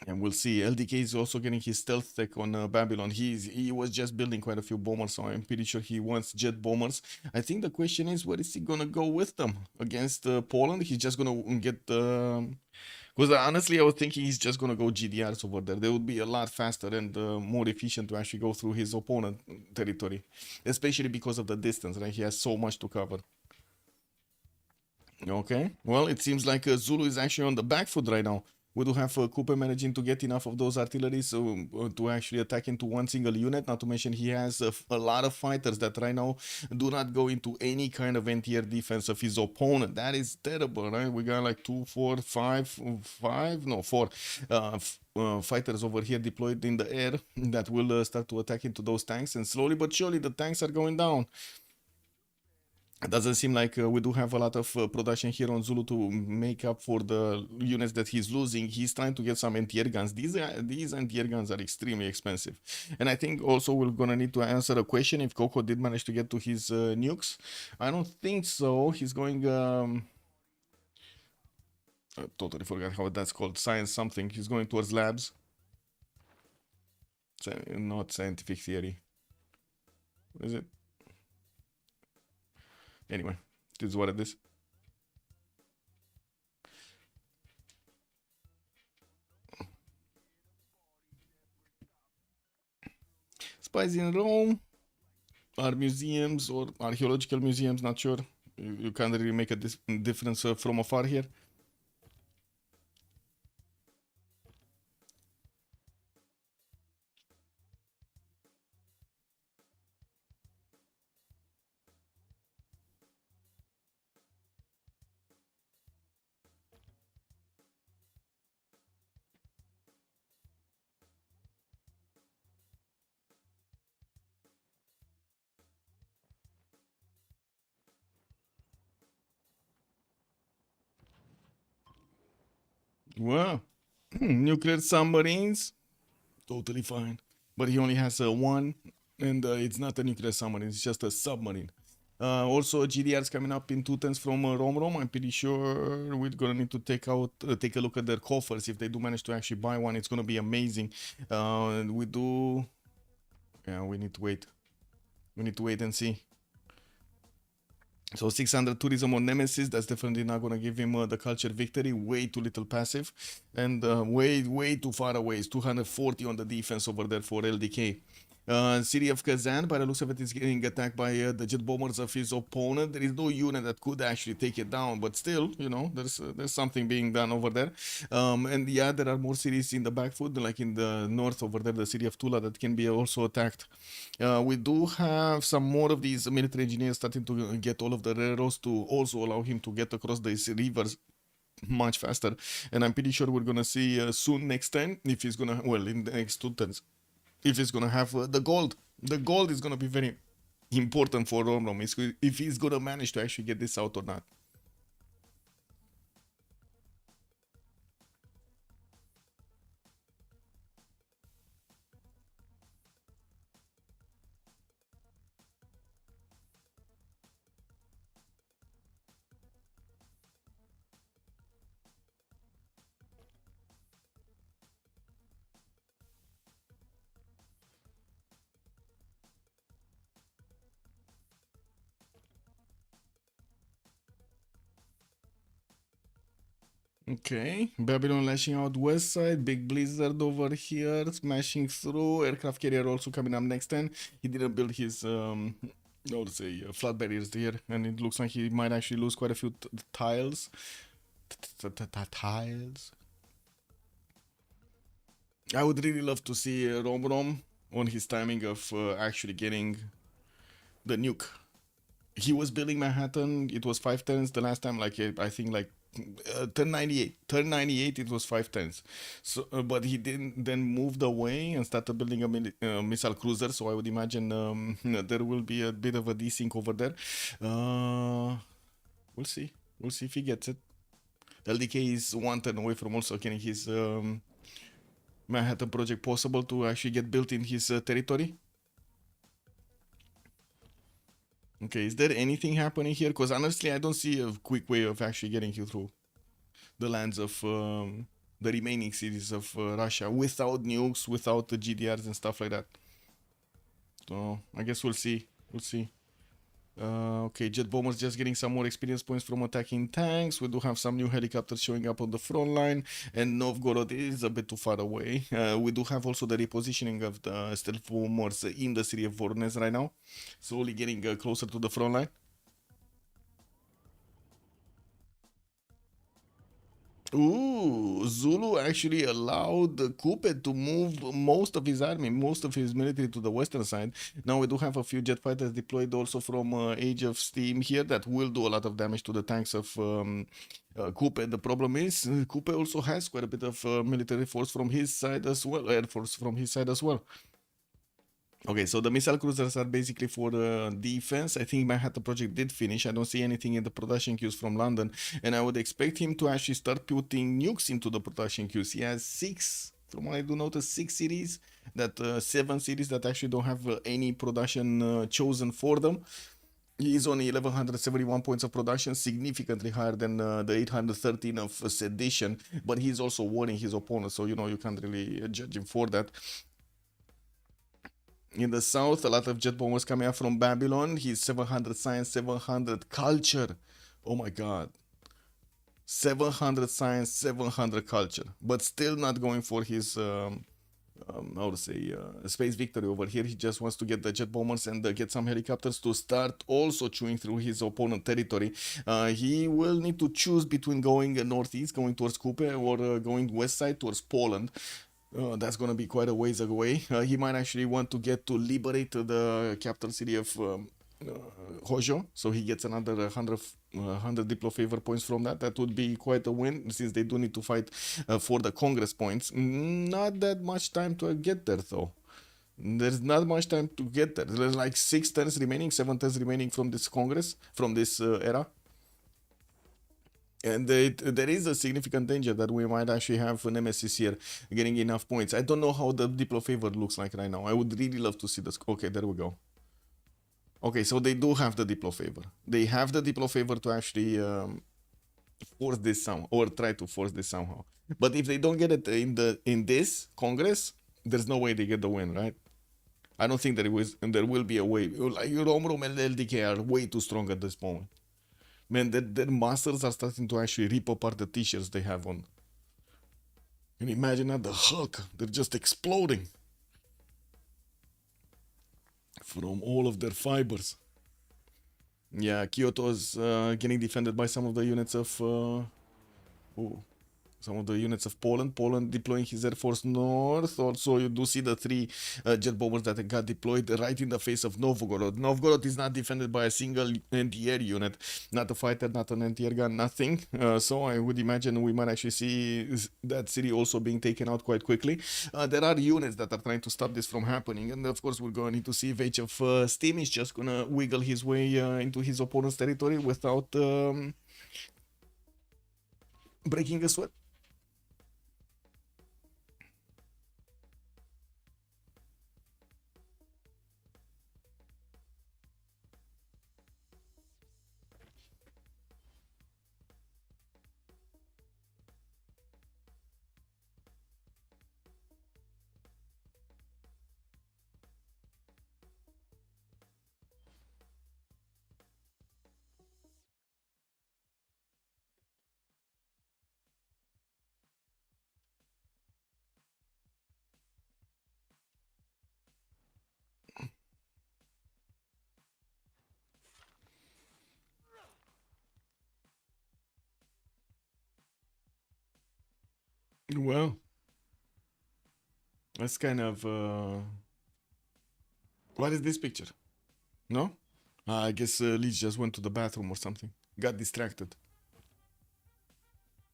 And we'll see. LDK is also getting his stealth tech on Babylon. He was just building quite a few bombers, so I'm pretty sure he wants jet bombers. I think the question is, where is he gonna go with them? Against Poland? He's just gonna get... Because honestly, I was thinking he's just gonna go GDRs over there. They would be a lot faster and more efficient to actually go through his opponent territory. Especially because of the distance, right? He has so much to cover. Okay, well, it seems like Zulu is actually on the back foot right now. We do have Cooper managing to get enough of those artillery to actually attack into one single unit. Not to mention he has a lot of fighters that right now do not go into any kind of anti-air defense of his opponent. That is terrible, right? We got like 4 fighters over here deployed in the air that will start to attack into those tanks. And slowly but surely the tanks are going down. It doesn't seem like we do have a lot of production here on Zulu to make up for the units that he's losing. He's trying to get some anti-air guns. These anti-air guns are extremely expensive. And I think also we're gonna need to answer a question if Coco did manage to get to his nukes. I don't think so. He's going... I totally forgot how that's called. Science something. He's going towards labs. Not scientific theory. What is it? Anyway, this is what it is. Spies in Rome are museums or archaeological museums, not sure. You can't really make a difference from afar here. Wow. Nuclear submarines? Totally fine. But he only has one, and it's not a nuclear submarine, it's just a submarine. Also, GDR's coming up in 2 turns from Rome. I'm pretty sure we're gonna need to take a look at their coffers. If they do manage to actually buy one, it's gonna be amazing. We need to wait. We need to wait and see. So 600 tourism on Nemesis, that's definitely not going to give him the culture victory. Way too little passive. And way too far away. It's 240 on the defense over there for LDK. City of Kazan, by the looks of it, is getting attacked by the jet bombers of his opponent. There is no unit that could actually take it down, but still, there's something being done over there. And yeah, there are more cities in the back foot, like in the north over there, the city of Tula, that can be also attacked. We do have some more of these military engineers starting to get all of the railroads to also allow him to get across these rivers much faster. And I'm pretty sure we're gonna see soon next time if he's gonna, well, in the next 2 turns, if he's gonna have the gold. The gold is gonna be very important for Rom if he's gonna manage to actually get this out or not. Okay, Babylon lashing out west side, big blizzard over here, smashing through, aircraft carrier also coming up next turn. He didn't build his, I would say, flood barriers here, and it looks like he might actually lose quite a few tiles. Tiles. I would really love to see Rom on his timing of actually getting the nuke. He was building Manhattan, it was 5 turns the last time, like I think like turn 98 it was 5 turns, so but he didn't then moved away and started building a missile cruiser, so I would imagine there will be a bit of a desync over there. We'll see if he gets it. LDK is 1 turn away from also getting his Manhattan project possible to actually get built in his territory. Okay, is there anything happening here? Because honestly, I don't see a quick way of actually getting you through the lands of the remaining cities of Russia without nukes, without the GDRs and stuff like that. So I guess we'll see. Okay, jet bombers just getting some more experience points from attacking tanks. We do have some new helicopters showing up on the front line, and Novgorod is a bit too far away. We do have also the repositioning of the stealth bombers in the city of Voronezh right now, slowly getting closer to the front line. Ooh, Zulu actually allowed Kupe to move most of his army, most of his military to the western side. Now we do have a few jet fighters deployed also from Age of Steam here that will do a lot of damage to the tanks of Kupe. The problem is Kupe also has quite a bit of military force from his side as well, air force from his side as well. Okay, so the missile cruisers are basically for defense. I think Manhattan project did finish. I don't see anything in the production queues from London, and I would expect him to actually start putting nukes into the production queues. He has 6, from what I do notice, 6 cities, that 7 cities that actually don't have any production chosen for them. He is on 1171 points of production, significantly higher than the 813 of sedition, but he's also warning his opponents, so you know you can't really judge him for that. In the south, a lot of jet bombers coming up from Babylon. He's 700 science, 700 culture. Oh my god. 700 science, 700 culture. But still not going for his, how to say, space victory over here. He just wants to get the jet bombers and get some helicopters to start also chewing through his opponent territory. He will need to choose between going northeast, going towards Kupe, or going west side towards Poland. That's gonna be quite a ways away. He might actually want to get to liberate the capital city of Hojo, so he gets another 100 Diplo favor points from that. That would be quite a win, since they do need to fight for the Congress points. Not that much time to get there, though. There's not much time to get there. There's like 6 turns remaining, 7 turns remaining from this Congress, from this era. And there is a significant danger that we might actually have a Nemesis here getting enough points. I don't know how the Diplo favor looks like right now. I would really love to see this. Okay, there we go. Okay, so they do have the Diplo favor. They have the Diplo favor to actually force this somehow, or try to force this somehow. But if they don't get it in this Congress, there's no way they get the win, right? I don't think there will be a way. Like Rom and LDK are way too strong at this moment. Man, their masters are starting to actually rip apart the t-shirts they have on. And imagine at the Hulk, they're just exploding from all of their fibers. Yeah, Kyoto's getting defended by some of the units of Poland. Poland deploying his air force north. Also, you do see the 3 jet bombers that got deployed right in the face of Novgorod. Novgorod is not defended by a single anti-air unit, not a fighter, not an anti-air gun, nothing. So I would imagine we might actually see that city also being taken out quite quickly. There are units that are trying to stop this from happening, and of course we're going to need to see if Age of Steam is just gonna wiggle his way into his opponent's territory without breaking a sweat. Well, that's kind of what is this picture? No? I guess Leech just went to the bathroom or something. Got distracted.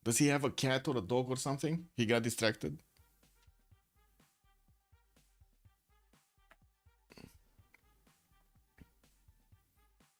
Does he have a cat or a dog or something? He got distracted.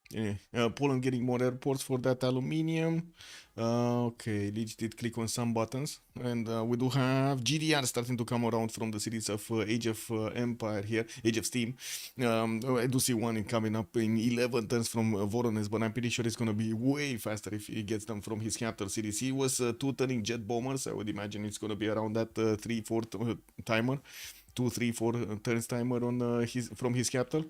Yeah. Poland getting more airports for that aluminium. Okay, Leech did click on some buttons. And we do have GDR starting to come around from the series of Age of Empire here, Age of Steam. I do see one coming up in 11 turns from Voronezh, but I'm pretty sure it's going to be way faster if he gets them from his capital series. He was two turning jet bombers. I would imagine it's going to be around that 3-4 timer. 2-3-4 turns timer on from his capital.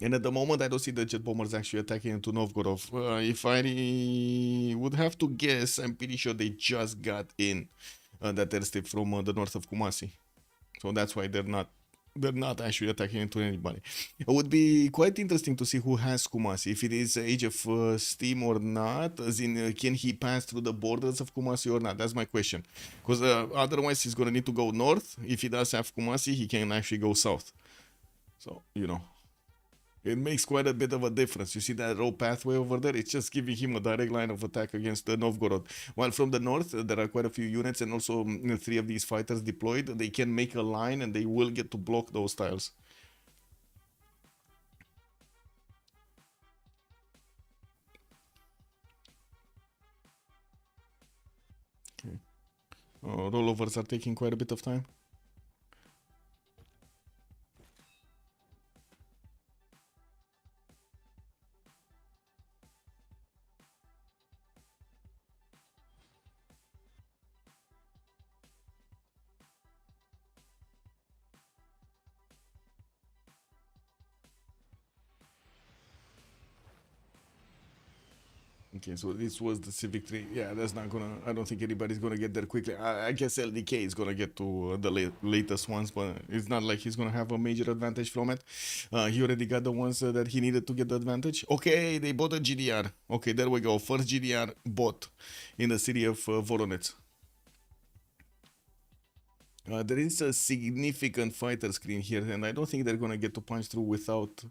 And at the moment, I don't see the jet bombers actually attacking into Novgorod. If I would have to guess, I'm pretty sure they just got in that airstrip from the north of Kumasi. So that's why they're not actually attacking into anybody. It would be quite interesting to see who has Kumasi, if it is Age of Steam or not, as in can he pass through the borders of Kumasi or not? That's my question. Because otherwise he's going to need to go north. If he does have Kumasi, he can actually go south. So, you know. It makes quite a bit of a difference. You see that road pathway over there? It's just giving him a direct line of attack against Novgorod. While from the north, there are quite a few units and also 3 of these fighters deployed. They can make a line and they will get to block those tiles. Okay. Rollovers are taking quite a bit of time. Okay, so this was the Civic 3. Yeah, that's not gonna... I don't think anybody's gonna get there quickly. I guess LDK is gonna get to the latest ones, but it's not like he's gonna have a major advantage from it. He already got the ones that he needed to get the advantage. Okay, they bought a GDR. Okay, there we go. First GDR bought in the city of Voronezh. There is a significant fighter screen here, and I don't think they're gonna get to punch through without...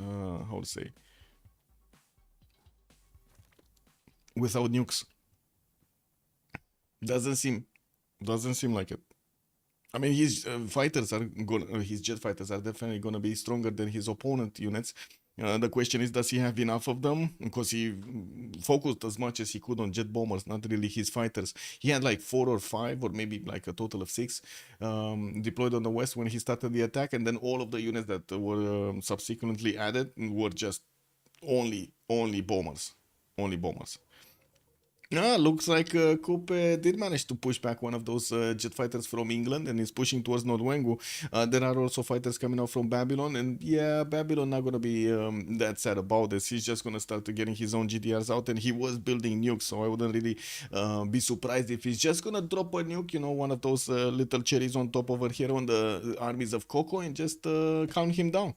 how to say... without nukes. Doesn't seem like it. I mean, his fighters are gonna, his jet fighters are definitely gonna be stronger than his opponent units. The question is, does he have enough of them? Because he focused as much as he could on jet bombers, not really his fighters. He had like 4 or 5, or maybe like a total of 6 deployed on the west when he started the attack, and then all of the units that were subsequently added were just only bombers. Only bombers. Looks like Coupe did manage to push back one of those jet fighters from England and is pushing towards Nodwengu. There are also fighters coming out from Babylon, and yeah, Babylon not gonna be that sad about this. He's just gonna start getting his own GDRs out, and he was building nukes, so I wouldn't really be surprised if he's just gonna drop a nuke, you know, one of those little cherries on top over here on the armies of Coco, and just calm him down.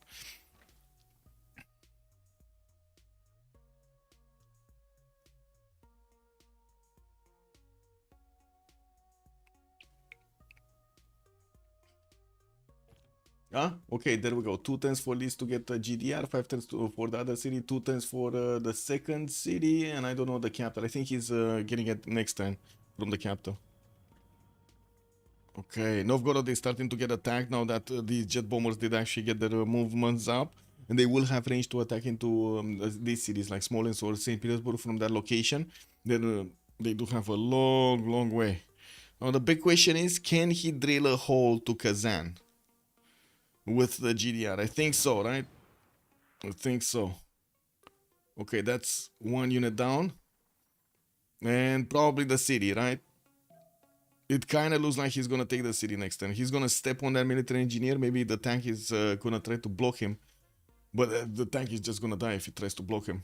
Okay, there we go. 2 turns for this to get the GDR, 5 turns for the other city, 2 turns for the second city, and I don't know the capital. I think he's getting it next turn from the capital. Okay, Novgorod is starting to get attacked now that these jet bombers did actually get their movements up, and they will have range to attack into these cities like Smolensk or St. Petersburg from that location. Then they do have a long way. Now the big question is, can he drill a hole to Kazan with the GDR? I think so, right? I think so. Okay, that's 1 unit down. And probably the city, right? It kind of looks like he's gonna take the city next turn. He's gonna step on that military engineer. Maybe the tank is gonna try to block him. But the tank is just gonna die if he tries to block him.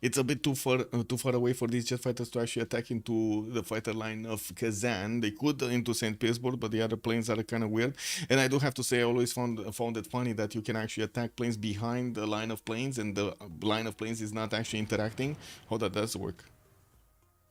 it's a bit too far away for these jet fighters to actually attack into the fighter line of Kazan. They could into St. Petersburg, but the other planes are kind of weird. And I do have to say, I always found it funny that you can actually attack planes behind the line of planes, and the line of planes is not actually interacting. How that does work.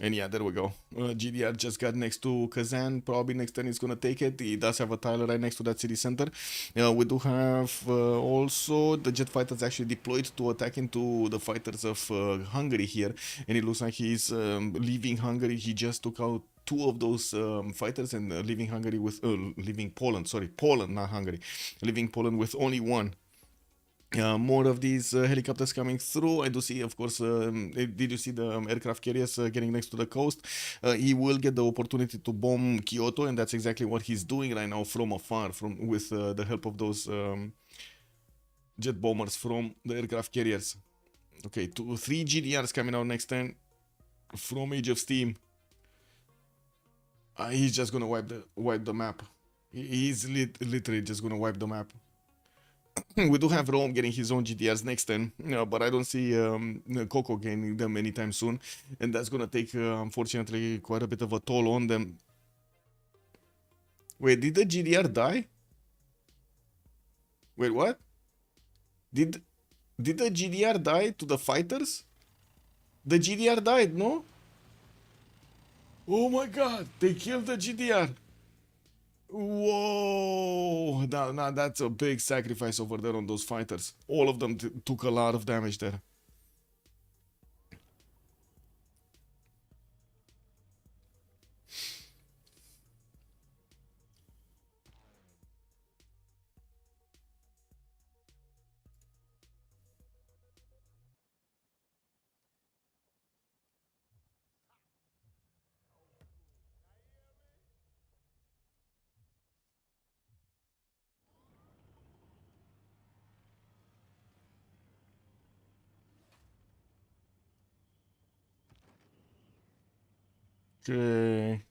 And yeah, there we go. GDR just got next to Kazan. Probably next turn he's gonna take it. He does have a tile right next to that city center. We do have also the jet fighters actually deployed to attack into the fighters of Hungary here. And it looks like he's leaving Hungary. He just took out two of those fighters and leaving Hungary with leaving Poland. Sorry, Poland, not Hungary. Leaving Poland with only one. More of these helicopters coming through. I do see, of course, did you see the aircraft carriers getting next to the coast? He will get the opportunity to bomb Kyoto, and that's exactly what he's doing right now from afar, with the help of those jet bombers from the aircraft carriers. Okay, 3 GDRs coming out next turn from Age of Steam. He's just gonna wipe the map. He's literally just gonna wipe the map. We do have Rome getting his own GTRs next turn, but I don't see Coco gaining them anytime soon, and that's gonna take, unfortunately, quite a bit of a toll on them. Wait, did the GDR die? Wait, what? Did the GDR die to the fighters? The GDR died, no? Oh my god, they killed the GDR. Whoa, now that's a big sacrifice over there on those fighters. All of them took a lot of damage there. Okay.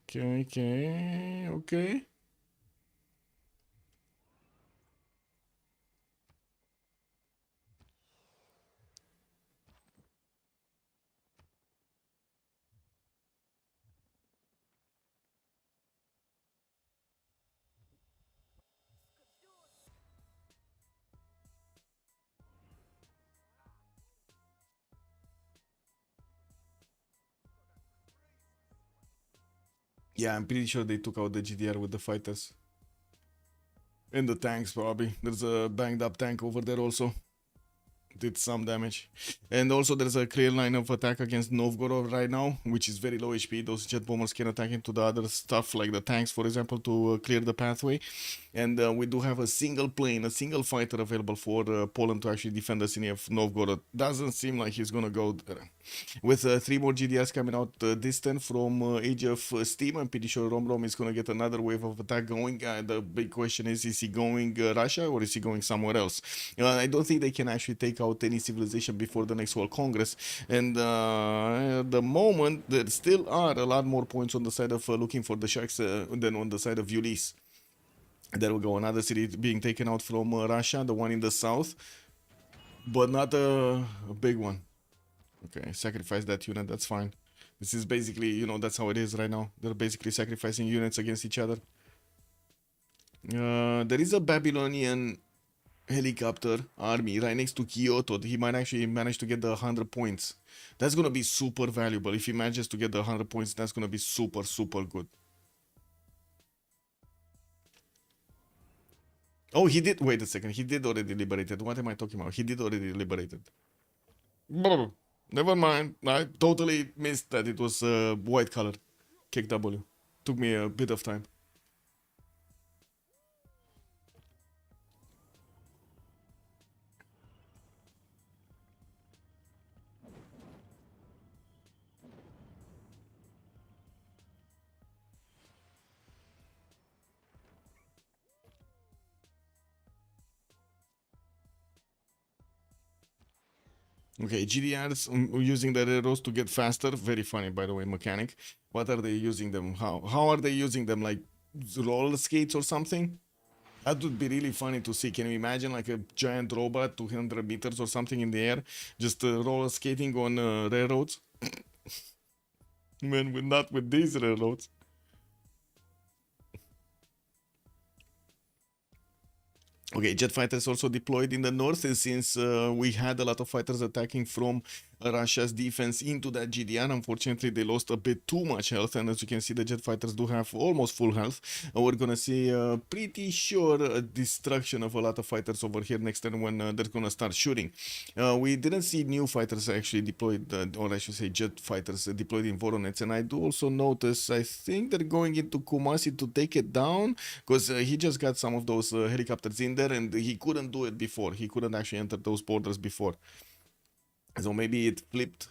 Yeah, I'm pretty sure they took out the GDR with the fighters. And the tanks, probably. There's a banged up tank over there also. Did some damage. And also there's a clear line of attack against Novgorod right now, which is very low HP. Those jet bombers can attack into the other stuff, like the tanks, for example, to clear the pathway. And we do have a single plane, a single fighter available for Poland to actually defend the city of Novgorod. Doesn't seem like he's gonna go there. With 3 more GDRs coming out distant from Age of Steam, I'm pretty sure Rom is gonna get another wave of attack going. The big question is he going Russia or is he going somewhere else? I don't think they can actually take out any civilization before the next World Congress. And at the moment, there still are a lot more points on the side of looking for the Sharks than on the side of Ulyss. There we go, another city being taken out from Russia, the one in the south, but not a big one. Okay, sacrifice that unit, that's fine. This is basically, you know, that's how it is right now. They're basically sacrificing units against each other. There is a Babylonian helicopter army right next to Kyoto. He might actually manage to get the 100 points. That's gonna be super valuable. If he manages to get the 100 points, that's gonna be super, super good. Oh, he did. Wait a second. He did already liberated. What am I talking about? He did already liberated. Never mind. I totally missed that it was white color. Kick W. Took me a bit of time. Okay, GDRs using the arrows to get faster. Very funny, by the way, mechanic. What are they using them? How are they using them? Like roller skates or something? That would be really funny to see. Can you imagine like a giant robot, 200 meters or something in the air, just roller skating on railroads? Man, not with these railroads. Okay, jet fighters also deployed in the north, and since we had a lot of fighters attacking from Russia's defense into that GDR, unfortunately they lost a bit too much health, and as you can see, the jet fighters do have almost full health. We're gonna see pretty sure destruction of a lot of fighters over here next turn when they're gonna start shooting. We didn't see new fighters actually deployed, or I should say jet fighters deployed in Voronezh, and I do also notice, I think they're going into Kumasi to take it down, because he just got some of those helicopters in there, and he couldn't do it before. He couldn't actually enter those borders before. So maybe it flipped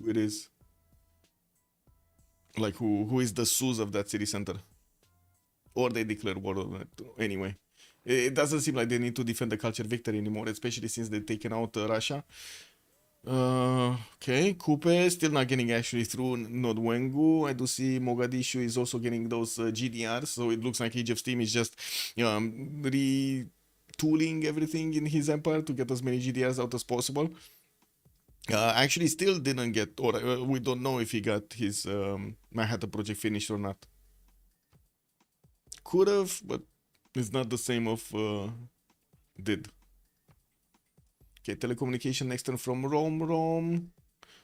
with his, like who is the Suz of that city center, or they declare war on it anyway. It doesn't seem like they need to defend the culture victory anymore, especially since they've taken out Russia. Okay, Kupe still not getting actually through Nodwengu. I do see Mogadishu is also getting those GDRs, so it looks like Egypt's team is just retooling everything in his empire to get as many GDRs out as possible. Actually still didn't get, or we don't know if he got his Manhattan project finished or not. Could have, but it's not the same of did. Okay, telecommunication next turn from Rome.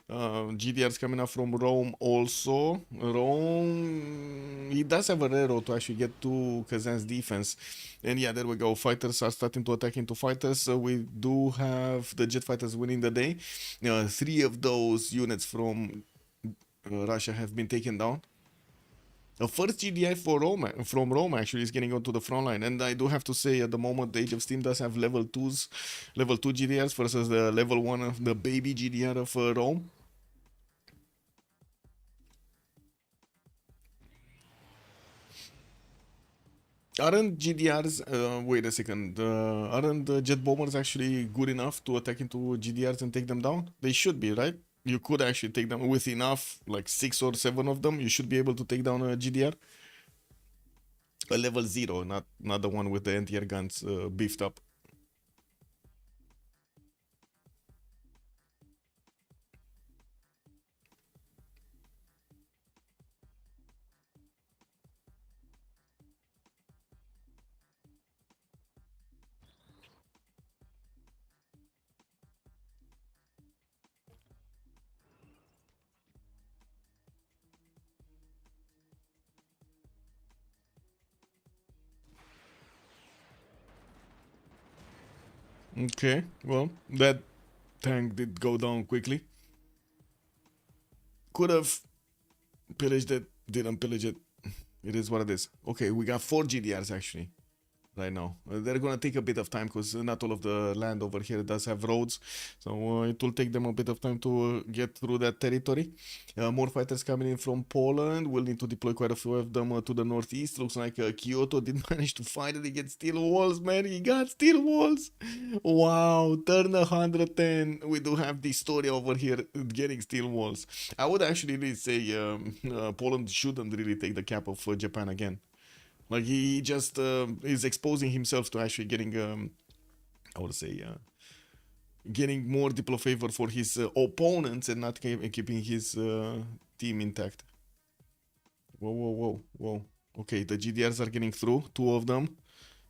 GDR's coming up from Rome also. Rome, he does have a railroad to actually get to Kazan's defense. And yeah, there we go. Fighters are starting to attack into fighters. So we do have the jet fighters winning the day. 3 of those units from Russia have been taken down. The first GDI from Rome actually is getting onto the front line, and I do have to say at the moment the Age of Steam does have level 2 GDRs versus the level 1 of the baby GDR of Rome. Aren't GDRs, wait a second, aren't the jet bombers actually good enough to attack into GDRs and take them down? They should be, right? You could actually take them with enough, like 6 or 7 of them, you should be able to take down a GDR. A level 0, not the one with the anti-air guns beefed up. Okay, well, that tank did go down quickly. Could have pillaged it, didn't pillage it. It is what it is. Okay, we got 4 GDRs actually right now. They're gonna take a bit of time because not all of the land over here does have roads, so it will take them a bit of time to get through that territory. More fighters coming in from Poland. We'll need to deploy quite a few of them to the northeast. Looks like Kyoto did manage to finally get steel walls, man. He got steel walls. Wow, turn 110. We do have the story over here getting steel walls. I would actually really say Poland shouldn't really take the cap of Japan again. Like he just is exposing himself to actually getting, I would say, getting more diplo favor for his opponents and not keeping his team intact. Whoa. Okay, the GDRs are getting through. 2 of them,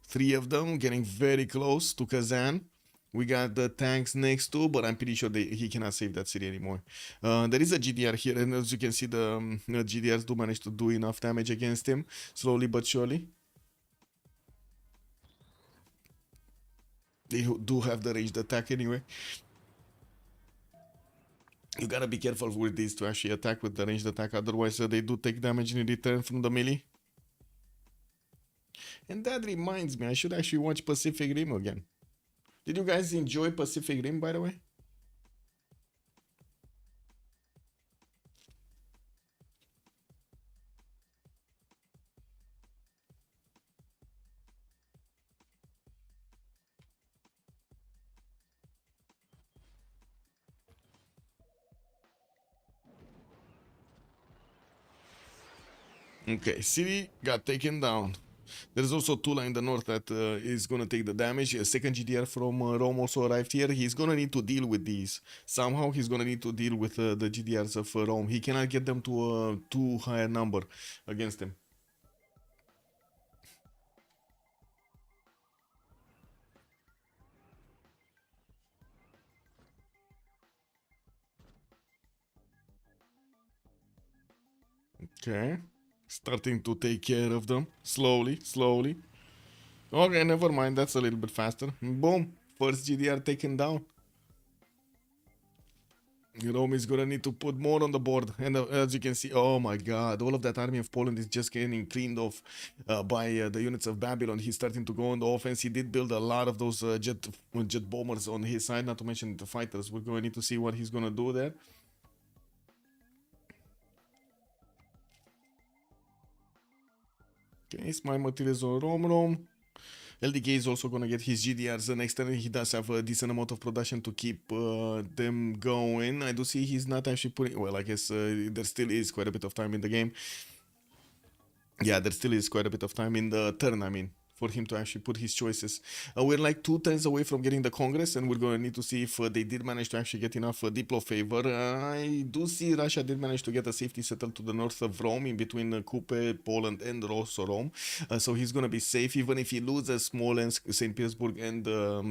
3 of them, getting very close to Kazan. We got the tanks next to, but I'm pretty sure he cannot save that city anymore. There is a GDR here, and as you can see, the GDRs do manage to do enough damage against him, slowly but surely. They do have the ranged attack anyway. You gotta be careful with these to actually attack with the ranged attack, otherwise they do take damage in return from the melee. And that reminds me, I should actually watch Pacific Rim again. Did you guys enjoy Pacific Rim, by the way? Okay, city got taken down. There's also Tula in the north that is gonna take the damage. A second GDR from Rome also arrived here. He's gonna need to deal with these. Somehow he's gonna need to deal with the GDRs of Rome. He cannot get them to a too high a number against him. Okay. Starting to take care of them. Slowly, slowly. Okay, never mind. That's a little bit faster. Boom. First GDR taken down. Rome is gonna need to put more on the board. And as you can see, oh my god, all of that army of Poland is just getting cleaned off by the units of Babylon. He's starting to go on the offense. He did build a lot of those jet bombers on his side, not to mention the fighters. We're going to need to see what he's gonna do there. Okay, my materials on Rome. LDK is also going to get his GDRs the next turn. He does have a decent amount of production to keep them going. I do see he's not actually putting... Well, I guess there still is quite a bit of time in the game. Yeah, there still is quite a bit of time in the turn, I mean, for him to actually put his choices. We're like 2 turns away from getting the Congress, and we're going to need to see if they did manage to actually get enough Diplo favor. I do see Russia did manage to get a safety settle to the north of Rome, in between Kupe, Poland, and also Rome. So he's going to be safe, even if he loses Smolensk, St. Petersburg, and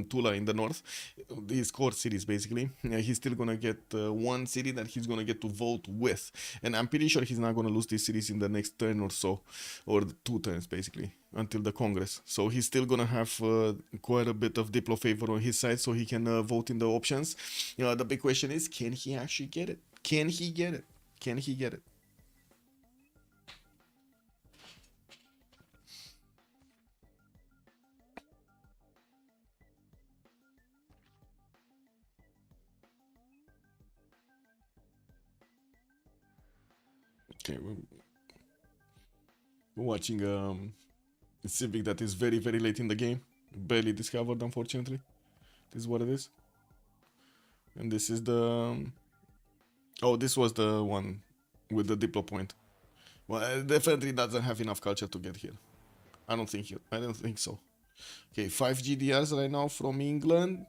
Tula in the north. His core cities, basically. He's still going to get one city that he's going to get to vote with. And I'm pretty sure he's not going to lose these cities in the next turn or so, or 2 turns, basically, until the Congress. So he's still gonna have quite a bit of Diplo favor on his side, so he can vote in the options. The big question is, can he actually get it? Can he get it? Can he get it? Okay, we're watching Civic that is very, very late in the game. Barely discovered, unfortunately. This is what it is. And this is the... Oh, this was the one with the Diplo point. Well, it definitely doesn't have enough culture to get here. I don't think so. Okay, 5 GDRs right now from England.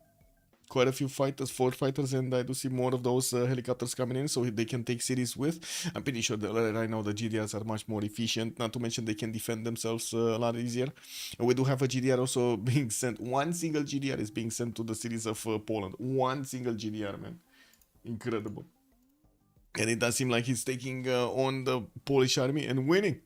Quite a few fighters, 4 fighters, and I do see more of those helicopters coming in, so they can take cities with. I'm pretty sure that right now the GDRs are much more efficient, not to mention they can defend themselves a lot easier. And we do have a GDR also being sent. One single GDR is being sent to the cities of Poland. One single GDR, man. Incredible. And it does seem like he's taking on the Polish army and winning.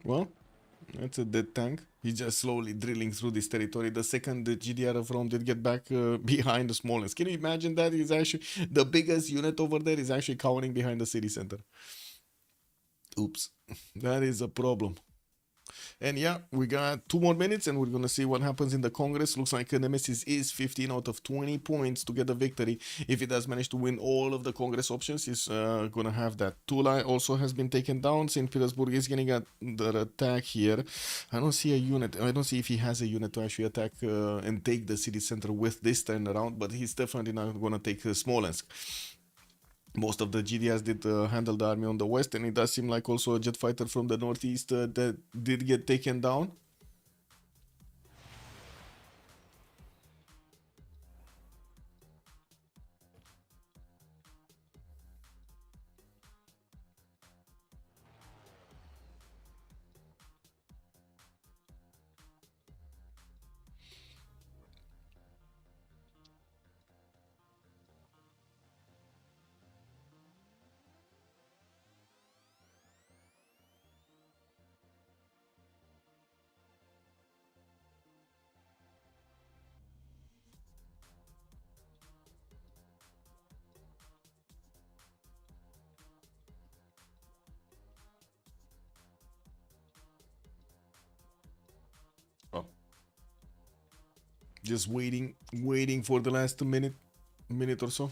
Well, that's a dead tank. He's just slowly drilling through this territory. The second the GDR of Rome did get back behind the Smolensk. Can you imagine that? He's actually the biggest unit over there is actually cowering behind the city center. Oops, that is a problem. And yeah, we got 2 more minutes and we're gonna see what happens in the Congress. Looks like Nemesis is 15 out of 20 points to get the victory. If he does manage to win all of the Congress options, he's gonna have that. Tula also has been taken down. St. Petersburg is getting the attack here. I don't see a unit. I don't see if he has a unit to actually attack and take the city center with this turn around, but he's definitely not gonna take Smolensk. Most of the GDRs did handle the army on the west, and it does seem like also a jet fighter from the northeast that did get taken down. Oh. Just waiting for the last minute or so.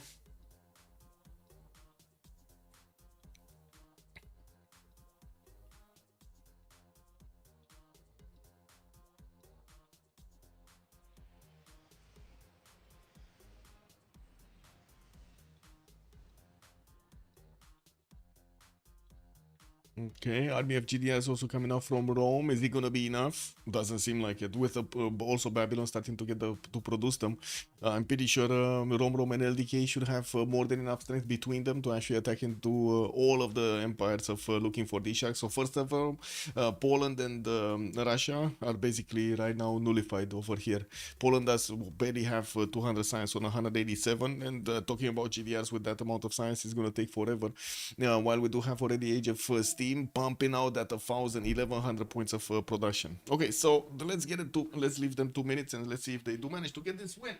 Okay, army of GDR is also coming out from Rome. Is it gonna be enough? Doesn't seem like it. With also Babylon starting to get to produce them, I'm pretty sure Rome and LDK should have more than enough strength between them to actually attack into all of the empires of looking for DShark. So first of all, Poland and Russia are basically right now nullified over here. Poland does barely have 200 science on 187, and talking about GDRs with that amount of science is gonna take forever. While we do have already Age of Steam pumping out at 1,000, 1,100 points of production. Okay, so let's get it to, let's leave them 2 minutes and let's see if they do manage to get this win.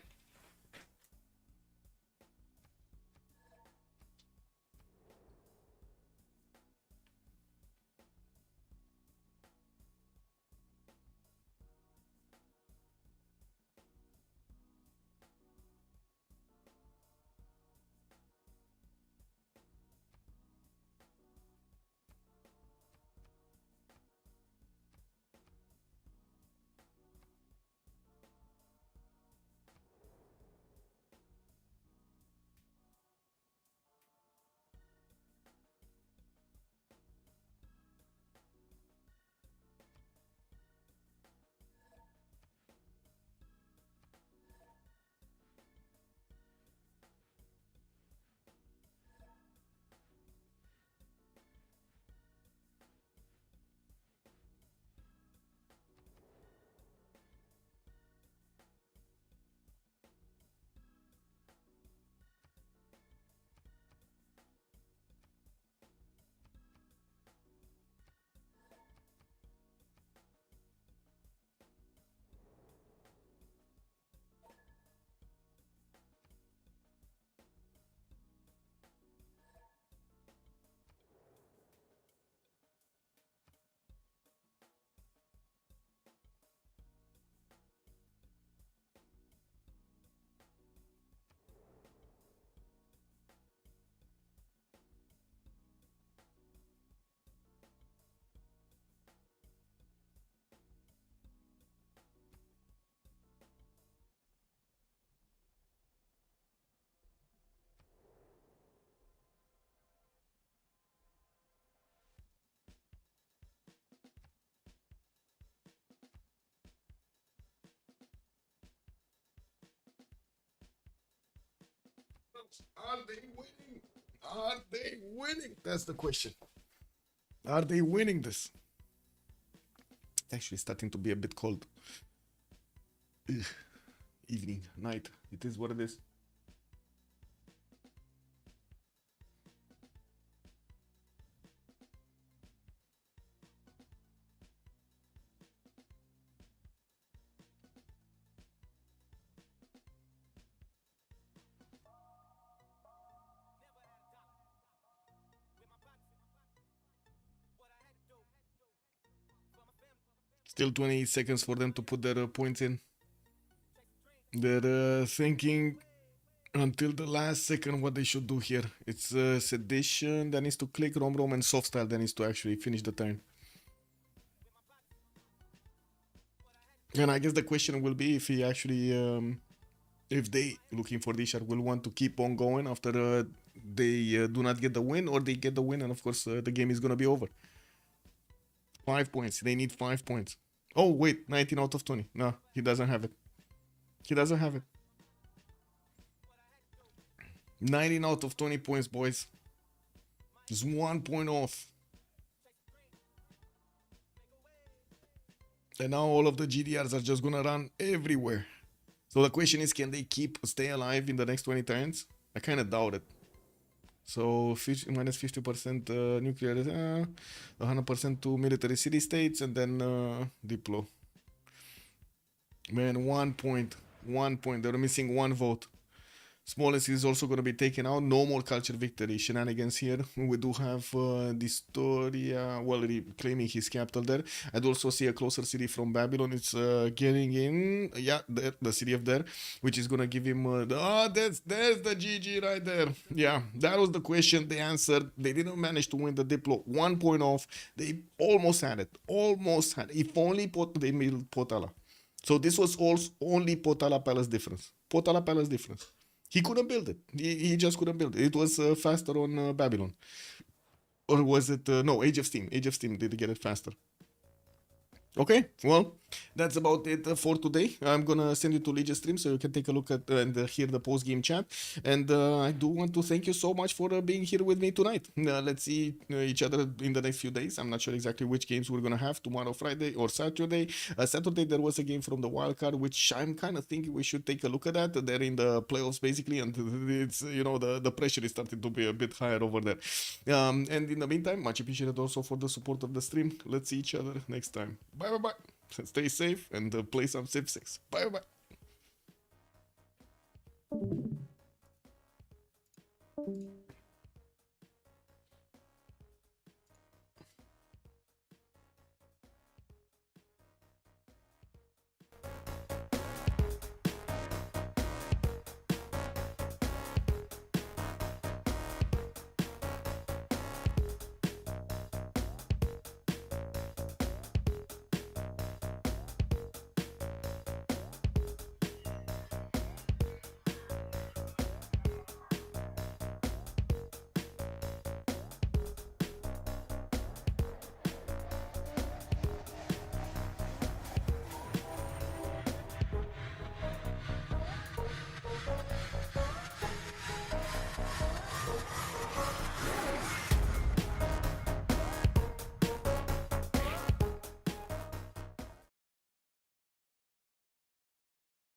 Are they winning? Are they winning? That's the question. Are they winning this? It's actually starting to be a bit cold. Ugh. Evening, night. It is what it is. Still 20 seconds for them to put their points in. They're thinking until the last second what they should do here. It's Sedition that needs to click, Rom and Soft Style that needs to actually finish the turn. And I guess the question will be if he actually, if they, looking for DShark, will want to keep on going after they do not get the win, or they get the win and of course the game is gonna be over. 5 points. They need 5 points. Oh, wait. 19 out of 20. No, he doesn't have it. He doesn't have it. 19 out of 20 points, boys. Just 1 point off. And now all of the GDRs are just gonna run everywhere. So the question is, can they stay alive in the next 20 turns? I kind of doubt it. So minus 50% nuclear, 100% to military city states, and then Diplo. Man, 1 point. 1 point. They're missing 1 vote. Smallest is also going to be taken out. No more culture victory shenanigans here. We do have Dystoria, well, claiming his capital there. I do also see a closer city from Babylon. It's getting in, yeah, the city of there, which is going to give him, there's the GG right there. Yeah, that was the question. They answered. They didn't manage to win the Diplo. 1 point off. They almost had it. Almost had it. If only they made Potala. So this was also only Potala Palace difference. Potala Palace difference. He couldn't build it. He just couldn't build it. It was faster on Babylon. Or was it, no, Age of Steam. Age of Steam did get it faster. Okay, well, that's about it for today. I'm gonna send you to Legion stream so you can take a look at and hear the post-game chat. And I do want to thank you so much for being here with me tonight. Let's see each other in the next few days. I'm not sure exactly which games we're gonna have tomorrow, Friday or Saturday. Saturday there was a game from the wildcard, which I'm kind of thinking we should take a look at that. They're in the playoffs basically, and it's, you know, the pressure is starting to be a bit higher over there. And in the meantime, much appreciated also for the support of the stream. Let's see each other next time. Bye bye. Stay safe and play some Civ6. Bye bye.